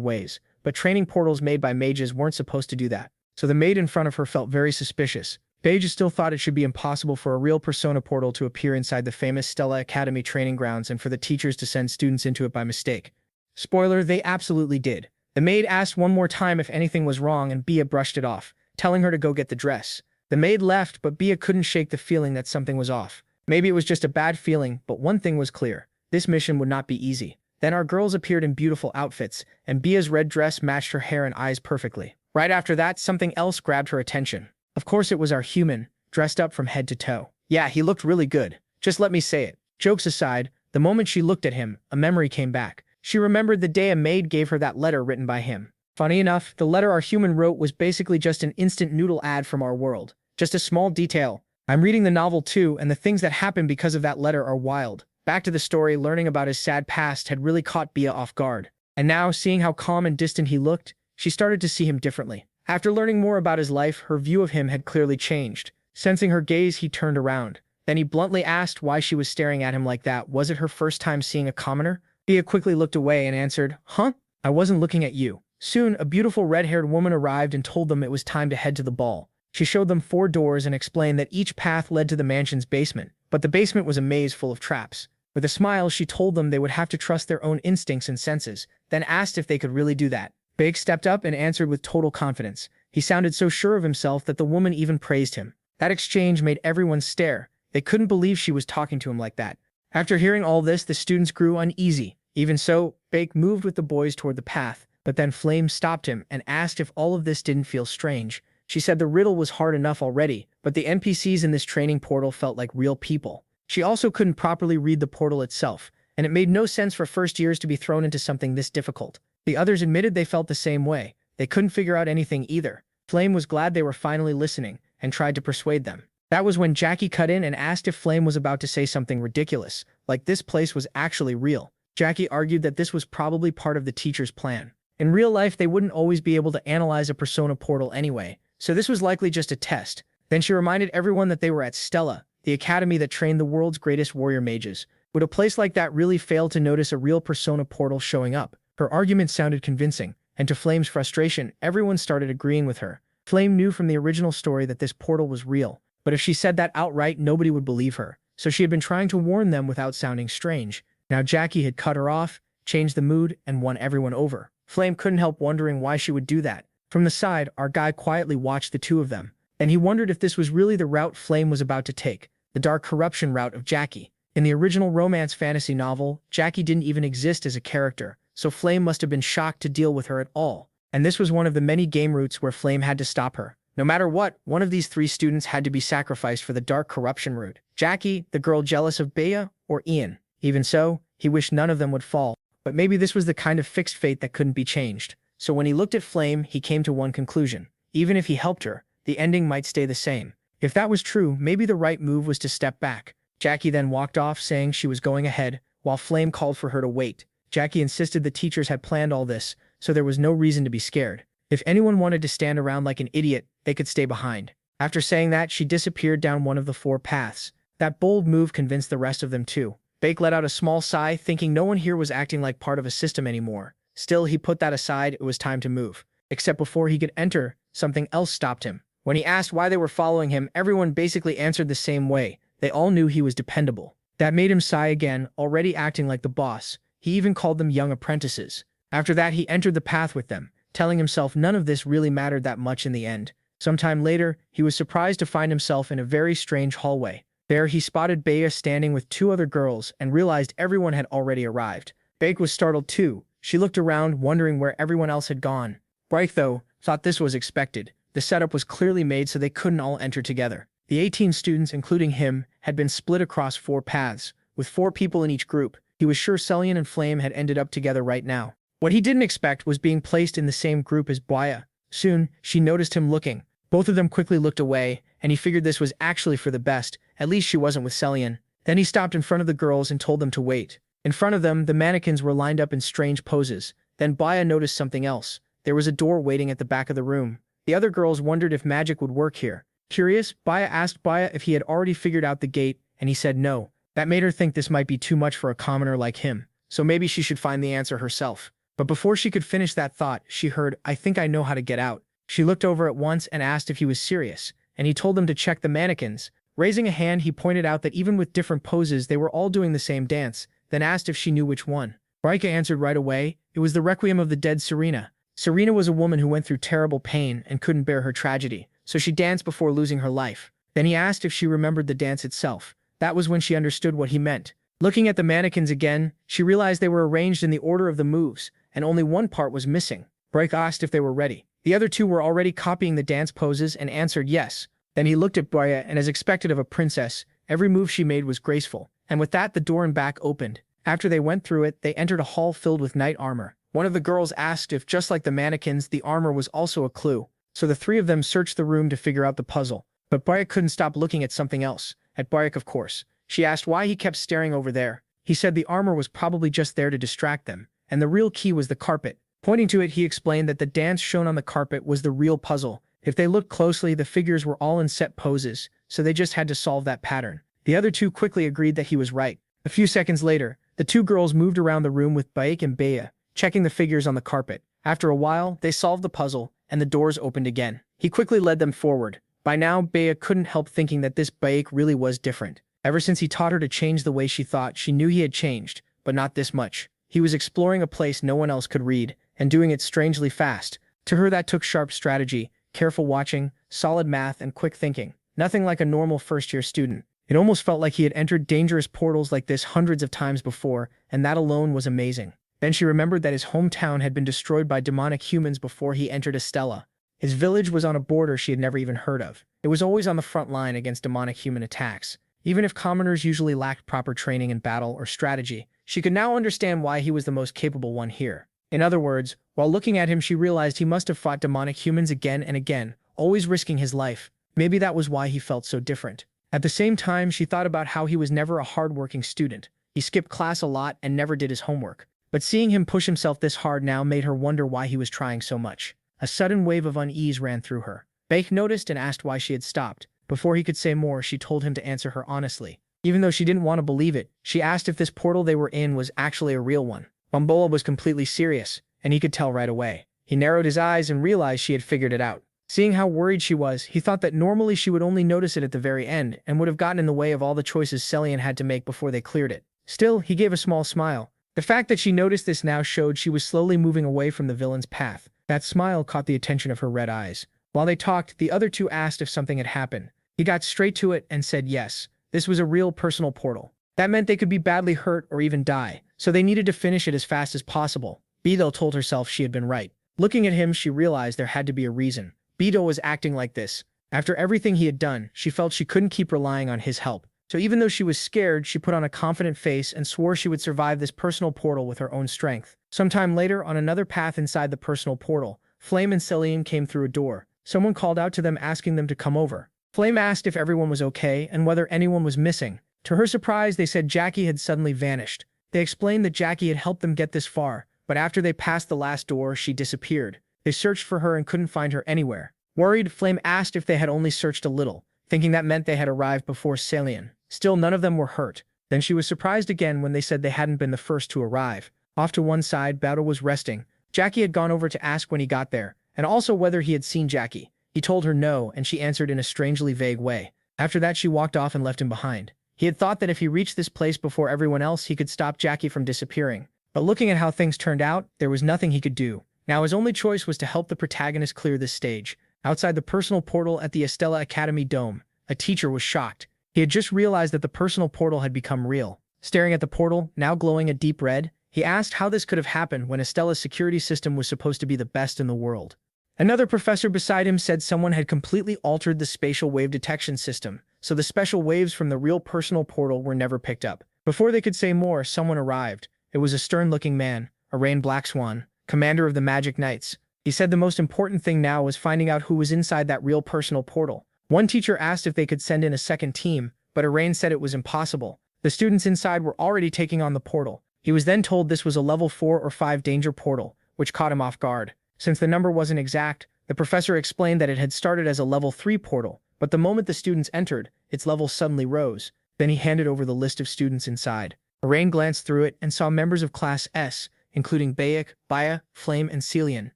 Speaker 1: ways, but training portals made by mages weren't supposed to do that. So the maid in front of her felt very suspicious. Beige still thought it should be impossible for a real Persona portal to appear inside the famous Stella Academy training grounds and for the teachers to send students into it by mistake. Spoiler, they absolutely did. The maid asked one more time if anything was wrong and Bea brushed it off, telling her to go get the dress. The maid left, but Bea couldn't shake the feeling that something was off. Maybe it was just a bad feeling, but one thing was clear. This mission would not be easy. Then our girls appeared in beautiful outfits, and Bia's red dress matched her hair and eyes perfectly. Right after that, something else grabbed her attention. Of course it was our human, dressed up from head to toe. Yeah, he looked really good. Just let me say it. Jokes aside, the moment she looked at him, a memory came back. She remembered the day a maid gave her that letter written by him. Funny enough, the letter our human wrote was basically just an instant noodle ad from our world. Just a small detail. I'm reading the novel too, and the things that happened because of that letter are wild. Back to the story, learning about his sad past had really caught Bia off guard. And now, seeing how calm and distant he looked, she started to see him differently. After learning more about his life, her view of him had clearly changed. Sensing her gaze, he turned around. Then he bluntly asked why she was staring at him like that. Was it her first time seeing a commoner? Bia quickly looked away and answered, "Huh? I wasn't looking at you." Soon, a beautiful red-haired woman arrived and told them it was time to head to the ball. She showed them 4 doors and explained that each path led to the mansion's basement, but the basement was a maze full of traps. With a smile, she told them they would have to trust their own instincts and senses, then asked if they could really do that. Big stepped up and answered with total confidence. He sounded so sure of himself that the woman even praised him. That exchange made everyone stare. They couldn't believe she was talking to him like that. After hearing all this, the students grew uneasy. Even so, Bake moved with the boys toward the path, but then Flame stopped him and asked if all of this didn't feel strange. She said the riddle was hard enough already, but the NPCs in this training portal felt like real people. She also couldn't properly read the portal itself, and it made no sense for first years to be thrown into something this difficult. The others admitted they felt the same way. They couldn't figure out anything either. Flame was glad they were finally listening and tried to persuade them. That was when Jackie cut in and asked if Flame was about to say something ridiculous, like this place was actually real. Jackie argued that this was probably part of the teacher's plan. In real life, they wouldn't always be able to analyze a persona portal anyway, so this was likely just a test. Then she reminded everyone that they were at Stella, the academy that trained the world's greatest warrior mages. Would a place like that really fail to notice a real persona portal showing up? Her argument sounded convincing, and to Flame's frustration, everyone started agreeing with her. Flame knew from the original story that this portal was real, but if she said that outright, nobody would believe her, so she had been trying to warn them without sounding strange. Now Jackie had cut her off, changed the mood, and won everyone over. Flame couldn't help wondering why she would do that. From the side, our guy quietly watched the two of them, and he wondered if this was really the route Flame was about to take, the dark corruption route of Jackie. In the original romance fantasy novel, Jackie didn't even exist as a character, so Flame must have been shocked to deal with her at all. And this was one of the many game routes where Flame had to stop her. No matter what, one of these 3 students had to be sacrificed for the dark corruption route. Jackie, the girl jealous of Bea, or Ian. Even so, he wished none of them would fall, but maybe this was the kind of fixed fate that couldn't be changed. So when he looked at Flame, he came to one conclusion. Even if he helped her, the ending might stay the same. If that was true, maybe the right move was to step back. Jackie then walked off, saying she was going ahead, while Flame called for her to wait. Jackie insisted the teachers had planned all this, so there was no reason to be scared. If anyone wanted to stand around like an idiot, they could stay behind. After saying that, she disappeared down one of the 4 paths. That bold move convinced the rest of them too. Bake let out a small sigh, thinking no one here was acting like part of a system anymore. Still, he put that aside. It was time to move. Except before he could enter, something else stopped him. When he asked why they were following him, everyone basically answered the same way. They all knew he was dependable. That made him sigh again, already acting like the boss. He even called them young apprentices. After that, he entered the path with them, telling himself none of this really mattered that much in the end. Sometime later, he was surprised to find himself in a very strange hallway. There, he spotted Bea standing with 2 other girls and realized everyone had already arrived. Bake was startled too. She looked around, wondering where everyone else had gone. Bryke, though, thought this was expected. The setup was clearly made so they couldn't all enter together. The 18 students, including him, had been split across 4 paths, with 4 people in each group. He was sure Celian and Flame had ended up together right now. What he didn't expect was being placed in the same group as Bia. Soon, she noticed him looking. Both of them quickly looked away, and he figured this was actually for the best. At least she wasn't with Celian. Then he stopped in front of the girls and told them to wait. In front of them, the mannequins were lined up in strange poses. Then Bia noticed something else. There was a door waiting at the back of the room. The other girls wondered if magic would work here. Curious, Bia asked Bia if he had already figured out the gate, and he said no. That made her think this might be too much for a commoner like him, so maybe she should find the answer herself. But before she could finish that thought, she heard, "I think I know how to get out." She looked over at once and asked if he was serious, and he told them to check the mannequins. Raising a hand, he pointed out that even with different poses, they were all doing the same dance, then asked if she knew which one. Bryke answered right away. It was the Requiem of the dead Serena. Serena was a woman who went through terrible pain and couldn't bear her tragedy, so she danced before losing her life. Then he asked if she remembered the dance itself. That was when she understood what he meant. Looking at the mannequins again, she realized they were arranged in the order of the moves, and only one part was missing. Baek asked if they were ready. The other two were already copying the dance poses and answered yes. Then he looked at Baek, and as expected of a princess, every move she made was graceful. And with that, the door in back opened. After they went through it, they entered a hall filled with knight armor. One of the girls asked if, just like the mannequins, the armor was also a clue. So the three of them searched the room to figure out the puzzle. But Baek couldn't stop looking at something else. At Baek, of course. She asked why he kept staring over there. He said the armor was probably just there to distract them, and the real key was the carpet. Pointing to it, he explained that the dance shown on the carpet was the real puzzle. If they looked closely, the figures were all in set poses, so they just had to solve that pattern. The other two quickly agreed that he was right. A few seconds later, the two girls moved around the room with Baek and Bea, checking the figures on the carpet. After a while, they solved the puzzle, and the doors opened again. He quickly led them forward. By now, Bea couldn't help thinking that this Baek really was different. Ever since he taught her to change the way she thought, she knew he had changed, but not this much. He was exploring a place no one else could read, and doing it strangely fast. To her, that took sharp strategy, careful watching, solid math, and quick thinking. Nothing like a normal first-year student. It almost felt like he had entered dangerous portals like this hundreds of times before, and that alone was amazing. Then she remembered that his hometown had been destroyed by demonic humans before he entered Estella. His village was on a border she had never even heard of. It was always on the front line against demonic human attacks. Even if commoners usually lacked proper training in battle or strategy, she could now understand why he was the most capable one here. In other words, while looking at him, she realized he must have fought demonic humans again and again, always risking his life. Maybe that was why he felt so different. At the same time, she thought about how he was never a hard-working student. He skipped class a lot and never did his homework. But seeing him push himself this hard now made her wonder why he was trying so much. A sudden wave of unease ran through her. Baek noticed and asked why she had stopped. Before he could say more, she told him to answer her honestly. Even though she didn't want to believe it, she asked if this portal they were in was actually a real one. Bambola was completely serious, and he could tell right away. He narrowed his eyes and realized she had figured it out. Seeing how worried she was, he thought that normally she would only notice it at the very end and would have gotten in the way of all the choices Celian had to make before they cleared it. Still, he gave a small smile. The fact that she noticed this now showed she was slowly moving away from the villain's path. That smile caught the attention of her red eyes. While they talked, the other two asked if something had happened. He got straight to it and said yes. This was a real personal portal. That meant they could be badly hurt or even die, so they needed to finish it as fast as possible. Beidou told herself she had been right. Looking at him, she realized there had to be a reason. Beidou was acting like this. After everything he had done, she felt she couldn't keep relying on his help. So even though she was scared, she put on a confident face and swore she would survive this personal portal with her own strength. Sometime later, on another path inside the personal portal, Flame and Celian came through a door. Someone called out to them asking them to come over. Flame asked if everyone was okay and whether anyone was missing. To her surprise, they said Jackie had suddenly vanished. They explained that Jackie had helped them get this far, but after they passed the last door, she disappeared. They searched for her and couldn't find her anywhere. Worried, Flame asked if they had only searched a little, thinking that meant they had arrived before Celian. Still, none of them were hurt. Then she was surprised again when they said they hadn't been the first to arrive. Off to one side, Battle was resting. Jackie had gone over to ask when he got there, and also whether he had seen Jackie. He told her no, and she answered in a strangely vague way. After that, she walked off and left him behind. He had thought that if he reached this place before everyone else, he could stop Jackie from disappearing. But looking at how things turned out, there was nothing he could do. Now his only choice was to help the protagonist clear this stage. Outside the personal portal at the Estella Academy dome, a teacher was shocked. He had just realized that the personal portal had become real. Staring at the portal, now glowing a deep red, he asked how this could have happened when Estella's security system was supposed to be the best in the world. Another professor beside him said someone had completely altered the spatial wave detection system, so the special waves from the real personal portal were never picked up. Before they could say more, someone arrived. It was a stern-looking man, Arain Blackswan, commander of the Magic Knights. He said the most important thing now was finding out who was inside that real personal portal. One teacher asked if they could send in a second team, but Arain said it was impossible. The students inside were already taking on the portal. He was then told this was a level 4 or 5 danger portal, which caught him off guard. Since the number wasn't exact, the professor explained that it had started as a level 3 portal, but the moment the students entered, its level suddenly rose. Then he handed over the list of students inside. Arain glanced through it and saw members of Class S, including Baek, Baya, Flame, and Celian.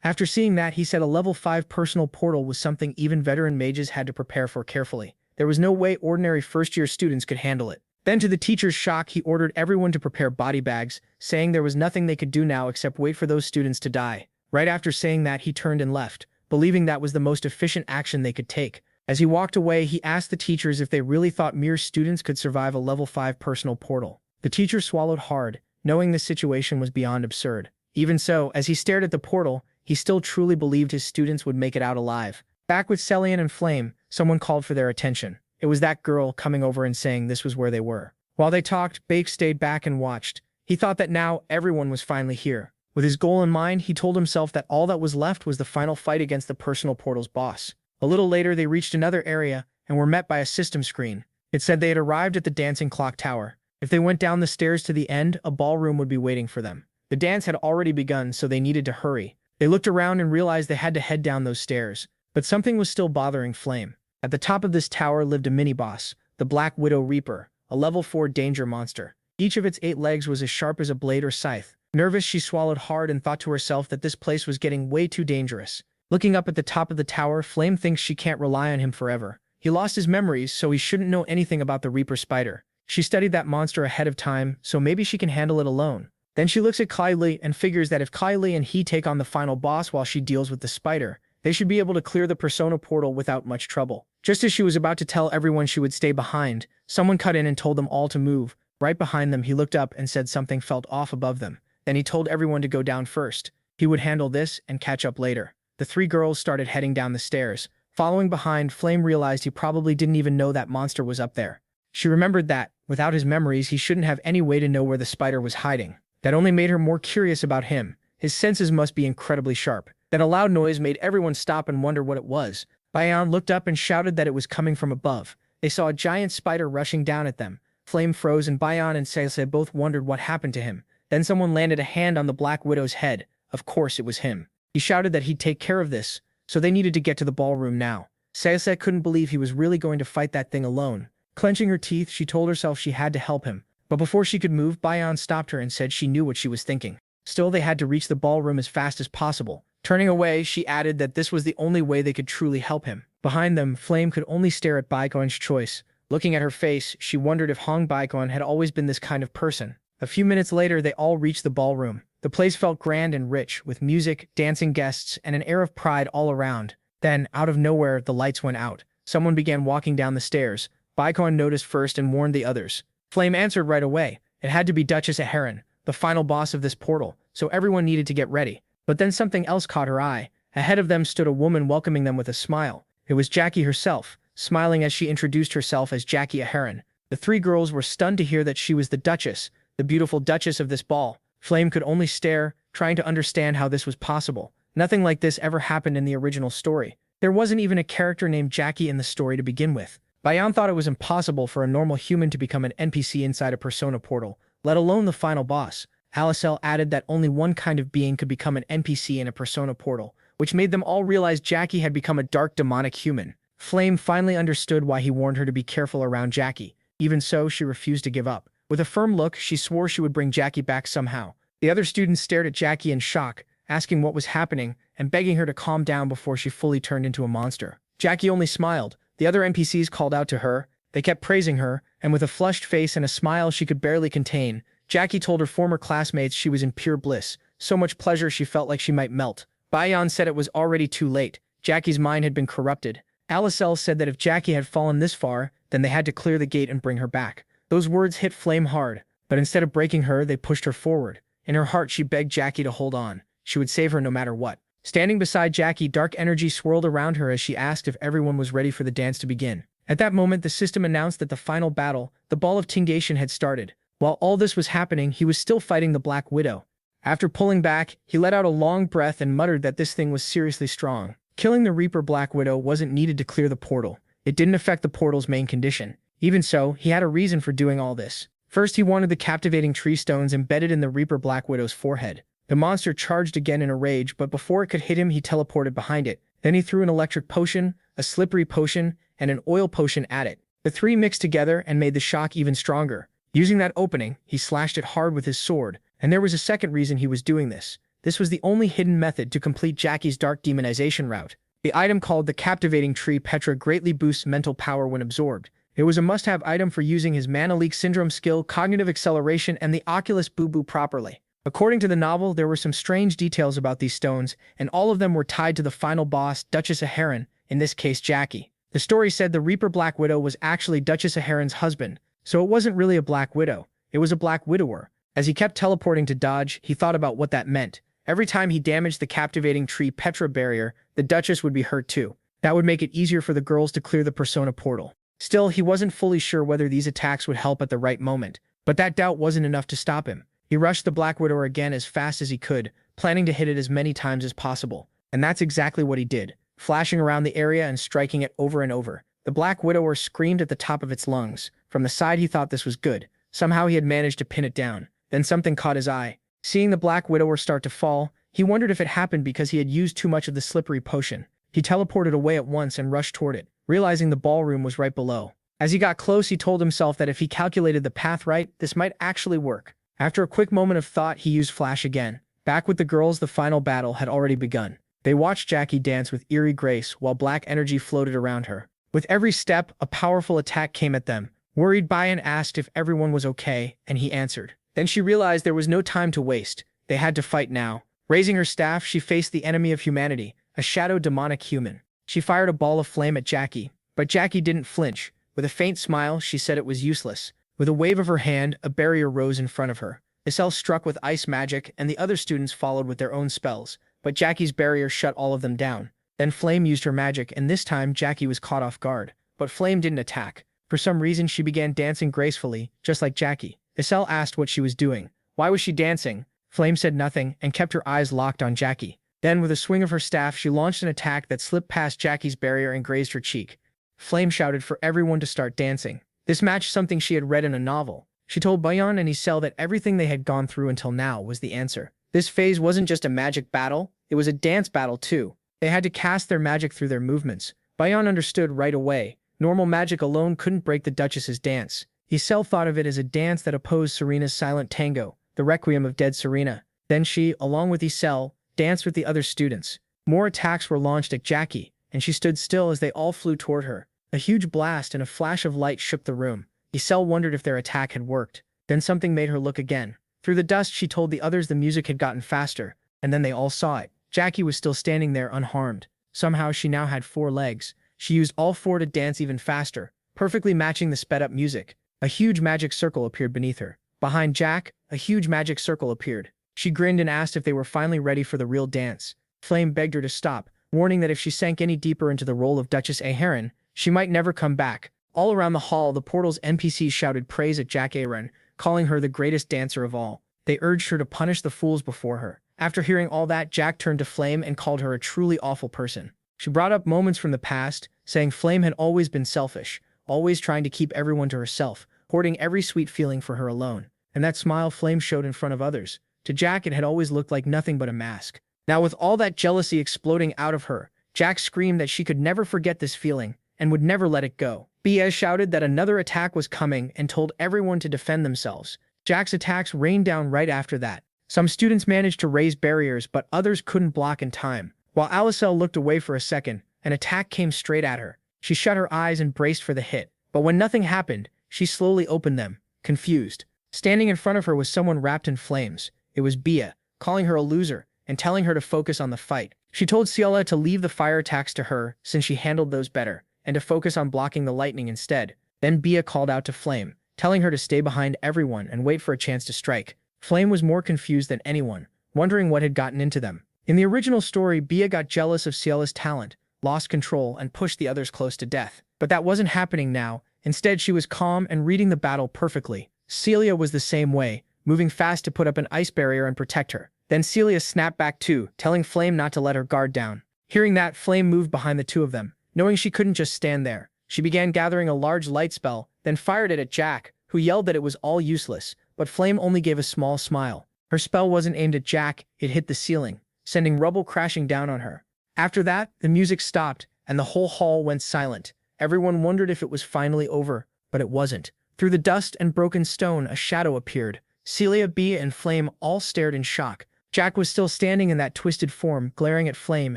Speaker 1: After seeing that, he said a level 5 personal portal was something even veteran mages had to prepare for carefully. There was no way ordinary first-year students could handle it. Then, to the teacher's shock, he ordered everyone to prepare body bags, saying there was nothing they could do now except wait for those students to die. Right after saying that, he turned and left, believing that was the most efficient action they could take. As he walked away, he asked the teachers if they really thought mere students could survive a level 5 personal portal. The teacher swallowed hard, knowing the situation was beyond absurd. Even so, as he stared at the portal, he still truly believed his students would make it out alive. Back with Celian and Flame, someone called for their attention. It was that girl coming over and saying this was where they were. While they talked, Bake stayed back and watched. He thought that now everyone was finally here. With his goal in mind, he told himself that all that was left was the final fight against the personal portal's boss. A little later, they reached another area and were met by a system screen. It said they had arrived at the dancing clock tower. If they went down the stairs to the end, a ballroom would be waiting for them. The dance had already begun, so they needed to hurry. They looked around and realized they had to head down those stairs. But something was still bothering Flame. At the top of this tower lived a mini-boss, the Black Widow Reaper, a level 4 danger monster. Each of its 8 legs was as sharp as a blade or scythe. Nervous, she swallowed hard and thought to herself that this place was getting way too dangerous. Looking up at the top of the tower, Flame thinks she can't rely on him forever. He lost his memories, so he shouldn't know anything about the Reaper Spider. She studied that monster ahead of time, so maybe she can handle it alone. Then she looks at Kylie and figures that if Kylie and he take on the final boss while she deals with the spider, they should be able to clear the Persona portal without much trouble. Just as she was about to tell everyone she would stay behind, someone cut in and told them all to move. Right behind them, he looked up and said something felt off above them. Then he told everyone to go down first. He would handle this and catch up later. The 3 girls started heading down the stairs. Following behind, Flame realized he probably didn't even know that monster was up there. She remembered that, without his memories, he shouldn't have any way to know where the spider was hiding. That only made her more curious about him. His senses must be incredibly sharp. That a loud noise made everyone stop and wonder what it was. Bayan looked up and shouted that it was coming from above. They saw a giant spider rushing down at them. Flame froze and Bayan and Seise both wondered what happened to him. Then someone landed a hand on the Black Widow's head. Of course it was him. He shouted that he'd take care of this, so they needed to get to the ballroom now. Seise couldn't believe he was really going to fight that thing alone. Clenching her teeth, she told herself she had to help him. But before she could move, Bayan stopped her and said she knew what she was thinking. Still, they had to reach the ballroom as fast as possible. Turning away, she added that this was the only way they could truly help him. Behind them, Flame could only stare at Baikon's choice. Looking at her face, she wondered if Hong Baikon had always been this kind of person. A few minutes later, they all reached the ballroom. The place felt grand and rich, with music, dancing guests, and an air of pride all around. Then, out of nowhere, the lights went out. Someone began walking down the stairs. Baikon noticed first and warned the others. Flame answered right away. It had to be Duchess Aheron, the final boss of this portal, so everyone needed to get ready. But then something else caught her eye. Ahead of them stood a woman welcoming them with a smile. It was Jackie herself, smiling as she introduced herself as Jackie Aheron. The 3 girls were stunned to hear that she was the Duchess, the beautiful Duchess of this ball. Flame could only stare, trying to understand how this was possible. Nothing like this ever happened in the original story. There wasn't even a character named Jackie in the story to begin with. Bayan thought it was impossible for a normal human to become an NPC inside a Persona portal, let alone the final boss. Alicel added that only one kind of being could become an NPC in a Persona portal, which made them all realize Jackie had become a dark demonic human. Flame finally understood why he warned her to be careful around Jackie. Even so, she refused to give up. With a firm look, she swore she would bring Jackie back somehow. The other students stared at Jackie in shock, asking what was happening and begging her to calm down before she fully turned into a monster. Jackie only smiled. The other NPCs called out to her. They kept praising her, and with a flushed face and a smile she could barely contain, Jackie told her former classmates she was in pure bliss, so much pleasure she felt like she might melt. Bayan said it was already too late. Jackie's mind had been corrupted. Alicel said that if Jackie had fallen this far, then they had to clear the gate and bring her back. Those words hit Flame hard, but instead of breaking her, they pushed her forward. In her heart, she begged Jackie to hold on. She would save her no matter what. Standing beside Jackie, dark energy swirled around her as she asked if everyone was ready for the dance to begin. At that moment, the system announced that the final battle, the Ball of Tingation, had started. While all this was happening, he was still fighting the Black Widow. After pulling back, he let out a long breath and muttered that this thing was seriously strong. Killing the Reaper Black Widow wasn't needed to clear the portal. It didn't affect the portal's main condition. Even so, he had a reason for doing all this. First, he wanted the captivating tree stones embedded in the Reaper Black Widow's forehead. The monster charged again in a rage, but before it could hit him, he teleported behind it. Then he threw an electric potion, a slippery potion, and an oil potion at it. The 3 mixed together and made the shock even stronger. Using that opening, he slashed it hard with his sword, and there was a second reason he was doing this. This was the only hidden method to complete Jackie's dark demonization route. The item called the Captivating Tree Petra greatly boosts mental power when absorbed. It was a must-have item for using his Mana Leak Syndrome skill, Cognitive Acceleration, and the Oculus Boo Boo properly. According to the novel, there were some strange details about these stones, and all of them were tied to the final boss, Duchess Aheron, in this case Jackie. The story said the Reaper Black Widow was actually Duchess Aheron's husband, so it wasn't really a Black Widow. It was a Black Widower. As he kept teleporting to dodge, he thought about what that meant. Every time he damaged the captivating tree Petra barrier, the Duchess would be hurt too. That would make it easier for the girls to clear the Persona portal. Still, he wasn't fully sure whether these attacks would help at the right moment, but that doubt wasn't enough to stop him. He rushed the Black Widower again as fast as he could, planning to hit it as many times as possible. And that's exactly what he did, flashing around the area and striking it over and over. The Black Widower screamed at the top of its lungs. From the side, he thought this was good. Somehow he had managed to pin it down. Then something caught his eye. Seeing the Black Widower start to fall, he wondered if it happened because he had used too much of the slippery potion. He teleported away at once and rushed toward it, realizing the ballroom was right below. As he got close, he told himself that if he calculated the path right, this might actually work. After a quick moment of thought, he used Flash again. Back with the girls, the final battle had already begun. They watched Jackie dance with eerie grace while black energy floated around her. With every step, a powerful attack came at them. Worried, Bayan asked if everyone was okay, and he answered. Then she realized there was no time to waste. They had to fight now. Raising her staff, she faced the enemy of humanity, a shadow demonic human. She fired a ball of flame at Jackie, but Jackie didn't flinch. With a faint smile, she said it was useless. With a wave of her hand, a barrier rose in front of her. Isel struck with ice magic, and the other students followed with their own spells, but Jackie's barrier shut all of them down. Then Flame used her magic, and this time Jackie was caught off guard. But Flame didn't attack. For some reason, she began dancing gracefully, just like Jackie. Isel asked what she was doing. Why was she dancing? Flame said nothing and kept her eyes locked on Jackie. Then, with a swing of her staff, she launched an attack that slipped past Jackie's barrier and grazed her cheek. Flame shouted for everyone to start dancing. This matched something she had read in a novel. She told Bayan and Isel that everything they had gone through until now was the answer. This phase wasn't just a magic battle, it was a dance battle too. They had to cast their magic through their movements. Bayan understood right away. Normal magic alone couldn't break the Duchess's dance. Isel thought of it as a dance that opposed Serena's silent tango, the requiem of dead Serena. Then she, along with Isel, danced with the other students. More attacks were launched at Jackie, and she stood still as they all flew toward her. A huge blast and a flash of light shook the room. Isel wondered if their attack had worked. Then something made her look again. Through the dust, she told the others the music had gotten faster, and then they all saw it. Jackie was still standing there unharmed. Somehow she now had 4 legs. She used all 4 to dance even faster, perfectly matching the sped-up music. A huge magic circle appeared beneath her. Behind Jack, a huge magic circle appeared. She grinned and asked if they were finally ready for the real dance. Flame begged her to stop, warning that if she sank any deeper into the role of Duchess Aheron, she might never come back. All around the hall, the portal's NPCs shouted praise at Jack Aheron, calling her the greatest dancer of all. They urged her to punish the fools before her. After hearing all that, Jack turned to Flame and called her a truly awful person. She brought up moments from the past, saying Flame had always been selfish, always trying to keep everyone to herself, hoarding every sweet feeling for her alone. And that smile Flame showed in front of others. To Jack, it had always looked like nothing but a mask. Now, with all that jealousy exploding out of her, Jack screamed that she could never forget this feeling and would never let it go. Biez shouted that another attack was coming and told everyone to defend themselves. Jack's attacks rained down right after that. Some students managed to raise barriers, but others couldn't block in time. While Alicel looked away for a second, an attack came straight at her. She shut her eyes and braced for the hit. But when nothing happened, she slowly opened them, confused. Standing in front of her was someone wrapped in flames. It was Bia, calling her a loser and telling her to focus on the fight. She told Ciela to leave the fire attacks to her since she handled those better, and to focus on blocking the lightning instead. Then Bia called out to Flame, telling her to stay behind everyone and wait for a chance to strike. Flame was more confused than anyone, wondering what had gotten into them. In the original story, Bia got jealous of Ciela's talent, lost control, and pushed the others close to death. But that wasn't happening now. Instead, she was calm and reading the battle perfectly. Celia was the same way, moving fast to put up an ice barrier and protect her. Then Celia snapped back too, telling Flame not to let her guard down. Hearing that, Flame moved behind the two of them. Knowing she couldn't just stand there, she began gathering a large light spell, then fired it at Jack, who yelled that it was all useless, but Flame only gave a small smile. Her spell wasn't aimed at Jack, it hit the ceiling, sending rubble crashing down on her. After that, the music stopped, and the whole hall went silent. Everyone wondered if it was finally over, but it wasn't. Through the dust and broken stone, a shadow appeared. Celia, Bia, and Flame all stared in shock. Jack was still standing in that twisted form, glaring at Flame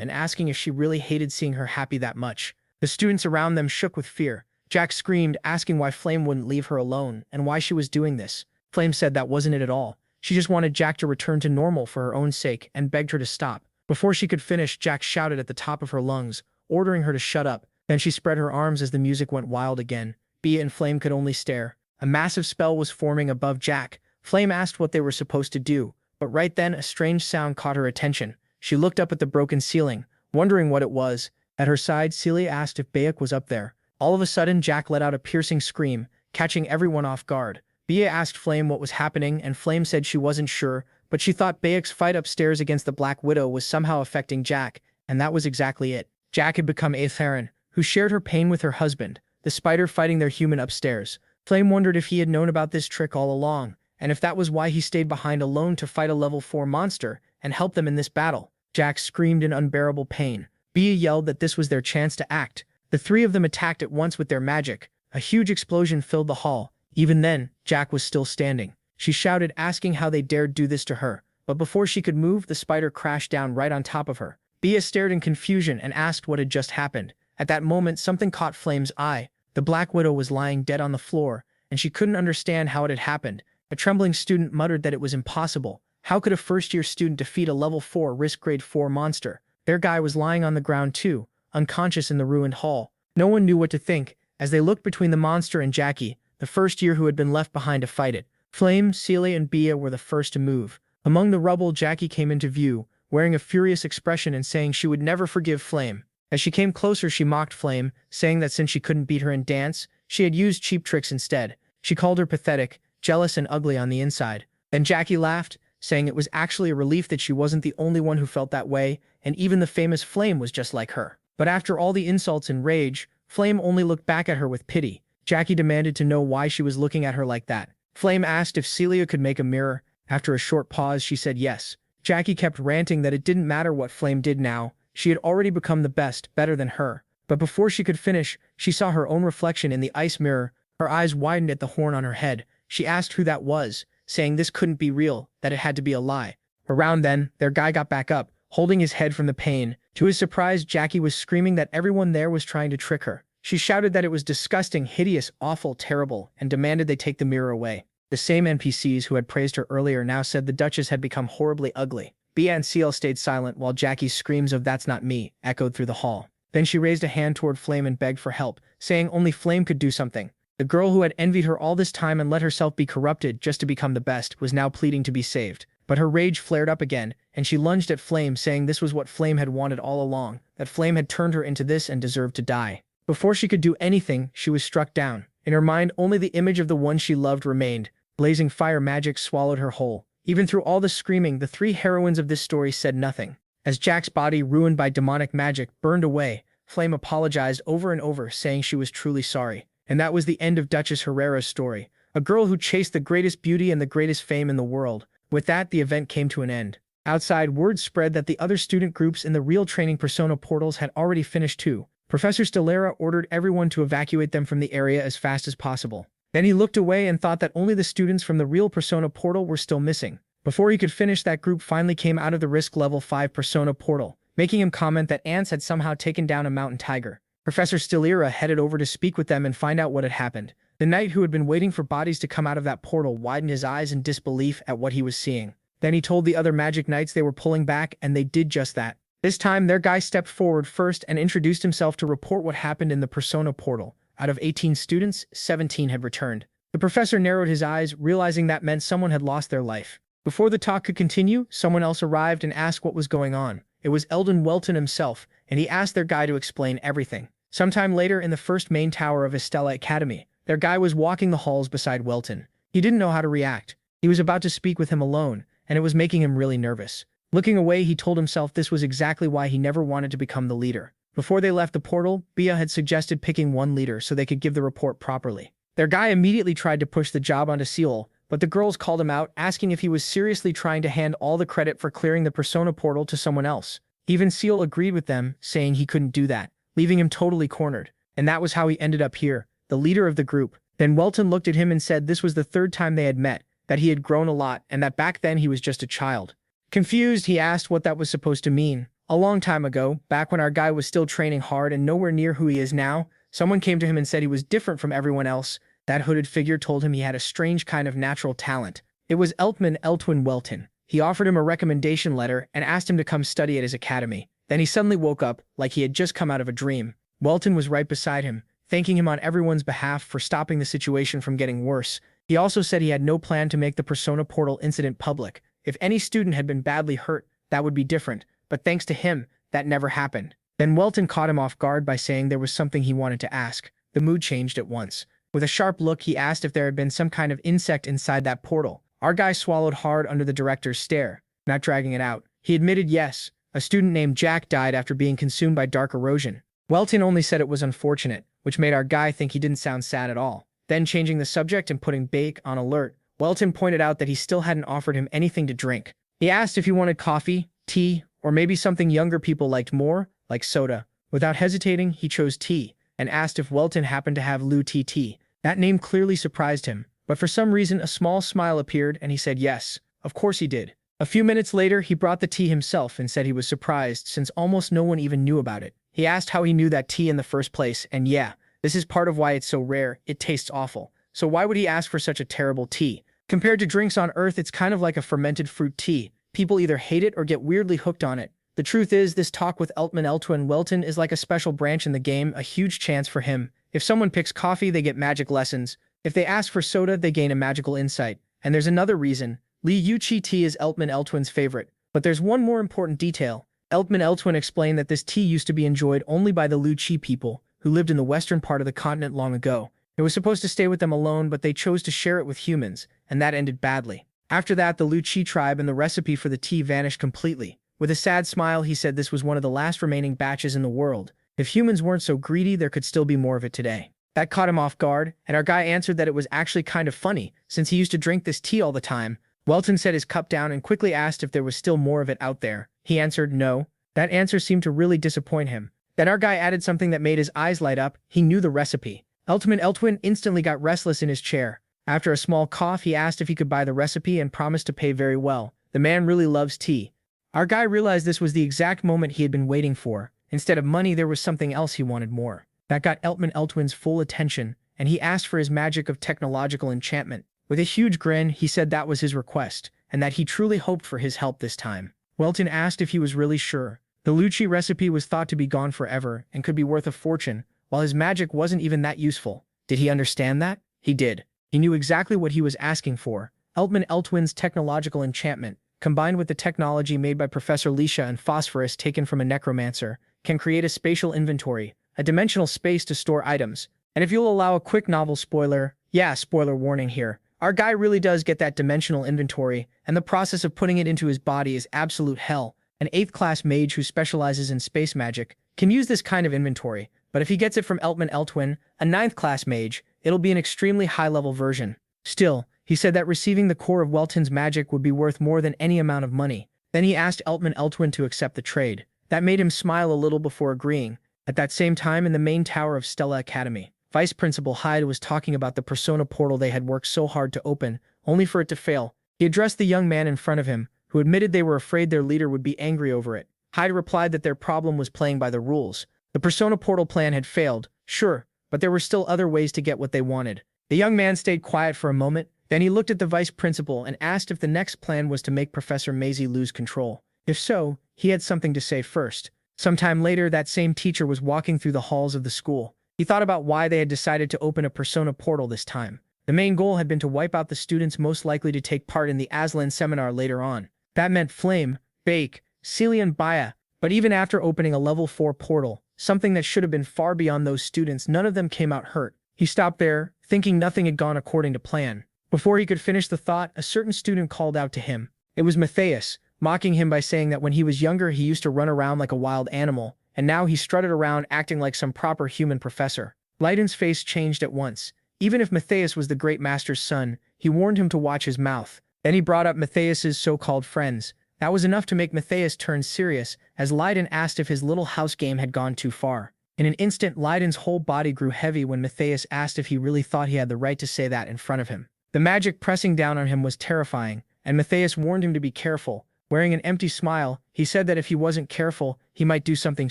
Speaker 1: and asking if she really hated seeing her happy that much. The students around them shook with fear. Jack screamed, asking why Flame wouldn't leave her alone and why she was doing this. Flame said that wasn't it at all. She just wanted Jack to return to normal for her own sake and begged her to stop. Before she could finish, Jack shouted at the top of her lungs, ordering her to shut up. Then she spread her arms as the music went wild again. Bia and Flame could only stare. A massive spell was forming above Jack. Flame asked what they were supposed to do, but right then a strange sound caught her attention. She looked up at the broken ceiling, wondering what it was. At her side, Celia asked if Bayek was up there. All of a sudden, Jack let out a piercing scream, catching everyone off guard. Bia asked Flame what was happening, and Flame said she wasn't sure, but she thought Bayek's fight upstairs against the Black Widow was somehow affecting Jack, and that was exactly it. Jack had become a Theron, who shared her pain with her husband, the spider fighting their human upstairs. Flame wondered if he had known about this trick all along, and if that was why he stayed behind alone to fight a level 4 monster and help them in this battle. Jack screamed in unbearable pain. Bia yelled that this was their chance to act. The three of them attacked at once with their magic. A huge explosion filled the hall. Even then, Jack was still standing. She shouted, asking how they dared do this to her. But before she could move, the spider crashed down right on top of her. Bia stared in confusion and asked what had just happened. At that moment, something caught Flame's eye. The Black Widow was lying dead on the floor, and she couldn't understand how it had happened. A trembling student muttered that it was impossible. How could a first-year student defeat a level 4 risk grade 4 monster? Their guy was lying on the ground too, unconscious in the ruined hall. No one knew what to think, as they looked between the monster and Jackie, the first year who had been left behind to fight it. Flame, Celia, and Bia were the first to move. Among the rubble, Jackie came into view, wearing a furious expression and saying she would never forgive Flame. As she came closer, she mocked Flame, saying that since she couldn't beat her in dance, she had used cheap tricks instead. She called her pathetic, jealous, and ugly on the inside. Then Jackie laughed, saying it was actually a relief that she wasn't the only one who felt that way, and even the famous Flame was just like her. But after all the insults and rage, Flame only looked back at her with pity. Jackie demanded to know why she was looking at her like that. Flame asked if Celia could make a mirror. After a short pause, she said yes. Jackie kept ranting that it didn't matter what Flame did now. She had already become the best, better than her. But before she could finish, she saw her own reflection in the ice mirror. Her eyes widened at the horn on her head. She asked who that was, saying this couldn't be real, that it had to be a lie. Around then, their guy got back up, holding his head from the pain. To his surprise, Jackie was screaming that everyone there was trying to trick her. She shouted that it was disgusting, hideous, awful, terrible, and demanded they take the mirror away. The same NPCs who had praised her earlier now said the Duchess had become horribly ugly. Bia and Ciel stayed silent while Jackie's screams of "That's not me" echoed through the hall. Then she raised a hand toward Flame and begged for help, saying only Flame could do something. The girl who had envied her all this time and let herself be corrupted just to become the best was now pleading to be saved. But her rage flared up again, and she lunged at Flame, saying this was what Flame had wanted all along, that Flame had turned her into this and deserved to die. Before she could do anything, she was struck down. In her mind, only the image of the one she loved remained. Blazing fire magic swallowed her whole. Even through all the screaming, the three heroines of this story said nothing. As Jack's body, ruined by demonic magic, burned away, Flame apologized over and over, saying she was truly sorry. And that was the end of Duchess Herrera's story, a girl who chased the greatest beauty and the greatest fame in the world. With that, the event came to an end. Outside, word spread that the other student groups in the real training persona portals had already finished too. Professor Stellera ordered everyone to evacuate them from the area as fast as possible. Then he looked away and thought that only the students from the real persona portal were still missing. Before he could finish, that group finally came out of the risk level 5 persona portal, making him comment that ants had somehow taken down a mountain tiger. Professor Stellera headed over to speak with them and find out what had happened. The knight who had been waiting for bodies to come out of that portal widened his eyes in disbelief at what he was seeing. Then he told the other magic knights they were pulling back, and they did just that. This time, their guy stepped forward first and introduced himself to report what happened in the persona portal. Out of 18 students, 17 had returned. The professor narrowed his eyes, realizing that meant someone had lost their life. Before the talk could continue, someone else arrived and asked what was going on. It was Eldon Welton himself, and he asked their guy to explain everything. Sometime later, in the first main tower of Estella Academy, their guy was walking the halls beside Welton. He didn't know how to react. He was about to speak with him alone, and it was making him really nervous. Looking away, he told himself this was exactly why he never wanted to become the leader. Before they left the portal, Bia had suggested picking one leader so they could give the report properly. Their guy immediately tried to push the job onto Ciel, but the girls called him out, asking if he was seriously trying to hand all the credit for clearing the persona portal to someone else. Even Ciel agreed with them, saying he couldn't do that, leaving him totally cornered. And that was how he ended up here, the leader of the group. Then Welton looked at him and said this was the third time they had met, that he had grown a lot, and that back then he was just a child. Confused, he asked what that was supposed to mean. A long time ago, back when our guy was still training hard and nowhere near who he is now, someone came to him and said he was different from everyone else. That hooded figure told him he had a strange kind of natural talent. It was Eltwin Welton. He offered him a recommendation letter and asked him to come study at his academy. Then he suddenly woke up, like he had just come out of a dream. Welton was right beside him, thanking him on everyone's behalf for stopping the situation from getting worse. He also said he had no plan to make the Persona Portal incident public. If any student had been badly hurt, that would be different, but thanks to him, that never happened. Then Welton caught him off guard by saying there was something he wanted to ask. The mood changed at once. With a sharp look, he asked if there had been some kind of insect inside that portal. Our guy swallowed hard under the director's stare, not dragging it out. He admitted yes, a student named Jack died after being consumed by dark erosion. Welton only said it was unfortunate, which made our guy think he didn't sound sad at all. Then changing the subject and putting Bake on alert, Welton pointed out that he still hadn't offered him anything to drink. He asked if he wanted coffee, tea, or maybe something younger people liked more, like soda. Without hesitating, he chose tea, and asked if Welton happened to have Lu tea. That name clearly surprised him, but for some reason a small smile appeared and he said yes, of course he did. A few minutes later, he brought the tea himself and said he was surprised since almost no one even knew about it. He asked how he knew that tea in the first place, and yeah, this is part of why it's so rare, it tastes awful. So why would he ask for such a terrible tea? Compared to drinks on Earth, it's kind of like a fermented fruit tea. People either hate it or get weirdly hooked on it. The truth is, this talk with Welton is like a special branch in the game, a huge chance for him. If someone picks coffee, they get magic lessons. If they ask for soda, they gain a magical insight. And there's another reason. Li tea is Welton's favorite. But there's one more important detail. Welton explained that this tea used to be enjoyed only by the Lu people, who lived in the western part of the continent long ago. It was supposed to stay with them alone, but they chose to share it with humans, and that ended badly. After that, the Lu tribe and the recipe for the tea vanished completely. With a sad smile, he said this was one of the last remaining batches in the world. If humans weren't so greedy, there could still be more of it today. That caught him off guard, and our guy answered that it was actually kind of funny, since he used to drink this tea all the time. Welton set his cup down and quickly asked if there was still more of it out there. He answered no. That answer seemed to really disappoint him. Then our guy added something that made his eyes light up. He knew the recipe. Welton instantly got restless in his chair. After a small cough, he asked if he could buy the recipe and promised to pay very well. The man really loves tea. Our guy realized this was the exact moment he had been waiting for. Instead of money, there was something else he wanted more. That got Welton's full attention, and he asked for his magic of technological enchantment. With a huge grin, he said that was his request, and that he truly hoped for his help this time. Welton asked if he was really sure. The Lu recipe was thought to be gone forever and could be worth a fortune, while his magic wasn't even that useful. Did he understand that? He did. He knew exactly what he was asking for. Welton's technological enchantment, combined with the technology made by Professor Lisha and phosphorus taken from a necromancer, can create a spatial inventory, a dimensional space to store items. And if you'll allow a quick novel spoiler, yeah, spoiler warning here, our guy really does get that dimensional inventory, and the process of putting it into his body is absolute hell. An 8th class mage who specializes in space magic can use this kind of inventory, but if he gets it from Welton, a 9th class mage, it'll be an extremely high-level version. Still, he said that receiving the core of Welton's magic would be worth more than any amount of money. Then he asked Welton to accept the trade. That made him smile a little before agreeing. At that same time, in the main tower of Stella Academy, Vice Principal Hyde was talking about the Persona Portal they had worked so hard to open, only for it to fail. He addressed the young man in front of him, who admitted they were afraid their leader would be angry over it. Hyde replied that their problem was playing by the rules. The Persona Portal plan had failed, sure, but there were still other ways to get what they wanted. The young man stayed quiet for a moment, then he looked at the vice principal and asked if the next plan was to make Professor Maisie lose control. If so, he had something to say first. Sometime later, that same teacher was walking through the halls of the school. He thought about why they had decided to open a Persona Portal this time. The main goal had been to wipe out the students most likely to take part in the Aslan seminar later on. That meant Flame, Bake, Celia and Baya, but even after opening a level 4 portal, something that should have been far beyond those students, none of them came out hurt. He stopped there, thinking nothing had gone according to plan. Before he could finish the thought, a certain student called out to him. It was Matthias, mocking him by saying that when he was younger he used to run around like a wild animal, and now he strutted around acting like some proper human professor. Leiden's face changed at once. Even if Matthias was the great master's son, he warned him to watch his mouth. Then he brought up Matthias's so-called friends. That was enough to make Matthias turn serious, as Leiden asked if his little house game had gone too far. In an instant, Leiden's whole body grew heavy when Matthias asked if he really thought he had the right to say that in front of him. The magic pressing down on him was terrifying, and Matthias warned him to be careful. Wearing an empty smile, he said that if he wasn't careful, he might do something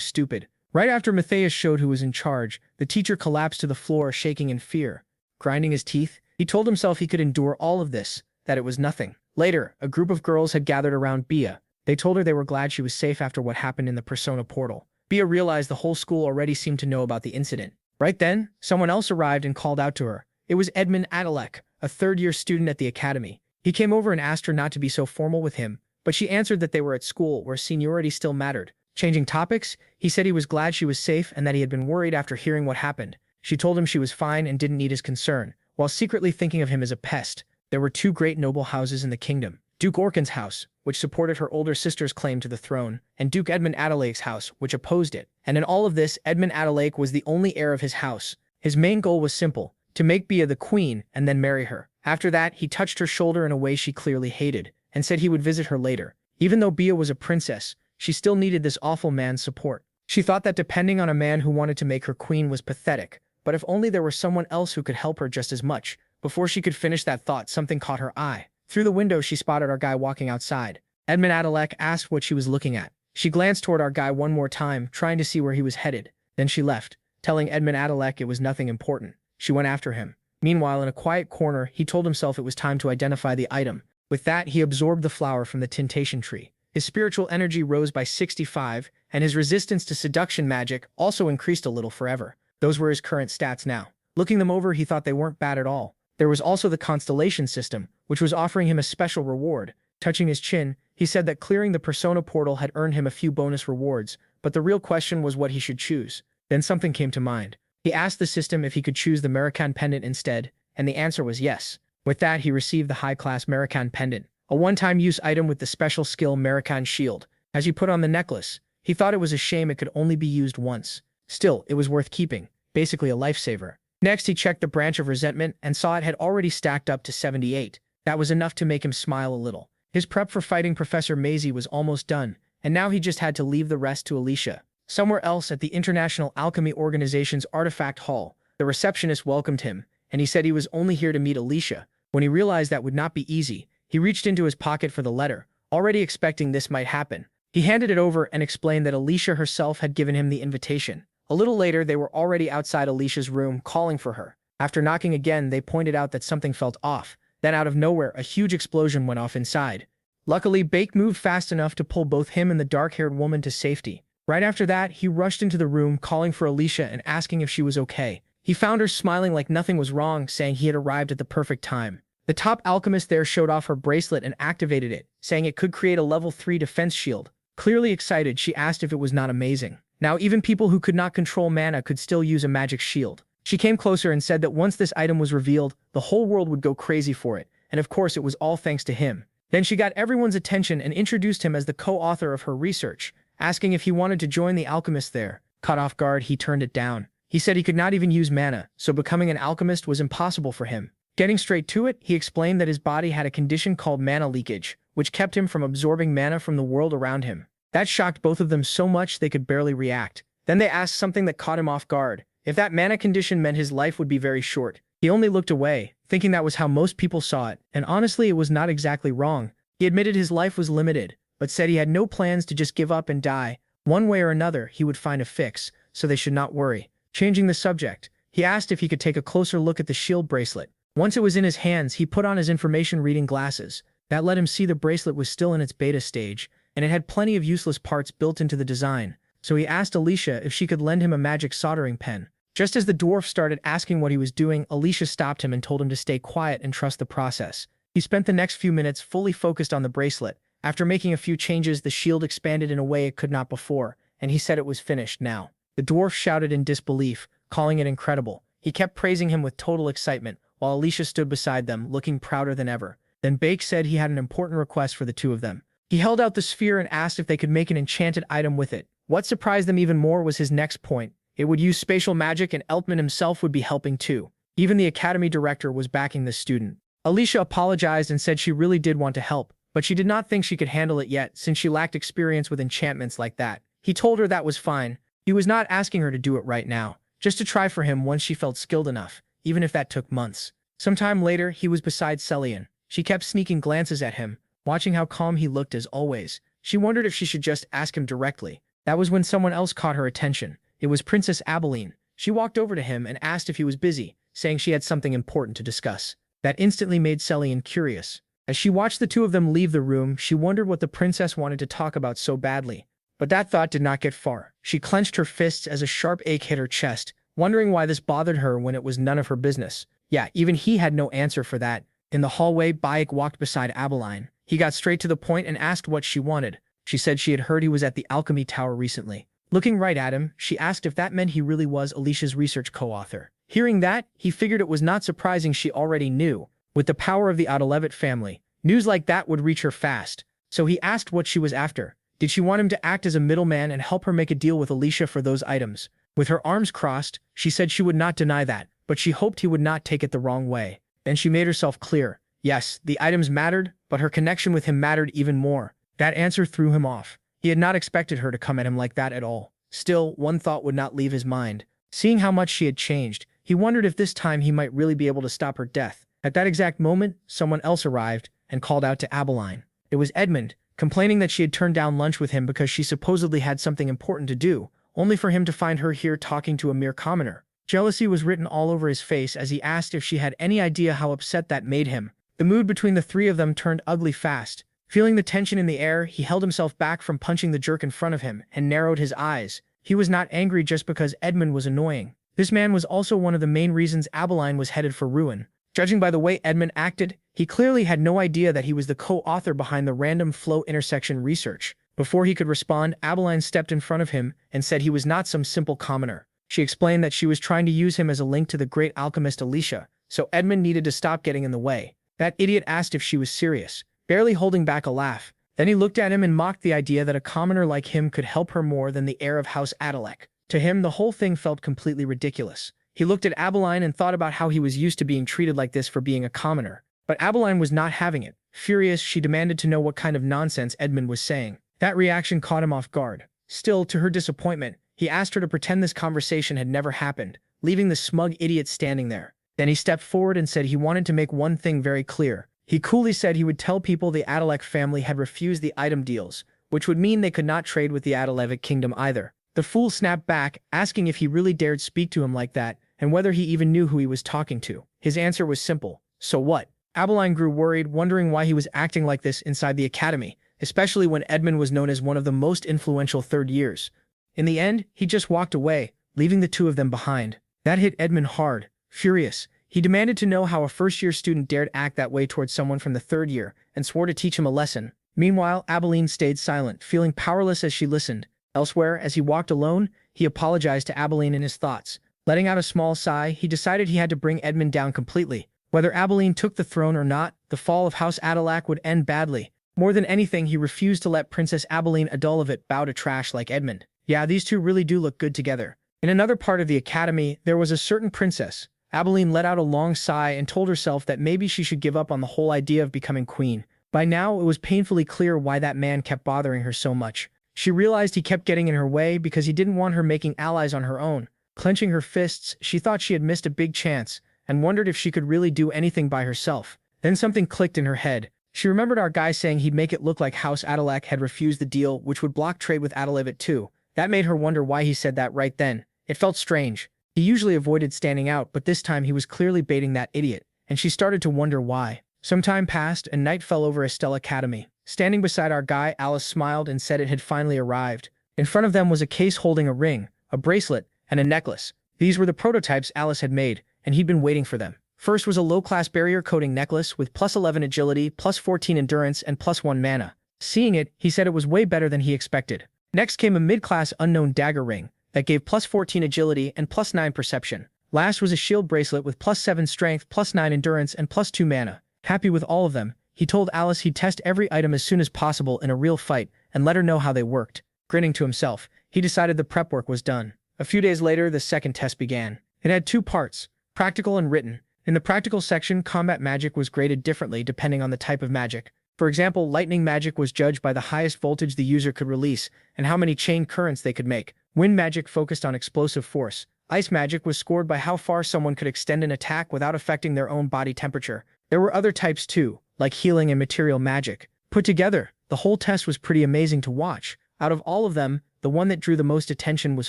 Speaker 1: stupid. Right after Matthias showed who was in charge, the teacher collapsed to the floor, shaking in fear. Grinding his teeth, he told himself he could endure all of this, that it was nothing. Later, a group of girls had gathered around Bia. They told her they were glad she was safe after what happened in the Persona Portal. Bia realized the whole school already seemed to know about the incident. Right then, someone else arrived and called out to her. It was Edmund Adalek, a third-year student at the academy. He came over and asked her not to be so formal with him, but she answered that they were at school where seniority still mattered. Changing topics, he said he was glad she was safe and that he had been worried after hearing what happened. She told him she was fine and didn't need his concern, while secretly thinking of him as a pest. There were two great noble houses in the kingdom. Duke Orkan's house, which supported her older sister's claim to the throne, and Duke Edmund Adalake's house, which opposed it. And in all of this, Edmund Adalake was the only heir of his house. His main goal was simple, to make Bia the queen and then marry her. After that, he touched her shoulder in a way she clearly hated, and said he would visit her later. Even though Bia was a princess, she still needed this awful man's support. She thought that depending on a man who wanted to make her queen was pathetic, but if only there were someone else who could help her just as much. Before she could finish that thought, something caught her eye. Through the window, she spotted our guy walking outside. Edmund Adalek asked what she was looking at. She glanced toward our guy one more time, trying to see where he was headed. Then she left, telling Edmund Adalek it was nothing important. She went after him. Meanwhile, in a quiet corner, he told himself it was time to identify the item. With that, he absorbed the flower from the temptation tree. His spiritual energy rose by 65, and his resistance to seduction magic also increased a little forever. Those were his current stats now. Looking them over, he thought they weren't bad at all. There was also the constellation system, which was offering him a special reward. Touching his chin, he said that clearing the persona portal had earned him a few bonus rewards, but the real question was what he should choose. Then something came to mind. He asked the system if he could choose the Marican pendant instead, and the answer was yes. With that, he received the high-class Marican pendant, a one-time use item with the special skill Marican shield. As he put on the necklace, he thought it was a shame it could only be used once. Still, it was worth keeping, basically a lifesaver. Next, he checked the branch of resentment and saw it had already stacked up to 78. That was enough to make him smile a little. His prep for fighting Professor Maisie was almost done, and now he just had to leave the rest to Alicia. Somewhere else at the International Alchemy Organization's Artifact Hall, the receptionist welcomed him, and he said he was only here to meet Alicia. When he realized that would not be easy, he reached into his pocket for the letter, already expecting this might happen. He handed it over and explained that Alicia herself had given him the invitation. A little later, they were already outside Alicia's room, calling for her. After knocking again, they pointed out that something felt off. Then out of nowhere, a huge explosion went off inside. Luckily, Bake moved fast enough to pull both him and the dark-haired woman to safety. Right after that, he rushed into the room, calling for Alicia and asking if she was okay. He found her smiling like nothing was wrong, saying he had arrived at the perfect time. The top alchemist there showed off her bracelet and activated it, saying it could create a level 3 defense shield. Clearly excited, she asked if it was not amazing. Now even people who could not control mana could still use a magic shield. She came closer and said that once this item was revealed, the whole world would go crazy for it, and of course it was all thanks to him. Then she got everyone's attention and introduced him as the co-author of her research, asking if he wanted to join the alchemists there. Caught off guard, he turned it down. He said he could not even use mana, so becoming an alchemist was impossible for him. Getting straight to it, he explained that his body had a condition called mana leakage, which kept him from absorbing mana from the world around him. That shocked both of them so much they could barely react. Then they asked something that caught him off guard. If that mana condition meant his life would be very short. He only looked away, thinking that was how most people saw it, and honestly it was not exactly wrong. He admitted his life was limited, but said he had no plans to just give up and die. One way or another, he would find a fix, so they should not worry. Changing the subject, he asked if he could take a closer look at the shield bracelet. Once it was in his hands, he put on his information-reading glasses. That let him see the bracelet was still in its beta stage, and it had plenty of useless parts built into the design. So he asked Alicia if she could lend him a magic soldering pen. Just as the dwarf started asking what he was doing, Alicia stopped him and told him to stay quiet and trust the process. He spent the next few minutes fully focused on the bracelet. After making a few changes, the shield expanded in a way it could not before, and he said it was finished now. The dwarf shouted in disbelief, calling it incredible. He kept praising him with total excitement, while Alicia stood beside them, looking prouder than ever. Then Bake said he had an important request for the two of them. He held out the sphere and asked if they could make an enchanted item with it. What surprised them even more was his next point. It would use spatial magic, and Eltman himself would be helping too. Even the academy director was backing the student. Alicia apologized and said she really did want to help, but she did not think she could handle it yet since she lacked experience with enchantments like that. He told her that was fine. He was not asking her to do it right now, just to try for him once she felt skilled enough, even if that took months. Sometime later, he was beside Celian. She kept sneaking glances at him, watching how calm he looked as always. She wondered if she should just ask him directly. That was when someone else caught her attention. It was Princess Abilene. She walked over to him and asked if he was busy, saying she had something important to discuss. That instantly made Celian curious. As she watched the two of them leave the room, she wondered what the princess wanted to talk about so badly. But that thought did not get far. She clenched her fists as a sharp ache hit her chest, wondering why this bothered her when it was none of her business. Yeah, even he had no answer for that. In the hallway, Bayek walked beside Abeline. He got straight to the point and asked what she wanted. She said she had heard he was at the alchemy tower recently. Looking right at him, she asked if that meant he really was Alicia's research co-author. Hearing that, he figured it was not surprising she already knew. With the power of the Adelevit family, news like that would reach her fast. So he asked what she was after. Did she want him to act as a middleman and help her make a deal with Alicia for those items? With her arms crossed, she said she would not deny that, but she hoped he would not take it the wrong way. Then she made herself clear. Yes, the items mattered, but her connection with him mattered even more. That answer threw him off. He had not expected her to come at him like that at all. Still, one thought would not leave his mind. Seeing how much she had changed, he wondered if this time he might really be able to stop her death. At that exact moment, someone else arrived and called out to Abeline. It was Edmund, complaining that she had turned down lunch with him because she supposedly had something important to do, only for him to find her here talking to a mere commoner. Jealousy was written all over his face as he asked if she had any idea how upset that made him. The mood between the three of them turned ugly fast. Feeling the tension in the air, he held himself back from punching the jerk in front of him and narrowed his eyes. He was not angry just because Edmund was annoying. This man was also one of the main reasons Abeline was headed for ruin. Judging by the way Edmund acted, he clearly had no idea that he was the co-author behind the random flow intersection research. Before he could respond, Abeline stepped in front of him and said he was not some simple commoner. She explained that she was trying to use him as a link to the great alchemist Alicia, so Edmund needed to stop getting in the way. That idiot asked if she was serious, barely holding back a laugh. Then he looked at him and mocked the idea that a commoner like him could help her more than the heir of House Adelec. To him, the whole thing felt completely ridiculous. He looked at Abeline and thought about how he was used to being treated like this for being a commoner. But Abeline was not having it. Furious, she demanded to know what kind of nonsense Edmund was saying. That reaction caught him off guard. Still, to her disappointment, he asked her to pretend this conversation had never happened, leaving the smug idiot standing there. Then he stepped forward and said he wanted to make one thing very clear. He coolly said he would tell people the Adelec family had refused the item deals, which would mean they could not trade with the Adelevic kingdom either. The fool snapped back, asking if he really dared speak to him like that, and whether he even knew who he was talking to. His answer was simple. So what? Abeline grew worried, wondering why he was acting like this inside the academy, especially when Edmund was known as one of the most influential third years. In the end, he just walked away, leaving the two of them behind. That hit Edmund hard. Furious, he demanded to know how a first-year student dared act that way towards someone from the third year, and swore to teach him a lesson. Meanwhile, Abeline stayed silent, feeling powerless as she listened. Elsewhere, as he walked alone, he apologized to Abeline in his thoughts. Letting out a small sigh, he decided he had to bring Edmund down completely. Whether Abeline took the throne or not, the fall of House Adelac would end badly. More than anything, he refused to let Princess Abeline Adelevit bow to trash like Edmund. Yeah, these two really do look good together. In another part of the academy, there was a certain princess. Abeline let out a long sigh and told herself that maybe she should give up on the whole idea of becoming queen. By now, it was painfully clear why that man kept bothering her so much. She realized he kept getting in her way because he didn't want her making allies on her own. Clenching her fists, she thought she had missed a big chance, and wondered if she could really do anything by herself. Then something clicked in her head. She remembered our guy saying he'd make it look like House Adelac had refused the deal, which would block trade with Adelevit too. That made her wonder why he said that right then. It felt strange. He usually avoided standing out, but this time he was clearly baiting that idiot, and she started to wonder why. Some time passed, and night fell over Estelle Academy. Standing beside our guy, Alice smiled and said it had finally arrived. In front of them was a case holding a ring, a bracelet, and a necklace. These were the prototypes Alice had made, and he'd been waiting for them. First was a low-class barrier-coating necklace with +11 agility, +14 endurance, and +1 mana. Seeing it, he said it was way better than he expected. Next came a mid-class unknown dagger ring that gave +14 agility and +9 perception. Last was a shield bracelet with +7 strength, +9 endurance, and +2 mana. Happy with all of them, he told Alice he'd test every item as soon as possible in a real fight and let her know how they worked. Grinning to himself, he decided the prep work was done. A few days later, the second test began. It had two parts, practical and written. In the practical section, combat magic was graded differently depending on the type of magic. For example, lightning magic was judged by the highest voltage the user could release and how many chain currents they could make. Wind magic focused on explosive force. Ice magic was scored by how far someone could extend an attack without affecting their own body temperature. There were other types too, like healing and material magic. Put together, the whole test was pretty amazing to watch. Out of all of them, the one that drew the most attention was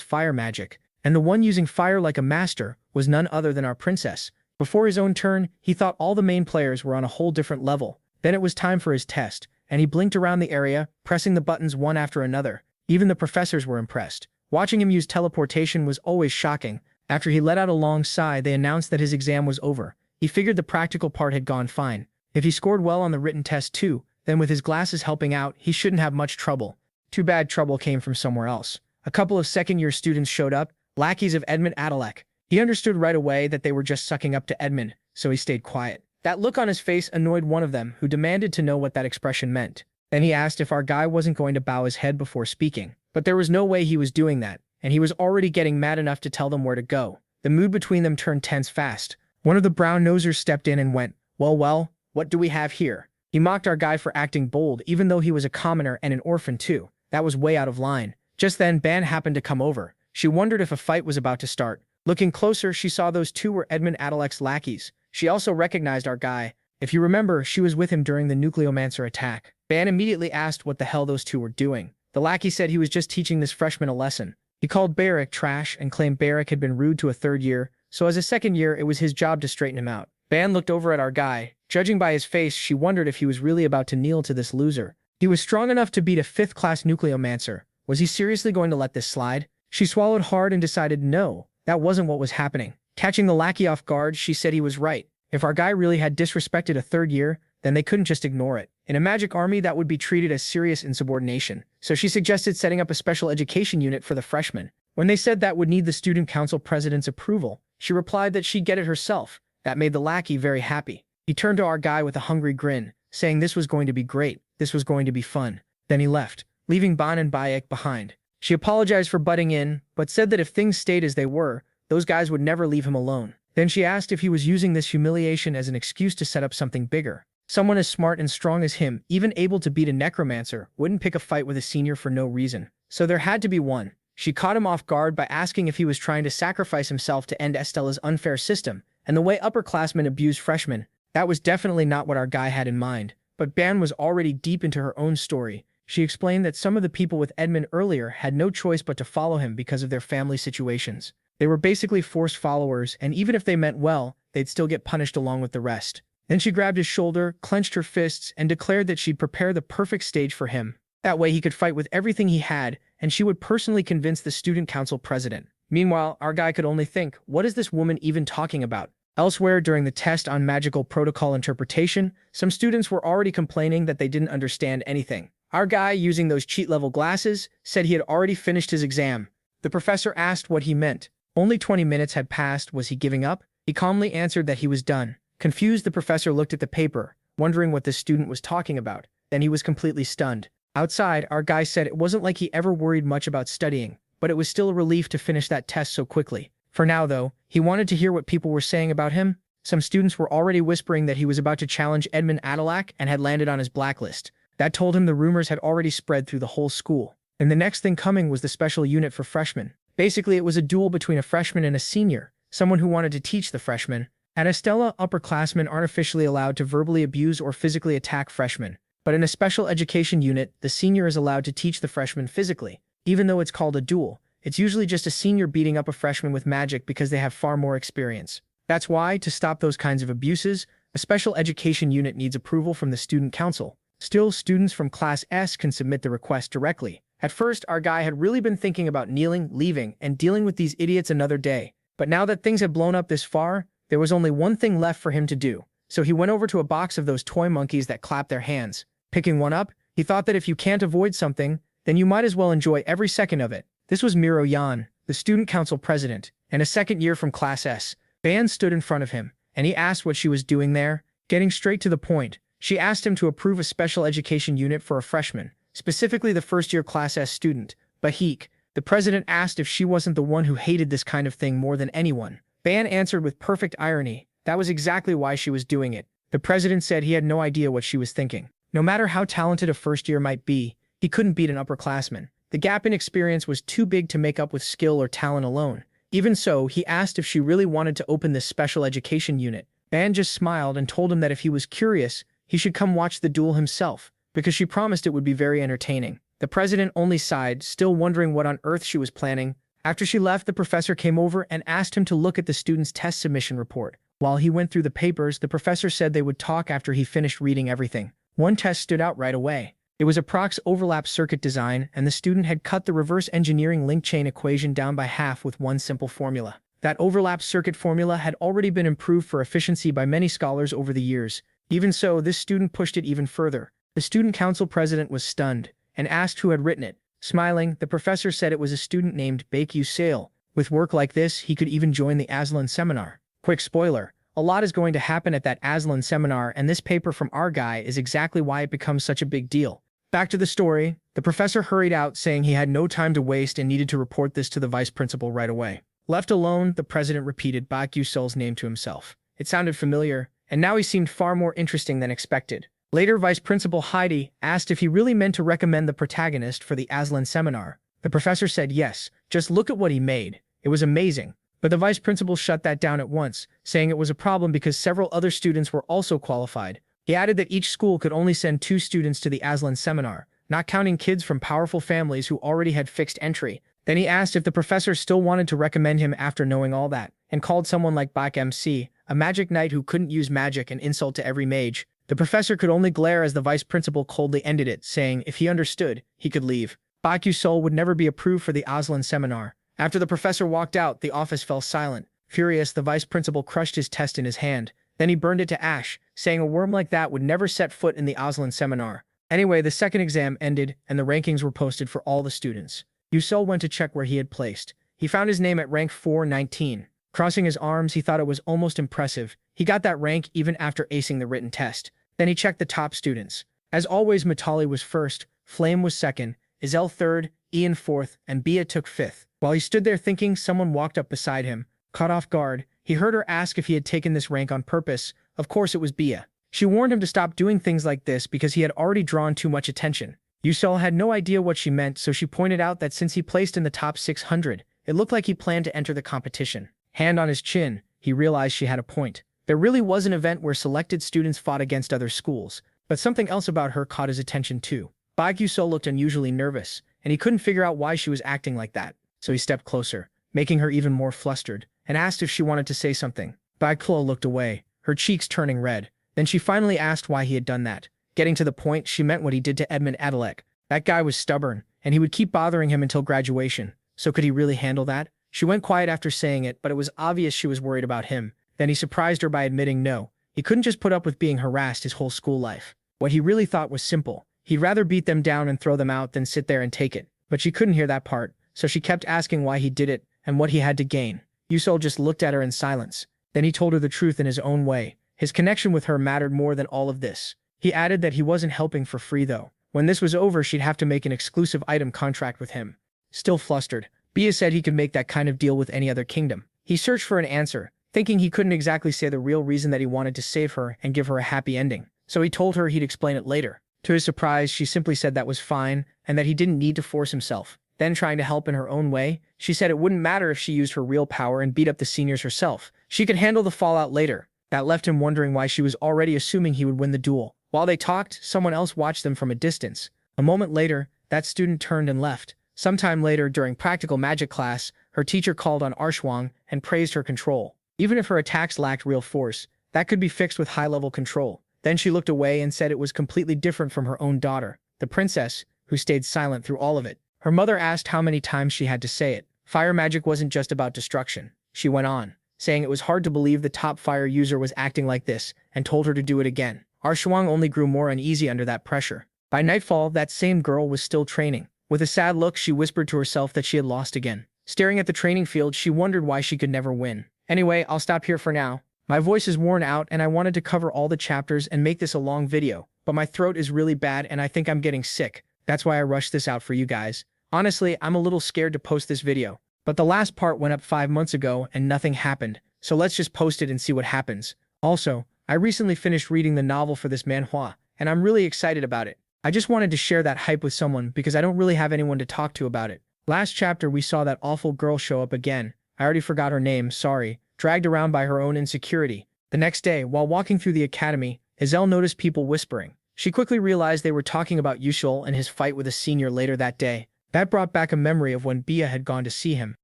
Speaker 1: fire magic, and the one using fire like a master was none other than our princess. Before his own turn, he thought all the main players were on a whole different level. Then it was time for his test, and he blinked around the area, pressing the buttons one after another. Even the professors were impressed. Watching him use teleportation was always shocking, After he let out a long sigh, they announced that his exam was over. He figured the practical part had gone fine. If he scored well on the written test too, then with his glasses helping out, he shouldn't have much trouble. Too bad trouble came from somewhere else. A couple of second-year students showed up, lackeys of Edmund Adalek. He understood right away that they were just sucking up to Edmund, so he stayed quiet. That look on his face annoyed one of them, who demanded to know what that expression meant. Then he asked if our guy wasn't going to bow his head before speaking. But there was no way he was doing that, and he was already getting mad enough to tell them where to go. The mood between them turned tense fast. One of the brown-nosers stepped in and went, well, what do we have here? He mocked our guy for acting bold, even though he was a commoner and an orphan too. That was way out of line. Just then, Ban happened to come over. She wondered if a fight was about to start. Looking closer, she saw those two were Edmund Adalek's lackeys. She also recognized our guy. If you remember, she was with him during the nucleomancer attack. Ban immediately asked what the hell those two were doing. The lackey said he was just teaching this freshman a lesson. He called Barrick trash and claimed Barrick had been rude to a third year, so as a second year, it was his job to straighten him out. Ban looked over at our guy. Judging by his face, she wondered if he was really about to kneel to this loser. He was strong enough to beat a 5th-class nucleomancer. Was he seriously going to let this slide? She swallowed hard and decided no, that wasn't what was happening. Catching the lackey off guard, she said he was right. If our guy really had disrespected a third year, then they couldn't just ignore it. In a magic army, that would be treated as serious insubordination. So she suggested setting up a special education unit for the freshmen. When they said that would need the student council president's approval, she replied that she'd get it herself. That made the lackey very happy. He turned to our guy with a hungry grin, saying this was going to be great, this was going to be fun. Then he left, leaving Ban and Bayek behind. She apologized for butting in, but said that if things stayed as they were, those guys would never leave him alone. Then she asked if he was using this humiliation as an excuse to set up something bigger. Someone as smart and strong as him, even able to beat a necromancer, wouldn't pick a fight with a senior for no reason. So there had to be one. She caught him off guard by asking if he was trying to sacrifice himself to end Estella's unfair system, and the way upperclassmen abuse freshmen. That was definitely not what our guy had in mind. But Ban was already deep into her own story. She explained that some of the people with Edmund earlier had no choice but to follow him because of their family situations. They were basically forced followers, and even if they meant well, they'd still get punished along with the rest. Then she grabbed his shoulder, clenched her fists, and declared that she'd prepare the perfect stage for him. That way he could fight with everything he had, and she would personally convince the student council president. Meanwhile, our guy could only think, what is this woman even talking about? Elsewhere, during the test on magical protocol interpretation, some students were already complaining that they didn't understand anything. Our guy, using those cheat-level glasses, said he had already finished his exam. The professor asked what he meant. Only 20 minutes had passed. Was he giving up? He calmly answered that he was done. Confused, the professor looked at the paper, wondering what the student was talking about. Then he was completely stunned. Outside, our guy said it wasn't like he ever worried much about studying, but it was still a relief to finish that test so quickly. For now, though, he wanted to hear what people were saying about him. Some students were already whispering that he was about to challenge Edmund Adalek and had landed on his blacklist. That told him the rumors had already spread through the whole school. And the next thing coming was the special unit for freshmen. Basically, it was a duel between a freshman and a senior, someone who wanted to teach the freshmen. At Estella, upperclassmen aren't officially allowed to verbally abuse or physically attack freshmen. But in a special education unit, the senior is allowed to teach the freshman physically. Even though it's called a duel, it's usually just a senior beating up a freshman with magic because they have far more experience. That's why, to stop those kinds of abuses, a special education unit needs approval from the student council. Still, students from Class S can submit the request directly. At first, our guy had really been thinking about kneeling, leaving, and dealing with these idiots another day. But now that things had blown up this far, there was only one thing left for him to do. So he went over to a box of those toy monkeys that clap their hands. Picking one up, he thought that if you can't avoid something, then you might as well enjoy every second of it. This was Miro Yan, the student council president, and a second year from Class S. Ban stood in front of him, and he asked what she was doing there. Getting straight to the point, she asked him to approve a special education unit for a freshman, specifically the first-year Class S student, Bahik. The president asked if she wasn't the one who hated this kind of thing more than anyone. Ban answered with perfect irony. That was exactly why she was doing it. The president said he had no idea what she was thinking. No matter how talented a first-year might be, he couldn't beat an upperclassman. The gap in experience was too big to make up with skill or talent alone. Even so, he asked if she really wanted to open this special education unit. Ban just smiled and told him that if he was curious, he should come watch the duel himself, because she promised it would be very entertaining. The president only sighed, still wondering what on earth she was planning. After she left, the professor came over and asked him to look at the student's test submission report. While he went through the papers, the professor said they would talk after he finished reading everything. One test stood out right away. It was a prox overlap circuit design, and the student had cut the reverse engineering link chain equation down by half with one simple formula. That overlap circuit formula had already been improved for efficiency by many scholars over the years. Even so, this student pushed it even further. The student council president was stunned and asked who had written it. Smiling, the professor said it was a student named Baekyu Sale. With work like this, he could even join the Aslan seminar. Quick spoiler, a lot is going to happen at that Aslan seminar, and this paper from our guy is exactly why it becomes such a big deal. Back to the story, the professor hurried out saying he had no time to waste and needed to report this to the vice principal right away. Left alone, the president repeated Baekyu Sale's name to himself. It sounded familiar, and now he seemed far more interesting than expected. Later, Vice Principal Heidi asked if he really meant to recommend the protagonist for the Aslan seminar. The professor said yes, just look at what he made. It was amazing. But the vice principal shut that down at once, saying it was a problem because several other students were also qualified. He added that each school could only send 2 students to the Aslan seminar, not counting kids from powerful families who already had fixed entry. Then he asked if the professor still wanted to recommend him after knowing all that, and called someone like Bak MC, a magic knight who couldn't use magic, an insult to every mage. The professor could only glare as the vice principal coldly ended it, saying if he understood, he could leave. Baekyu Sale would never be approved for the Aslan seminar. After the professor walked out, the office fell silent. Furious, the vice principal crushed his test in his hand. Then he burned it to ash, saying a worm like that would never set foot in the Aslan seminar. Anyway, the second exam ended, and the rankings were posted for all the students. Yusel went to check where he had placed. He found his name at rank 419. Crossing his arms, he thought it was almost impressive. He got that rank even after acing the written test. Then he checked the top students. As always, Matali was first, Flame was second, Izel third, Ian fourth, and Bia took fifth. While he stood there thinking, someone walked up beside him. Caught off guard, he heard her ask if he had taken this rank on purpose. Of course it was Bia. She warned him to stop doing things like this because he had already drawn too much attention. Yusel had no idea what she meant, so she pointed out that since he placed in the top 600, it looked like he planned to enter the competition. Hand on his chin, he realized she had a point. There really was an event where selected students fought against other schools, but something else about her caught his attention too. Baekyu Sale looked unusually nervous, and he couldn't figure out why she was acting like that. So he stepped closer, making her even more flustered, and asked if she wanted to say something. Baekyu looked away, her cheeks turning red. Then she finally asked why he had done that. Getting to the point, she meant what he did to Edmund Adelek. That guy was stubborn, and he would keep bothering him until graduation. So could he really handle that? She went quiet after saying it, but it was obvious she was worried about him. Then he surprised her by admitting no. He couldn't just put up with being harassed his whole school life. What he really thought was simple. He'd rather beat them down and throw them out than sit there and take it. But she couldn't hear that part, so she kept asking why he did it and what he had to gain. Yusel just looked at her in silence. Then he told her the truth in his own way. His connection with her mattered more than all of this. He added that he wasn't helping for free though. When this was over, she'd have to make an exclusive item contract with him. Still flustered, Bia said he could make that kind of deal with any other kingdom. He searched for an answer, thinking he couldn't exactly say the real reason that he wanted to save her and give her a happy ending. So he told her he'd explain it later. To his surprise, she simply said that was fine and that he didn't need to force himself. Then, trying to help in her own way, she said it wouldn't matter if she used her real power and beat up the seniors herself. She could handle the fallout later. That left him wondering why she was already assuming he would win the duel. While they talked, someone else watched them from a distance. A moment later, that student turned and left. Sometime later, during practical magic class, her teacher called on Arshwang and praised her control. Even if her attacks lacked real force, that could be fixed with high-level control. Then she looked away and said it was completely different from her own daughter, the princess, who stayed silent through all of it. Her mother asked how many times she had to say it. Fire magic wasn't just about destruction. She went on, saying it was hard to believe the top fire user was acting like this, and told her to do it again. Arshwang only grew more uneasy under that pressure. By nightfall, that same girl was still training. With a sad look, she whispered to herself that she had lost again. Staring at the training field, she wondered why she could never win. Anyway, I'll stop here for now. My voice is worn out and I wanted to cover all the chapters and make this a long video, but my throat is really bad and I think I'm getting sick. That's why I rushed this out for you guys. Honestly, I'm a little scared to post this video. But the last part went up 5 months ago and nothing happened, so let's just post it and see what happens. Also, I recently finished reading the novel for this manhwa, and I'm really excited about it. I just wanted to share that hype with someone because I don't really have anyone to talk to about it. Last chapter we saw that awful girl show up again. I already forgot her name, sorry. Dragged around by her own insecurity. The next day, while walking through the academy, Izel noticed people whispering. She quickly realized they were talking about Yushul and his fight with a senior later that day. That brought back a memory of when Bia had gone to see him.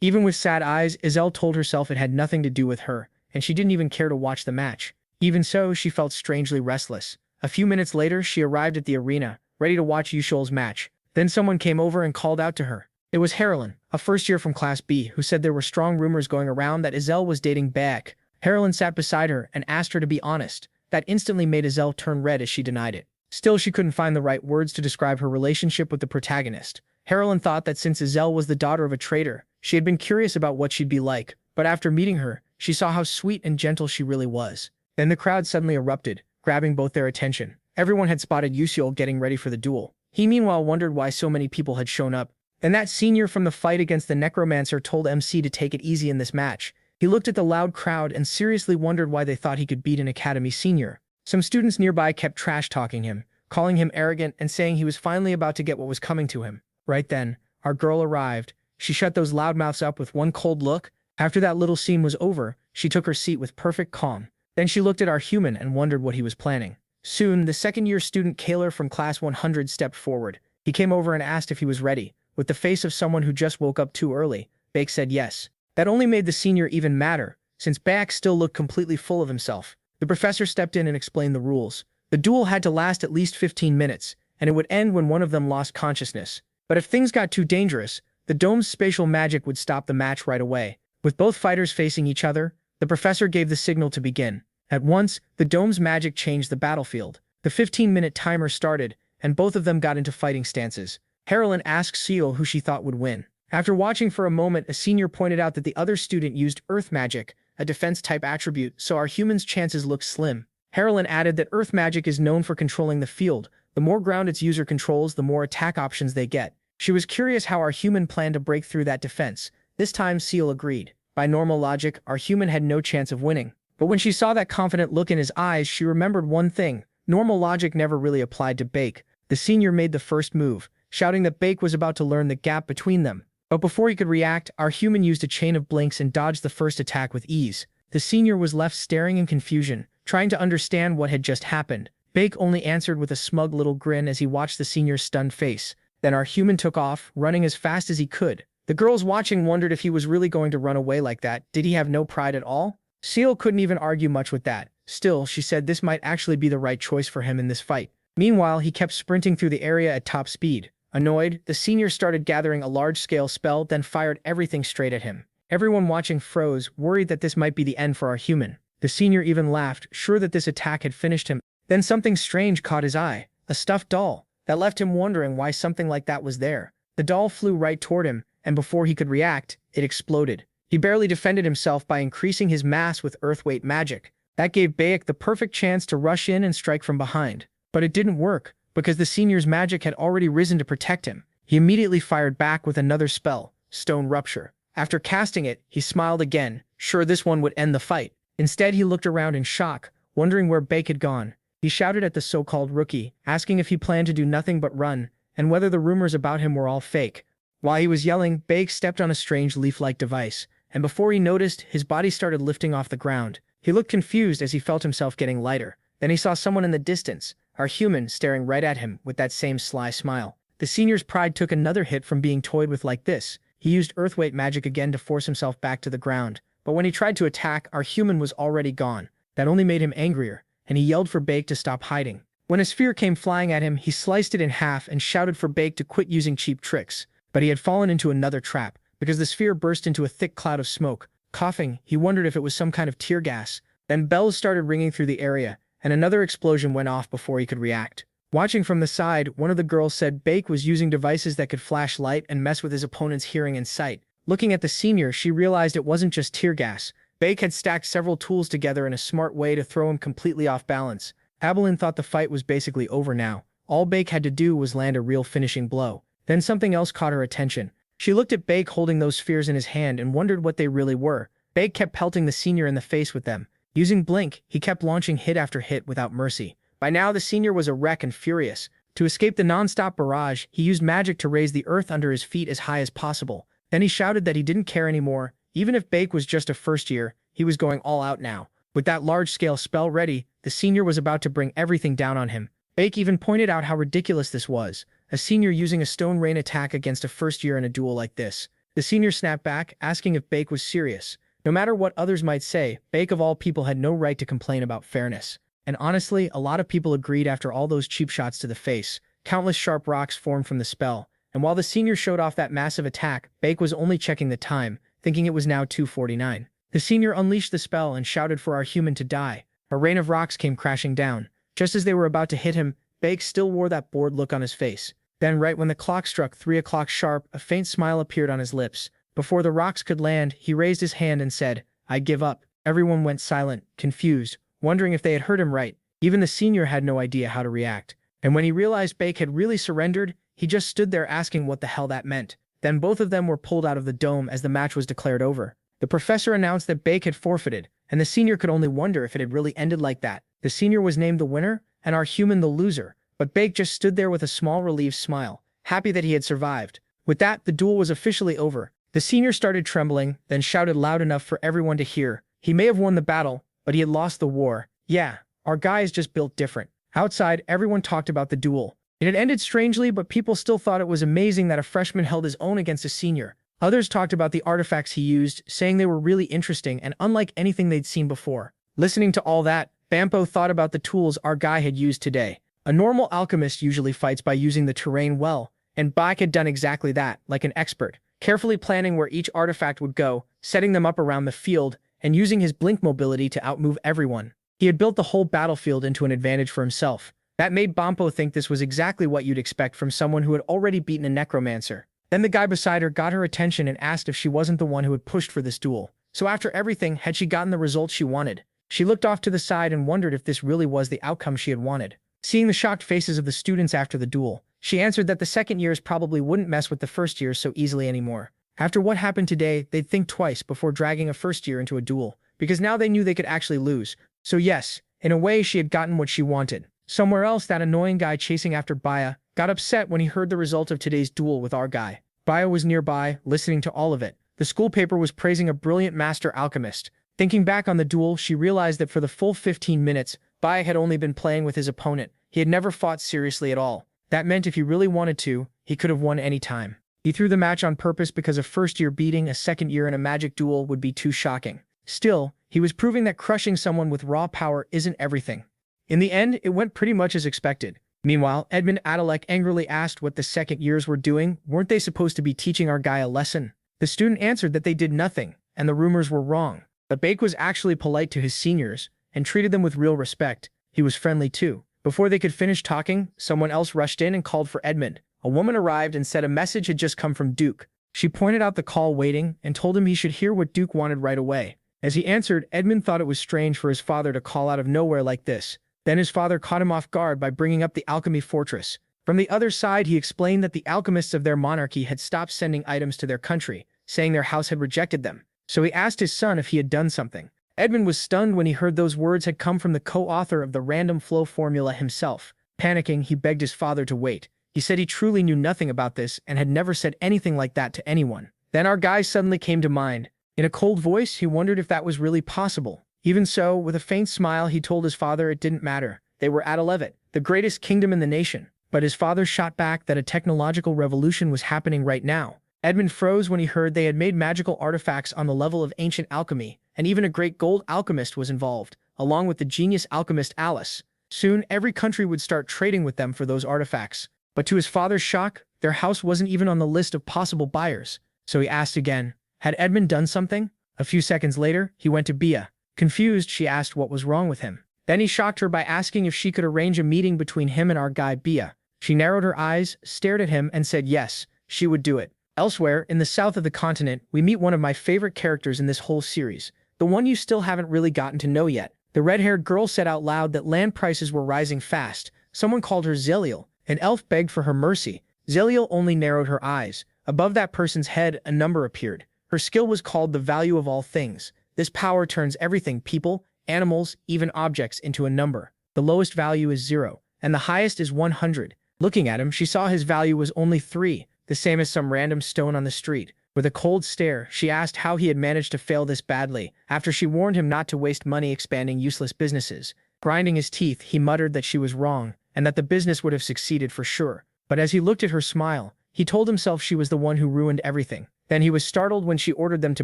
Speaker 1: Even with sad eyes, Izel told herself it had nothing to do with her, and she didn't even care to watch the match. Even so, she felt strangely restless. A few minutes later, she arrived at the arena, ready to watch Yushul's match. Then someone came over and called out to her. It was Harlan, a first year from Class B, who said there were strong rumors going around that Izelle was dating Baek. Harlan sat beside her and asked her to be honest. That instantly made Izelle turn red as she denied it. Still, she couldn't find the right words to describe her relationship with the protagonist. Harlan thought that since Izelle was the daughter of a traitor, she had been curious about what she'd be like, but after meeting her, she saw how sweet and gentle she really was. Then the crowd suddenly erupted, grabbing both their attention. Everyone had spotted Yuseol getting ready for the duel. He meanwhile wondered why so many people had shown up. Then that senior from the fight against the necromancer told MC to take it easy in this match. He looked at the loud crowd and seriously wondered why they thought he could beat an academy senior. Some students nearby kept trash-talking him, calling him arrogant and saying he was finally about to get what was coming to him. Right then, our girl arrived. She shut those loudmouths up with one cold look. After that little scene was over, she took her seat with perfect calm. Then she looked at our human and wondered what he was planning. Soon, the second-year student Kaler from Class 100 stepped forward. He came over and asked if he was ready. With the face of someone who just woke up too early, Baek said yes. That only made the senior even madder, since Baek still looked completely full of himself. The professor stepped in and explained the rules. The duel had to last at least 15 minutes, and it would end when one of them lost consciousness. But if things got too dangerous, the dome's spatial magic would stop the match right away. With both fighters facing each other, the professor gave the signal to begin. At once, the dome's magic changed the battlefield. The 15-minute timer started, and both of them got into fighting stances. Harlan asked Seal who she thought would win. After watching for a moment, a senior pointed out that the other student used earth magic, a defense-type attribute, so our human's chances look slim. Harlan added that earth magic is known for controlling the field. The more ground its user controls, the more attack options they get. She was curious how our human planned to break through that defense. This time, Seal agreed. By normal logic, our human had no chance of winning. But when she saw that confident look in his eyes, she remembered one thing. Normal logic never really applied to Baek. The senior made the first move, shouting that Baek was about to learn the gap between them. But before he could react, our human used a chain of blinks and dodged the first attack with ease. The senior was left staring in confusion, trying to understand what had just happened. Baek only answered with a smug little grin as he watched the senior's stunned face. Then our human took off, running as fast as he could. The girls watching wondered if he was really going to run away like that. Did he have no pride at all? Seal couldn't even argue much with that. Still, she said this might actually be the right choice for him in this fight. Meanwhile, he kept sprinting through the area at top speed. Annoyed, the senior started gathering a large-scale spell, then fired everything straight at him. Everyone watching froze, worried that this might be the end for our human. The senior even laughed, sure that this attack had finished him. Then something strange caught his eye, a stuffed doll. That left him wondering why something like that was there. The doll flew right toward him, and before he could react, it exploded. He barely defended himself by increasing his mass with earth weight magic. That gave Baek the perfect chance to rush in and strike from behind. But it didn't work, because the senior's magic had already risen to protect him. He immediately fired back with another spell, Stone Rupture. After casting it, he smiled again, sure this one would end the fight. Instead, he looked around in shock, wondering where Baek had gone. He shouted at the so-called rookie, asking if he planned to do nothing but run, and whether the rumors about him were all fake. While he was yelling, Baek stepped on a strange leaf-like device, and before he noticed, his body started lifting off the ground. He looked confused as he felt himself getting lighter. Then he saw someone in the distance, our human, staring right at him with that same sly smile. The senior's pride took another hit from being toyed with like this. He used earthweight magic again to force himself back to the ground, but when he tried to attack, our human was already gone. That only made him angrier, and he yelled for Baek to stop hiding. When a sphere came flying at him, he sliced it in half and shouted for Baek to quit using cheap tricks. But he had fallen into another trap, because the sphere burst into a thick cloud of smoke. Coughing, he wondered if it was some kind of tear gas. Then bells started ringing through the area, and another explosion went off before he could react. Watching from the side, one of the girls said Baek was using devices that could flash light and mess with his opponent's hearing and sight. Looking at the senior, she realized it wasn't just tear gas. Baek had stacked several tools together in a smart way to throw him completely off balance. Abelin thought the fight was basically over now. All Baek had to do was land a real finishing blow. Then something else caught her attention. She looked at Baek holding those spheres in his hand and wondered what they really were. Baek kept pelting the senior in the face with them. Using Blink, he kept launching hit after hit without mercy. By now, the senior was a wreck and furious. To escape the non-stop barrage, he used magic to raise the earth under his feet as high as possible. Then he shouted that he didn't care anymore. Even if Baek was just a first year, he was going all out now. With that large-scale spell ready, the senior was about to bring everything down on him. Baek even pointed out how ridiculous this was. A senior using a stone rain attack against a first year in a duel like this. The senior snapped back, asking if Baek was serious. No matter what others might say, Baek of all people had no right to complain about fairness. And honestly, a lot of people agreed after all those cheap shots to the face. Countless sharp rocks formed from the spell, and while the senior showed off that massive attack, Bake was only checking the time, thinking it was now 2:49. The senior unleashed the spell and shouted for our human to die. A rain of rocks came crashing down. Just as they were about to hit him, Bake still wore that bored look on his face. Then right when the clock struck 3 o'clock sharp, a faint smile appeared on his lips. Before the rocks could land, he raised his hand and said, "I give up." Everyone went silent, confused, wondering if they had heard him right. Even the senior had no idea how to react. And when he realized Bake had really surrendered, he just stood there asking what the hell that meant. Then both of them were pulled out of the dome as the match was declared over. The professor announced that Bake had forfeited, and the senior could only wonder if it had really ended like that. The senior was named the winner, and our human the loser, but Bake just stood there with a small relieved smile, happy that he had survived. With that, the duel was officially over. The senior started trembling, then shouted loud enough for everyone to hear. He may have won the battle, but he had lost the war. Yeah, our guy is just built different. Outside, everyone talked about the duel. It had ended strangely, but people still thought it was amazing that a freshman held his own against a senior. Others talked about the artifacts he used, saying they were really interesting and unlike anything they'd seen before. Listening to all that, Bampo thought about the tools our guy had used today. A normal alchemist usually fights by using the terrain well, and Bak had done exactly that, like an expert, carefully planning where each artifact would go, setting them up around the field, and using his blink mobility to outmove everyone. He had built the whole battlefield into an advantage for himself. That made Bampo think this was exactly what you'd expect from someone who had already beaten a necromancer. Then the guy beside her got her attention and asked if she wasn't the one who had pushed for this duel. So after everything, had she gotten the results she wanted? She looked off to the side and wondered if this really was the outcome she had wanted. Seeing the shocked faces of the students after the duel, she answered that the second years probably wouldn't mess with the first years so easily anymore. After what happened today, they'd think twice before dragging a first year into a duel, because now they knew they could actually lose. So yes, in a way she had gotten what she wanted. Somewhere else, that annoying guy chasing after Baya got upset when he heard the result of today's duel with our guy. Baya was nearby, listening to all of it. The school paper was praising a brilliant master alchemist. Thinking back on the duel, she realized that for the full 15 minutes, Baya had only been playing with his opponent. He had never fought seriously at all. That meant if he really wanted to, he could have won any time. He threw the match on purpose because a first year beating a second year in a magic duel would be too shocking. Still, he was proving that crushing someone with raw power isn't everything. In the end, it went pretty much as expected. Meanwhile, Edmund Adalek angrily asked what the second years were doing. Weren't they supposed to be teaching our guy a lesson? The student answered that they did nothing, and the rumors were wrong. But Bake was actually polite to his seniors, and treated them with real respect. He was friendly too. Before they could finish talking, someone else rushed in and called for Edmund. A woman arrived and said a message had just come from Duke. She pointed out the call waiting and told him he should hear what Duke wanted right away. As he answered, Edmund thought it was strange for his father to call out of nowhere like this. Then his father caught him off guard by bringing up the alchemy fortress. From the other side, he explained that the alchemists of their monarchy had stopped sending items to their country, saying their house had rejected them. So he asked his son if he had done something. Edmund was stunned when he heard those words had come from the co-author of the random flow formula himself. Panicking, he begged his father to wait. He said he truly knew nothing about this and had never said anything like that to anyone. Then our guy suddenly came to mind. In a cold voice, he wondered if that was really possible. Even so, with a faint smile, he told his father it didn't matter. They were at Alevet, the greatest kingdom in the nation. But his father shot back that a technological revolution was happening right now. Edmund froze when he heard they had made magical artifacts on the level of ancient alchemy, and even a great gold alchemist was involved, along with the genius alchemist Alice. Soon, every country would start trading with them for those artifacts. But to his father's shock, their house wasn't even on the list of possible buyers. So he asked again, had Edmund done something? A few seconds later, he went to Bia. Confused, she asked what was wrong with him. Then he shocked her by asking if she could arrange a meeting between him and our guy Bia. She narrowed her eyes, stared at him, and said yes, she would do it. Elsewhere, in the south of the continent, we meet one of my favorite characters in this whole series, the one you still haven't really gotten to know yet. The red-haired girl said out loud that land prices were rising fast. Someone called her Zeliel. An elf begged for her mercy. Zeliel only narrowed her eyes. Above that person's head, a number appeared. Her skill was called the value of all things. This power turns everything, people, animals, even objects, into a number. The lowest value is 0, and the highest is 100. Looking at him, she saw his value was only 3, the same as some random stone on the street. With a cold stare, she asked how he had managed to fail this badly, after she warned him not to waste money expanding useless businesses. Grinding his teeth, he muttered that she was wrong, and that the business would have succeeded for sure. But as he looked at her smile, he told himself she was the one who ruined everything. Then he was startled when she ordered them to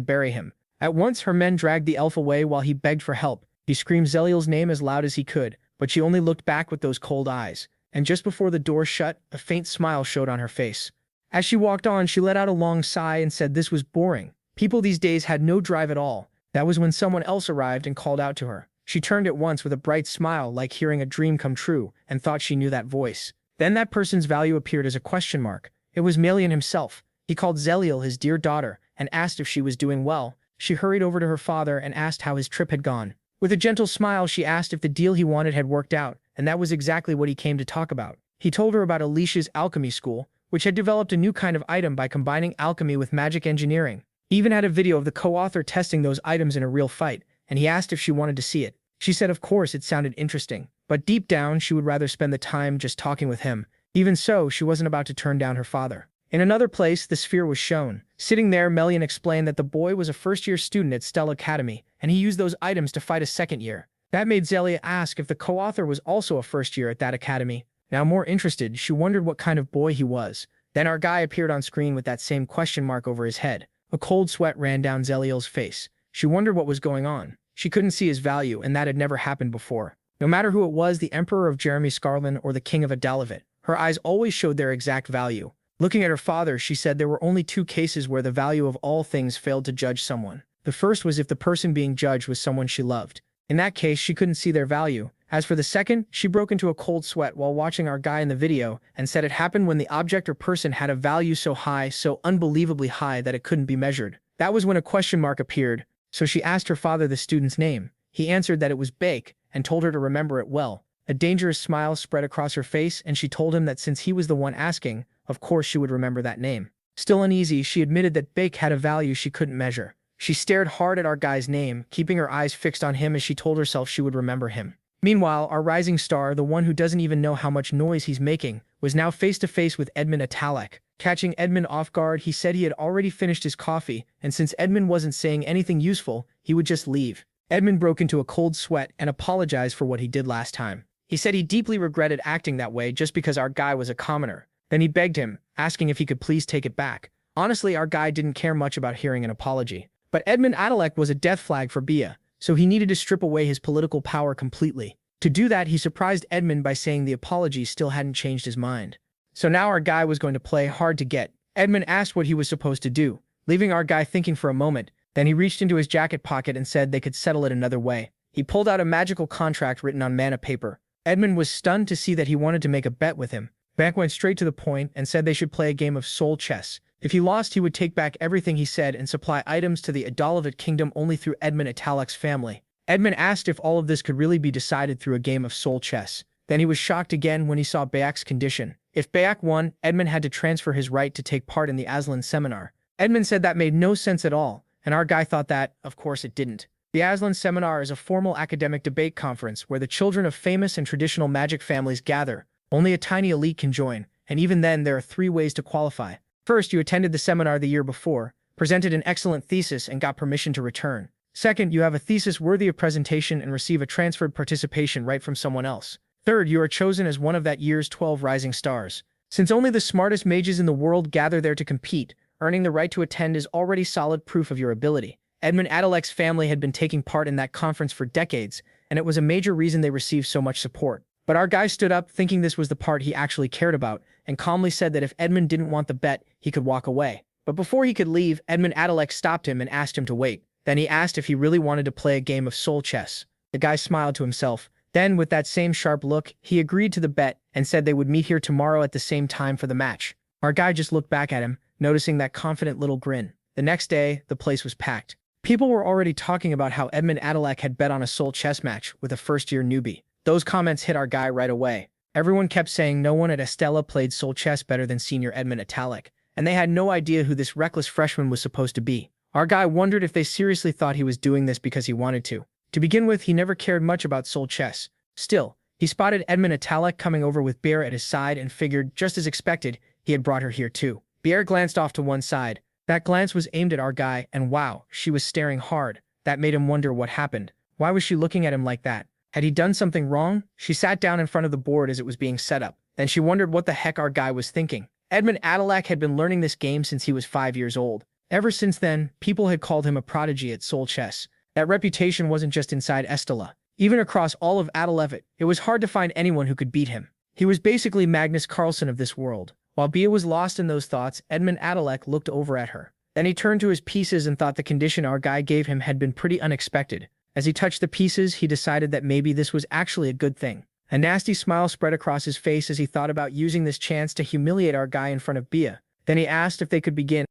Speaker 1: bury him. At once, her men dragged the elf away while he begged for help. He screamed Zeliel's name as loud as he could, but she only looked back with those cold eyes. And just before the door shut, a faint smile showed on her face. As she walked on, she let out a long sigh and said this was boring. People these days had no drive at all. That was when someone else arrived and called out to her. She turned at once with a bright smile like hearing a dream come true and thought she knew that voice. Then that person's value appeared as a question mark. It was Malian himself. He called Zeliel his dear daughter and asked if she was doing well. She hurried over to her father and asked how his trip had gone. With a gentle smile, she asked if the deal he wanted had worked out, and that was exactly what he came to talk about. He told her about Alicia's alchemy school, which had developed a new kind of item by combining alchemy with magic engineering. He even had a video of the co-author testing those items in a real fight, and he asked if she wanted to see it. She said of course it sounded interesting, but deep down she would rather spend the time just talking with him. Even so, she wasn't about to turn down her father. In another place, the sphere was shown. Sitting there, Melian explained that the boy was a first-year student at Stella Academy, and he used those items to fight a second year. That made Zelia ask if the co-author was also a first year at that academy. Now more interested, she wondered what kind of boy he was. Then our guy appeared on screen with that same question mark over his head. A cold sweat ran down Zeliel's face. She wondered what was going on. She couldn't see his value, and that had never happened before. No matter who it was, the Emperor of Jeremy Scarlin or the King of Adalavit, her eyes always showed their exact value. Looking at her father, she said there were only two cases where the value of all things failed to judge someone. The first was if the person being judged was someone she loved. In that case, she couldn't see their value. As for the second, she broke into a cold sweat while watching our guy in the video and said it happened when the object or person had a value so high, so unbelievably high that it couldn't be measured. That was when a question mark appeared, so she asked her father the student's name. He answered that it was Bake and told her to remember it well. A dangerous smile spread across her face, and she told him that since he was the one asking, of course she would remember that name. Still uneasy, she admitted that Bake had a value she couldn't measure. She stared hard at our guy's name, keeping her eyes fixed on him as she told herself she would remember him. Meanwhile, our rising star, the one who doesn't even know how much noise he's making, was now face-to-face with Edmund Atalek. Catching Edmund off guard, he said he had already finished his coffee, and since Edmund wasn't saying anything useful, he would just leave. Edmund broke into a cold sweat and apologized for what he did last time. He said he deeply regretted acting that way just because our guy was a commoner. Then he begged him, asking if he could please take it back. Honestly, our guy didn't care much about hearing an apology. But Edmund Atalek was a death flag for Bia, so he needed to strip away his political power completely. To do that, he surprised Edmund by saying the apology still hadn't changed his mind. So now our guy was going to play hard to get. Edmund asked what he was supposed to do, leaving our guy thinking for a moment. Then he reached into his jacket pocket and said they could settle it another way. He pulled out a magical contract written on mana paper. Edmund was stunned to see that he wanted to make a bet with him. Bank went straight to the point and said they should play a game of soul chess. If he lost, he would take back everything he said and supply items to the Adalavit kingdom only through Edmund Atalek's family. Edmund asked if all of this could really be decided through a game of soul chess. Then he was shocked again when he saw Bayak's condition. If Bayak won, Edmund had to transfer his right to take part in the Aslan seminar. Edmund said that made no sense at all, and our guy thought that, of course, it didn't. The Aslan seminar is a formal academic debate conference where the children of famous and traditional magic families gather. Only a tiny elite can join, and even then there are 3 ways to qualify. First, you attended the seminar the year before, presented an excellent thesis, and got permission to return. Second, you have a thesis worthy of presentation and receive a transferred participation right from someone else. Third, you are chosen as one of that year's 12 rising stars. Since only the smartest mages in the world gather there to compete, earning the right to attend is already solid proof of your ability. Edmund Atalek's family had been taking part in that conference for decades, and it was a major reason they received so much support. But our guy stood up, thinking this was the part he actually cared about, and calmly said that if Edmund didn't want the bet, he could walk away. But before he could leave, Edmund Atalek stopped him and asked him to wait. Then he asked if he really wanted to play a game of soul chess. The guy smiled to himself. Then, with that same sharp look, he agreed to the bet and said they would meet here tomorrow at the same time for the match. Our guy just looked back at him, noticing that confident little grin. The next day, the place was packed. People were already talking about how Edmund Atalek had bet on a soul chess match with a first-year newbie. Those comments hit our guy right away. Everyone kept saying no one at Estella played soul chess better than senior Edmund Atalek, and they had no idea who this reckless freshman was supposed to be. Our guy wondered if they seriously thought he was doing this because he wanted to. To begin with, he never cared much about soul chess. Still, he spotted Edmund Atalek coming over with Bear at his side and figured, just as expected, he had brought her here too. Bear glanced off to one side. That glance was aimed at our guy, and wow, she was staring hard. That made him wonder what happened. Why was she looking at him like that? Had he done something wrong? She sat down in front of the board as it was being set up. Then she wondered what the heck our guy was thinking. Edmund Atalek had been learning this game since he was 5 years old. Ever since then, people had called him a prodigy at soul chess. That reputation wasn't just inside Estella. Even across all of Adalavit, it was hard to find anyone who could beat him. He was basically Magnus Carlsen of this world. While Bia was lost in those thoughts, Edmund Adalek looked over at her. Then he turned to his pieces and thought the condition our guy gave him had been pretty unexpected. As he touched the pieces, he decided that maybe this was actually a good thing. A nasty smile spread across his face as he thought about using this chance to humiliate our guy in front of Bia. Then he asked if they could begin.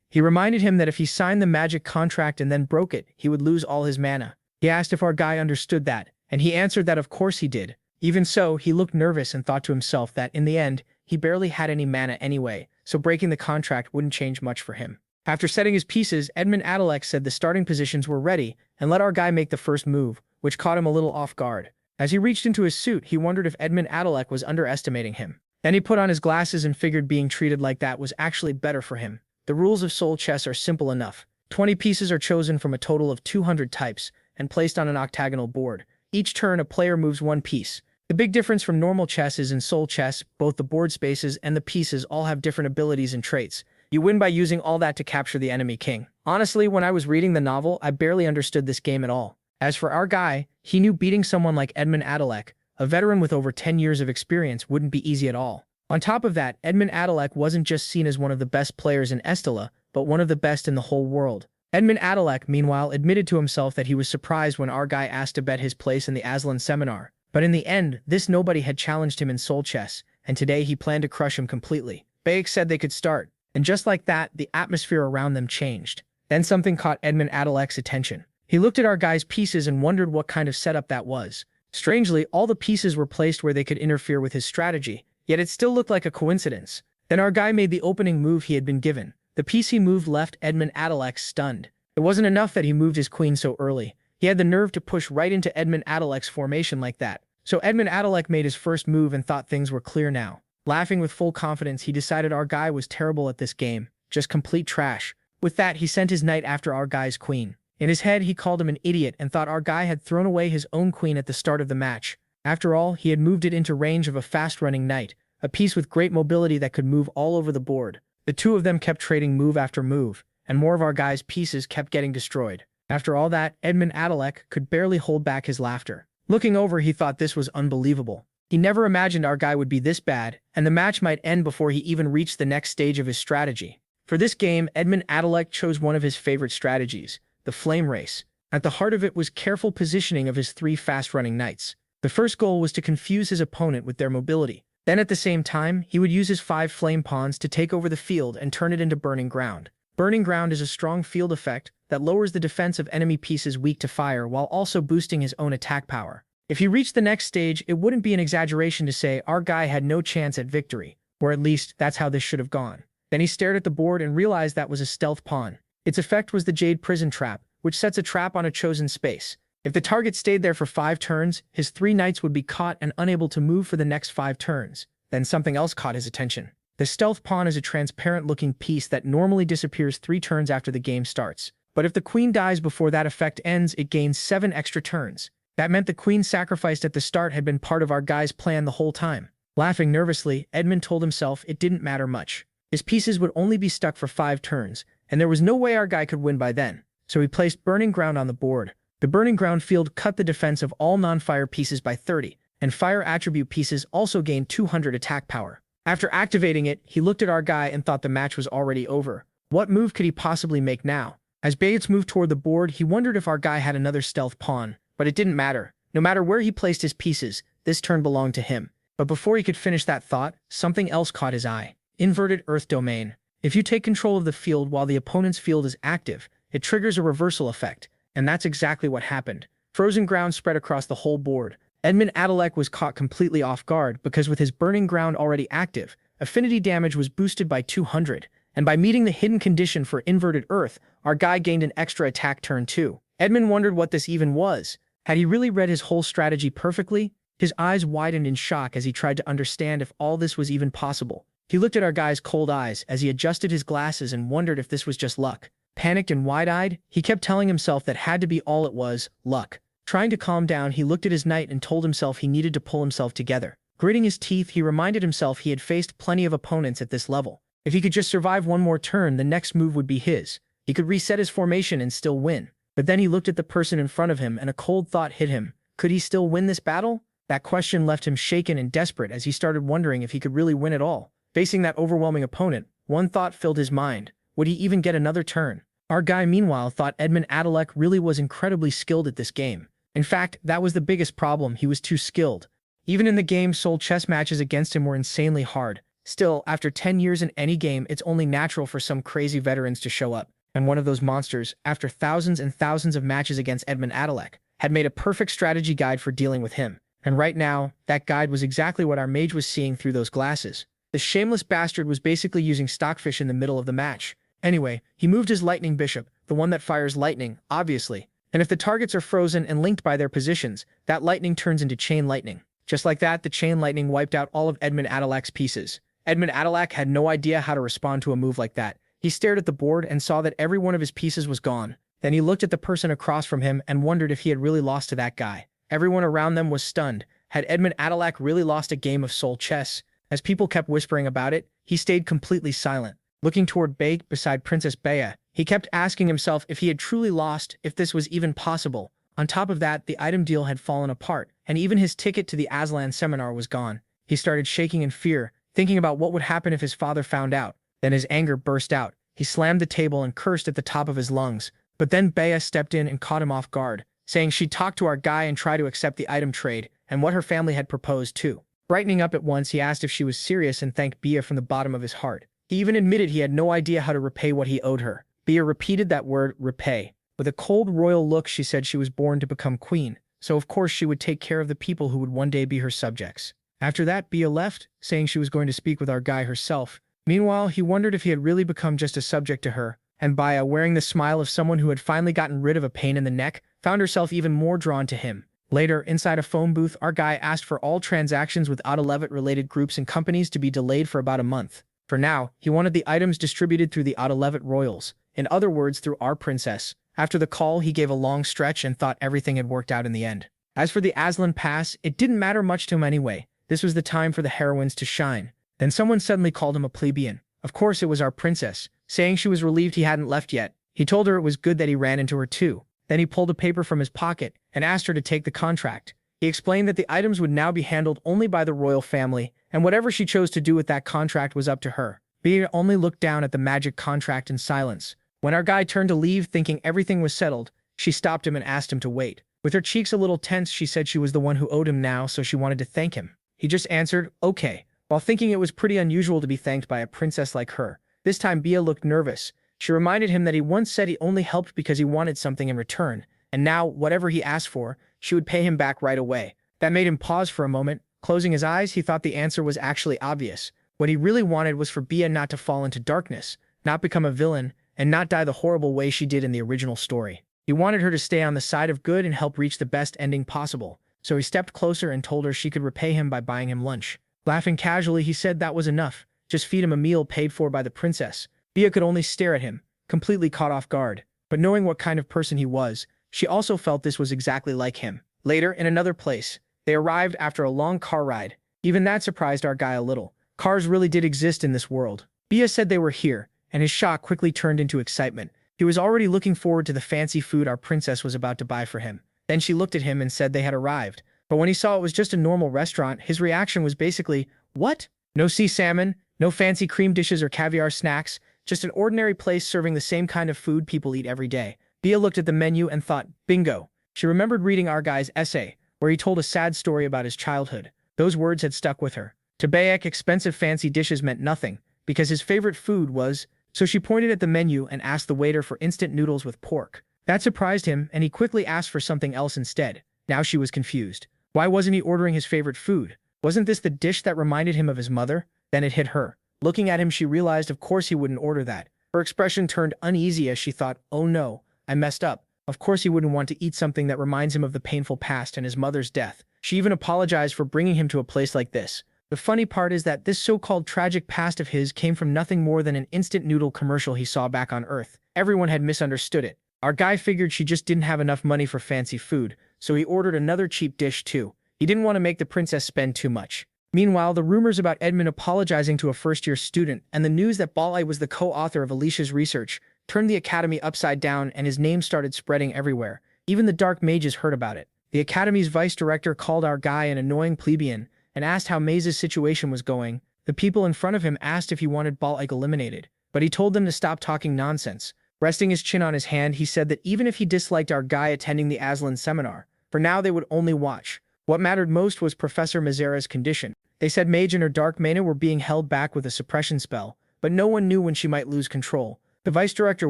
Speaker 1: He reminded him that if he signed the magic contract and then broke it, he would lose all his mana. He asked if our guy understood that, and he answered that of course he did. Even so, he looked nervous and thought to himself that, in the end, he barely had any mana anyway, so breaking the contract wouldn't change much for him. After setting his pieces, Edmund Adalek said the starting positions were ready and let our guy make the first move, which caught him a little off guard. As he reached into his suit, he wondered if Edmund Adalek was underestimating him. Then he put on his glasses and figured being treated like that was actually better for him. The rules of Soul Chess are simple enough. 20 pieces are chosen from a total of 200 types and placed on an octagonal board. Each turn, a player moves one piece. The big difference from normal chess is in Soul Chess, both the board spaces and the pieces all have different abilities and traits. You win by using all that to capture the enemy king. Honestly, when I was reading the novel, I barely understood this game at all. As for our guy, he knew beating someone like Edmund Adalek, a veteran with over 10 years of experience, wouldn't be easy at all. On top of that, Edmund Adalek wasn't just seen as one of the best players in Estella, but one of the best in the whole world. Edmund Adalek, meanwhile, admitted to himself that he was surprised when our guy asked to bet his place in the Aslan seminar. But in the end, this nobody had challenged him in Soul Chess, and today he planned to crush him completely. Bayek said they could start. And just like that, the atmosphere around them changed. Then something caught Edmund Adalek's attention. He looked at our guy's pieces and wondered what kind of setup that was. Strangely, all the pieces were placed where they could interfere with his strategy, yet it still looked like a coincidence. Then our guy made the opening move he had been given. The piece he moved left Edmund Adalek stunned. It wasn't enough that he moved his queen so early. He had the nerve to push right into Edmund Adalek's formation like that. So Edmund Adalek made his first move and thought things were clear now. Laughing with full confidence, he decided our guy was terrible at this game, just complete trash. With that, he sent his knight after our guy's queen. In his head, he called him an idiot and thought our guy had thrown away his own queen at the start of the match. After all, he had moved it into range of a fast-running knight, a piece with great mobility that could move all over the board. The two of them kept trading move after move, and more of our guy's pieces kept getting destroyed. After all that, Edmund Adalek could barely hold back his laughter. Looking over, he thought this was unbelievable. He never imagined our guy would be this bad, and the match might end before he even reached the next stage of his strategy. For this game, Edmund Adalek chose one of his favorite strategies, the flame race. At the heart of it was careful positioning of his 3 fast-running knights. The first goal was to confuse his opponent with their mobility. Then at the same time, he would use his 5 flame pawns to take over the field and turn it into burning ground. Burning ground is a strong field effect that lowers the defense of enemy pieces weak to fire while also boosting his own attack power. If he reached the next stage, it wouldn't be an exaggeration to say our guy had no chance at victory, or at least that's how this should have gone. Then he stared at the board and realized that was a stealth pawn. Its effect was the Jade Prison Trap, which sets a trap on a chosen space. If the target stayed there for 5 turns, his 3 knights would be caught and unable to move for the next 5 turns. Then something else caught his attention. The stealth pawn is a transparent-looking piece that normally disappears 3 turns after the game starts. But if the queen dies before that effect ends, it gains 7 extra turns. That meant the queen sacrificed at the start had been part of our guy's plan the whole time. Laughing nervously, Edmund told himself it didn't matter much. His pieces would only be stuck for 5 turns, and there was no way our guy could win by then. So he placed Burning Ground on the board. The Burning Ground field cut the defense of all non-fire pieces by 30, and fire attribute pieces also gained 200 attack power. After activating it, he looked at our guy and thought the match was already over. What move could he possibly make now? As Bayets moved toward the board, he wondered if our guy had another stealth pawn. But it didn't matter. No matter where he placed his pieces, this turn belonged to him. But before he could finish that thought, something else caught his eye. Inverted Earth Domain. If you take control of the field while the opponent's field is active, it triggers a reversal effect, and that's exactly what happened. Frozen ground spread across the whole board. Edmund Adalek was caught completely off guard because with his Burning Ground already active, affinity damage was boosted by 200, and by meeting the hidden condition for Inverted Earth, our guy gained an extra attack turn too. Edmund wondered what this even was. Had he really read his whole strategy perfectly? His eyes widened in shock as he tried to understand if all this was even possible. He looked at our guy's cold eyes as he adjusted his glasses and wondered if this was just luck. Panicked and wide-eyed, he kept telling himself that had to be all it was, luck. Trying to calm down, he looked at his knight and told himself he needed to pull himself together. Gritting his teeth, he reminded himself he had faced plenty of opponents at this level. If he could just survive one more turn, the next move would be his. He could reset his formation and still win. But then he looked at the person in front of him and a cold thought hit him. Could he still win this battle? That question left him shaken and desperate as he started wondering if he could really win at all. Facing that overwhelming opponent, one thought filled his mind. Would he even get another turn? Our guy, meanwhile, thought Edmund Adalek really was incredibly skilled at this game. In fact, that was the biggest problem, he was too skilled. Even in the game, Seoul chess matches against him were insanely hard. Still, after 10 years in any game, it's only natural for some crazy veterans to show up. And one of those monsters, after thousands and thousands of matches against Edmund Adalek, had made a perfect strategy guide for dealing with him. And right now, that guide was exactly what our mage was seeing through those glasses. The shameless bastard was basically using stockfish in the middle of the match. Anyway, he moved his lightning bishop, the one that fires lightning, obviously. And if the targets are frozen and linked by their positions, that lightning turns into chain lightning. Just like that, the chain lightning wiped out all of Edmund Adalak's pieces. Edmund Adalak had no idea how to respond to a move like that. He stared at the board and saw that every one of his pieces was gone. Then he looked at the person across from him and wondered if he had really lost to that guy. Everyone around them was stunned. Had Edmund Adalak really lost a game of Seoul chess? As people kept whispering about it, he stayed completely silent. Looking toward Bae beside Princess Bea, he kept asking himself if he had truly lost, if this was even possible. On top of that, the item deal had fallen apart, and even his ticket to the Aslan seminar was gone. He started shaking in fear, thinking about what would happen if his father found out. Then his anger burst out. He slammed the table and cursed at the top of his lungs. But then Bea stepped in and caught him off guard, saying she'd talk to our guy and try to accept the item trade, and what her family had proposed too. Brightening up at once, he asked if she was serious and thanked Bea from the bottom of his heart. He even admitted he had no idea how to repay what he owed her. Bea repeated that word, repay. With a cold royal look, she said she was born to become queen, so of course she would take care of the people who would one day be her subjects. After that, Bea left, saying she was going to speak with our guy herself. Meanwhile, he wondered if he had really become just a subject to her, and Bea, wearing the smile of someone who had finally gotten rid of a pain in the neck, found herself even more drawn to him. Later, inside a phone booth, our guy asked for all transactions with Autolevit-related groups and companies to be delayed for about a month. For now, he wanted the items distributed through the Autolevit royals, in other words, through our princess. After the call, he gave a long stretch and thought everything had worked out in the end. As for the Aslan Pass, it didn't matter much to him anyway. This was the time for the heroines to shine. Then someone suddenly called him a plebeian. Of course it was our princess, saying she was relieved he hadn't left yet. He told her it was good that he ran into her too. Then he pulled a paper from his pocket and asked her to take the contract. He explained that the items would now be handled only by the royal family, and whatever she chose to do with that contract was up to her. Bea only looked down at the magic contract in silence. When our guy turned to leave, thinking everything was settled, she stopped him and asked him to wait. With her cheeks a little tense, she said she was the one who owed him now, so she wanted to thank him. He just answered, okay, while thinking it was pretty unusual to be thanked by a princess like her. This time Bea looked nervous. She reminded him that he once said he only helped because he wanted something in return, and now, whatever he asked for, she would pay him back right away. That made him pause for a moment. Closing his eyes, he thought the answer was actually obvious. What he really wanted was for Bea not to fall into darkness, not become a villain, and not die the horrible way she did in the original story. He wanted her to stay on the side of good and help reach the best ending possible. So he stepped closer and told her she could repay him by buying him lunch. Laughing casually, he said that was enough. Just feed him a meal paid for by the princess. Bea could only stare at him, completely caught off guard. But knowing what kind of person he was, she also felt this was exactly like him. Later, in another place, they arrived after a long car ride. Even that surprised our guy a little. Cars really did exist in this world. Bea said they were here, and his shock quickly turned into excitement. He was already looking forward to the fancy food our princess was about to buy for him. Then she looked at him and said they had arrived. But when he saw it was just a normal restaurant, his reaction was basically, what? No sea salmon, no fancy cream dishes or caviar snacks, just an ordinary place serving the same kind of food people eat every day. Bea looked at the menu and thought, bingo. She remembered reading our guy's essay, where he told a sad story about his childhood. Those words had stuck with her. To Bayek, expensive fancy dishes meant nothing, because his favorite food was... So she pointed at the menu and asked the waiter for instant noodles with pork. That surprised him, and he quickly asked for something else instead. Now she was confused. Why wasn't he ordering his favorite food? Wasn't this the dish that reminded him of his mother? Then it hit her. Looking at him, she realized of course he wouldn't order that. Her expression turned uneasy as she thought, oh no, I messed up. Of course he wouldn't want to eat something that reminds him of the painful past and his mother's death. She even apologized for bringing him to a place like this. The funny part is that this so-called tragic past of his came from nothing more than an instant noodle commercial he saw back on Earth. Everyone had misunderstood it. Our guy figured she just didn't have enough money for fancy food, so he ordered another cheap dish too. He didn't want to make the princess spend too much. Meanwhile, the rumors about Edmund apologizing to a first-year student and the news that Balai was the co-author of Alicia's research turned the academy upside down, and his name started spreading everywhere. Even the dark mages heard about it. The academy's vice director called our guy an annoying plebeian and asked how Maze's situation was going. The people in front of him asked if he wanted Bal-Ike eliminated, but he told them to stop talking nonsense. Resting his chin on his hand, he said that even if he disliked our guy attending the Aslan seminar, for now they would only watch. What mattered most was Professor Mizera's condition. They said Mage and her dark mana were being held back with a suppression spell, but no one knew when she might lose control. The vice director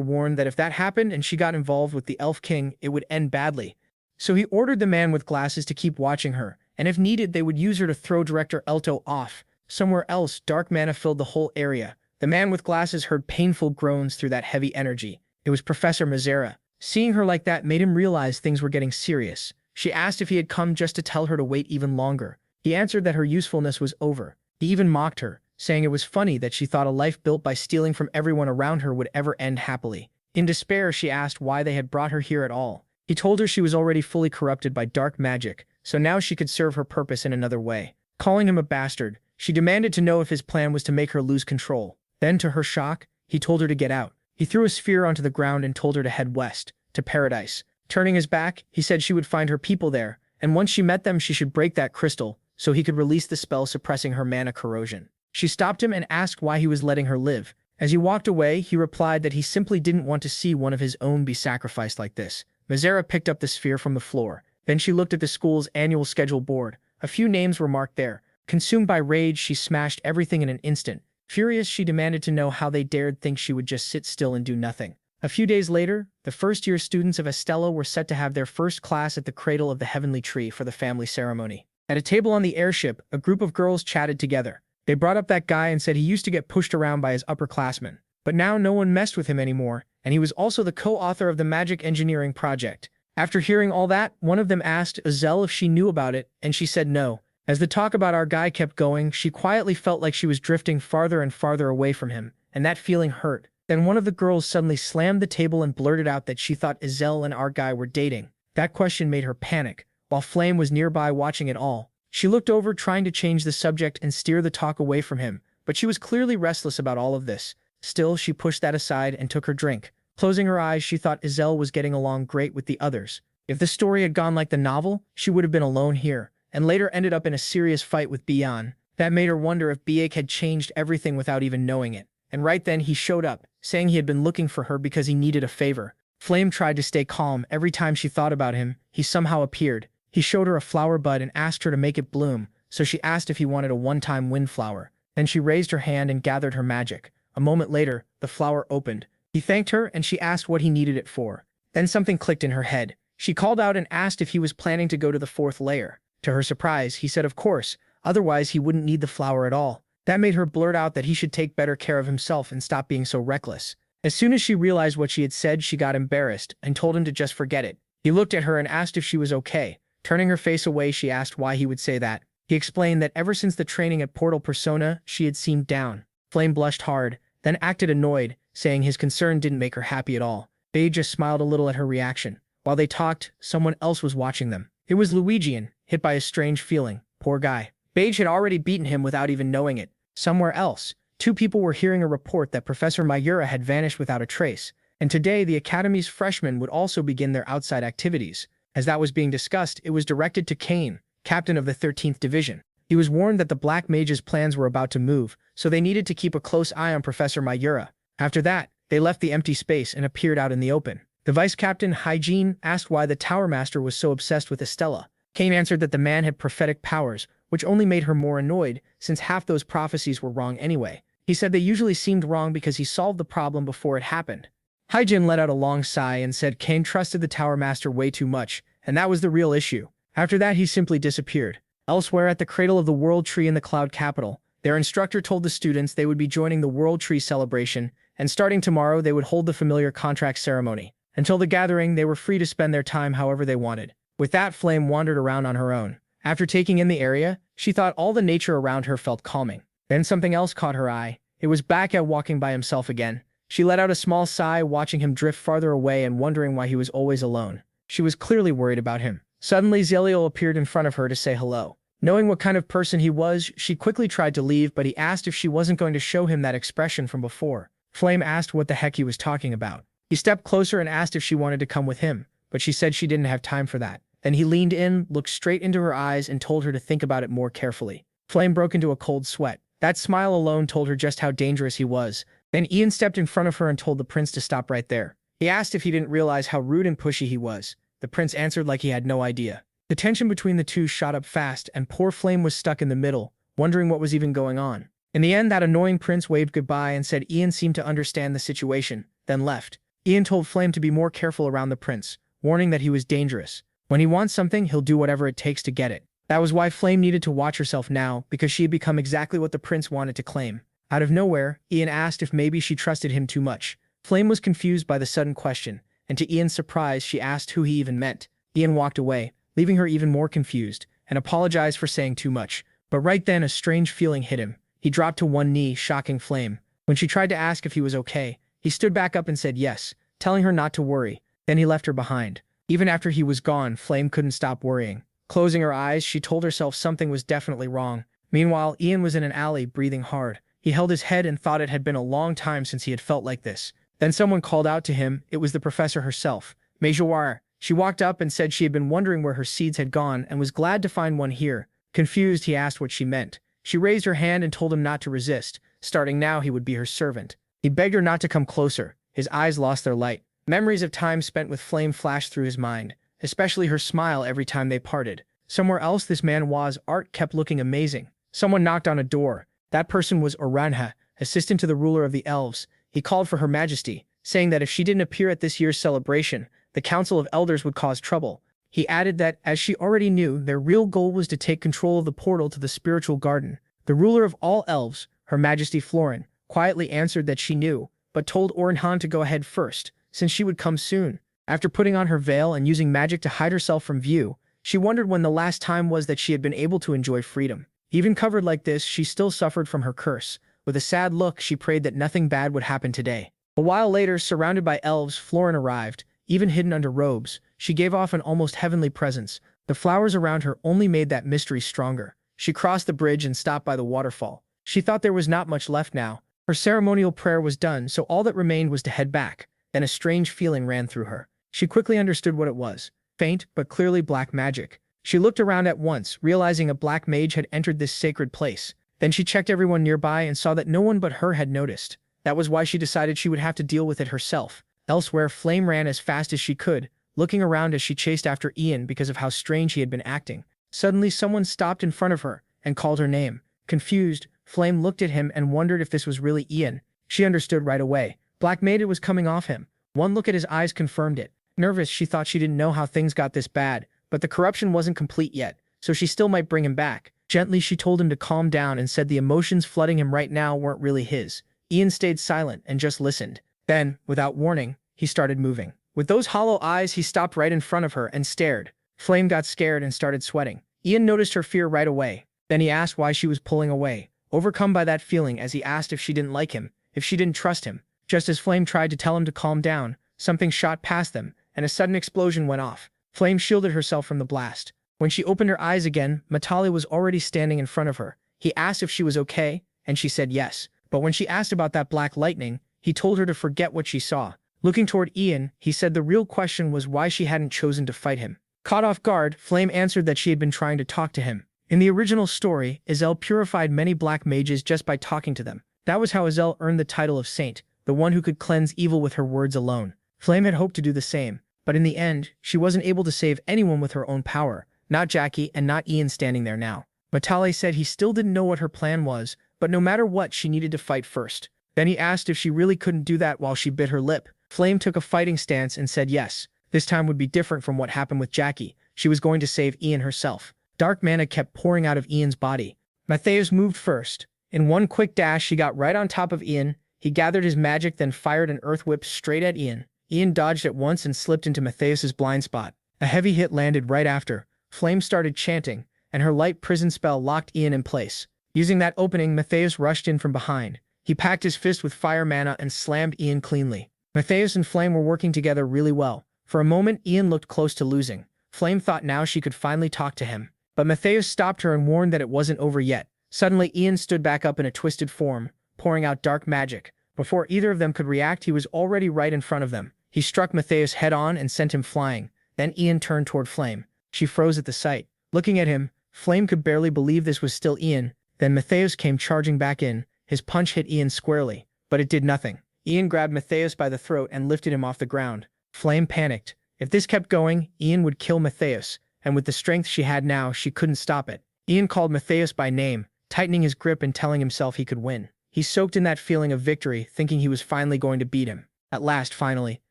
Speaker 1: warned that if that happened and she got involved with the Elf King, it would end badly. So he ordered the man with glasses to keep watching her, and if needed they would use her to throw Director Elto off. Somewhere else, dark mana filled the whole area. The man with glasses heard painful groans through that heavy energy. It was Professor Mizera. Seeing her like that made him realize things were getting serious. She asked if he had come just to tell her to wait even longer. He answered that her usefulness was over. He even mocked her, saying it was funny that she thought a life built by stealing from everyone around her would ever end happily. In despair, she asked why they had brought her here at all. He told her she was already fully corrupted by dark magic, so now she could serve her purpose in another way. Calling him a bastard, she demanded to know if his plan was to make her lose control. Then, to her shock, he told her to get out. He threw a sphere onto the ground and told her to head west, to paradise. Turning his back, he said she would find her people there, and once she met them she should break that crystal, so he could release the spell suppressing her mana corrosion. She stopped him and asked why he was letting her live. As he walked away, he replied that he simply didn't want to see one of his own be sacrificed like this. Mizera picked up the sphere from the floor. Then she looked at the school's annual schedule board. A few names were marked there. Consumed by rage, she smashed everything in an instant. Furious, she demanded to know how they dared think she would just sit still and do nothing. A few days later, the first-year students of Estella were set to have their first class at the cradle of the heavenly tree for the family ceremony. At a table on the airship, a group of girls chatted together. They brought up that guy and said he used to get pushed around by his upperclassmen. But now no one messed with him anymore, and he was also the co-author of the magic engineering project. After hearing all that, one of them asked Azelle if she knew about it, and she said no. As the talk about our guy kept going, she quietly felt like she was drifting farther and farther away from him, and that feeling hurt. Then one of the girls suddenly slammed the table and blurted out that she thought Azelle and our guy were dating. That question made her panic, while Flame was nearby watching it all. She looked over, trying to change the subject and steer the talk away from him, but she was clearly restless about all of this. Still, she pushed that aside and took her drink. Closing her eyes, she thought Azelle was getting along great with the others. If the story had gone like the novel, she would have been alone here, and later ended up in a serious fight with Bian. That made her wonder if Biak had changed everything without even knowing it. And right then he showed up, saying he had been looking for her because he needed a favor. Flame tried to stay calm. Every time she thought about him, he somehow appeared. He showed her a flower bud and asked her to make it bloom, so she asked if he wanted a one-time wind flower. Then she raised her hand and gathered her magic. A moment later, the flower opened. He thanked her and she asked what he needed it for. Then something clicked in her head. She called out and asked if he was planning to go to the 4th layer. To her surprise, he said of course, otherwise he wouldn't need the flower at all. That made her blurt out that he should take better care of himself and stop being so reckless. As soon as she realized what she had said, she got embarrassed and told him to just forget it. He looked at her and asked if she was okay. Turning her face away, she asked why he would say that. He explained that ever since the training at Portal Persona, she had seemed down. Flame blushed hard, then acted annoyed, saying his concern didn't make her happy at all. Bae just smiled a little at her reaction. While they talked, someone else was watching them. It was Luigian, hit by a strange feeling. Poor guy. Bage had already beaten him without even knowing it. Somewhere else, 2 people were hearing a report that Professor Mayura had vanished without a trace, and today the Academy's freshmen would also begin their outside activities. As that was being discussed, it was directed to Kane, captain of the 13th Division. He was warned that the Black Mage's plans were about to move, so they needed to keep a close eye on Professor Mayura. After that, they left the empty space and appeared out in the open. The Vice Captain, Hygiene, asked why the Tower Master was so obsessed with Estella. Kane answered that the man had prophetic powers, which only made her more annoyed, since half those prophecies were wrong anyway. He said they usually seemed wrong because he solved the problem before it happened. Hygiene let out a long sigh and said Kane trusted the Tower Master way too much, and that was the real issue. After that, he simply disappeared. Elsewhere at the cradle of the World Tree in the Cloud Capital, their instructor told the students they would be joining the World Tree celebration, and starting tomorrow they would hold the familiar contract ceremony. Until the gathering, they were free to spend their time however they wanted. With that, Flame wandered around on her own. After taking in the area, she thought all the nature around her felt calming. Then something else caught her eye. It was Baka walking by himself again. She let out a small sigh, watching him drift farther away and wondering why he was always alone. She was clearly worried about him. Suddenly, Yahello appeared in front of her to say hello. Knowing what kind of person he was, she quickly tried to leave, but he asked if she wasn't going to show him that expression from before. Flame asked what the heck he was talking about. He stepped closer and asked if she wanted to come with him, but she said she didn't have time for that. Then he leaned in, looked straight into her eyes, and told her to think about it more carefully. Flame broke into a cold sweat. That smile alone told her just how dangerous he was. Then Ian stepped in front of her and told the prince to stop right there. He asked if he didn't realize how rude and pushy he was. The prince answered like he had no idea. The tension between the two shot up fast, and poor Flame was stuck in the middle, wondering what was even going on. In the end, that annoying prince waved goodbye and said Ian seemed to understand the situation, then left. Ian told Flame to be more careful around the prince, warning that he was dangerous. When he wants something, he'll do whatever it takes to get it. That was why Flame needed to watch herself now, because she had become exactly what the prince wanted to claim. Out of nowhere, Ian asked if maybe she trusted him too much. Flame was confused by the sudden question, and to Ian's surprise, she asked who he even meant. Ian walked away, leaving her even more confused, and apologized for saying too much. But right then, a strange feeling hit him. He dropped to one knee, shocking Flame. When she tried to ask if he was okay, he stood back up and said yes, telling her not to worry. Then he left her behind. Even after he was gone, Flame couldn't stop worrying. Closing her eyes, she told herself something was definitely wrong. Meanwhile, Ian was in an alley, breathing hard. He held his head and thought it had been a long time since he had felt like this. Then someone called out to him. It was the professor herself, Manhwa. She walked up and said she had been wondering where her seeds had gone and was glad to find one here. Confused, he asked what she meant. She raised her hand and told him not to resist. Starting now, he would be her servant. He begged her not to come closer. His eyes lost their light. Memories of time spent with Flame flashed through his mind, especially her smile every time they parted. Somewhere else, this Manhwa's art kept looking amazing. Someone knocked on a door. That person was Oranha, assistant to the ruler of the elves. He called for Her Majesty, saying that if she didn't appear at this year's celebration, the Council of Elders would cause trouble. He added that, as she already knew, their real goal was to take control of the portal to the spiritual garden. The ruler of all elves, Her Majesty Florin, quietly answered that she knew, but told Oranhan to go ahead first, since she would come soon. After putting on her veil and using magic to hide herself from view, she wondered when the last time was that she had been able to enjoy freedom. Even covered like this, she still suffered from her curse. With a sad look, she prayed that nothing bad would happen today. A while later, surrounded by elves, Florin arrived. Even hidden under robes, she gave off an almost heavenly presence. The flowers around her only made that mystery stronger. She crossed the bridge and stopped by the waterfall. She thought there was not much left now. Her ceremonial prayer was done, so all that remained was to head back. Then a strange feeling ran through her. She quickly understood what it was. Faint, but clearly black magic. She looked around at once, realizing a black mage had entered this sacred place. Then she checked everyone nearby and saw that no one but her had noticed. That was why she decided she would have to deal with it herself. Elsewhere, Flame ran as fast as she could, looking around as she chased after Ian because of how strange he had been acting. Suddenly, someone stopped in front of her and called her name. Confused, Flame looked at him and wondered if this was really Ian. She understood right away. Black Maid was coming off him. One look at his eyes confirmed it. Nervous, she thought she didn't know how things got this bad, but the corruption wasn't complete yet, so she still might bring him back. Gently, she told him to calm down and said the emotions flooding him right now weren't really his. Ian stayed silent and just listened. Then, without warning, he started moving. With those hollow eyes, he stopped right in front of her and stared. Flame got scared and started sweating. Ian noticed her fear right away. Then he asked why she was pulling away, overcome by that feeling as he asked if she didn't like him, if she didn't trust him. Just as Flame tried to tell him to calm down, something shot past them, and a sudden explosion went off. Flame shielded herself from the blast. When she opened her eyes again, Matali was already standing in front of her. He asked if she was okay, and she said yes. But when she asked about that black lightning, he told her to forget what she saw. Looking toward Ian, he said the real question was why she hadn't chosen to fight him. Caught off guard, Flame answered that she had been trying to talk to him. In the original story, Azel purified many black mages just by talking to them. That was how Azel earned the title of saint, the one who could cleanse evil with her words alone. Flame had hoped to do the same, but in the end, she wasn't able to save anyone with her own power. Not Jackie and not Ian standing there now. Matale said he still didn't know what her plan was, but no matter what, she needed to fight first. Then he asked if she really couldn't do that while she bit her lip. Flame took a fighting stance and said yes. This time would be different from what happened with Jackie. She was going to save Ian herself. Dark mana kept pouring out of Ian's body. Matthias moved first. In one quick dash, she got right on top of Ian. He gathered his magic, then fired an earth whip straight at Ian. Ian dodged at once and slipped into Matthias's blind spot. A heavy hit landed right after. Flame started chanting, and her light prison spell locked Ian in place. Using that opening, Matthias rushed in from behind. He packed his fist with fire mana and slammed Ian cleanly. Matthias and Flame were working together really well. For a moment, Ian looked close to losing. Flame thought now she could finally talk to him. But Matthias stopped her and warned that it wasn't over yet. Suddenly, Ian stood back up in a twisted form, pouring out dark magic. Before either of them could react, he was already right in front of them. He struck Matthias head-on and sent him flying. Then Ian turned toward Flame. She froze at the sight. Looking at him, Flame could barely believe this was still Ian. Then Matthias came charging back in. His punch hit Ian squarely, but it did nothing. Ian grabbed Matthias by the throat and lifted him off the ground. Flame panicked. If this kept going, Ian would kill Matthias, and with the strength she had now, she couldn't stop it. Ian called Matthias by name, tightening his grip and telling himself he could win. He soaked in that feeling of victory, thinking he was finally going to beat him. At last, finally.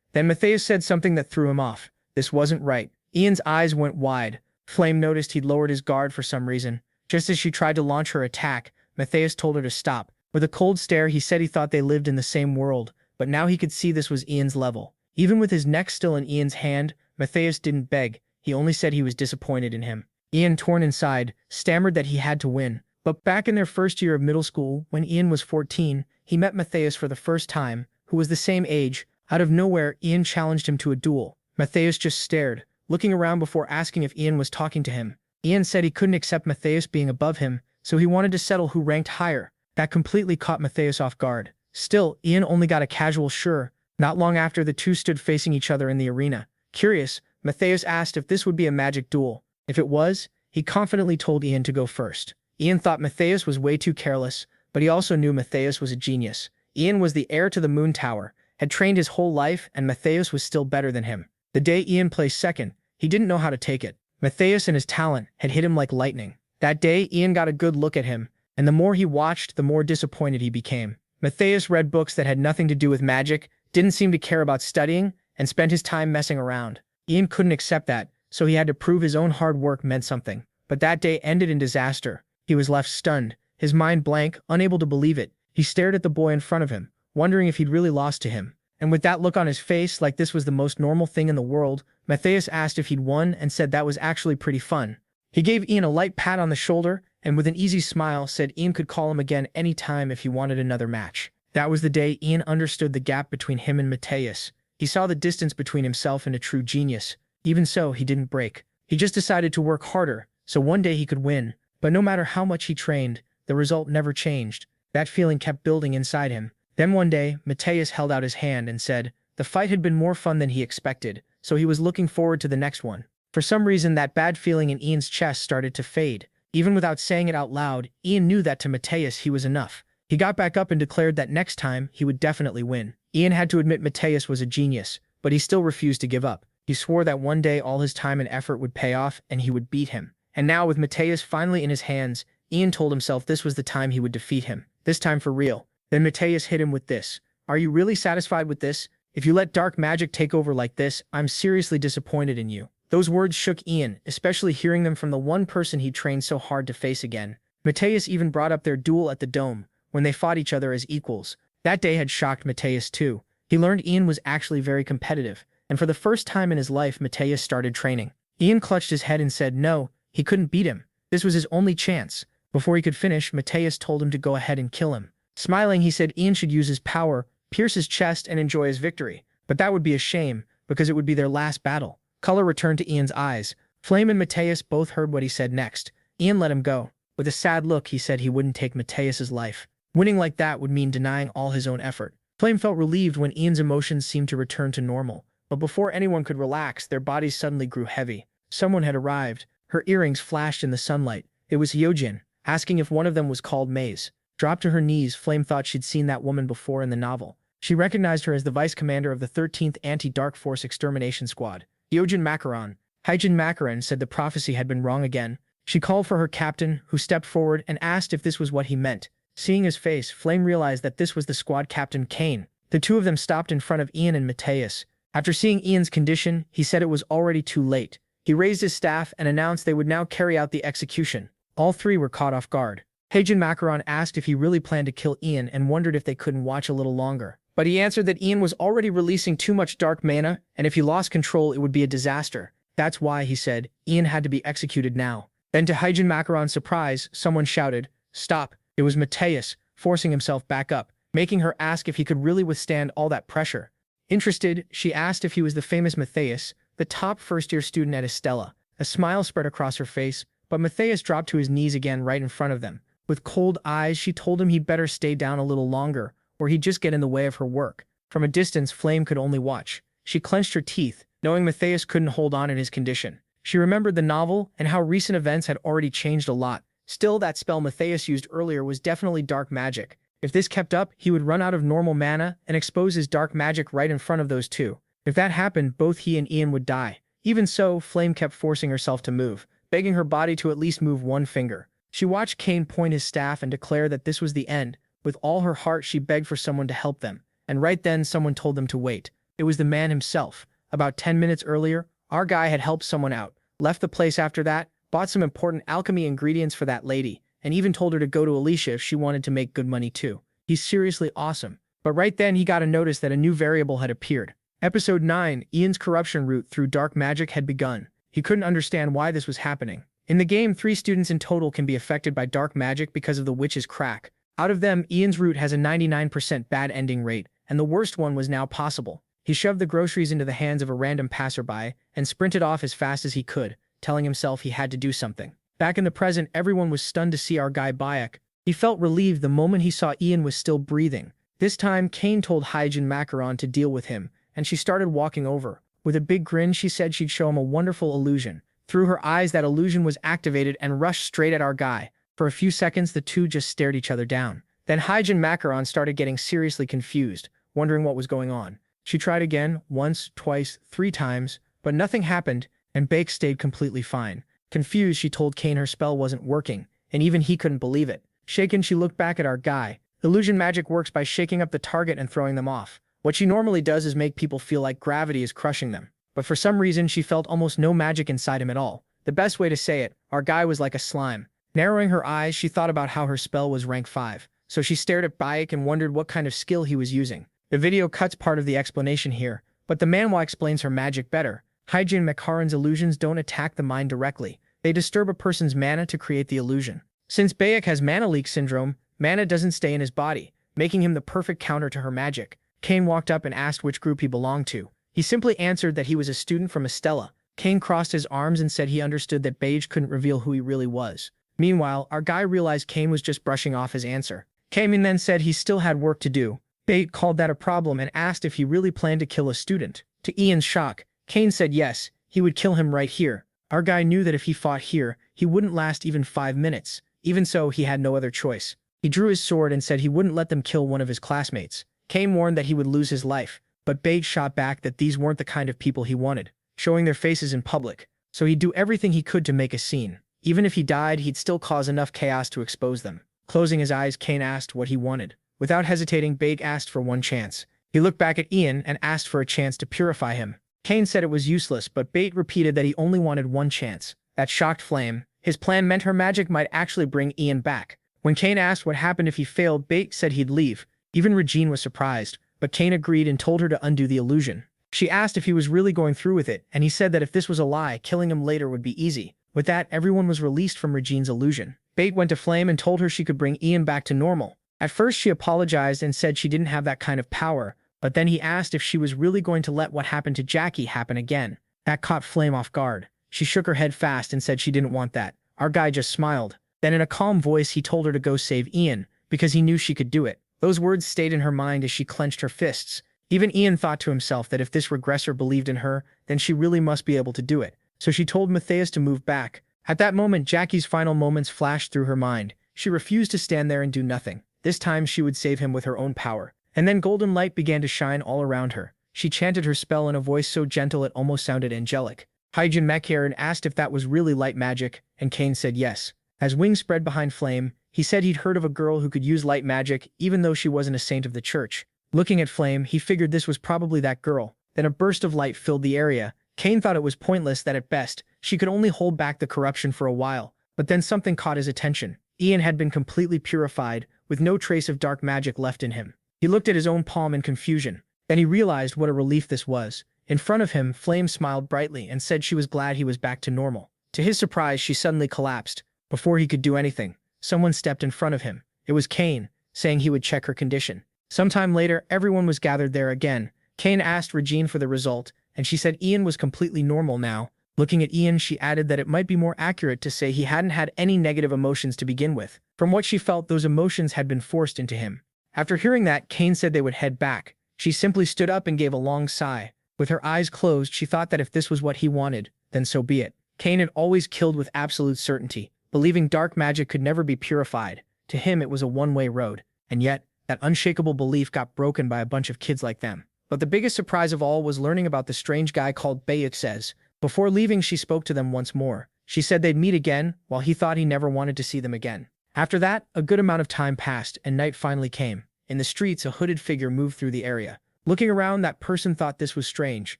Speaker 1: Then Matthias said something that threw him off. This wasn't right. Ian's eyes went wide. Flame noticed he'd lowered his guard for some reason. Just as she tried to launch her attack, Matthias told her to stop. With a cold stare, he said he thought they lived in the same world, but now he could see this was Ian's level. Even with his neck still in Ian's hand, Matthias didn't beg. He only said he was disappointed in him. Ian, torn inside, stammered that he had to win. But back in their first year of middle school, when Ian was 14, he met Matthias for the first time, who was the same age. Out of nowhere, Ian challenged him to a duel. Matthias just stared, looking around before asking if Ian was talking to him. Ian said he couldn't accept Matthias being above him, so he wanted to settle who ranked higher. That completely caught Matthias off guard. Still, Ian only got a casual sure. Not long after, the two stood facing each other in the arena. Curious, Matthias asked if this would be a magic duel. If it was, he confidently told Ian to go first. Ian thought Matthias was way too careless, but he also knew Matthias was a genius. Ian was the heir to the Moon Tower, had trained his whole life, and Matthias was still better than him. The day Ian placed second, he didn't know how to take it. Matthias and his talent had hit him like lightning. That day, Ian got a good look at him, and the more he watched, the more disappointed he became. Matthias read books that had nothing to do with magic, didn't seem to care about studying, and spent his time messing around. Ian couldn't accept that, so he had to prove his own hard work meant something. But that day ended in disaster. He was left stunned, his mind blank, unable to believe it. He stared at the boy in front of him, wondering if he'd really lost to him. And with that look on his face, like this was the most normal thing in the world, Matthias asked if he'd won and said that was actually pretty fun. He gave Ian a light pat on the shoulder, and with an easy smile said Ian could call him again any time if he wanted another match. That was the day Ian understood the gap between him and Matthias. He saw the distance between himself and a true genius. Even so, he didn't break. He just decided to work harder, so one day he could win. But no matter how much he trained, the result never changed. That feeling kept building inside him. Then one day, Matthias held out his hand and said, the fight had been more fun than he expected, so he was looking forward to the next one. For some reason, that bad feeling in Ian's chest started to fade. Even without saying it out loud, Ian knew that to Matthias he was enough. He got back up and declared that next time, he would definitely win. Ian had to admit Matthias was a genius, but he still refused to give up. He swore that one day all his time and effort would pay off and he would beat him. And now, with Matthias finally in his hands, Ian told himself this was the time he would defeat him. This time for real. Then Matthias hit him with this. Are you really satisfied with this? If you let dark magic take over like this, I'm seriously disappointed in you. Those words shook Ian, especially hearing them from the one person he trained so hard to face again. Matthias even brought up their duel at the Dome, when they fought each other as equals. That day had shocked Matthias too. He learned Ian was actually very competitive, and for the first time in his life, Matthias started training. Ian clutched his head and said no, he couldn't beat him. This was his only chance. Before he could finish, Matthias told him to go ahead and kill him. Smiling, he said Ian should use his power, pierce his chest, and enjoy his victory. But that would be a shame, because it would be their last battle. Color returned to Ian's eyes. Flame and Matthias both heard what he said next. Ian let him go. With a sad look, he said he wouldn't take Matthias's life. Winning like that would mean denying all his own effort. Flame felt relieved when Ian's emotions seemed to return to normal. But before anyone could relax, their bodies suddenly grew heavy. Someone had arrived. Her earrings flashed in the sunlight. It was Hyojin, asking if one of them was called Maze. Dropped to her knees, Flame thought she'd seen that woman before in the novel. She recognized her as the vice commander of the 13th Anti-Dark Force Extermination Squad. Hyojin Makaran said the prophecy had been wrong again. She called for her captain, who stepped forward and asked if this was what he meant. Seeing his face, Flame realized that this was the squad captain, Kane. The two of them stopped in front of Ian and Matthias. After seeing Ian's condition, he said it was already too late. He raised his staff and announced they would now carry out the execution. All three were caught off guard. Hyojin Makaran asked if he really planned to kill Ian and wondered if they couldn't watch a little longer. But he answered that Ian was already releasing too much dark mana, and if he lost control, it would be a disaster. That's why, he said, Ian had to be executed now. Then to Hyojin Makaran's surprise, someone shouted, "Stop." It was Matthias, forcing himself back up, making her ask if he could really withstand all that pressure. Interested, she asked if he was the famous Matthias, the top first-year student at Estella. A smile spread across her face, but Matthias dropped to his knees again right in front of them. With cold eyes, she told him he'd better stay down a little longer, or he'd just get in the way of her work. From a distance, Flame could only watch. She clenched her teeth, knowing Matthias couldn't hold on in his condition. She remembered the novel and how recent events had already changed a lot. Still, that spell Matthias used earlier was definitely dark magic. If this kept up, he would run out of normal mana and expose his dark magic right in front of those two. If that happened, both he and Ian would die. Even so, Flame kept forcing herself to move, begging her body to at least move one finger. She watched Cain point his staff and declare that this was the end. With all her heart, she begged for someone to help them. And right then, someone told them to wait. It was the man himself. About 10 minutes earlier, our guy had helped someone out, left the place after that, bought some important alchemy ingredients for that lady, and even told her to go to Alicia if she wanted to make good money too. He's seriously awesome. But right then, he got a notice that a new variable had appeared. Episode 9, Ian's corruption route through dark magic had begun. He couldn't understand why this was happening. In the game, 3 students in total can be affected by dark magic because of the witch's crack. Out of them, Ian's route has a 99% bad ending rate, and the worst one was now possible. He shoved the groceries into the hands of a random passerby and sprinted off as fast as he could, telling himself he had to do something. Back in the present, everyone was stunned to see our guy Bayek. He felt relieved the moment he saw Ian was still breathing. This time, Cain told Hyjin Macaron to deal with him, and she started walking over. With a big grin, she said she'd show him a wonderful illusion. Through her eyes, that illusion was activated and rushed straight at our guy. For a few seconds, the two just stared each other down. Then Hyjin Macaron started getting seriously confused, wondering what was going on. She tried again, once, twice, 3 times, but nothing happened, and Bake stayed completely fine. Confused, she told Cain her spell wasn't working, and even he couldn't believe it. Shaken, she looked back at our guy. Illusion magic works by shaking up the target and throwing them off. What she normally does is make people feel like gravity is crushing them. But for some reason, she felt almost no magic inside him at all. The best way to say it, our guy was like a slime. Narrowing her eyes, she thought about how her spell was rank 5. So she stared at Bayek and wondered what kind of skill he was using. The video cuts part of the explanation here, but the manhwa explains her magic better. Hyjin Macaron's illusions don't attack the mind directly. They disturb a person's mana to create the illusion. Since Bayek has mana leak syndrome, mana doesn't stay in his body, making him the perfect counter to her magic. Cain walked up and asked which group he belonged to. He simply answered that he was a student from Estella. Cain crossed his arms and said he understood that Beige couldn't reveal who he really was. Meanwhile, our guy realized Cain was just brushing off his answer. Cain then said he still had work to do. Bate called that a problem and asked if he really planned to kill a student. To Ian's shock, Cain said yes, he would kill him right here. Our guy knew that if he fought here, he wouldn't last even 5 minutes. Even so, he had no other choice. He drew his sword and said he wouldn't let them kill one of his classmates. Cain warned that he would lose his life, but Bate shot back that these weren't the kind of people he wanted, showing their faces in public. So he'd do everything he could to make a scene. Even if he died, he'd still cause enough chaos to expose them. Closing his eyes, Cain asked what he wanted. Without hesitating, Bate asked for 1 chance. He looked back at Ian and asked for a chance to purify him. Cain said it was useless, but Bate repeated that he only wanted 1 chance. That shocked Flame. His plan meant her magic might actually bring Ian back. When Cain asked what happened if he failed, Bate said he'd leave. Even Regine was surprised, but Cain agreed and told her to undo the illusion. She asked if he was really going through with it, and he said that if this was a lie, killing him later would be easy. With that, everyone was released from Regine's illusion. Bate went to Flame and told her she could bring Ian back to normal. At first, she apologized and said she didn't have that kind of power, but then he asked if she was really going to let what happened to Jackie happen again. That caught Flame off guard. She shook her head fast and said she didn't want that. Our guy just smiled. Then in a calm voice, he told her to go save Ian, because he knew she could do it. Those words stayed in her mind as she clenched her fists. Even Ian thought to himself that if this regressor believed in her, then she really must be able to do it. So she told Matthias to move back. At that moment, Jackie's final moments flashed through her mind. She refused to stand there and do nothing. This time she would save him with her own power. And then golden light began to shine all around her. She chanted her spell in a voice so gentle it almost sounded angelic. Hyjin Macaron asked if that was really light magic, and Cain said yes. As wings spread behind Flame, he said he'd heard of a girl who could use light magic even though she wasn't a saint of the church. Looking at Flame, he figured this was probably that girl. Then a burst of light filled the area. Cain thought it was pointless that at best, she could only hold back the corruption for a while. But then something caught his attention. Ian had been completely purified, with no trace of dark magic left in him. He looked at his own palm in confusion. Then he realized what a relief this was. In front of him, Flame smiled brightly and said she was glad he was back to normal. To his surprise, she suddenly collapsed. Before he could do anything, someone stepped in front of him. It was Cain, saying he would check her condition. Sometime later, everyone was gathered there again. Cain asked Regine for the result, and she said Ian was completely normal now. Looking at Ian, she added that it might be more accurate to say he hadn't had any negative emotions to begin with. From what she felt, those emotions had been forced into him. After hearing that, Cain said they would head back. She simply stood up and gave a long sigh. With her eyes closed, she thought that if this was what he wanted, then so be it. Cain had always killed with absolute certainty, believing dark magic could never be purified. To him, it was a one-way road. And yet, that unshakable belief got broken by a bunch of kids like them. But the biggest surprise of all was learning about the strange guy called Bayuk says. Before leaving, she spoke to them once more. She said they'd meet again, while he thought he never wanted to see them again. After that, a good amount of time passed, and night finally came. In the streets, a hooded figure moved through the area. Looking around, that person thought this was strange.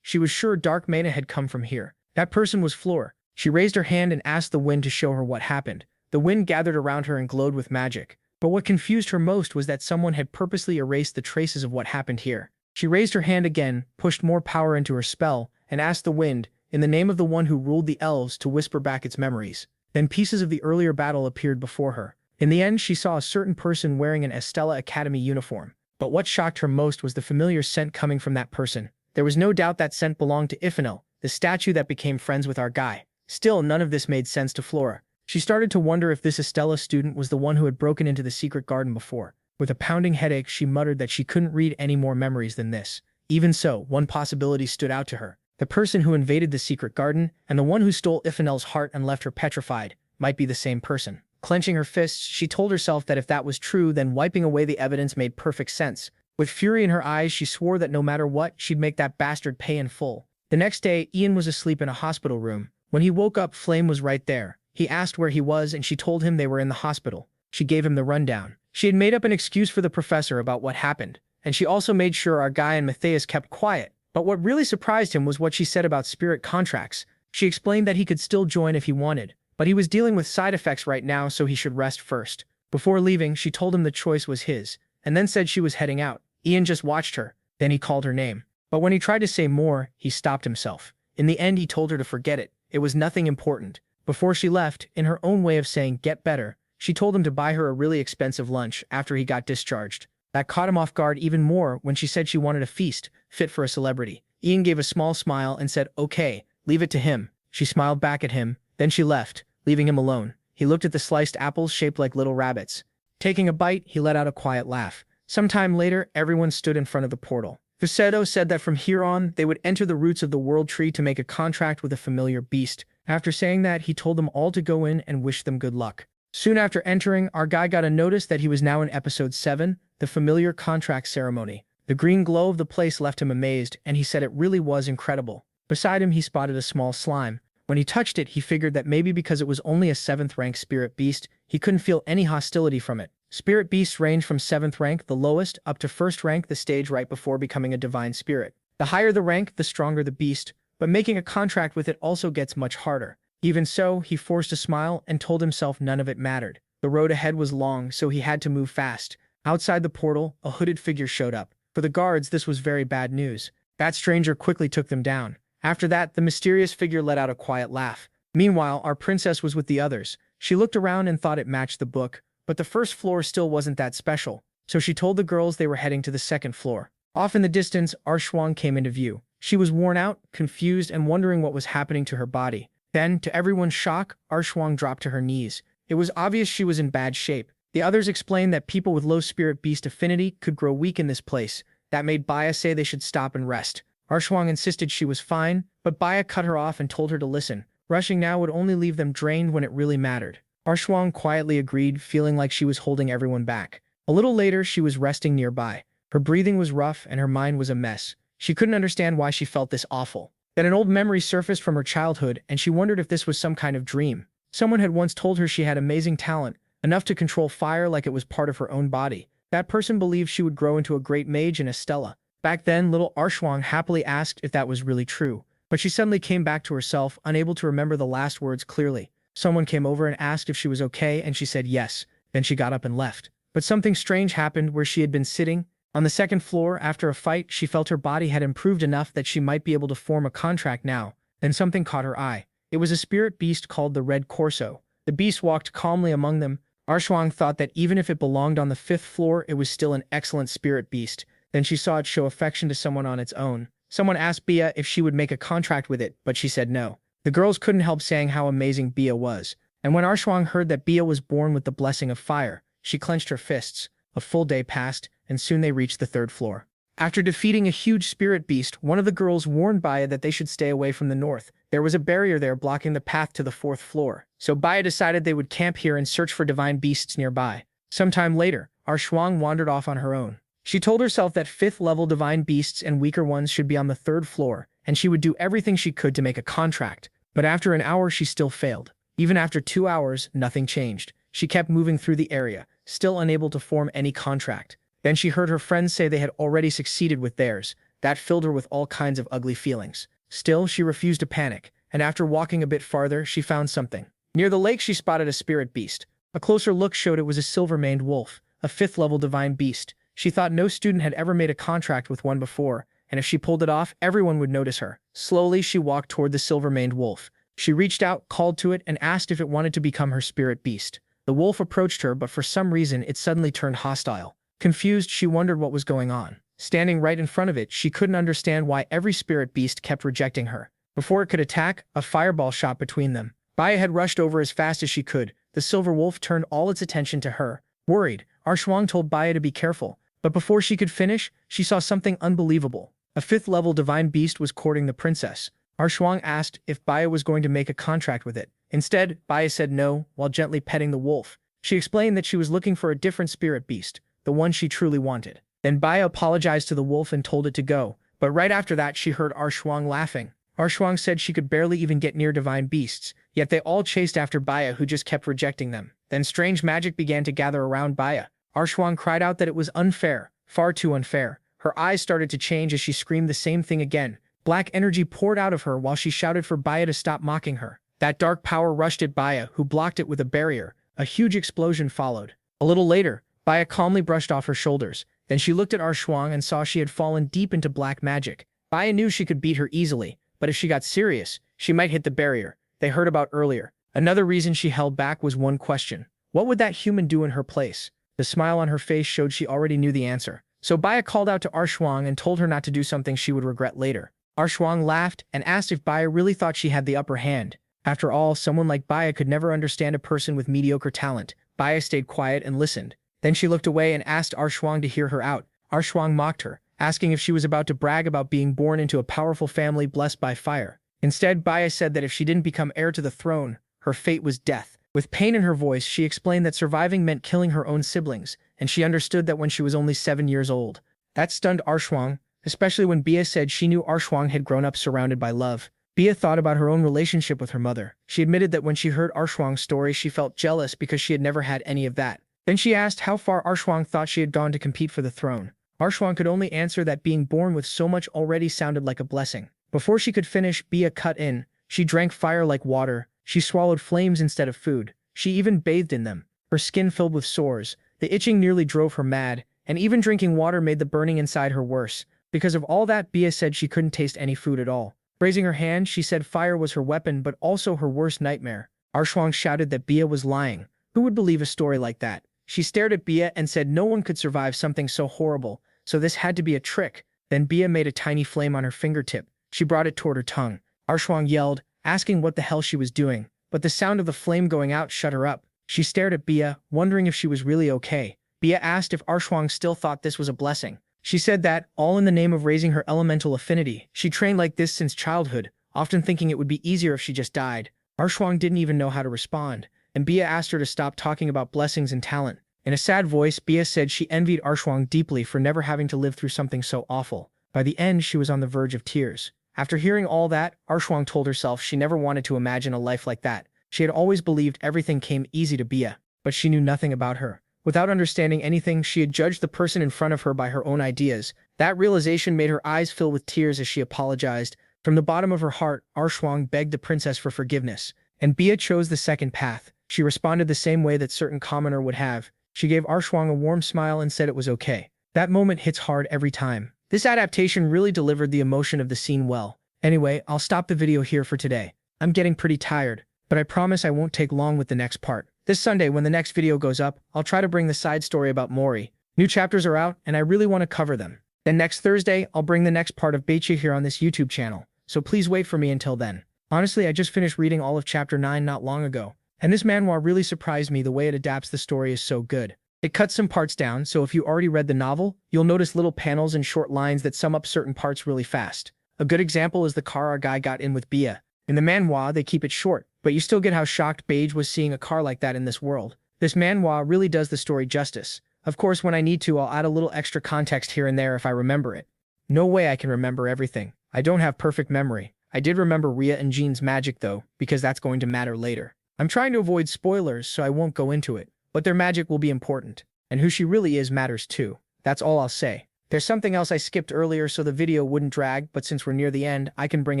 Speaker 1: She was sure dark mana had come from here. That person was Floor. She raised her hand and asked the wind to show her what happened. The wind gathered around her and glowed with magic. But what confused her most was that someone had purposely erased the traces of what happened here. She raised her hand again, pushed more power into her spell, and asked the wind, in the name of the one who ruled the elves, to whisper back its memories. Then pieces of the earlier battle appeared before her. In the end, she saw a certain person wearing an Estella Academy uniform. But what shocked her most was the familiar scent coming from that person. There was no doubt that scent belonged to Ifenel, the statue that became friends with our guy. Still, none of this made sense to Flora. She started to wonder if this Estella student was the one who had broken into the secret garden before. With a pounding headache, she muttered that she couldn't read any more memories than this. Even so, one possibility stood out to her. The person who invaded the secret garden, and the one who stole Ifenel's heart and left her petrified, might be the same person. Clenching her fists, she told herself that if that was true, then wiping away the evidence made perfect sense. With fury in her eyes, she swore that no matter what, she'd make that bastard pay in full. The next day, Ian was asleep in a hospital room. When he woke up, Flame was right there. He asked where he was, and she told him they were in the hospital. She gave him the rundown. She had made up an excuse for the professor about what happened, and she also made sure our guy and Matthias kept quiet. But what really surprised him was what she said about spirit contracts. She explained that he could still join if he wanted, but he was dealing with side effects right now, so he should rest first. Before leaving, she told him the choice was his, and then said she was heading out. Ian just watched her. Then he called her name. But when he tried to say more, he stopped himself. In the end, he told her to forget it. It was nothing important. Before she left, in her own way of saying get better, she told him to buy her a really expensive lunch after he got discharged. That caught him off guard even more when she said she wanted a feast, fit for a celebrity. Ian gave a small smile and said, "Okay, leave it to him." She smiled back at him, then she left, leaving him alone. He looked at the sliced apples shaped like little rabbits. Taking a bite, he let out a quiet laugh. Sometime later, everyone stood in front of the portal. Fusedo said that from here on, they would enter the roots of the world tree to make a contract with a familiar beast. After saying that, he told them all to go in and wish them good luck. Soon after entering, our guy got a notice that he was now in episode 7, the familiar contract ceremony. The green glow of the place left him amazed, and he said it really was incredible. Beside him, he spotted a small slime. When he touched it, he figured that maybe because it was only a 7th rank spirit beast, he couldn't feel any hostility from it. Spirit beasts range from 7th rank, the lowest, up to 1st rank, the stage right before becoming a divine spirit. The higher the rank, the stronger the beast, but making a contract with it also gets much harder. Even so, he forced a smile and told himself none of it mattered. The road ahead was long, so he had to move fast. Outside the portal, a hooded figure showed up. For the guards, this was very bad news. That stranger quickly took them down. After that, the mysterious figure let out a quiet laugh. Meanwhile, our princess was with the others. She looked around and thought it matched the book, but the first floor still wasn't that special, so she told the girls they were heading to the 2nd floor. Off in the distance, Arshuang came into view. She was worn out, confused, and wondering what was happening to her body. Then, to everyone's shock, Arshuang dropped to her knees. It was obvious she was in bad shape. The others explained that people with low spirit beast affinity could grow weak in this place. That made Baya say they should stop and rest. Arshuang insisted she was fine, but Baya cut her off and told her to listen. Rushing now would only leave them drained when it really mattered. Arshuang quietly agreed, feeling like she was holding everyone back. A little later, she was resting nearby. Her breathing was rough and her mind was a mess. She couldn't understand why she felt this awful. Then an old memory surfaced from her childhood, and she wondered if this was some kind of dream. Someone had once told her she had amazing talent, enough to control fire like it was part of her own body. That person believed she would grow into a great mage in Estella. Back then, little Arshuang happily asked if that was really true, but she suddenly came back to herself, unable to remember the last words clearly. Someone came over and asked if she was okay, and she said yes. Then she got up and left. But something strange happened where she had been sitting. On the 2nd floor, after a fight, she felt her body had improved enough that she might be able to form a contract now. Then something caught her eye. It was a spirit beast called the Red Corso. The beast walked calmly among them. Arshuang thought that even if it belonged on the 5th floor, it was still an excellent spirit beast. Then she saw it show affection to someone on its own. Someone asked Bia if she would make a contract with it, but she said no. The girls couldn't help saying how amazing Bia was. And when Arshuang heard that Bia was born with the blessing of fire, she clenched her fists. A full day passed, and soon they reached the 3rd floor. After defeating a huge spirit beast, one of the girls warned Baya that they should stay away from the north. There was a barrier there blocking the path to the fourth floor, so Baya decided they would camp here and search for divine beasts nearby. Sometime later, our Shuang wandered off on her own. She told herself that 5th level divine beasts and weaker ones should be on the 3rd floor, and she would do everything she could to make a contract. But after an hour, she still failed. Even after 2 hours, nothing changed. She kept moving through the area, still unable to form any contract. Then she heard her friends say they had already succeeded with theirs. That filled her with all kinds of ugly feelings. Still, she refused to panic, and after walking a bit farther, she found something. Near the lake, she spotted a spirit beast. A closer look showed it was a silver-maned wolf, a 5th level divine beast. She thought no student had ever made a contract with one before, and if she pulled it off, everyone would notice her. Slowly, she walked toward the silver-maned wolf. She reached out, called to it, and asked if it wanted to become her spirit beast. The wolf approached her, but for some reason, it suddenly turned hostile. Confused, she wondered what was going on. Standing right in front of it, she couldn't understand why every spirit beast kept rejecting her. Before it could attack, a fireball shot between them. Baya had rushed over as fast as she could. The silver wolf turned all its attention to her. Worried, Arshuang told Baya to be careful. But before she could finish, she saw something unbelievable. A 5th level divine beast was courting the princess. Arshuang asked if Baya was going to make a contract with it. Instead, Baya said no, while gently petting the wolf. She explained that she was looking for a different spirit beast, the one she truly wanted. Then Baya apologized to the wolf and told it to go, but right after that she heard Arshuang laughing. Arshuang said she could barely even get near divine beasts, yet they all chased after Baya, who just kept rejecting them. Then strange magic began to gather around Baya. Arshuang cried out that it was unfair, far too unfair. Her eyes started to change as she screamed the same thing again. Black energy poured out of her while she shouted for Baya to stop mocking her. That dark power rushed at Baya, who blocked it with a barrier. A huge explosion followed. A little later, Baya calmly brushed off her shoulders. Then she looked at Arshuang and saw she had fallen deep into black magic. Baya knew she could beat her easily, but if she got serious, she might hit the barrier they heard about earlier. Another reason she held back was one question. What would that human do in her place? The smile on her face showed she already knew the answer. So Baya called out to Arshuang and told her not to do something she would regret later. Arshuang laughed and asked if Baya really thought she had the upper hand. After all, someone like Baya could never understand a person with mediocre talent. Baya stayed quiet and listened. Then she looked away and asked Arshuang to hear her out. Arshuang mocked her, asking if she was about to brag about being born into a powerful family blessed by fire. Instead, Baya said that if she didn't become heir to the throne, her fate was death. With pain in her voice, she explained that surviving meant killing her own siblings, and she understood that when she was only 7 years old. That stunned Arshuang, especially when Bia said she knew Arshuang had grown up surrounded by love. Bia thought about her own relationship with her mother. She admitted that when she heard Arshuang's story, she felt jealous because she had never had any of that. Then she asked how far Arshuang thought she had gone to compete for the throne. Arshuang could only answer that being born with so much already sounded like a blessing. Before she could finish, Bia cut in. She drank fire like water. She swallowed flames instead of food. She even bathed in them. Her skin filled with sores. The itching nearly drove her mad, and even drinking water made the burning inside her worse. Because of all that, Bia said she couldn't taste any food at all. Raising her hand, she said fire was her weapon but also her worst nightmare. Arshuang shouted that Bia was lying. Who would believe a story like that? She stared at Bia and said no one could survive something so horrible, so this had to be a trick. Then Bia made a tiny flame on her fingertip. She brought it toward her tongue. Arshuang yelled, asking what the hell she was doing, but the sound of the flame going out shut her up. She stared at Bia, wondering if she was really okay. Bia asked if Arshuang still thought this was a blessing. She said that, all in the name of raising her elemental affinity. She trained like this since childhood, often thinking it would be easier if she just died. Arshuang didn't even know how to respond, and Bia asked her to stop talking about blessings and talent. In a sad voice, Bia said she envied Arshuang deeply for never having to live through something so awful. By the end, she was on the verge of tears. After hearing all that, Arshuang told herself she never wanted to imagine a life like that. She had always believed everything came easy to Bia, but she knew nothing about her. Without understanding anything, she had judged the person in front of her by her own ideas. That realization made her eyes fill with tears as she apologized. From the bottom of her heart, Arshuang begged the princess for forgiveness, and Bia chose the second path. She responded the same way that certain commoner would have. She gave Arshuang a warm smile and said it was okay. That moment hits hard every time. This adaptation really delivered the emotion of the scene well. Anyway, I'll stop the video here for today. I'm getting pretty tired, but I promise I won't take long with the next part. This Sunday, when the next video goes up, I'll try to bring the side story about Mori. New chapters are out, and I really want to cover them. Then next Thursday, I'll bring the next part of Beichi here on this YouTube channel, so please wait for me until then. Honestly, I just finished reading all of Chapter 9 not long ago, and this manhwa really surprised me. The way it adapts the story is so good. It cuts some parts down, so if you already read the novel, you'll notice little panels and short lines that sum up certain parts really fast. A good example is the car our guy got in with Bia. In the manhwa, they keep it short, but you still get how shocked Beige was seeing a car like that in this world. This manhwa really does the story justice. Of course, when I need to, I'll add a little extra context here and there if I remember it. No way I can remember everything. I don't have perfect memory. I did remember Rhea and Jean's magic though, because that's going to matter later. I'm trying to avoid spoilers, so I won't go into it. But their magic will be important. And who she really is matters too. That's all I'll say. There's something else I skipped earlier so the video wouldn't drag, but since we're near the end, I can bring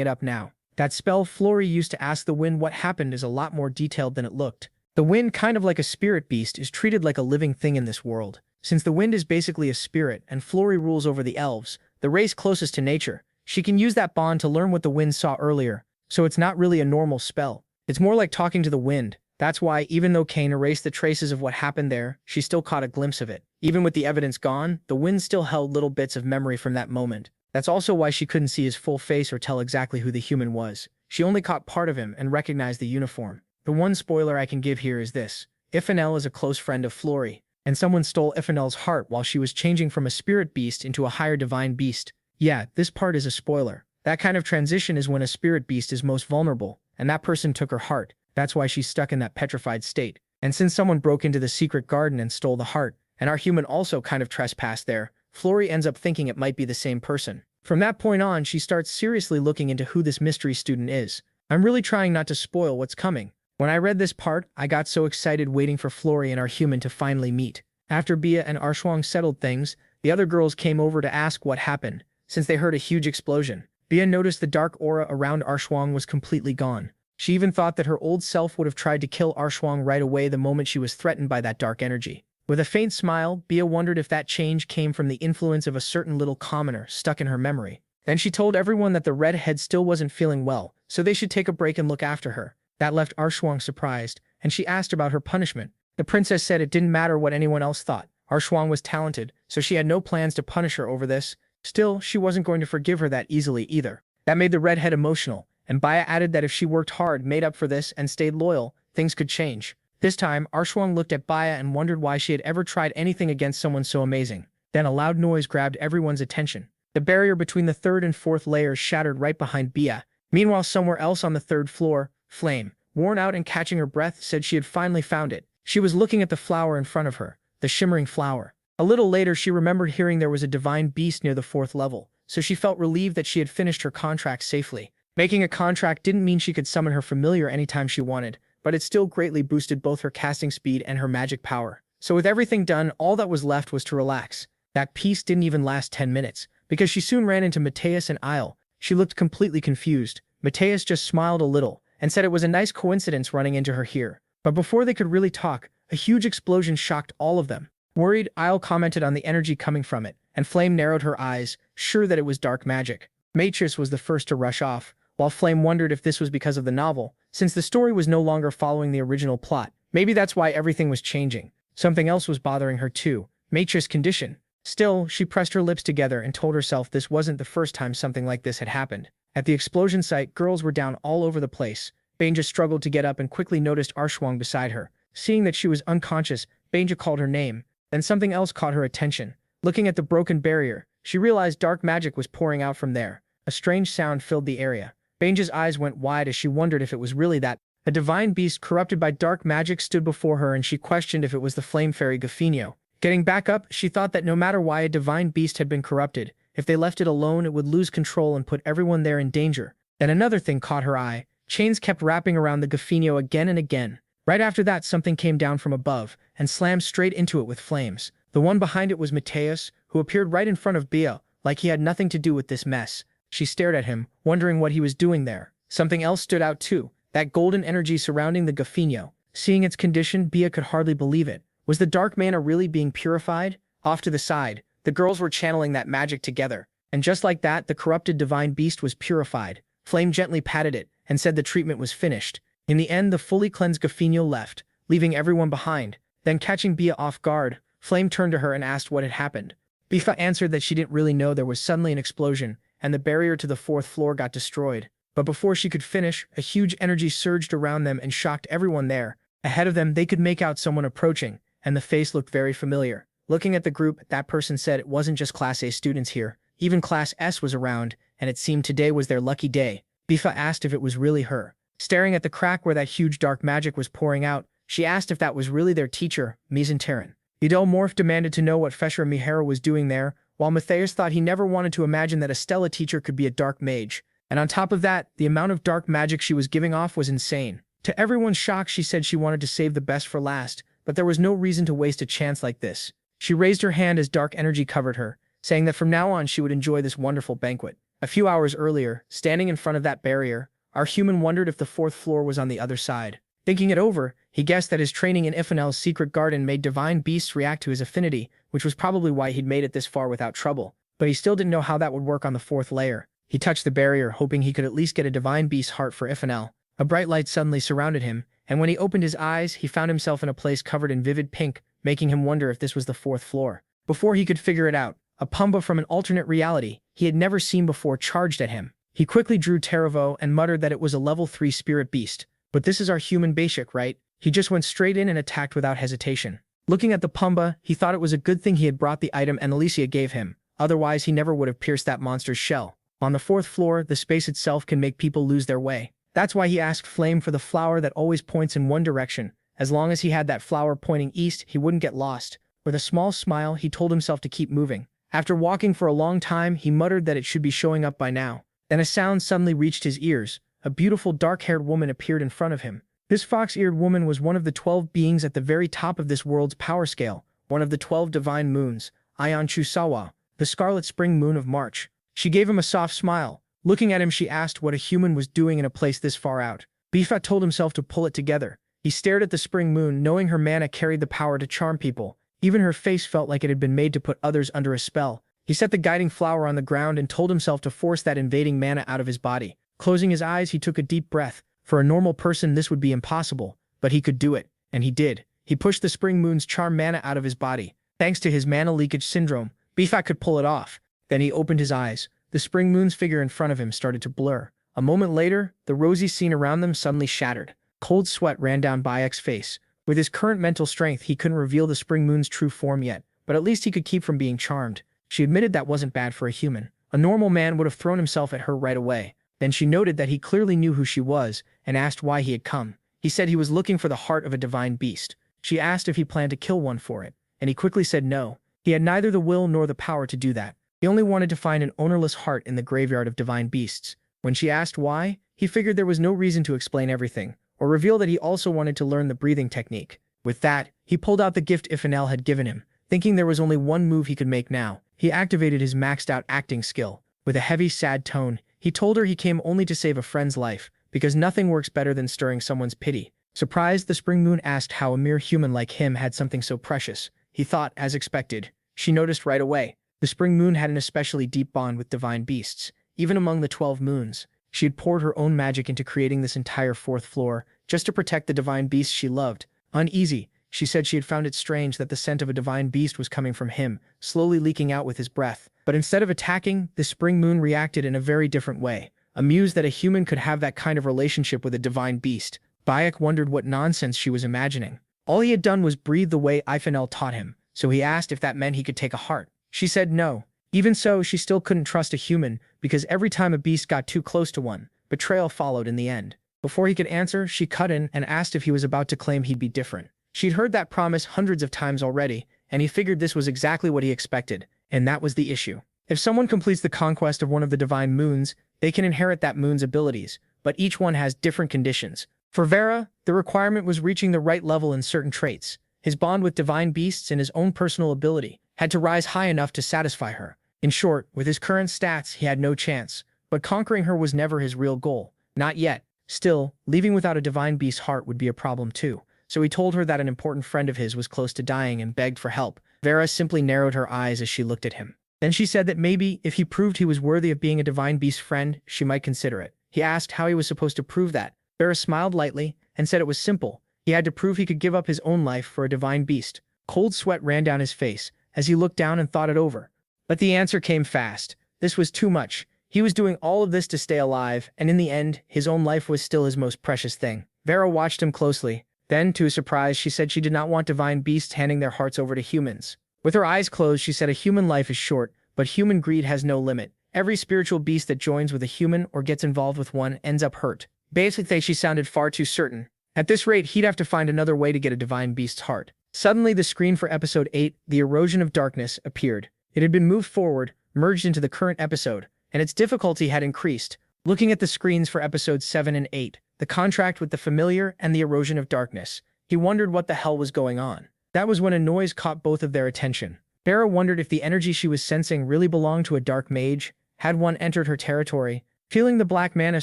Speaker 1: it up now. That spell Flory used to ask the wind what happened is a lot more detailed than it looked. The wind, kind of like a spirit beast, is treated like a living thing in this world. Since the wind is basically a spirit and Flory rules over the elves, the race closest to nature, she can use that bond to learn what the wind saw earlier, so it's not really a normal spell. It's more like talking to the wind. That's why, even though Kane erased the traces of what happened there, she still caught a glimpse of it. Even with the evidence gone, the wind still held little bits of memory from that moment. That's also why she couldn't see his full face or tell exactly who the human was. She only caught part of him and recognized the uniform. The one spoiler I can give here is this. Ifanel is a close friend of Flory, and someone stole Ifanel's heart while she was changing from a spirit beast into a higher divine beast. Yeah, this part is a spoiler. That kind of transition is when a spirit beast is most vulnerable, and that person took her heart. That's why she's stuck in that petrified state. And since someone broke into the secret garden and stole the heart, and our human also kind of trespassed there, Flory ends up thinking it might be the same person. From that point on, she starts seriously looking into who this mystery student is. I'm really trying not to spoil what's coming. When I read this part, I got so excited waiting for Flory and our human to finally meet. After Bia and Arshwang settled things, the other girls came over to ask what happened, since they heard a huge explosion. Bia noticed the dark aura around Arshwang was completely gone. She even thought that her old self would have tried to kill Arshwang right away the moment she was threatened by that dark energy. With a faint smile, Bia wondered if that change came from the influence of a certain little commoner stuck in her memory. Then she told everyone that the redhead still wasn't feeling well, so they should take a break and look after her. That left Arshwang surprised, and she asked about her punishment. The princess said it didn't matter what anyone else thought. Arshwang was talented, so she had no plans to punish her over this. Still, she wasn't going to forgive her that easily either. That made the redhead emotional. And Baya added that if she worked hard, made up for this, and stayed loyal, things could change. This time, Arshwang looked at Baya and wondered why she had ever tried anything against someone so amazing. Then a loud noise grabbed everyone's attention. The barrier between the third and fourth layers shattered right behind Bia. Meanwhile, somewhere else on the third floor, Flame, worn out and catching her breath, said she had finally found it. She was looking at the flower in front of her, the shimmering flower. A little later, she remembered hearing there was a divine beast near the fourth level, so she felt relieved that she had finished her contract safely. Making a contract didn't mean she could summon her familiar anytime she wanted, but it still greatly boosted both her casting speed and her magic power. So with everything done, all that was left was to relax. That peace didn't even last 10 minutes, because she soon ran into Mateus and Isle. She looked completely confused. Mateus just smiled a little, and said it was a nice coincidence running into her here. But before they could really talk, a huge explosion shocked all of them. Worried, Isle commented on the energy coming from it, and Flame narrowed her eyes, sure that it was dark magic. Matrix was the first to rush off, while Flame wondered if this was because of the novel, since the story was no longer following the original plot. Maybe that's why everything was changing. Something else was bothering her too, Matrix's condition. Still, she pressed her lips together and told herself this wasn't the first time something like this had happened. At the explosion site, girls were down all over the place. Banja struggled to get up and quickly noticed Arshwang beside her. Seeing that she was unconscious, Banja called her name. Then something else caught her attention. Looking at the broken barrier, she realized dark magic was pouring out from there. A strange sound filled the area. Banja's eyes went wide as she wondered if it was really that. A divine beast corrupted by dark magic stood before her, and she questioned if it was the flame fairy Gaffinio. Getting back up, she thought that no matter why a divine beast had been corrupted, if they left it alone it would lose control and put everyone there in danger. Then another thing caught her eye. Chains kept wrapping around the Gaffinio again and again. Right after that, something came down from above and slammed straight into it with flames. The one behind it was Mateus, who appeared right in front of Bia, like he had nothing to do with this mess. She stared at him, wondering what he was doing there. Something else stood out too, that golden energy surrounding the Gaffinio. Seeing its condition, Bia could hardly believe it. Was the dark mana really being purified? Off to the side, the girls were channeling that magic together. And just like that, the corrupted divine beast was purified. Flame gently patted it and said the treatment was finished. In the end, the fully cleansed Gaffinio left, leaving everyone behind. Then catching Bia off guard, Flame turned to her and asked what had happened. Bifa answered that she didn't really know. There was suddenly an explosion, and the barrier to the fourth floor got destroyed. But before she could finish, a huge energy surged around them and shocked everyone there. Ahead of them, they could make out someone approaching, and the face looked very familiar. Looking at the group, that person said it wasn't just Class A students here. Even Class S was around, and it seemed today was their lucky day. Bifa asked if it was really her. Staring at the crack where that huge dark magic was pouring out, she asked if that was really their teacher, Mizantaran. Morph demanded to know what Fesher Mihara was doing there, while Matthias thought he never wanted to imagine that a Stella teacher could be a dark mage. And on top of that, the amount of dark magic she was giving off was insane. To everyone's shock, she said she wanted to save the best for last, but there was no reason to waste a chance like this. She raised her hand as dark energy covered her, saying that from now on she would enjoy this wonderful banquet. A few hours earlier, standing in front of that barrier, our human wondered if the fourth floor was on the other side. Thinking it over, he guessed that his training in Ifanel's secret garden made divine beasts react to his affinity, which was probably why he'd made it this far without trouble. But he still didn't know how that would work on the fourth layer. He touched the barrier, hoping he could at least get a divine beast heart for Ifanel. A bright light suddenly surrounded him, and when he opened his eyes, he found himself in a place covered in vivid pink, making him wonder if this was the fourth floor. Before he could figure it out, a Pumba from an alternate reality he had never seen before charged at him. He quickly drew Teravo and muttered that it was a level 3 spirit beast. But this is our human basic, right? He just went straight in and attacked without hesitation. Looking at the Pumba, he thought it was a good thing he had brought the item Annalicia gave him, otherwise he never would have pierced that monster's shell. On the fourth floor, the space itself can make people lose their way. That's why he asked Flame for the flower that always points in one direction. As long as he had that flower pointing east, he wouldn't get lost. With a small smile, he told himself to keep moving. After walking for a long time, he muttered that it should be showing up by now. Then a sound suddenly reached his ears. A beautiful dark-haired woman appeared in front of him. This fox-eared woman was one of the 12 beings at the very top of this world's power scale, one of the 12 divine moons, Ayan Chusawa, the scarlet spring moon of March. She gave him a soft smile. Looking at him, she asked what a human was doing in a place this far out. Bifa told himself to pull it together. He stared at the spring moon, knowing her mana carried the power to charm people. Even her face felt like it had been made to put others under a spell. He set the guiding flower on the ground and told himself to force that invading mana out of his body. Closing his eyes, he took a deep breath. For a normal person, this would be impossible, but he could do it, and he did. He pushed the spring moon's charm mana out of his body. Thanks to his mana leakage syndrome, Bifa could pull it off. Then he opened his eyes. The spring moon's figure in front of him started to blur. A moment later, the rosy scene around them suddenly shattered. Cold sweat ran down Bayek's face. With his current mental strength, he couldn't reveal the spring moon's true form yet, but at least he could keep from being charmed. She admitted that wasn't bad for a human. A normal man would have thrown himself at her right away. Then she noted that he clearly knew who she was and asked why he had come. He said he was looking for the heart of a divine beast. She asked if he planned to kill one for it, and he quickly said no. He had neither the will nor the power to do that. He only wanted to find an ownerless heart in the graveyard of divine beasts. When she asked why, he figured there was no reason to explain everything, or reveal that he also wanted to learn the breathing technique. With that, he pulled out the gift Ifanel had given him. Thinking there was only one move he could make now, he activated his maxed-out acting skill. With a heavy, sad tone, he told her he came only to save a friend's life, because nothing works better than stirring someone's pity. Surprised, the spring moon asked how a mere human like him had something so precious. He thought, as expected. She noticed right away. The spring moon had an especially deep bond with divine beasts. Even among the 12 moons, she had poured her own magic into creating this entire fourth floor, just to protect the divine beasts she loved. Uneasy, she said she had found it strange that the scent of a divine beast was coming from him, slowly leaking out with his breath. But instead of attacking, the spring moon reacted in a very different way. Amused that a human could have that kind of relationship with a divine beast, Bayek wondered what nonsense she was imagining. All he had done was breathe the way Ifanel taught him, so he asked if that meant he could take a heart. She said no. Even so, she still couldn't trust a human, because every time a beast got too close to one, betrayal followed in the end. Before he could answer, she cut in and asked if he was about to claim he'd be different. She'd heard that promise hundreds of times already, and he figured this was exactly what he expected, and that was the issue. If someone completes the conquest of one of the divine moons, they can inherit that moon's abilities, but each one has different conditions. For Vera, the requirement was reaching the right level in certain traits. His bond with divine beasts and his own personal ability had to rise high enough to satisfy her. In short, with his current stats, he had no chance, but conquering her was never his real goal. Not yet. Still, leaving without a divine beast's heart would be a problem too. So he told her that an important friend of his was close to dying and begged for help. Vera simply narrowed her eyes as she looked at him. Then she said that maybe, if he proved he was worthy of being a divine beast friend, she might consider it. He asked how he was supposed to prove that. Vera smiled lightly and said it was simple. He had to prove he could give up his own life for a divine beast. Cold sweat ran down his face as he looked down and thought it over. But the answer came fast. This was too much. He was doing all of this to stay alive, and in the end, his own life was still his most precious thing. Vera watched him closely. Then, to his surprise, she said she did not want divine beasts handing their hearts over to humans. With her eyes closed, she said a human life is short, but human greed has no limit. Every spiritual beast that joins with a human or gets involved with one ends up hurt. Basically, she sounded far too certain. At this rate, he'd have to find another way to get a divine beast's heart. Suddenly, the screen for episode 8, The Erosion of Darkness, appeared. It had been moved forward, merged into the current episode, and its difficulty had increased. Looking at the screens for episodes 7 and 8, The Contract with the Familiar and The Erosion of Darkness, he wondered what the hell was going on. That was when a noise caught both of their attention. Farah wondered if the energy she was sensing really belonged to a dark mage. Had one entered her territory? Feeling the black mana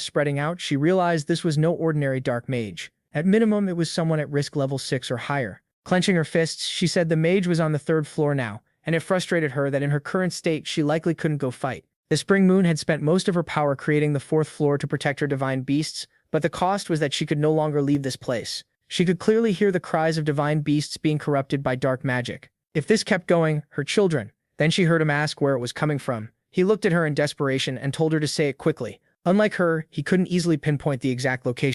Speaker 1: spreading out, she realized this was no ordinary dark mage. At minimum, it was someone at risk level 6 or higher. Clenching her fists, she said the mage was on the 3rd floor now, and it frustrated her that in her current state she likely couldn't go fight. The Spring Moon had spent most of her power creating the 4th floor to protect her divine beasts, but the cost was that she could no longer leave this place. She could clearly hear the cries of divine beasts being corrupted by dark magic. If this kept going, her children. Then she heard him ask where it was coming from. He looked at her in desperation and told her to say it quickly. Unlike her, he couldn't easily pinpoint the exact location.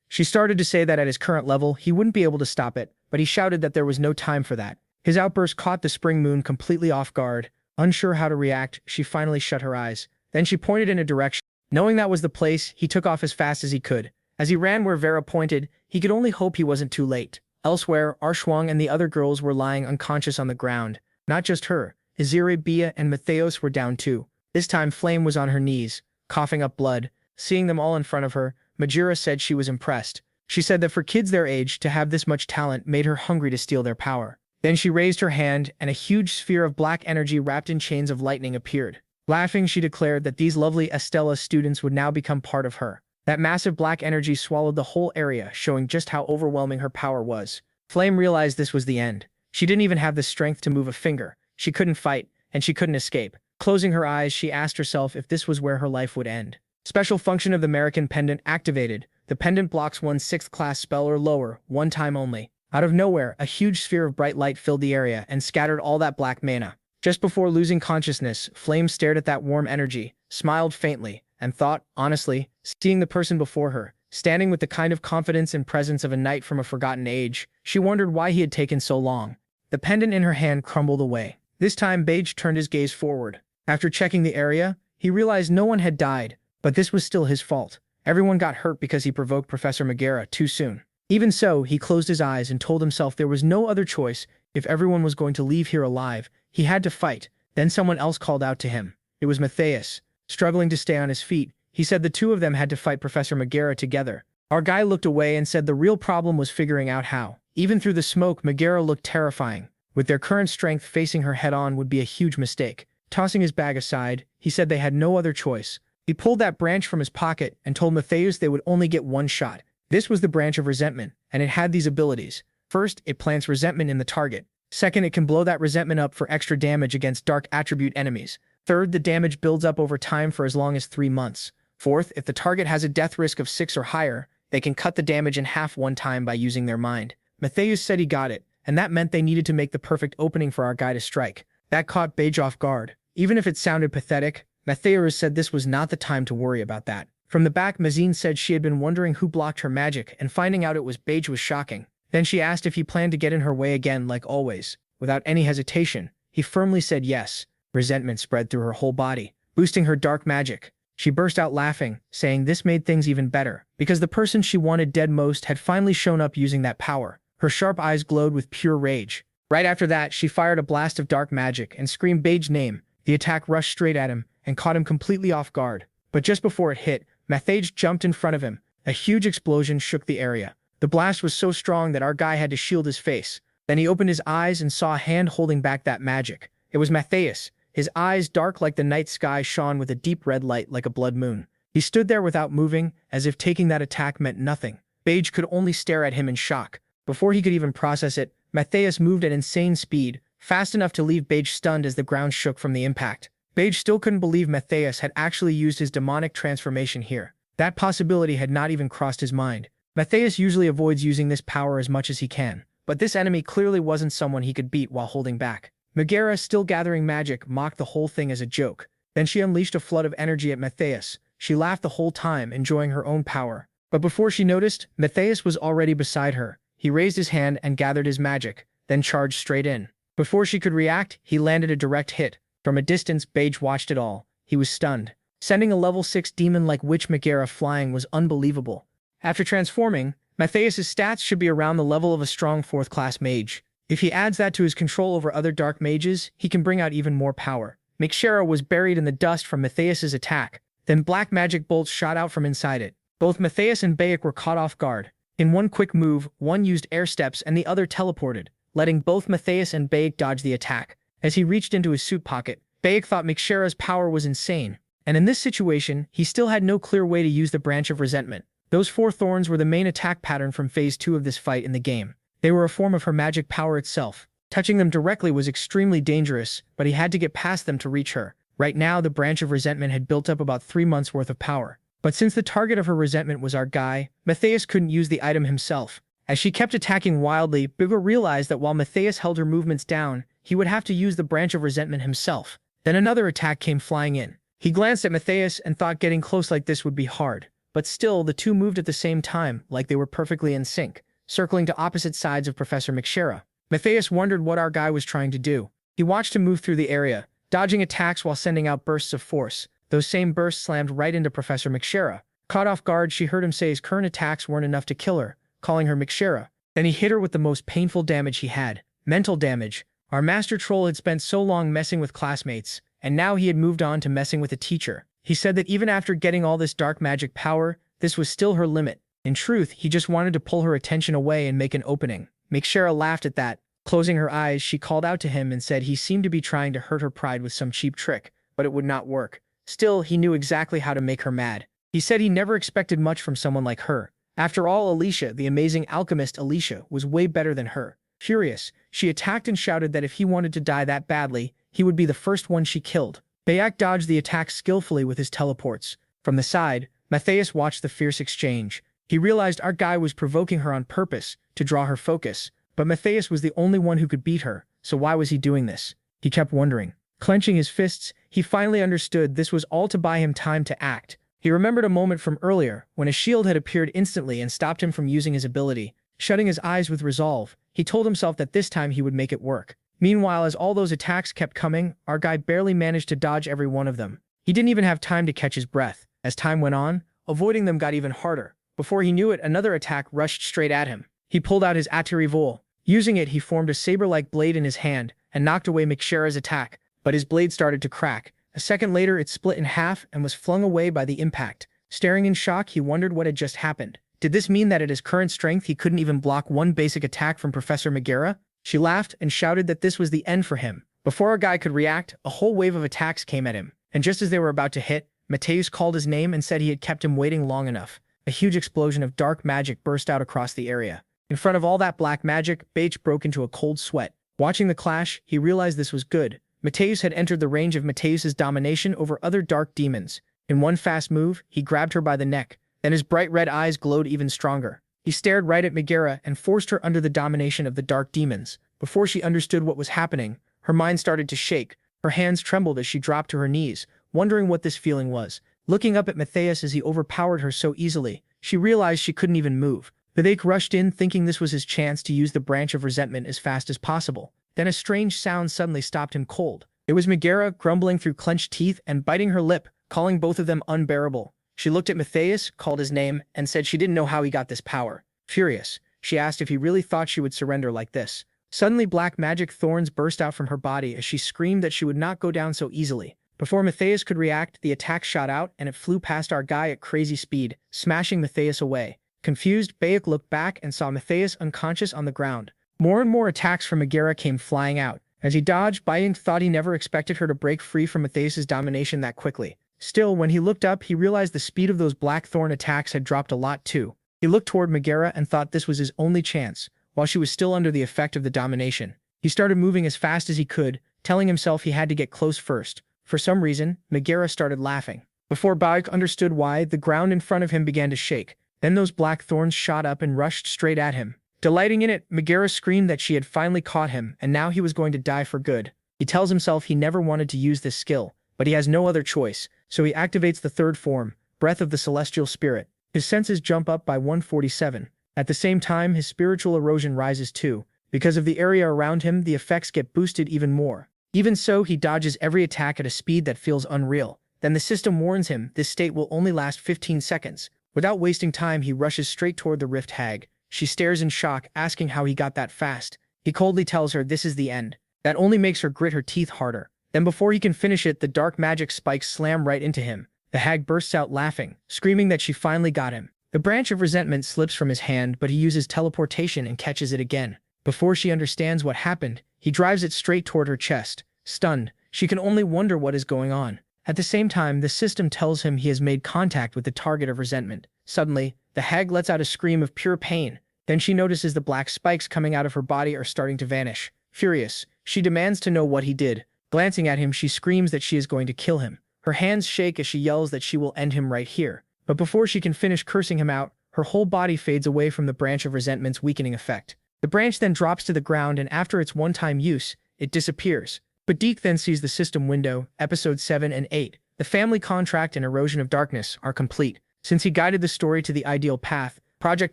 Speaker 1: She started to say that at his current level, he wouldn't be able to stop it, but he shouted that there was no time for that. His outburst caught the Spring Moon completely off guard. Unsure how to react, she finally shut her eyes. Then she pointed in a direction. Knowing that was the place, he took off as fast as he could. As he ran where Vera pointed, he could only hope he wasn't too late. Elsewhere, Arshwang and the other girls were lying unconscious on the ground. Not just her. Izire, Bia, and Matheos were down too. This time Flame was on her knees, coughing up blood. Seeing them all in front of her, Majira said she was impressed. She said that for kids their age, to have this much talent made her hungry to steal their power. Then she raised her hand, and a huge sphere of black energy wrapped in chains of lightning appeared. Laughing, she declared that these lovely Estella students would now become part of her. That massive black energy swallowed the whole area, showing just how overwhelming her power was. Flame realized this was the end. She didn't even have the strength to move a finger. She couldn't fight, and she couldn't escape. Closing her eyes, she asked herself if this was where her life would end. Special function of the American pendant activated. The pendant blocks one 6th class spell or lower, one time only. Out of nowhere, a huge sphere of bright light filled the area and scattered all that black mana. Just before losing consciousness, Flame stared at that warm energy, smiled faintly, and thought, honestly, seeing the person before her, standing with the kind of confidence and presence of a knight from a forgotten age, she wondered why he had taken so long. The pendant in her hand crumbled away. This time Bage turned his gaze forward. After checking the area, he realized no one had died, but this was still his fault. Everyone got hurt because he provoked Professor Megara too soon. Even so, he closed his eyes and told himself there was no other choice. If everyone was going to leave here alive, he had to fight. Then someone else called out to him. It was Matthias. Struggling to stay on his feet, he said the two of them had to fight Professor Megara together. Our guy looked away and said the real problem was figuring out how. Even through the smoke, Megara looked terrifying. With their current strength, facing her head-on would be a huge mistake. Tossing his bag aside, he said they had no other choice. He pulled that branch from his pocket and told Matthias they would only get one shot. This was the branch of resentment, and it had these abilities. First, it plants resentment in the target. Second, it can blow that resentment up for extra damage against dark attribute enemies. Third, the damage builds up over time for as long as 3 months. Fourth, if the target has a death risk of 6 or higher, they can cut the damage in half one time by using their mind. Matthias said he got it, and that meant they needed to make the perfect opening for our guy to strike. That caught Bage off guard. Even if it sounded pathetic, Matthias said this was not the time to worry about that. From the back, Mazine said she had been wondering who blocked her magic, and finding out it was Bage was shocking. Then she asked if he planned to get in her way again like always. Without any hesitation, he firmly said yes. Resentment spread through her whole body, boosting her dark magic. She burst out laughing, saying this made things even better, because the person she wanted dead most had finally shown up using that power. Her sharp eyes glowed with pure rage. Right after that, she fired a blast of dark magic and screamed Bage's name. The attack rushed straight at him and caught him completely off guard. But just before it hit, Mathage jumped in front of him. A huge explosion shook the area. The blast was so strong that our guy had to shield his face. Then he opened his eyes and saw a hand holding back that magic. It was Matthias. His eyes, dark like the night sky, shone with a deep red light like a blood moon. He stood there without moving, as if taking that attack meant nothing. Bage could only stare at him in shock. Before he could even process it, Matthias moved at insane speed, fast enough to leave Bage stunned as the ground shook from the impact. Bage still couldn't believe Matthias had actually used his demonic transformation here. That possibility had not even crossed his mind. Matthias usually avoids using this power as much as he can, but this enemy clearly wasn't someone he could beat while holding back. Megara, still gathering magic, mocked the whole thing as a joke. Then she unleashed a flood of energy at Matthias. She laughed the whole time, enjoying her own power. But before she noticed, Matthias was already beside her. he raised his hand and gathered his magic, then charged straight in. Before she could react, he landed a direct hit. From a distance, Beige watched it all. He was stunned. Sending a level 6 demon like Witch Megara flying was unbelievable. After transforming, Matthias's stats should be around the level of a strong 4th class mage. If he adds that to his control over other dark mages, he can bring out even more power. Megara was buried in the dust from Matthias's attack. Then black magic bolts shot out from inside it. Both Matthias and Bayek were caught off guard. In one quick move, one used air steps and the other teleported, letting both Matthias and Bayek dodge the attack. As he reached into his suit pocket, Bayek thought Megara's power was insane. And in this situation, he still had no clear way to use the Branch of Resentment. Those 4 thorns were the main attack pattern from Phase 2 of this fight in the game. They were a form of her magic power itself. Touching them directly was extremely dangerous, but he had to get past them to reach her. Right now, the Branch of Resentment had built up about 3 months' worth of power. But since the target of her resentment was our guy, Matthias couldn't use the item himself. As she kept attacking wildly, Bigger realized that while Matthias held her movements down, he would have to use the Branch of Resentment himself. Then another attack came flying in. He glanced at Matthias and thought getting close like this would be hard. But still, the two moved at the same time, like they were perfectly in sync, circling to opposite sides of Professor Megara. Matthias wondered what our guy was trying to do. He watched him move through the area, dodging attacks while sending out bursts of force. Those same bursts slammed right into Professor Megara. Caught off guard, she heard him say his current attacks weren't enough to kill her, calling her Megara. Then he hit her with the most painful damage he had. Mental damage. Our master troll had spent so long messing with classmates, and now he had moved on to messing with a teacher. He said that even after getting all this dark magic power, this was still her limit. In truth, he just wanted to pull her attention away and make an opening. Megara laughed at that. Closing her eyes, she called out to him and said he seemed to be trying to hurt her pride with some cheap trick, but it would not work. Still, he knew exactly how to make her mad. He said he never expected much from someone like her. After all, Alicia, the amazing alchemist Alicia, was way better than her. Furious, she attacked and shouted that if he wanted to die that badly, he would be the first one she killed. Bayak dodged the attack skillfully with his teleports. From the side, Matthias watched the fierce exchange. He realized our guy was provoking her on purpose, to draw her focus. But Matthias was the only one who could beat her, so why was he doing this? He kept wondering. Clenching his fists, he finally understood this was all to buy him time to act. He remembered a moment from earlier, when a shield had appeared instantly and stopped him from using his ability. Shutting his eyes with resolve, he told himself that this time he would make it work. Meanwhile, as all those attacks kept coming, our guy barely managed to dodge every one of them. He didn't even have time to catch his breath. As time went on, avoiding them got even harder. Before he knew it, another attack rushed straight at him. He pulled out his Atirivol. Using it, he formed a saber-like blade in his hand and knocked away Megara's attack, but his blade started to crack. A second later, it split in half and was flung away by the impact. Staring in shock, he wondered what had just happened. Did this mean that at his current strength he couldn't even block one basic attack from Professor Megara? She laughed and shouted that this was the end for him. Before our guy could react, a whole wave of attacks came at him, and just as they were about to hit, Mateus called his name and said he had kept him waiting long enough. A huge explosion of dark magic burst out across the area. In front of all that black magic, Bache broke into a cold sweat. Watching the clash, he realized this was good. Mateus had entered the range of Mateus's domination over other dark demons. In one fast move, he grabbed her by the neck. Then his bright red eyes glowed even stronger. He stared right at Megara and forced her under the domination of the dark demons. Before she understood what was happening, her mind started to shake. Her hands trembled as she dropped to her knees, wondering what this feeling was. Looking up at Matthias as he overpowered her so easily, she realized she couldn't even move. Vivek rushed in, thinking this was his chance to use the Branch of Resentment as fast as possible. Then a strange sound suddenly stopped him cold. It was Megara, grumbling through clenched teeth and biting her lip, calling both of them unbearable. She looked at Matthias, called his name, and said she didn't know how he got this power. Furious, she asked if he really thought she would surrender like this. Suddenly, black magic thorns burst out from her body as she screamed that she would not go down so easily. Before Matthias could react, the attack shot out and it flew past our guy at crazy speed, smashing Matthias away. Confused, Bayek looked back and saw Matthias unconscious on the ground. More and more attacks from Megara came flying out. As he dodged, Bayek thought he never expected her to break free from Matthias's domination that quickly. Still, when he looked up, he realized the speed of those black thorn attacks had dropped a lot too. He looked toward Megara and thought this was his only chance, while she was still under the effect of the domination. He started moving as fast as he could, telling himself he had to get close first. For some reason, Megara started laughing. Before Bayek understood why, the ground in front of him began to shake. Then those black thorns shot up and rushed straight at him. Delighting in it, Megara screamed that she had finally caught him and now he was going to die for good. He tells himself he never wanted to use this skill, but he has no other choice, so he activates the third form, Breath of the Celestial Spirit. His senses jump up by 147. At the same time, his spiritual erosion rises too. Because of the area around him, the effects get boosted even more. Even so, he dodges every attack at a speed that feels unreal. Then the system warns him this state will only last 15 seconds. Without wasting time, he rushes straight toward the Rift Hag. She stares in shock, asking how he got that fast. He coldly tells her this is the end. That only makes her grit her teeth harder. Then before he can finish it, the dark magic spikes slam right into him. The hag bursts out laughing, screaming that she finally got him. The branch of resentment slips from his hand, but he uses teleportation and catches it again. Before she understands what happened, he drives it straight toward her chest. Stunned, she can only wonder what is going on. At the same time, the system tells him he has made contact with the target of resentment. Suddenly, the hag lets out a scream of pure pain. Then she notices the black spikes coming out of her body are starting to vanish. Furious, she demands to know what he did. Glancing at him, she screams that she is going to kill him. Her hands shake as she yells that she will end him right here. But before she can finish cursing him out, her whole body fades away from the branch of resentment's weakening effect. The branch then drops to the ground, and after its one-time use, it disappears. But Deke then sees the system window. Episodes 7 and 8. The family contract and erosion of darkness are complete. Since he guided the story to the ideal path, Project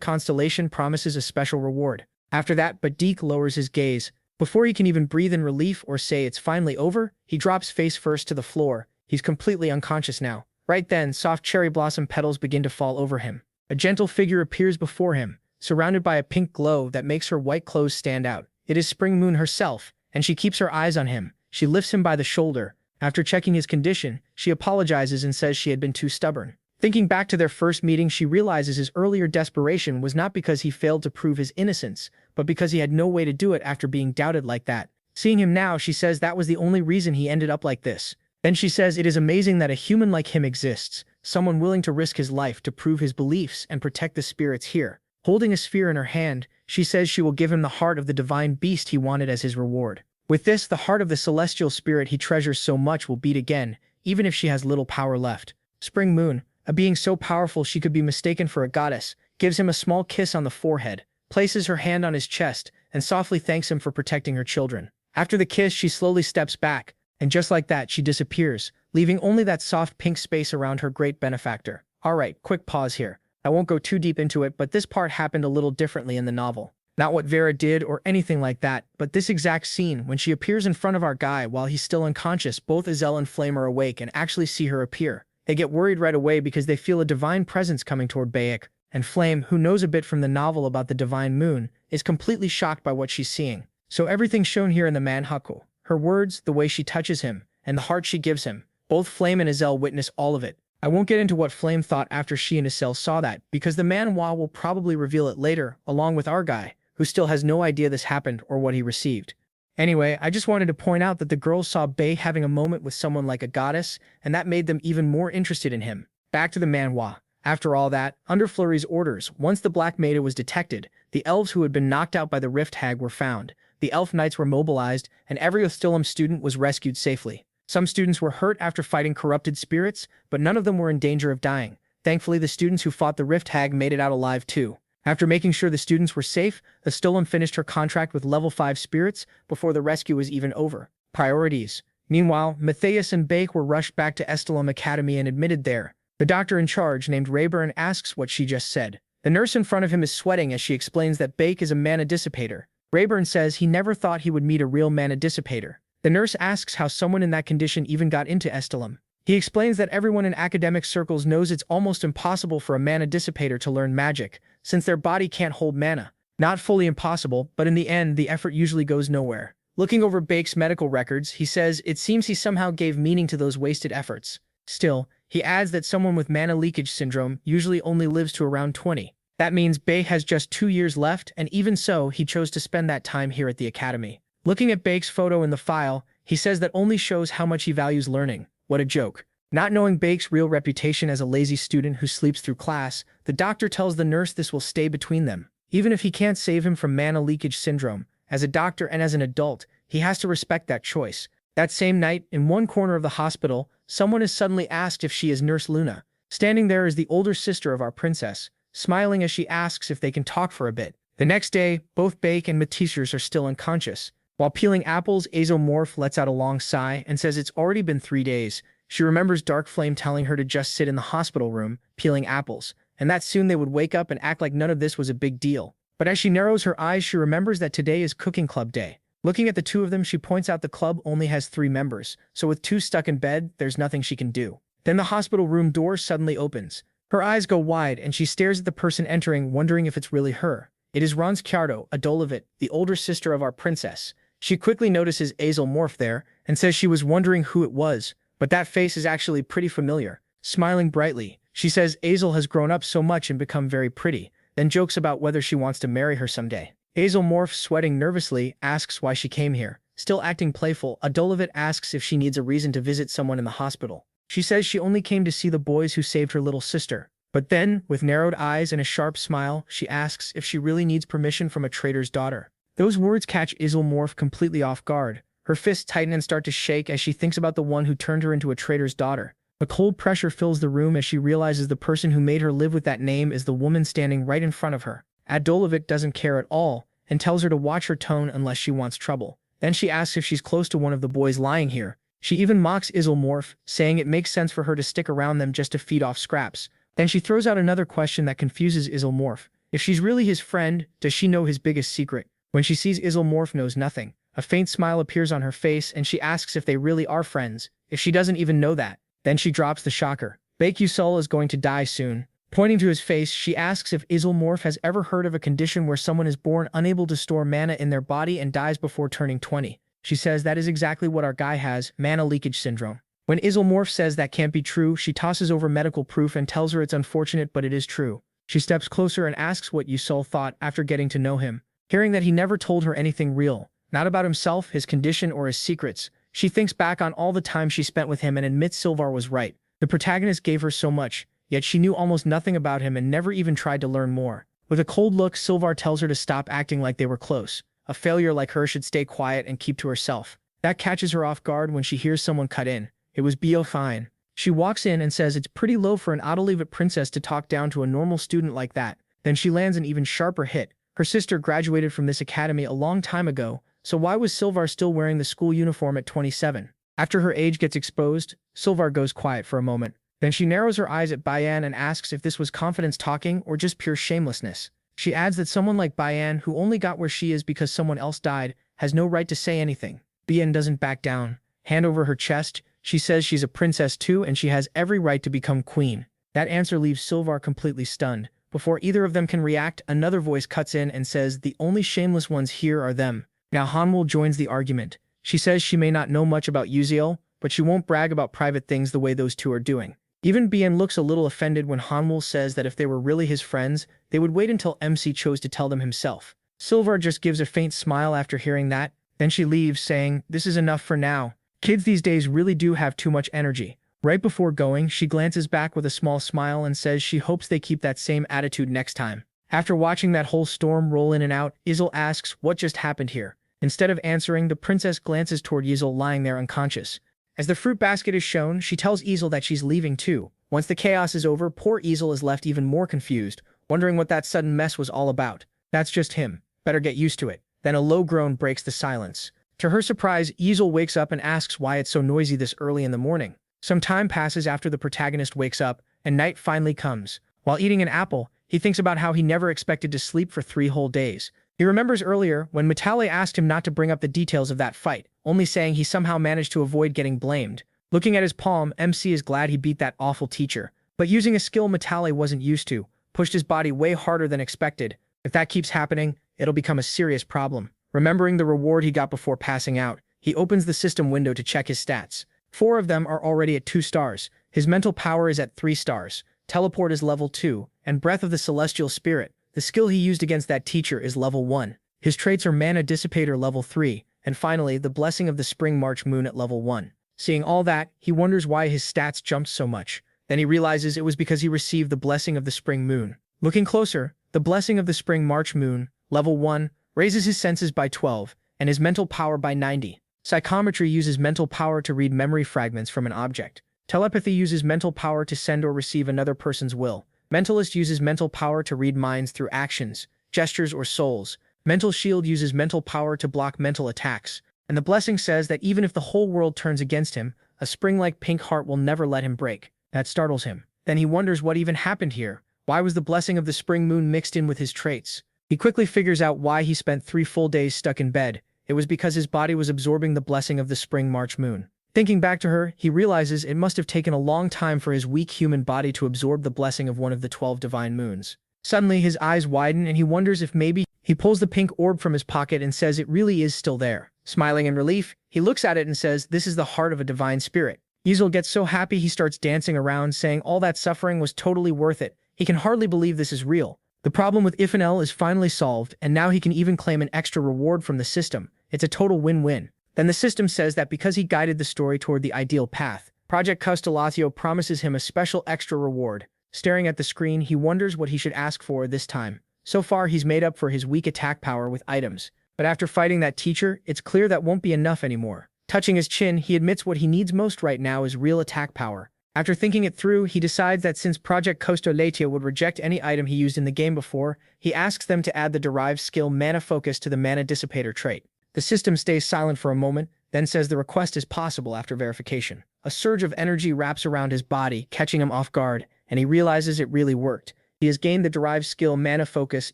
Speaker 1: Constellation promises a special reward. After that, but Deke lowers his gaze. Before he can even breathe in relief or say it's finally over, he drops face first to the floor. He's completely unconscious now. Right then, soft cherry blossom petals begin to fall over him. A gentle figure appears before him, surrounded by a pink glow that makes her white clothes stand out. It is Spring Moon herself, and she keeps her eyes on him. She lifts him by the shoulder. After checking his condition, she apologizes and says she had been too stubborn. Thinking back to their first meeting, she realizes his earlier desperation was not because he failed to prove his innocence, but because he had no way to do it after being doubted like that. Seeing him now, she says that was the only reason he ended up like this. Then she says it is amazing that a human like him exists, someone willing to risk his life to prove his beliefs and protect the spirits here. Holding a sphere in her hand, she says she will give him the heart of the divine beast he wanted as his reward. With this, the heart of the celestial spirit he treasures so much will beat again, even if she has little power left. Spring Moon, a being so powerful she could be mistaken for a goddess, gives him a small kiss on the forehead, places her hand on his chest, and softly thanks him for protecting her children. After the kiss, she slowly steps back, and just like that, she disappears, leaving only that soft pink space around her great benefactor. Alright, quick pause here. I won't go too deep into it, but this part happened a little differently in the novel. Not what Vera did or anything like that, but this exact scene, when she appears in front of our guy while he's still unconscious, both Azel and Flame are awake and actually see her appear. They get worried right away because they feel a divine presence coming toward Bayek, and Flame, who knows a bit from the novel about the divine moon, is completely shocked by what she's seeing. So everything shown here in the Manhwa, her words, the way she touches him, and the heart she gives him, both Flame and Azel witness all of it. I won't get into what Flame thought after she and Azel saw that, because the Manhwa will probably reveal it later, along with our guy, who still has no idea this happened or what he received. Anyway, I just wanted to point out that the girls saw Bae having a moment with someone like a goddess, and that made them even more interested in him. Back to the Manhwa. After all that, under Flurry's orders, once the Black Maida was detected, the elves who had been knocked out by the Rift Hag were found. The elf knights were mobilized, and every Ostilum student was rescued safely. Some students were hurt after fighting corrupted spirits, but none of them were in danger of dying. Thankfully, the students who fought the Rift Hag made it out alive too. After making sure the students were safe, Ostilum finished her contract with level 5 spirits before the rescue was even over. Priorities. Meanwhile, Matthias and Bake were rushed back to Estelum Academy and admitted there. The doctor in charge, named Rayburn, asks what she just said. The nurse in front of him is sweating as she explains that Bake is a mana dissipator. Rayburn says he never thought he would meet a real mana dissipator. The nurse asks how someone in that condition even got into Estelum. He explains that everyone in academic circles knows it's almost impossible for a mana dissipator to learn magic, since their body can't hold mana. Not fully impossible, but in the end, the effort usually goes nowhere. Looking over Bake's medical records, he says it seems he somehow gave meaning to those wasted efforts. Still, he adds that someone with mana leakage syndrome usually only lives to around 20. That means Bake has just 2 years left, and even so, he chose to spend that time here at the academy. Looking at Bake's photo in the file, he says that only shows how much he values learning. What a joke. Not knowing Bake's real reputation as a lazy student who sleeps through class, the doctor tells the nurse this will stay between them. Even if he can't save him from mana leakage syndrome, as a doctor and as an adult, he has to respect that choice. That same night, in one corner of the hospital, someone is suddenly asked if she is Nurse Luna. Standing there is the older sister of our princess, smiling as she asks if they can talk for a bit. The next day, both Bake and Matissers are still unconscious. While peeling apples, Azomorph lets out a long sigh and says it's already been 3 days. She remembers Dark Flame telling her to just sit in the hospital room, peeling apples, and that soon they would wake up and act like none of this was a big deal. But as she narrows her eyes, she remembers that today is cooking club day. Looking at the two of them, she points out the club only has 3 members, so with 2 stuck in bed, there's nothing she can do. Then the hospital room door suddenly opens. Her eyes go wide, and she stares at the person entering, wondering if it's really her. It is Ronskiardo, Adolovit, the older sister of our princess. She quickly notices Azel Morph there, and says she was wondering who it was, but that face is actually pretty familiar. Smiling brightly, she says Azel has grown up so much and become very pretty, then jokes about whether she wants to marry her someday. Azel Morph, sweating nervously, asks why she came here. Still acting playful, Adolovit asks if she needs a reason to visit someone in the hospital. She says she only came to see the boys who saved her little sister. But then, with narrowed eyes and a sharp smile, she asks if she really needs permission from a traitor's daughter. Those words catch Azel Morph completely off guard. Her fists tighten and start to shake as she thinks about the one who turned her into a traitor's daughter. A cold pressure fills the room as she realizes the person who made her live with that name is the woman standing right in front of her. Adolovit doesn't care at all, and tells her to watch her tone unless she wants trouble. Then she asks if she's close to one of the boys lying here. She even mocks Azel Morph, saying it makes sense for her to stick around them just to feed off scraps. Then she throws out another question that confuses Azel Morph. If she's really his friend, does she know his biggest secret? When she sees Azel Morph knows nothing, a faint smile appears on her face and she asks if they really are friends, if she doesn't even know that. Then she drops the shocker. Baekusul is going to die soon. Pointing to his face, she asks if Azel Morph has ever heard of a condition where someone is born unable to store mana in their body and dies before turning 20. She says that is exactly what our guy has, mana leakage syndrome. When Azel Morph says that can't be true, she tosses over medical proof and tells her it's unfortunate but it is true. She steps closer and asks what Yusul thought after getting to know him. Hearing that he never told her anything real, not about himself, his condition, or his secrets, she thinks back on all the time she spent with him and admits Silvar was right. The protagonist gave her so much, yet she knew almost nothing about him and never even tried to learn more. With a cold look, Silvar tells her to stop acting like they were close. A failure like her should stay quiet and keep to herself. That catches her off guard when she hears someone cut in. It was Bio Fine. She walks in and says it's pretty low for an Adolovit princess to talk down to a normal student like that. Then she lands an even sharper hit. Her sister graduated from this academy a long time ago, so why was Silvar still wearing the school uniform at 27? After her age gets exposed, Silvar goes quiet for a moment. Then she narrows her eyes at Bayan and asks if this was confidence talking or just pure shamelessness. She adds that someone like Bayan, who only got where she is because someone else died, has no right to say anything. Bayan doesn't back down. Hand over her chest, she says she's a princess too and she has every right to become queen. That answer leaves Silvar completely stunned. Before either of them can react, another voice cuts in and says the only shameless ones here are them. Now Hanwol joins the argument. She says she may not know much about Uziel, but she won't brag about private things the way those two are doing. Even Bien looks a little offended when Hanwol says that if they were really his friends, they would wait until MC chose to tell them himself. Silvar just gives a faint smile after hearing that, then she leaves saying, "This is enough for now. Kids these days really do have too much energy." Right before going, she glances back with a small smile and says she hopes they keep that same attitude next time. After watching that whole storm roll in and out, Izel asks what just happened here. Instead of answering, the princess glances toward Izel lying there unconscious. As the fruit basket is shown, she tells Izel that she's leaving too. Once the chaos is over, poor Izel is left even more confused, wondering what that sudden mess was all about. That's just him. Better get used to it. Then a low groan breaks the silence. To her surprise, Izel wakes up and asks why it's so noisy this early in the morning. Some time passes after the protagonist wakes up, and night finally comes. While eating an apple, he thinks about how he never expected to sleep for 3 whole days. He remembers earlier when Matale asked him not to bring up the details of that fight, only saying he somehow managed to avoid getting blamed. Looking at his palm, MC is glad he beat that awful teacher. But using a skill Matale wasn't used to, pushed his body way harder than expected. If that keeps happening, it'll become a serious problem. Remembering the reward he got before passing out, he opens the system window to check his stats. 4 of them are already at 2 stars. His mental power is at 3 stars. Teleport is level 2, and Breath of the Celestial Spirit, the skill he used against that teacher, is level 1. His traits are Mana Dissipator level 3, and finally, the Blessing of the Spring March Moon at level 1. Seeing all that, he wonders why his stats jumped so much. Then he realizes it was because he received the Blessing of the Spring Moon. Looking closer, the Blessing of the Spring March Moon, level 1, raises his senses by 12, and his mental power by 90. Psychometry uses mental power to read memory fragments from an object. Telepathy uses mental power to send or receive another person's will. Mentalist uses mental power to read minds through actions, gestures, or souls. Mental Shield uses mental power to block mental attacks. And the Blessing says that even if the whole world turns against him, a spring-like pink heart will never let him break. That startles him. Then he wonders what even happened here. Why was the blessing of the spring moon mixed in with his traits? He quickly figures out why he spent 3 full days stuck in bed. It was because his body was absorbing the blessing of the spring March moon. Thinking back to her, he realizes it must have taken a long time for his weak human body to absorb the blessing of one of the 12 divine moons. Suddenly, his eyes widen and he wonders if maybe he pulls the pink orb from his pocket and says it really is still there. Smiling in relief, he looks at it and says, "This is the heart of a divine spirit." Yezel gets so happy he starts dancing around, saying all that suffering was totally worth it. He can hardly believe this is real. The problem with Ifanel is finally solved, and now he can even claim an extra reward from the system. It's a total win-win. Then the system says that because he guided the story toward the ideal path, Project Constellatio promises him a special extra reward. Staring at the screen, he wonders what he should ask for this time. So far, he's made up for his weak attack power with items. But after fighting that teacher, it's clear that won't be enough anymore. Touching his chin, he admits what he needs most right now is real attack power. After thinking it through, he decides that since Project Constellatio would reject any item he used in the game before, he asks them to add the derived skill Mana Focus to the Mana Dissipator trait. The system stays silent for a moment, then says the request is possible after verification. A surge of energy wraps around his body, catching him off guard, and he realizes it really worked. He has gained the derived skill Mana Focus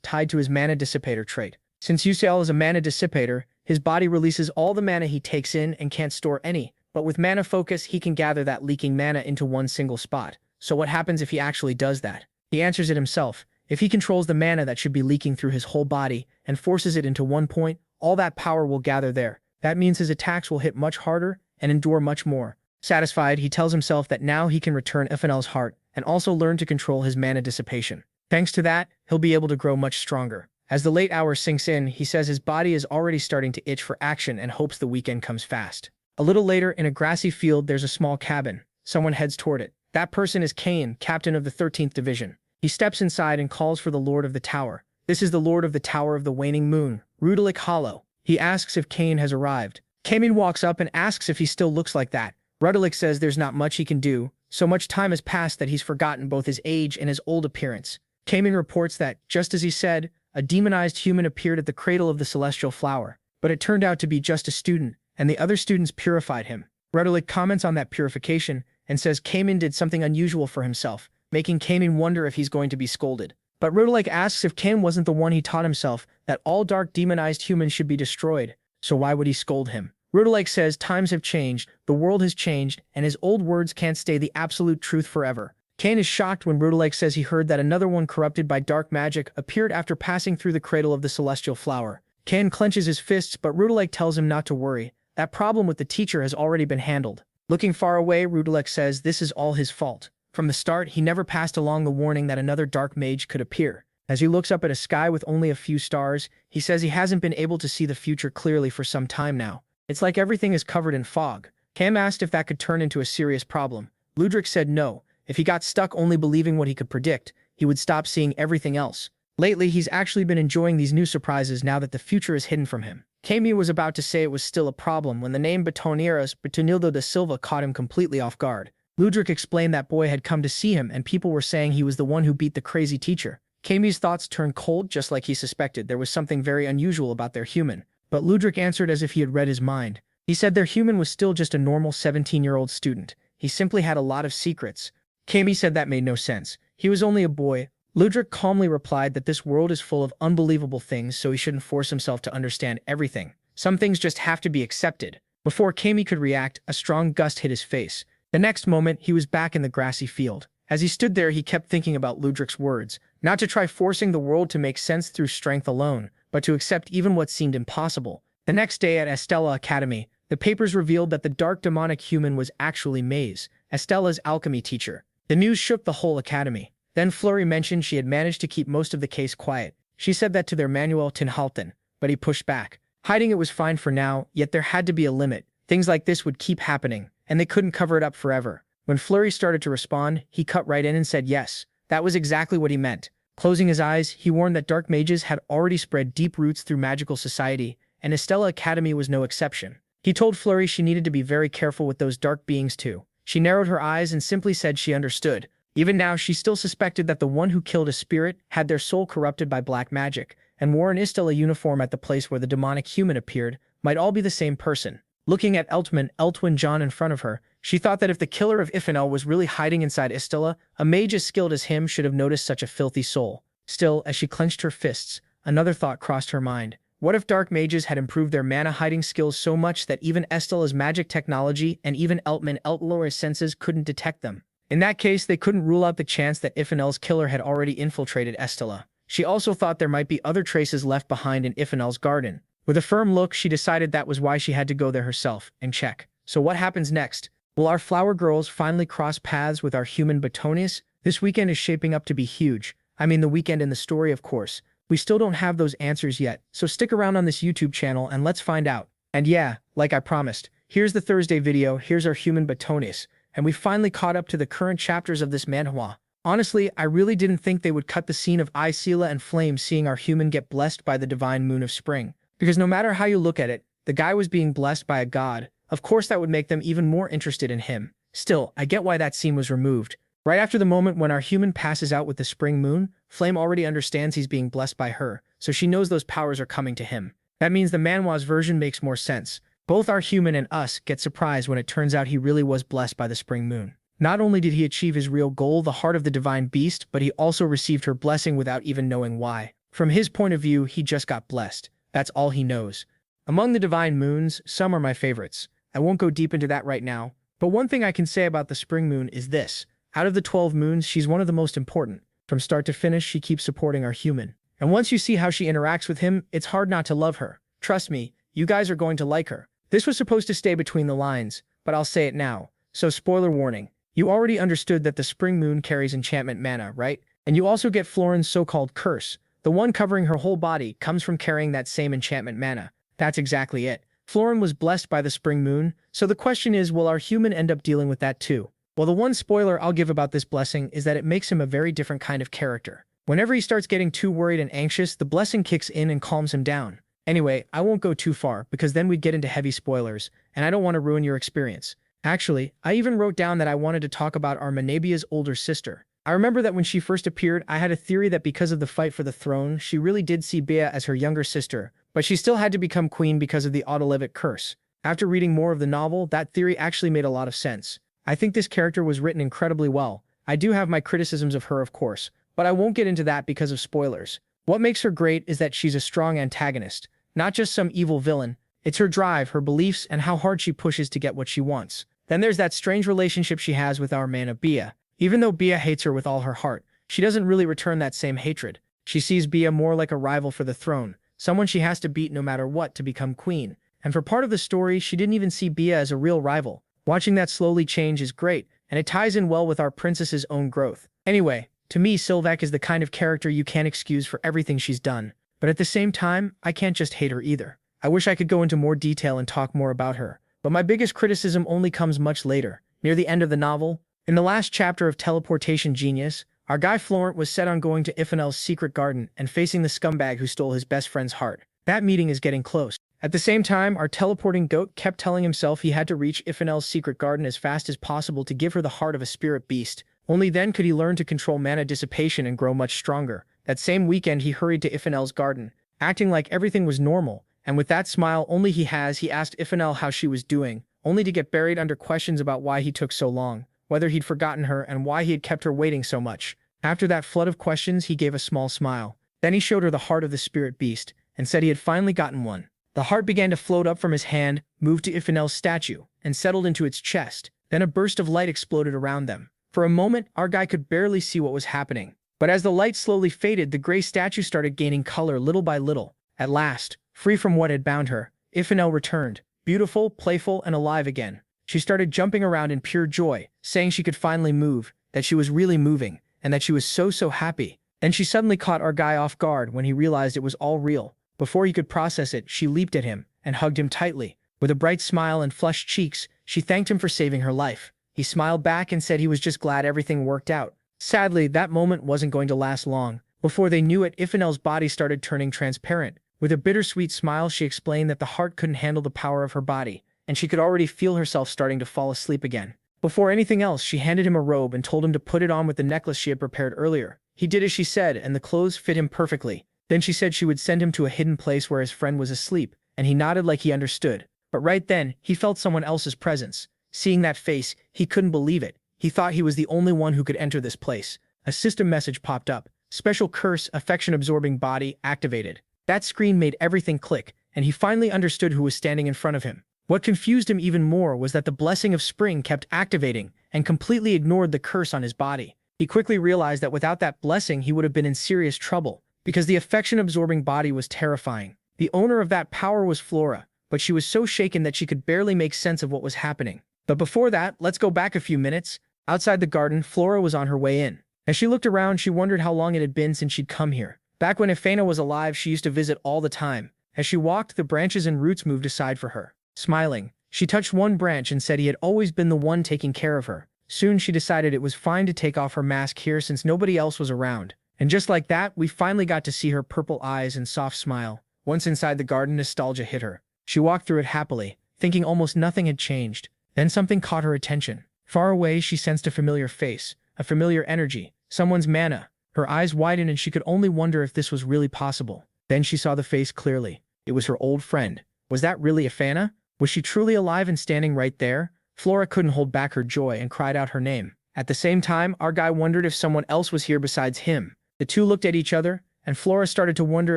Speaker 1: tied to his Mana Dissipator trait. Since Yahello is a Mana Dissipator, his body releases all the mana he takes in and can't store any, but with Mana Focus he can gather that leaking mana into one single spot. So what happens if he actually does that? He answers it himself. If he controls the mana that should be leaking through his whole body and forces it into one point, all that power will gather there. That means his attacks will hit much harder and endure much more. Satisfied, he tells himself that now he can return Ifanel's heart and also learn to control his mana dissipation. Thanks to that, he'll be able to grow much stronger. As the late hour sinks in, he says his body is already starting to itch for action and hopes the weekend comes fast. A little later, in a grassy field, there's a small cabin. Someone heads toward it. That person is Kane, captain of the 13th Division. He steps inside and calls for the Lord of the Tower. This is the Lord of the Tower of the Waning Moon, Rudalik Hollow. He asks if Kane has arrived. Kane walks up and asks if he still looks like that. Rudalik says there's not much he can do. So much time has passed that he's forgotten both his age and his old appearance. Kane reports that, just as he said, a demonized human appeared at the cradle of the celestial flower. But it turned out to be just a student, and the other students purified him. Rudalik comments on that purification and says Kane did something unusual for himself, making Kane wonder if he's going to be scolded. But Rudalik asks if Kane wasn't the one he taught himself that all dark demonized humans should be destroyed, so why would he scold him? Rudalik says times have changed, the world has changed, and his old words can't stay the absolute truth forever. Kane is shocked when Rudalik says he heard that another one corrupted by dark magic appeared after passing through the cradle of the celestial flower. Kane clenches his fists, but Rudalik tells him not to worry. That problem with the teacher has already been handled. Looking far away, Rudalik says this is all his fault. From the start, he never passed along the warning that another dark mage could appear. As he looks up at a sky with only a few stars, he says he hasn't been able to see the future clearly for some time now. It's like everything is covered in fog. Cam asked if that could turn into a serious problem. Ludwig said no. If he got stuck only believing what he could predict, he would stop seeing everything else. Lately, he's actually been enjoying these new surprises now that the future is hidden from him. Kami was about to say it was still a problem when the name Betonieras Betonildo da Silva caught him completely off guard. Ludwig explained that boy had come to see him and people were saying he was the one who beat the crazy teacher. Kami's thoughts turned cold just like he suspected there was something very unusual about their human. But Ludwig answered as if he had read his mind. He said their human was still just a normal 17-year-old student. He simply had a lot of secrets. Kami said that made no sense. He was only a boy. Ludwig calmly replied that this world is full of unbelievable things, so he shouldn't force himself to understand everything. Some things just have to be accepted. Before Kami could react, a strong gust hit his face. The next moment, he was back in the grassy field. As he stood there, he kept thinking about Ludwig's words, not to try forcing the world to make sense through strength alone, but to accept even what seemed impossible. The next day at Estella Academy, the papers revealed that the dark demonic human was actually Maze, Estella's alchemy teacher. The news shook the whole academy. Then Fleury mentioned she had managed to keep most of the case quiet. She said that to their Manuel Tinhalton, but he pushed back. Hiding it was fine for now, yet there had to be a limit. Things like this would keep happening, and they couldn't cover it up forever. When Fleury started to respond, he cut right in and said yes. That was exactly what he meant. Closing his eyes, he warned that dark mages had already spread deep roots through magical society, and Estella Academy was no exception. He told Fleury she needed to be very careful with those dark beings too. She narrowed her eyes and simply said she understood. Even now, she still suspected that the one who killed a spirit had their soul corrupted by black magic, and wore an Estella uniform at the place where the demonic human appeared, might all be the same person. Looking at Eltwin John in front of her, she thought that if the killer of Ifenel was really hiding inside Istila, a mage as skilled as him should have noticed such a filthy soul. Still, as she clenched her fists, another thought crossed her mind. What if dark mages had improved their mana hiding skills so much that even Estila's magic technology and even Eltlora's senses couldn't detect them? In that case, they couldn't rule out the chance that Ifenel's killer had already infiltrated Estila. She also thought there might be other traces left behind in Ifenel's garden. With a firm look, she decided that was why she had to go there herself and check. So what happens next? Will our flower girls finally cross paths with our human Batonis? This weekend is shaping up to be huge. I mean the weekend in the story, of course. We still don't have those answers yet, so stick around on this YouTube channel and let's find out. And yeah, like I promised, here's the Thursday video, here's our human Batonis, and we finally caught up to the current chapters of this manhwa. Honestly, I really didn't think they would cut the scene of Isela and Flame seeing our human get blessed by the divine moon of spring. Because no matter how you look at it, the guy was being blessed by a god. Of course that would make them even more interested in him. Still, I get why that scene was removed. Right after the moment when our human passes out with the spring moon, Flame already understands he's being blessed by her, so she knows those powers are coming to him. That means the manhwa's version makes more sense. Both our human and us get surprised when it turns out he really was blessed by the spring moon. Not only did he achieve his real goal, the heart of the divine beast, but he also received her blessing without even knowing why. From his point of view, he just got blessed. That's all he knows. Among the divine moons, some are my favorites. I won't go deep into that right now, but one thing I can say about the spring moon is this. Out of the 12 moons, she's one of the most important. From start to finish, she keeps supporting our human. And once you see how she interacts with him, it's hard not to love her. Trust me, you guys are going to like her. This was supposed to stay between the lines, but I'll say it now. So spoiler warning. You already understood that the spring moon carries enchantment mana, right? And you also get Florin's so-called curse. The one covering her whole body comes from carrying that same enchantment mana. That's exactly it. Florin was blessed by the spring moon, so the question is, will our human end up dealing with that too? Well, the one spoiler I'll give about this blessing is that it makes him a very different kind of character. Whenever he starts getting too worried and anxious, the blessing kicks in and calms him down. Anyway, I won't go too far, because then we'd get into heavy spoilers, and I don't want to ruin your experience. Actually, I even wrote down that I wanted to talk about our Manabia's older sister. I remember that when she first appeared, I had a theory that because of the fight for the throne, she really did see Bea as her younger sister, but she still had to become queen because of the Autolevic curse. After reading more of the novel, that theory actually made a lot of sense. I think this character was written incredibly well. I do have my criticisms of her, of course, but I won't get into that because of spoilers. What makes her great is that she's a strong antagonist, not just some evil villain. It's her drive, her beliefs, and how hard she pushes to get what she wants. Then there's that strange relationship she has with our mana Bea. Even though Bea hates her with all her heart, she doesn't really return that same hatred. She sees Bea more like a rival for the throne, someone she has to beat no matter what to become queen. And for part of the story, she didn't even see Bea as a real rival. Watching that slowly change is great, and it ties in well with our princess's own growth. Anyway, to me, Sylvac is the kind of character you can't excuse for everything she's done. But at the same time, I can't just hate her either. I wish I could go into more detail and talk more about her. But my biggest criticism only comes much later, near the end of the novel. In the last chapter of Teleportation Genius, our guy Florent was set on going to Ifenel's secret garden and facing the scumbag who stole his best friend's heart. That meeting is getting close. At the same time, our teleporting goat kept telling himself he had to reach Ifenel's secret garden as fast as possible to give her the heart of a spirit beast. Only then could he learn to control mana dissipation and grow much stronger. That same weekend, he hurried to Ifenel's garden, acting like everything was normal, and with that smile only he asked Ifenel how she was doing, only to get buried under questions about why he took so long, whether he'd forgotten her, and why he had kept her waiting so much. After that flood of questions, he gave a small smile. Then he showed her the heart of the spirit beast, and said he had finally gotten one. The heart began to float up from his hand, moved to Ifenel's statue, and settled into its chest. Then a burst of light exploded around them. For a moment, our guy could barely see what was happening. But as the light slowly faded, the gray statue started gaining color little by little. At last, free from what had bound her, Ifenel returned, beautiful, playful, and alive again. She started jumping around in pure joy, saying she could finally move, that she was really moving, and that she was so happy. Then she suddenly caught our guy off guard when he realized it was all real. Before he could process it, she leaped at him and hugged him tightly. With a bright smile and flushed cheeks, she thanked him for saving her life. He smiled back and said he was just glad everything worked out. Sadly, that moment wasn't going to last long. Before they knew it, Ifenel's body started turning transparent. With a bittersweet smile, she explained that the heart couldn't handle the power of her body, and she could already feel herself starting to fall asleep again. Before anything else, she handed him a robe and told him to put it on with the necklace she had prepared earlier. He did as she said, and the clothes fit him perfectly. Then she said she would send him to a hidden place where his friend was asleep, and he nodded like he understood. But right then, he felt someone else's presence. Seeing that face, he couldn't believe it. He thought he was the only one who could enter this place. A system message popped up. Special curse, affection-absorbing body, activated. That screen made everything click, and he finally understood who was standing in front of him. What confused him even more was that the blessing of spring kept activating and completely ignored the curse on his body. He quickly realized that without that blessing, he would have been in serious trouble, because the affection-absorbing body was terrifying. The owner of that power was Flora, but she was so shaken that she could barely make sense of what was happening. But before that, let's go back a few minutes. Outside the garden, Flora was on her way in. As she looked around, she wondered how long it had been since she'd come here. Back when Ifena was alive, she used to visit all the time. As she walked, the branches and roots moved aside for her. Smiling, she touched one branch and said he had always been the one taking care of her. Soon she decided it was fine to take off her mask here since nobody else was around. And just like that, we finally got to see her purple eyes and soft smile. Once inside the garden, nostalgia hit her. She walked through it happily, thinking almost nothing had changed. Then something caught her attention. Far away, she sensed a familiar face, a familiar energy, someone's mana. Her eyes widened and she could only wonder if this was really possible. Then she saw the face clearly. It was her old friend. Was that really Ifena? Was she truly alive and standing right there? Flora couldn't hold back her joy and cried out her name. At the same time, our guy wondered if someone else was here besides him. The two looked at each other, and Flora started to wonder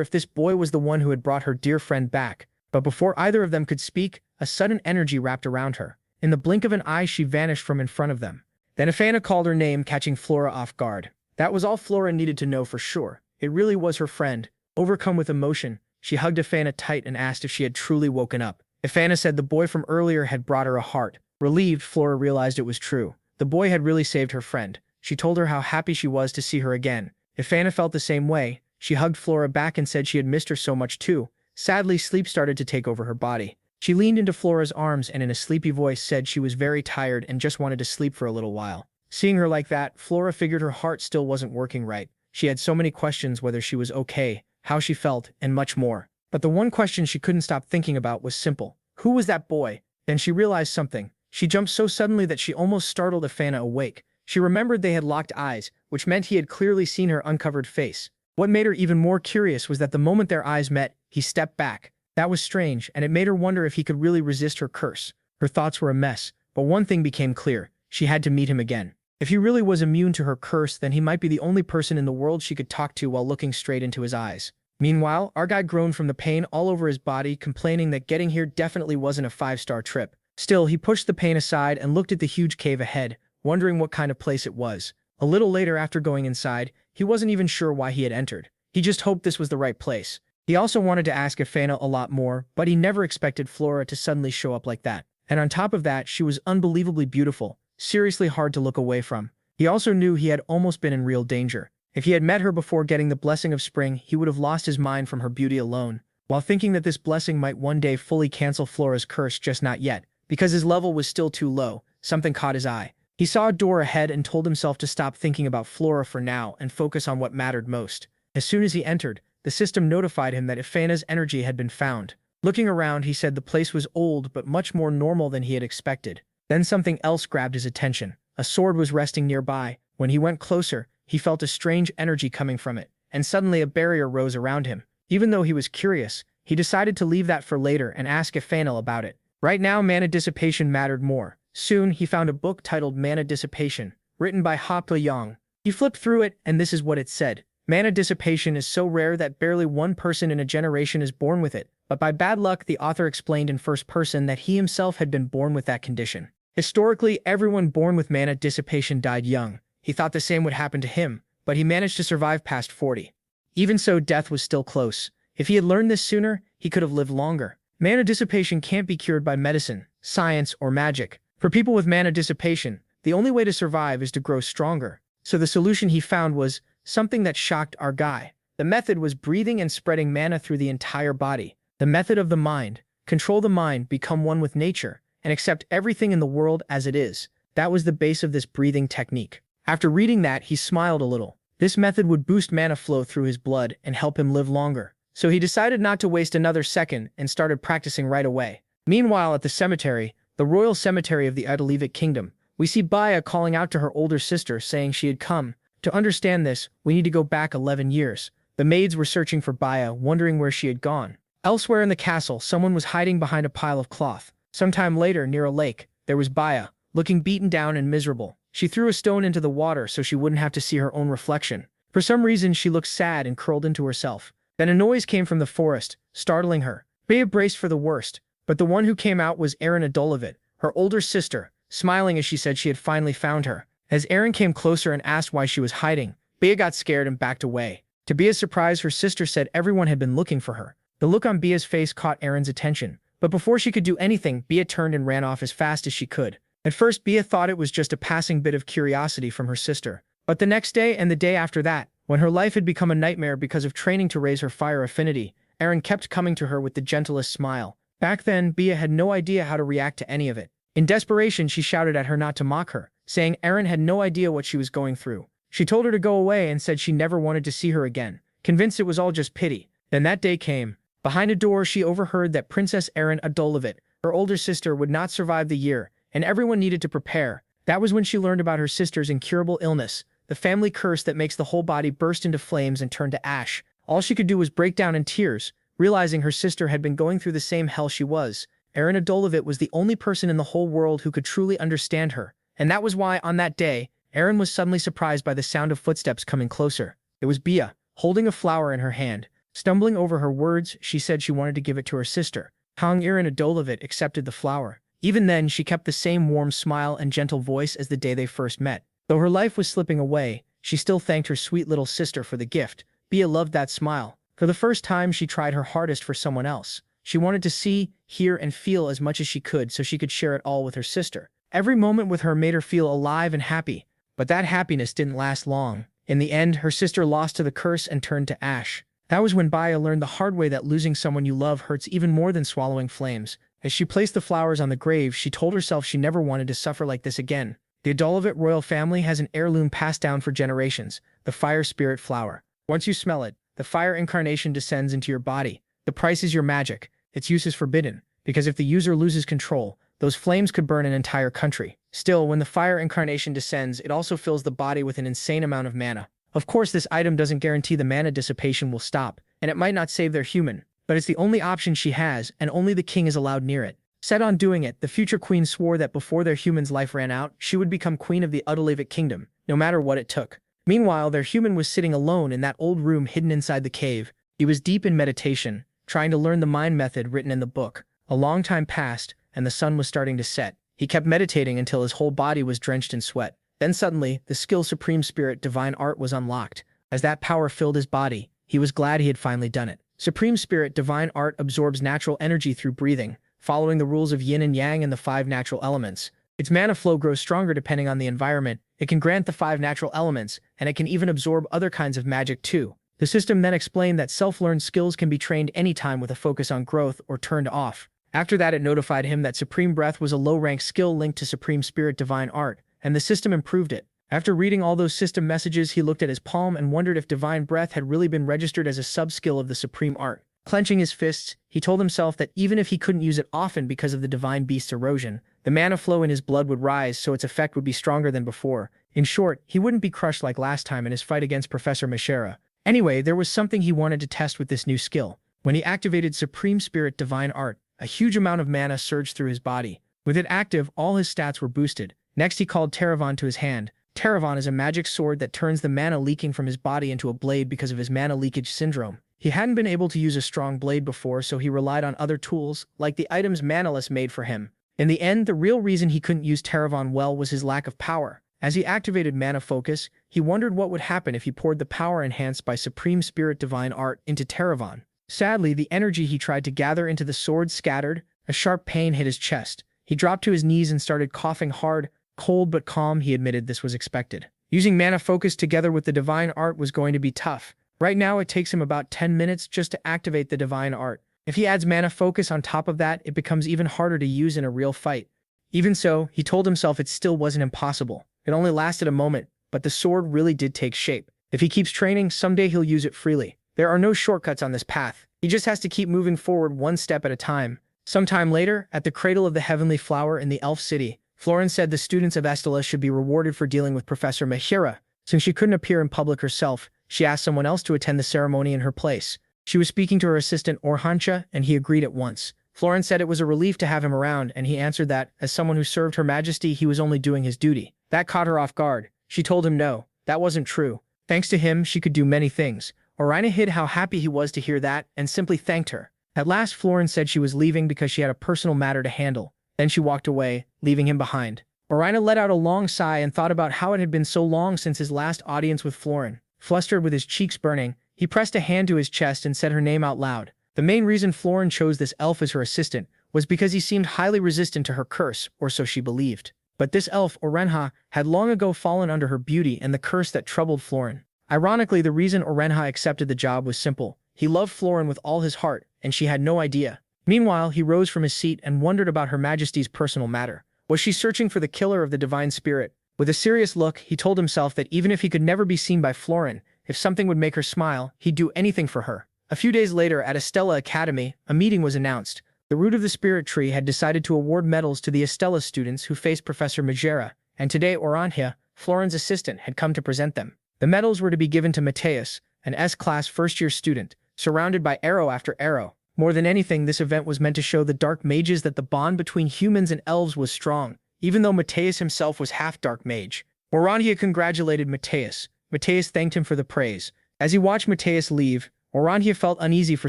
Speaker 1: if this boy was the one who had brought her dear friend back. But before either of them could speak, a sudden energy wrapped around her. In the blink of an eye, she vanished from in front of them. Then Ifena called her name, catching Flora off guard. That was all Flora needed to know for sure. It really was her friend. Overcome with emotion, she hugged Ifena tight and asked if she had truly woken up. Ifena said the boy from earlier had brought her a heart. Relieved, Flora realized it was true. The boy had really saved her friend. She told her how happy she was to see her again. Ifena felt the same way. She hugged Flora back and said she had missed her so much too. Sadly, sleep started to take over her body. She leaned into Flora's arms and in a sleepy voice said she was very tired and just wanted to sleep for a little while. Seeing her like that, Flora figured her heart still wasn't working right. She had so many questions, whether she was okay, how she felt, and much more. But the one question she couldn't stop thinking about was simple. Who was that boy? Then she realized something. She jumped so suddenly that she almost startled Ifena awake. She remembered they had locked eyes, which meant he had clearly seen her uncovered face. What made her even more curious was that the moment their eyes met, he stepped back. That was strange, and it made her wonder if he could really resist her curse. Her thoughts were a mess, but one thing became clear. She had to meet him again. If he really was immune to her curse, then he might be the only person in the world she could talk to while looking straight into his eyes. Meanwhile, our guy groaned from the pain all over his body, complaining that getting here definitely wasn't a 5-star trip. Still, he pushed the pain aside and looked at the huge cave ahead, wondering what kind of place it was. A little later, after going inside, he wasn't even sure why he had entered. He just hoped this was the right place. He also wanted to ask Ifena a lot more, but he never expected Flora to suddenly show up like that. And on top of that, she was unbelievably beautiful, seriously hard to look away from. He also knew he had almost been in real danger. If he had met her before getting the blessing of spring, he would have lost his mind from her beauty alone. While thinking that this blessing might one day fully cancel Flora's curse, just not yet, because his level was still too low, something caught his eye. He saw a door ahead and told himself to stop thinking about Flora for now and focus on what mattered most. As soon as he entered, the system notified him that Ifena's energy had been found. Looking around, he said the place was old but much more normal than he had expected. Then something else grabbed his attention. A sword was resting nearby. When he went closer, he felt a strange energy coming from it, and suddenly a barrier rose around him. Even though he was curious, he decided to leave that for later and ask Ifena about it. Right now, mana dissipation mattered more. Soon, he found a book titled Mana Dissipation, written by Ha Yang. He flipped through it, and this is what it said. Mana dissipation is so rare that barely one person in a generation is born with it, but by bad luck, the author explained in first person that he himself had been born with that condition. Historically, everyone born with mana dissipation died young. He thought the same would happen to him, but he managed to survive past 40. Even so, death was still close. If he had learned this sooner, he could have lived longer. Mana dissipation can't be cured by medicine, science, or magic. For people with mana dissipation, the only way to survive is to grow stronger. So the solution he found was something that shocked our guy. The method was breathing and spreading mana through the entire body. The method of the mind. Control the mind, become one with nature, and accept everything in the world as it is. That was the base of this breathing technique. After reading that, he smiled a little. This method would boost mana flow through his blood and help him live longer. So he decided not to waste another second and started practicing right away. Meanwhile, at the cemetery, the royal cemetery of the Aniclimax kingdom, we see Baya calling out to her older sister, saying she had come. To understand this, we need to go back 11 years. The maids were searching for Baya, wondering where she had gone. Elsewhere in the castle, someone was hiding behind a pile of cloth. Sometime later, near a lake, there was Baya, looking beaten down and miserable. She threw a stone into the water so she wouldn't have to see her own reflection. For some reason, she looked sad and curled into herself. Then a noise came from the forest, startling her. Baya braced for the worst, but the one who came out was Erin Adolovit, her older sister, smiling as she said she had finally found her. As Erin came closer and asked why she was hiding, Baya got scared and backed away. To Baya's surprise, her sister said everyone had been looking for her. The look on Baya's face caught Erin's attention, but before she could do anything, Baya turned and ran off as fast as she could. At first, Baya thought it was just a passing bit of curiosity from her sister. But the next day and the day after that, when her life had become a nightmare because of training to raise her fire affinity, Erin kept coming to her with the gentlest smile. Back then, Baya had no idea how to react to any of it. In desperation, she shouted at her not to mock her, saying Erin had no idea what she was going through. She told her to go away and said she never wanted to see her again, convinced it was all just pity. Then that day came. Behind a door, she overheard that Princess Erin Adolovit, her older sister, would not survive the year, and everyone needed to prepare. That was when she learned about her sister's incurable illness, the family curse that makes the whole body burst into flames and turn to ash. All she could do was break down in tears, realizing her sister had been going through the same hell she was. Erin Adolovit was the only person in the whole world who could truly understand her, and that was why, on that day, Erin was suddenly surprised by the sound of footsteps coming closer. It was Baya, holding a flower in her hand. Stumbling over her words, she said she wanted to give it to her sister. Erin Adolovit accepted the flower. Even then, she kept the same warm smile and gentle voice as the day they first met. Though her life was slipping away, she still thanked her sweet little sister for the gift. Baya loved that smile. For the first time, she tried her hardest for someone else. She wanted to see, hear, and feel as much as she could so she could share it all with her sister. Every moment with her made her feel alive and happy. But that happiness didn't last long. In the end, her sister lost to the curse and turned to ash. That was when Baya learned the hard way that losing someone you love hurts even more than swallowing flames. As she placed the flowers on the grave, she told herself she never wanted to suffer like this again. The Adolovit royal family has an heirloom passed down for generations, the fire spirit flower. Once you smell it, the fire incarnation descends into your body. The price is your magic. Its use is forbidden, because if the user loses control, those flames could burn an entire country. Still, when the fire incarnation descends, it also fills the body with an insane amount of mana. Of course, this item doesn't guarantee the mana dissipation will stop, and it might not save their human, but it's the only option she has, and only the king is allowed near it. Set on doing it, the future queen swore that before their human's life ran out, she would become queen of the Adolovit kingdom, no matter what it took. Meanwhile, their human was sitting alone in that old room hidden inside the cave. He was deep in meditation, trying to learn the mind method written in the book. A long time passed, and the sun was starting to set. He kept meditating until his whole body was drenched in sweat. Then suddenly, the skill Supreme Spirit Divine Art was unlocked. As that power filled his body, he was glad he had finally done it. Supreme Spirit Divine Art absorbs natural energy through breathing, following the rules of yin and yang and the 5 natural elements. Its mana flow grows stronger depending on the environment. It can grant the 5 natural elements, and it can even absorb other kinds of magic too. The system then explained that self-learned skills can be trained anytime with a focus on growth or turned off. After that, it notified him that Supreme Breath was a low-rank skill linked to Supreme Spirit Divine Art, and the system improved it. After reading all those system messages, he looked at his palm and wondered if Divine Breath had really been registered as a sub-skill of the Supreme Art. Clenching his fists, he told himself that even if he couldn't use it often because of the Divine Beast's erosion, the mana flow in his blood would rise so its effect would be stronger than before. In short, he wouldn't be crushed like last time in his fight against Professor Mishera. Anyway, there was something he wanted to test with this new skill. When he activated Supreme Spirit Divine Art, a huge amount of mana surged through his body. With it active, all his stats were boosted. Next, he called Teravan to his hand. Teravan is a magic sword that turns the mana leaking from his body into a blade because of his mana leakage syndrome. He hadn't been able to use a strong blade before, so he relied on other tools, like the items Manaless made for him. In the end, the real reason he couldn't use Teravan well was his lack of power. As he activated Mana Focus, he wondered what would happen if he poured the power enhanced by Supreme Spirit Divine Art into Teravan. Sadly, the energy he tried to gather into the sword scattered. A sharp pain hit his chest. He dropped to his knees and started coughing hard. Cold but calm, he admitted this was expected. Using Mana Focus together with the Divine Art was going to be tough. Right now, it takes him about 10 minutes just to activate the Divine Art. If he adds Mana Focus on top of that, it becomes even harder to use in a real fight. Even so, he told himself it still wasn't impossible. It only lasted a moment, but the sword really did take shape. If he keeps training, someday he'll use it freely. There are no shortcuts on this path. He just has to keep moving forward one step at a time. Sometime later, at the cradle of the Heavenly Flower in the Elf City, Florin said the students of Estella should be rewarded for dealing with Professor Mishera. Since she couldn't appear in public herself, she asked someone else to attend the ceremony in her place. She was speaking to her assistant Orhancha, and he agreed at once. Florin said it was a relief to have him around, and he answered that, as someone who served Her Majesty, he was only doing his duty. That caught her off guard. She told him no, that wasn't true. Thanks to him, she could do many things. Orina hid how happy he was to hear that, and simply thanked her. At last, Florin said she was leaving because she had a personal matter to handle. Then she walked away, leaving him behind. Orina let out a long sigh and thought about how it had been so long since his last audience with Florin. Flustered with his cheeks burning, he pressed a hand to his chest and said her name out loud. The main reason Florin chose this elf as her assistant was because he seemed highly resistant to her curse, or so she believed. But this elf, Orenha, had long ago fallen under her beauty and the curse that troubled Florin. Ironically, the reason Orenha accepted the job was simple. He loved Florin with all his heart, and she had no idea. Meanwhile, he rose from his seat and wondered about Her Majesty's personal matter. Was she searching for the killer of the divine spirit? With a serious look, he told himself that even if he could never be seen by Florin, if something would make her smile, he'd do anything for her. A few days later, at Estella Academy, a meeting was announced. The root of the spirit tree had decided to award medals to the Estella students who faced Professor Majera, and today Orantia, Florin's assistant, had come to present them. The medals were to be given to Mateus, an S-class first-year student, surrounded by arrow after arrow. More than anything, this event was meant to show the dark mages that the bond between humans and elves was strong, even though Mateus himself was half dark mage. Orantia congratulated Mateus. Mateus thanked him for the praise. As he watched Mateus leave, Orantia felt uneasy for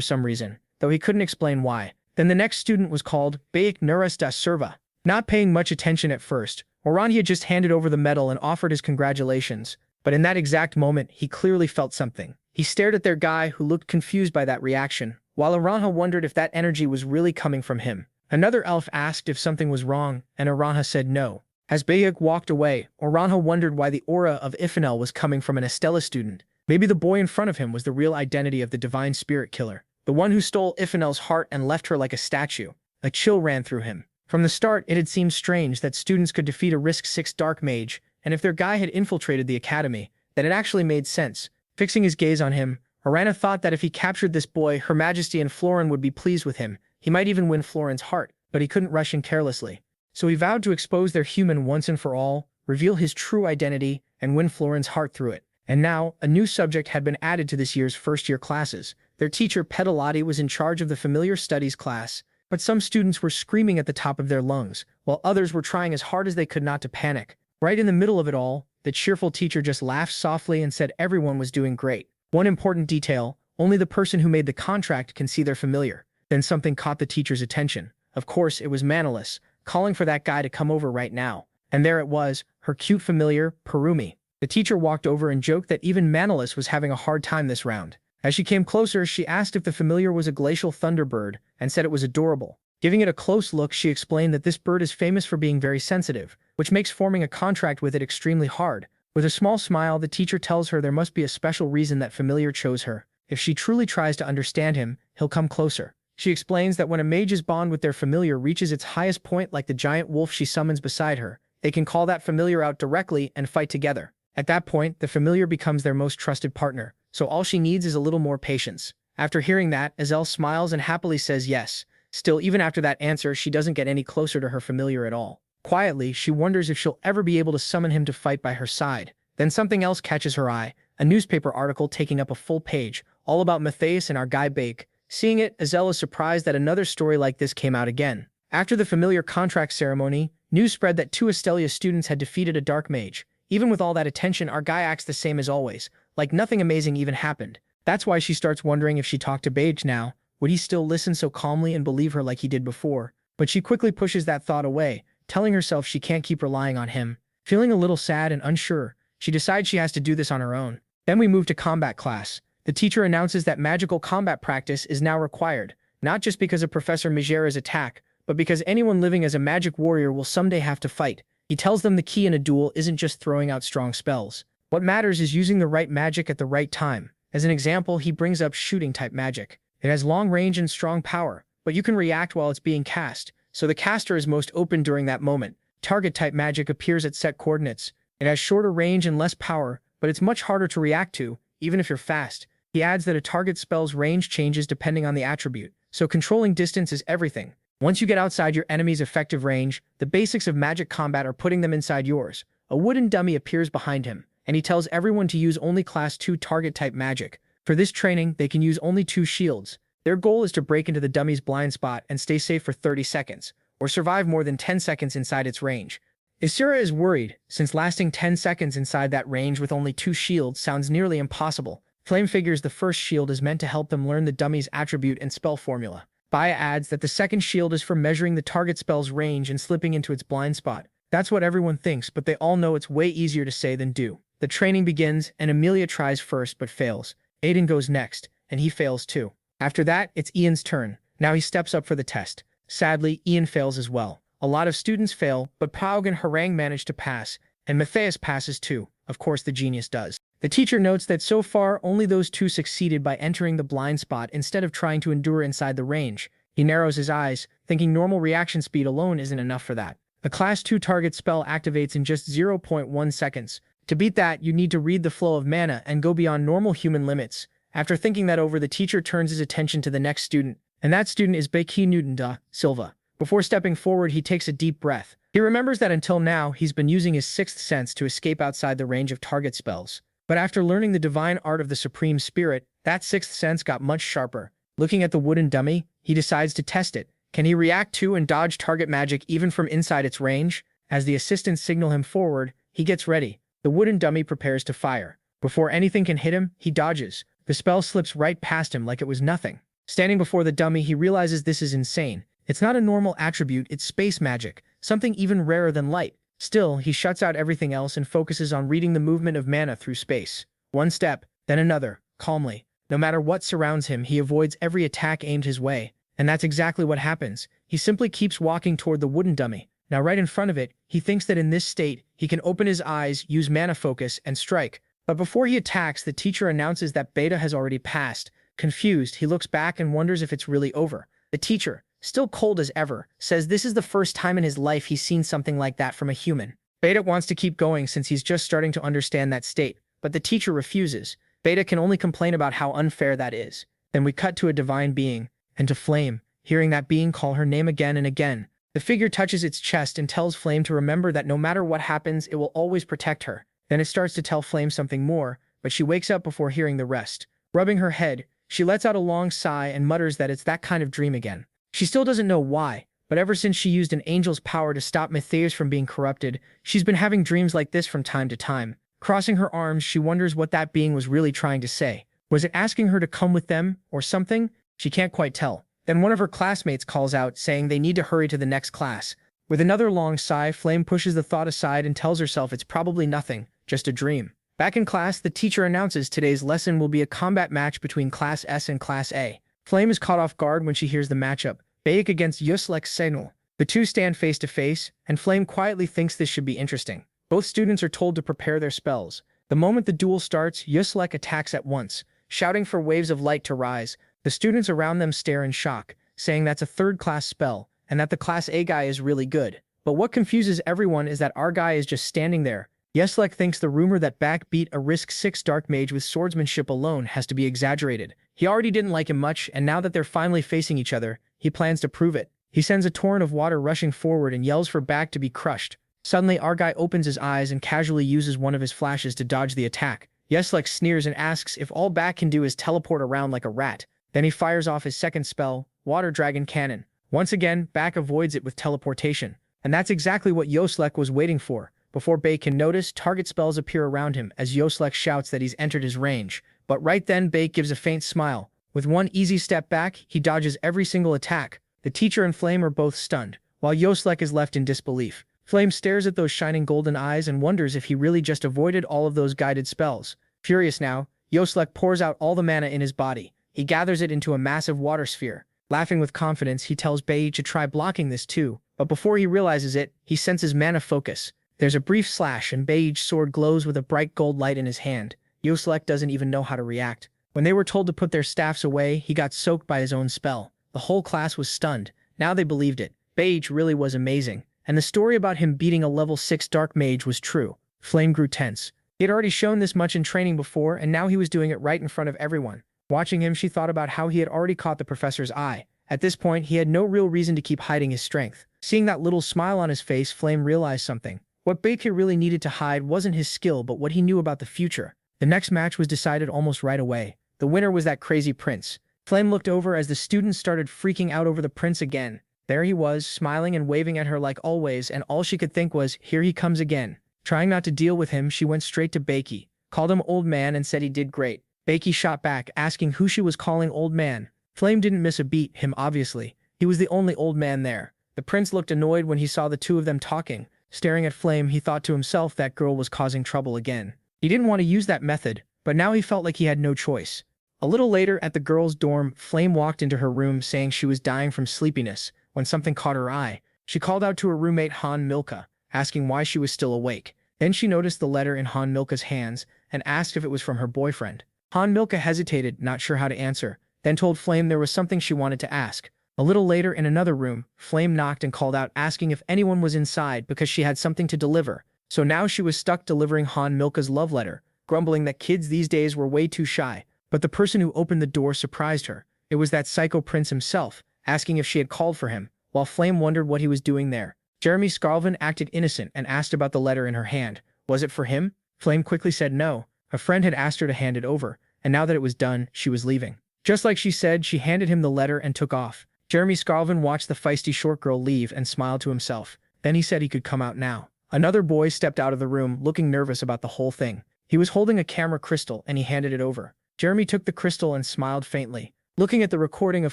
Speaker 1: some reason, though he couldn't explain why. Then the next student was called Baik Nuras da Serva. Not paying much attention at first, Orantia just handed over the medal and offered his congratulations. But in that exact moment, he clearly felt something. He stared at their guy, who looked confused by that reaction, while Oranha wondered if that energy was really coming from him. Another elf asked if something was wrong, and Oranha said no. As Bayek walked away, Oranha wondered why the aura of Ifanel was coming from an Estella student. Maybe the boy in front of him was the real identity of the divine spirit killer, the one who stole Ifanel's heart and left her like a statue. A chill ran through him. From the start, it had seemed strange that students could defeat a Risk 6 dark mage, and if their guy had infiltrated the academy, that it actually made sense. Fixing his gaze on him, Orana thought that if he captured this boy, Her Majesty and Florin would be pleased with him. He might even win Florin's heart, but he couldn't rush in carelessly. So he vowed to expose their human once and for all, reveal his true identity, and win Florin's heart through it. And now, a new subject had been added to this year's first-year classes. Their teacher, Pedalati, was in charge of the familiar studies class, but some students were screaming at the top of their lungs, while others were trying as hard as they could not to panic. Right in the middle of it all, the cheerful teacher just laughed softly and said everyone was doing great. One important detail, only the person who made the contract can see their familiar. Then something caught the teacher's attention. Of course, it was Manalus, calling for that guy to come over right now. And there it was, her cute familiar, Perumi. The teacher walked over and joked that even Manalus was having a hard time this round. As she came closer, she asked if the familiar was a glacial thunderbird, and said it was adorable. Giving it a close look, she explained that this bird is famous for being very sensitive, which makes forming a contract with it extremely hard. With a small smile, the teacher tells her there must be a special reason that familiar chose her. If she truly tries to understand him, he'll come closer. She explains that when a mage's bond with their familiar reaches its highest point, like the giant wolf she summons beside her, they can call that familiar out directly and fight together. At that point, the familiar becomes their most trusted partner, so all she needs is a little more patience. After hearing that, Azel smiles and happily says yes. Still, even after that answer, she doesn't get any closer to her familiar at all. Quietly, she wonders if she'll ever be able to summon him to fight by her side. Then something else catches her eye, a newspaper article taking up a full page, all about Matthias and our guy Bake. Seeing it, Azel is surprised that another story like this came out again. After the familiar contract ceremony, news spread that 2 Estelia students had defeated a dark mage. Even with all that attention, our guy acts the same as always, like nothing amazing even happened. That's why she starts wondering if she talked to Bage now, would he still listen so calmly and believe her like he did before? But she quickly pushes that thought away, telling herself she can't keep relying on him. Feeling a little sad and unsure, she decides she has to do this on her own. Then we move to combat class. The teacher announces that magical combat practice is now required, not just because of Professor Mijera's attack, but because anyone living as a magic warrior will someday have to fight. He tells them the key in a duel isn't just throwing out strong spells. What matters is using the right magic at the right time. As an example, he brings up shooting-type magic. It has long range and strong power, but you can react while it's being cast, so the caster is most open during that moment. Target-type magic appears at set coordinates. It has shorter range and less power, but it's much harder to react to, even if you're fast. He adds that a target spell's range changes depending on the attribute, so controlling distance is everything. Once you get outside your enemy's effective range, the basics of magic combat are putting them inside yours. A wooden dummy appears behind him, and he tells everyone to use only Class 2 target-type magic. For this training, they can use only 2 shields. Their goal is to break into the dummy's blind spot and stay safe for 30 seconds, or survive more than 10 seconds inside its range. Asura is worried, since lasting 10 seconds inside that range with only 2 shields sounds nearly impossible. Flame figures the first shield is meant to help them learn the dummy's attribute and spell formula. Baya adds that the second shield is for measuring the target spell's range and slipping into its blind spot. That's what everyone thinks, but they all know it's way easier to say than do. The training begins, and Amelia tries first but fails. Aiden goes next, and he fails too. After that, it's Ian's turn. Now he steps up for the test. Sadly, Ian fails as well. A lot of students fail, but Paug and Harang manage to pass, and Matthias passes too. Of course the genius does. The teacher notes that so far only those 2 succeeded by entering the blind spot instead of trying to endure inside the range. He narrows his eyes, thinking normal reaction speed alone isn't enough for that. The Class 2 target spell activates in just 0.1 seconds. To beat that, you need to read the flow of mana and go beyond normal human limits. After thinking that over, the teacher turns his attention to the next student, and that student is Becky Newton da Silva. Before stepping forward, he takes a deep breath. He remembers that until now, he's been using his 6th sense to escape outside the range of target spells. But after learning the divine art of the Supreme Spirit, that 6th sense got much sharper. Looking at the wooden dummy, he decides to test it. Can he react to and dodge target magic even from inside its range? As the assistants signal him forward, he gets ready. The wooden dummy prepares to fire. Before anything can hit him, he dodges. The spell slips right past him like it was nothing. Standing before the dummy, he realizes this is insane. It's not a normal attribute, it's space magic, something even rarer than light. Still, he shuts out everything else and focuses on reading the movement of mana through space. One step, then another, calmly. No matter what surrounds him, he avoids every attack aimed his way. And that's exactly what happens. He simply keeps walking toward the wooden dummy. Now right in front of it, he thinks that in this state, he can open his eyes, use mana focus, and strike. But before he attacks, the teacher announces that Beta has already passed. Confused, he looks back and wonders if it's really over. The teacher, still cold as ever, says this is the first time in his life he's seen something like that from a human. Beta wants to keep going since he's just starting to understand that state, but the teacher refuses. Beta can only complain about how unfair that is. Then we cut to a divine being, and to Flame, hearing that being call her name again and again. The figure touches its chest and tells Flame to remember that no matter what happens, it will always protect her. Then it starts to tell Flame something more, but she wakes up before hearing the rest. Rubbing her head, she lets out a long sigh and mutters that it's that kind of dream again. She still doesn't know why, but ever since she used an angel's power to stop Matthias from being corrupted, she's been having dreams like this from time to time. Crossing her arms, she wonders what that being was really trying to say. Was it asking her to come with them, or something? She can't quite tell. Then one of her classmates calls out, saying they need to hurry to the next class. With another long sigh, Flame pushes the thought aside and tells herself it's probably nothing, just a dream. Back in class, the teacher announces today's lesson will be a combat match between Class S and Class A. Flame is caught off guard when she hears the matchup. Bayek against Yuslek Senul. The two stand face to face, and Flame quietly thinks this should be interesting. Both students are told to prepare their spells. The moment the duel starts, Yuslek attacks at once, shouting for waves of light to rise. The students around them stare in shock, saying that's a third-class spell, and that the Class A guy is really good. But what confuses everyone is that our guy is just standing there. Yuslek thinks the rumor that Back beat a Risk 6 Dark Mage with swordsmanship alone has to be exaggerated. He already didn't like him much, and now that they're finally facing each other, he plans to prove it. He sends a torrent of water rushing forward and yells for Back to be crushed. Suddenly, our guy opens his eyes and casually uses one of his flashes to dodge the attack. Yuslek sneers and asks if all Back can do is teleport around like a rat. Then he fires off his second spell, Water Dragon Cannon. Once again, Back avoids it with teleportation. And that's exactly what Yuslek was waiting for. Before Bay can notice, target spells appear around him as Yuslek shouts that he's entered his range. But right then, Bay gives a faint smile. With one easy step back, he dodges every single attack. The teacher and Flame are both stunned, while Yuslek is left in disbelief. Flame stares at those shining golden eyes and wonders if he really just avoided all of those guided spells. Furious now, Yuslek pours out all the mana in his body. He gathers it into a massive water sphere. Laughing with confidence, he tells Bei to try blocking this too. But before he realizes it, he senses mana focus. There's a brief slash and Bei's sword glows with a bright gold light in his hand. Yuslek doesn't even know how to react. When they were told to put their staffs away, he got soaked by his own spell. The whole class was stunned. Now they believed it. Beige really was amazing. And the story about him beating a level 6 Dark Mage was true. Flame grew tense. He had already shown this much in training before, and now he was doing it right in front of everyone. Watching him, she thought about how he had already caught the professor's eye. At this point, he had no real reason to keep hiding his strength. Seeing that little smile on his face, Flame realized something. What Baker really needed to hide wasn't his skill but what he knew about the future. The next match was decided almost right away. The winner was that crazy prince. Flame looked over as the students started freaking out over the prince again. There he was, smiling and waving at her like always, and all she could think was, here he comes again. Trying not to deal with him, she went straight to Bakey, called him old man and said he did great. Bakey shot back, asking who she was calling old man. Flame didn't miss a beat, him obviously. He was the only old man there. The prince looked annoyed when he saw the two of them talking. Staring at Flame, he thought to himself that girl was causing trouble again. He didn't want to use that method, but now he felt like he had no choice. A little later, at the girls' dorm, Flame walked into her room saying she was dying from sleepiness, when something caught her eye. She called out to her roommate Han Milka, asking why she was still awake. Then she noticed the letter in Han Milka's hands, and asked if it was from her boyfriend. Han Milka hesitated, not sure how to answer, then told Flame there was something she wanted to ask. A little later, in another room, Flame knocked and called out asking if anyone was inside because she had something to deliver. So now she was stuck delivering Han Milka's love letter, grumbling that kids these days were way too shy. But the person who opened the door surprised her. It was that psycho prince himself, asking if she had called for him, while Flame wondered what he was doing there. Jeremy Scarlvin acted innocent and asked about the letter in her hand. Was it for him? Flame quickly said no. A friend had asked her to hand it over, and now that it was done, she was leaving. Just like she said, she handed him the letter and took off. Jeremy Scarlvin watched the feisty short girl leave and smiled to himself. Then he said he could come out now. Another boy stepped out of the room, looking nervous about the whole thing. He was holding a camera crystal and he handed it over. Jeremy took the crystal and smiled faintly. Looking at the recording of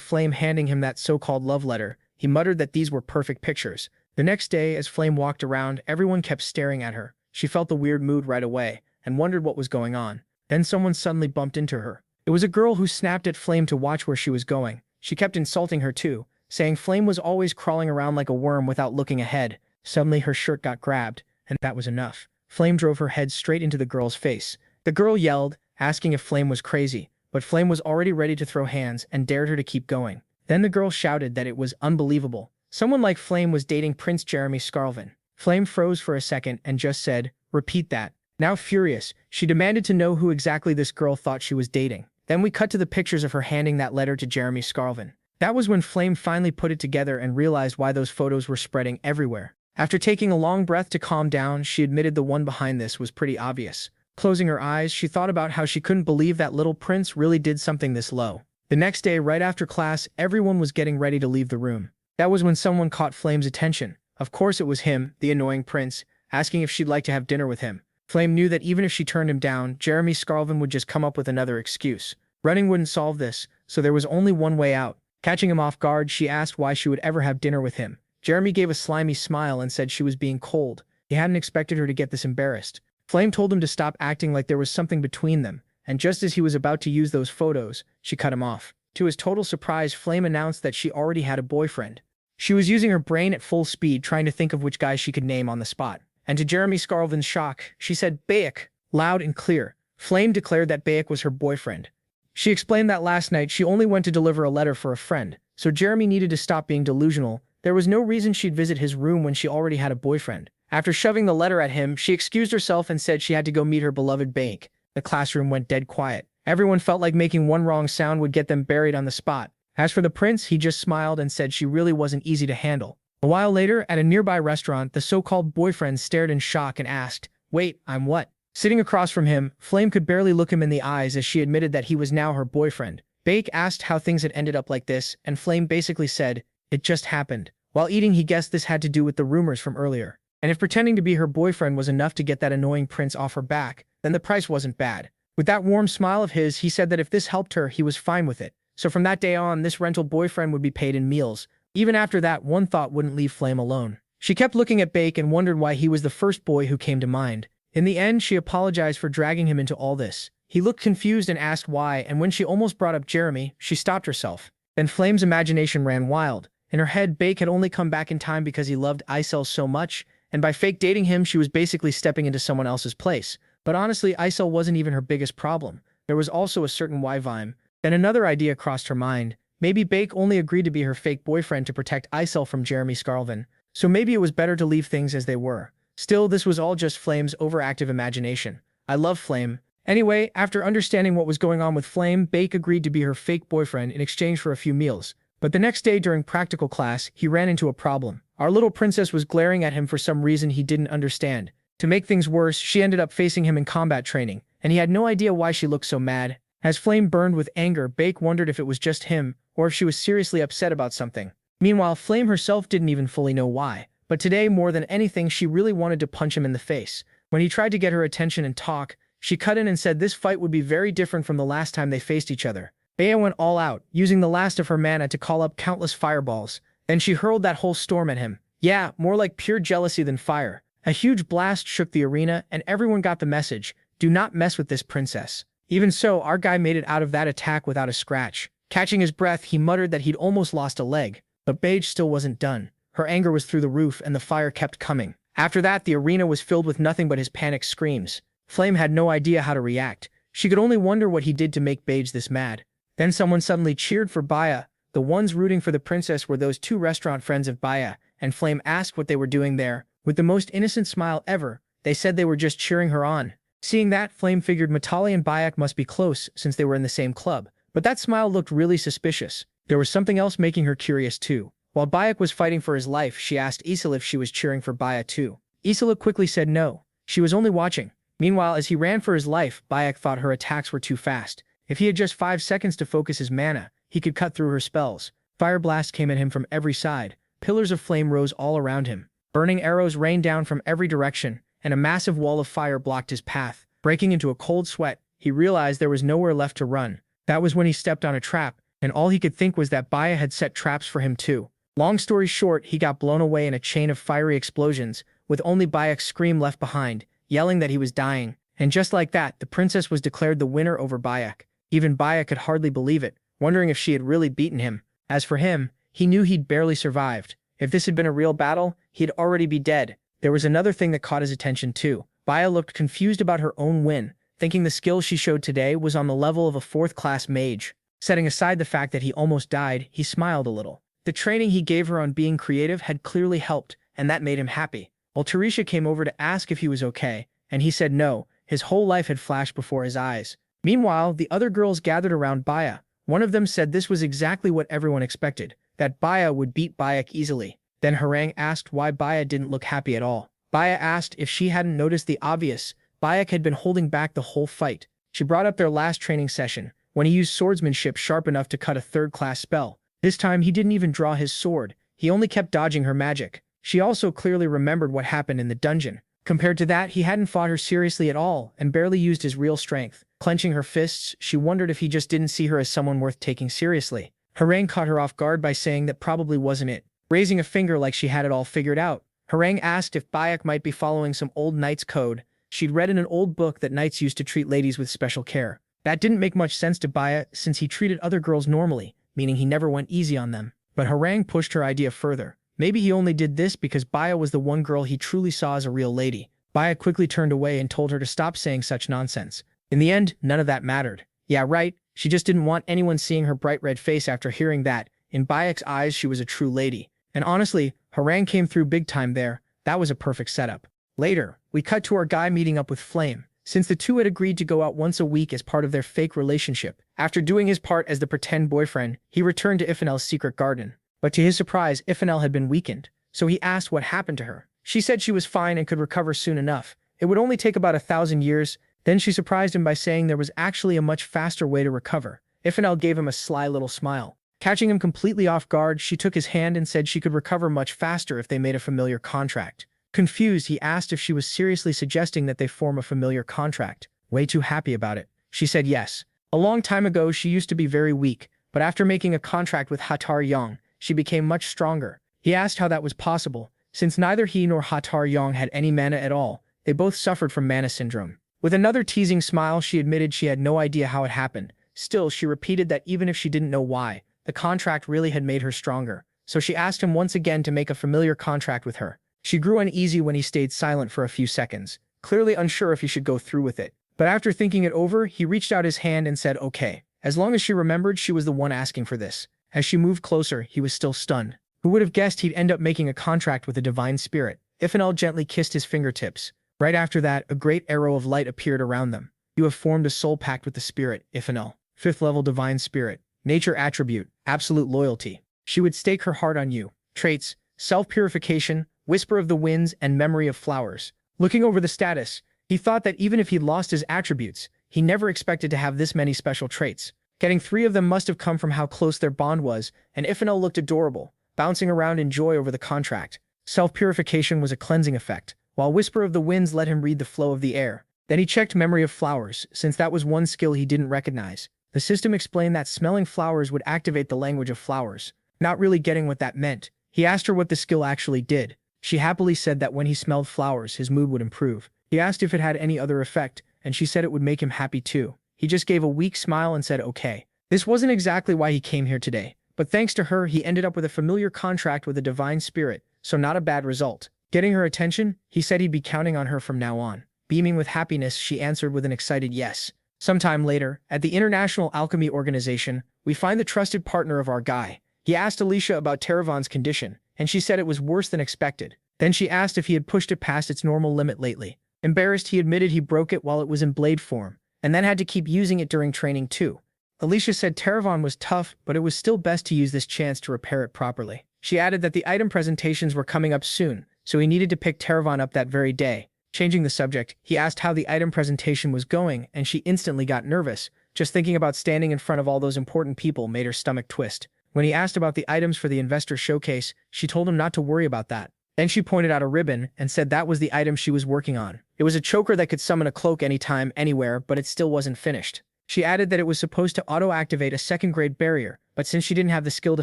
Speaker 1: Flame handing him that so-called love letter, he muttered that these were perfect pictures. The next day, as Flame walked around, everyone kept staring at her. She felt the weird mood right away and wondered what was going on. Then someone suddenly bumped into her. It was a girl who snapped at Flame to watch where she was going. She kept insulting her too, saying Flame was always crawling around like a worm without looking ahead. Suddenly her shirt got grabbed, and that was enough. Flame drove her head straight into the girl's face. The girl yelled, asking if Flame was crazy, but Flame was already ready to throw hands and dared her to keep going. Then the girl shouted that it was unbelievable. Someone like Flame was dating Prince Jeremy Scarlvin. Flame froze for a second and just said, "Repeat that." Now furious, she demanded to know who exactly this girl thought she was dating. Then we cut to the pictures of her handing that letter to Jeremy Scarlvin. That was when Flame finally put it together and realized why those photos were spreading everywhere. After taking a long breath to calm down, she admitted the one behind this was pretty obvious. Closing her eyes, she thought about how she couldn't believe that little prince really did something this low. The next day, right after class, everyone was getting ready to leave the room. That was when someone caught Flame's attention. Of course it was him, the annoying prince, asking if she'd like to have dinner with him. Flame knew that even if she turned him down, Jeremy Scarlvin would just come up with another excuse. Running wouldn't solve this, so there was only one way out. Catching him off guard, she asked why she would ever have dinner with him. Jeremy gave a slimy smile and said she was being cold. He hadn't expected her to get this embarrassed. Flame told him to stop acting like there was something between them, and just as he was about to use those photos, she cut him off. To his total surprise, Flame announced that she already had a boyfriend. She was using her brain at full speed trying to think of which guy she could name on the spot. And to Jeremy Scarlvin's shock, she said Bayek, loud and clear. Flame declared that Bayek was her boyfriend. She explained that last night she only went to deliver a letter for a friend, so Jeremy needed to stop being delusional. There was no reason she'd visit his room when she already had a boyfriend. After shoving the letter at him, she excused herself and said she had to go meet her beloved Bayek. The classroom went dead quiet. Everyone felt like making one wrong sound would get them buried on the spot. As for the prince, he just smiled and said she really wasn't easy to handle. A while later, at a nearby restaurant, the so-called boyfriend stared in shock and asked, "Wait, I'm what?" Sitting across from him, Flame could barely look him in the eyes as she admitted that he was now her boyfriend. Bayek asked how things had ended up like this, and Flame basically said, "It just happened." While eating, he guessed this had to do with the rumors from earlier. And if pretending to be her boyfriend was enough to get that annoying prince off her back, then the price wasn't bad. With that warm smile of his, he said that if this helped her, he was fine with it. So from that day on, this rental boyfriend would be paid in meals. Even after that, one thought wouldn't leave Flame alone. She kept looking at Bayek and wondered why he was the first boy who came to mind. In the end, she apologized for dragging him into all this. He looked confused and asked why, and when she almost brought up Jeremy, she stopped herself. Then Flame's imagination ran wild. In her head, Bayek had only come back in time because he loved Isel so much, and by fake dating him, she was basically stepping into someone else's place. But honestly, Isel wasn't even her biggest problem. There was also a certain Y-Vime. Then another idea crossed her mind. Maybe Bayek only agreed to be her fake boyfriend to protect Isel from Jeremy Scarlvin. So maybe it was better to leave things as they were. Still, this was all just Flame's overactive imagination. I love Flame. Anyway, after understanding what was going on with Flame, Bayek agreed to be her fake boyfriend in exchange for a few meals. But the next day during practical class, he ran into a problem. Our little princess was glaring at him for some reason he didn't understand. To make things worse, she ended up facing him in combat training, and he had no idea why she looked so mad. As Flame burned with anger, Bake wondered if it was just him, or if she was seriously upset about something. Meanwhile, Flame herself didn't even fully know why, but today, more than anything, she really wanted to punch him in the face. When he tried to get her attention and talk, she cut in and said this fight would be very different from the last time they faced each other. Bea went all out, using the last of her mana to call up countless fireballs. Then she hurled that whole storm at him. Yeah, more like pure jealousy than fire. A huge blast shook the arena, and everyone got the message. Do not mess with this princess. Even so, our guy made it out of that attack without a scratch. Catching his breath, he muttered that he'd almost lost a leg. But Beige still wasn't done. Her anger was through the roof, and the fire kept coming. After that, the arena was filled with nothing but his panicked screams. Flame had no idea how to react. She could only wonder what he did to make Beige this mad. Then someone suddenly cheered for Baya. The ones rooting for the princess were those two restaurant friends of Baya, and Flame asked what they were doing there. With the most innocent smile ever, they said they were just cheering her on. Seeing that, Flame figured Matali and Bayak must be close since they were in the same club. But that smile looked really suspicious. There was something else making her curious too. While Bayak was fighting for his life, she asked Isla if she was cheering for Baya too. Isla quickly said no. She was only watching. Meanwhile, as he ran for his life, Bayak thought her attacks were too fast. If he had just 5 seconds to focus his mana, he could cut through her spells. Fire blasts came at him from every side. Pillars of flame rose all around him. Burning arrows rained down from every direction, and a massive wall of fire blocked his path. Breaking into a cold sweat, he realized there was nowhere left to run. That was when he stepped on a trap, and all he could think was that Baya had set traps for him too. Long story short, he got blown away in a chain of fiery explosions, with only Bayak's scream left behind, yelling that he was dying. And just like that, the princess was declared the winner over Bayak. Even Bayak could hardly believe it, wondering if she had really beaten him. As for him, he knew he'd barely survived. If this had been a real battle, he'd already be dead. There was another thing that caught his attention too. Baya looked confused about her own win, thinking the skill she showed today was on the level of a 4th-class mage. Setting aside the fact that he almost died, he smiled a little. The training he gave her on being creative had clearly helped, and that made him happy. While Tarisha came over to ask if he was okay, and he said no, his whole life had flashed before his eyes. Meanwhile, the other girls gathered around Baya. One of them said this was exactly what everyone expected, that Baya would beat Bayak easily. Then Harang asked why Baya didn't look happy at all. Baya asked if she hadn't noticed the obvious. Bayak had been holding back the whole fight. She brought up their last training session, when he used swordsmanship sharp enough to cut a 3rd-class spell. This time he didn't even draw his sword. He only kept dodging her magic. She also clearly remembered what happened in the dungeon. Compared to that, he hadn't fought her seriously at all and barely used his real strength. Clenching her fists, she wondered if he just didn't see her as someone worth taking seriously. Harang caught her off guard by saying that probably wasn't it, raising a finger like she had it all figured out. Harang asked if Bayak might be following some old knight's code. She'd read in an old book that knights used to treat ladies with special care. That didn't make much sense to Baya since he treated other girls normally, meaning he never went easy on them. But Harang pushed her idea further. Maybe he only did this because Baya was the one girl he truly saw as a real lady. Baya quickly turned away and told her to stop saying such nonsense. In the end, none of that mattered. Yeah, right, she just didn't want anyone seeing her bright red face after hearing that. In Bayak's eyes, she was a true lady. And honestly, Harang came through big time there. That was a perfect setup. Later, we cut to our guy meeting up with Flame. Since the two had agreed to go out once a week as part of their fake relationship, after doing his part as the pretend boyfriend, he returned to Ifanel's secret garden. But to his surprise, Ifanel had been weakened, so he asked what happened to her. She said she was fine and could recover soon enough. It would only take about 1,000 years. Then she surprised him by saying there was actually a much faster way to recover. Ifanel gave him a sly little smile. Catching him completely off guard, she took his hand and said she could recover much faster if they made a familiar contract. Confused, he asked if she was seriously suggesting that they form a familiar contract. Way too happy about it. She said yes. A long time ago, she used to be very weak, but after making a contract with Hatar Yong, she became much stronger. He asked how that was possible. Since neither he nor Hatar Yong had any mana at all, they both suffered from mana syndrome. With another teasing smile, she admitted she had no idea how it happened. Still, she repeated that even if she didn't know why, the contract really had made her stronger. So she asked him once again to make a familiar contract with her. She grew uneasy when he stayed silent for a few seconds, clearly unsure if he should go through with it. But after thinking it over, he reached out his hand and said okay. As long as she remembered she was the one asking for this. As she moved closer, he was still stunned. Who would have guessed he'd end up making a contract with a divine spirit? Ifanel gently kissed his fingertips. Right after that, a great arrow of light appeared around them. You have formed a soul pact with the spirit, Ifanel. 5th level divine spirit. Nature attribute, absolute loyalty. She would stake her heart on you. Traits, self-purification, whisper of the winds, and memory of flowers. Looking over the status, he thought that even if he'd lost his attributes, He never expected to have this many special traits. Getting 3 of them must have come from how close their bond was, and Ifano looked adorable, bouncing around in joy over the contract. Self-purification was a cleansing effect, while Whisper of the Winds let him read the flow of the air. Then he checked Memory of Flowers, since that was one skill he didn't recognize. The system explained that smelling flowers would activate the language of flowers. Not really getting what that meant, he asked her what the skill actually did. She happily said that when he smelled flowers, his mood would improve. He asked if it had any other effect, and she said it would make him happy too. He just gave a weak smile and said okay. This wasn't exactly why he came here today, but thanks to her he ended up with a familiar contract with a divine spirit, so not a bad result. Getting her attention, he said he'd be counting on her from now on. Beaming with happiness, she answered with an excited yes. Sometime later, at the International Alchemy Organization, we find the trusted partner of our guy. He asked Alicia about Teravan's condition, and she said it was worse than expected. Then she asked if he had pushed it past its normal limit lately. Embarrassed, he admitted he broke it while it was in blade form, and then had to keep using it during training too. Alicia said Teravan was tough, but it was still best to use this chance to repair it properly. She added that the item presentations were coming up soon, so he needed to pick Teravan up that very day. Changing the subject, he asked how the item presentation was going, and she instantly got nervous. Just thinking about standing in front of all those important people made her stomach twist. When he asked about the items for the investor showcase, she told him not to worry about that. Then she pointed out a ribbon and said that was the item she was working on. It was a choker that could summon a cloak anytime, anywhere, but it still wasn't finished. She added that it was supposed to auto-activate a second-grade barrier, but since she didn't have the skill to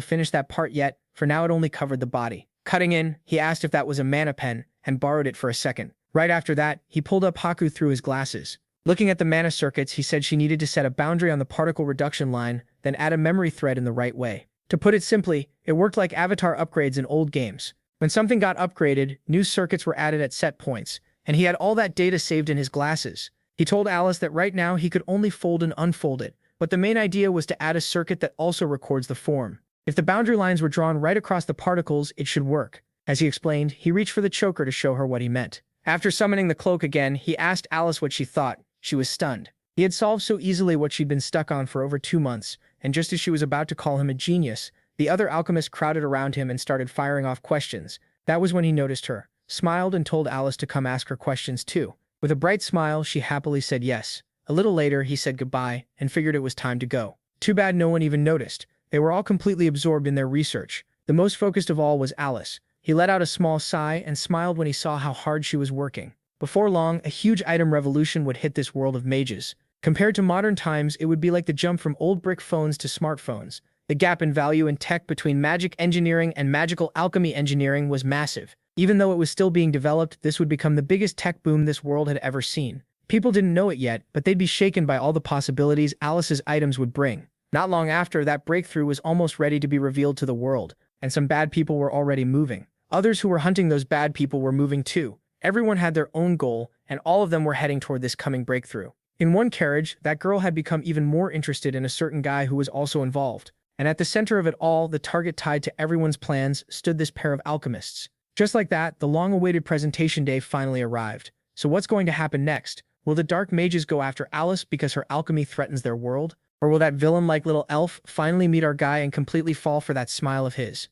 Speaker 1: finish that part yet, for now it only covered the body. Cutting in, he asked if that was a mana pen, and borrowed it for a second. Right after that, he pulled up Haku through his glasses. Looking at the mana circuits, he said she needed to set a boundary on the particle reduction line, then add a memory thread in the right way. To put it simply, it worked like avatar upgrades in old games. When something got upgraded, new circuits were added at set points, and he had all that data saved in his glasses. He told Alice that right now he could only fold and unfold it, but the main idea was to add a circuit that also records the form. If the boundary lines were drawn right across the particles, it should work. As he explained, he reached for the choker to show her what he meant. After summoning the cloak again, he asked Alice what she thought. She was stunned. He had solved so easily what she'd been stuck on for over 2 months, and just as she was about to call him a genius, the other alchemists crowded around him and started firing off questions. That was when he noticed her, smiled and told Alice to come ask her questions too. With a bright smile, she happily said yes. A little later, he said goodbye and figured it was time to go. Too bad no one even noticed. They were all completely absorbed in their research. The most focused of all was Alice. He let out a small sigh and smiled when he saw how hard she was working. Before long, a huge item revolution would hit this world of mages. Compared to modern times, it would be like the jump from old brick phones to smartphones. The gap in value and tech between magic engineering and magical alchemy engineering was massive. Even though it was still being developed, this would become the biggest tech boom this world had ever seen. People didn't know it yet, but they'd be shaken by all the possibilities Alice's items would bring. Not long after, that breakthrough was almost ready to be revealed to the world, and some bad people were already moving. Others who were hunting those bad people were moving too. Everyone had their own goal, and all of them were heading toward this coming breakthrough. In one carriage, that girl had become even more interested in a certain guy who was also involved. And at the center of it all, the target tied to everyone's plans, stood this pair of alchemists. Just like that, the long-awaited presentation day finally arrived. So what's going to happen next? Will the dark mages go after Alice because her alchemy threatens their world? Or will that villain-like little elf finally meet our guy and completely fall for that smile of his?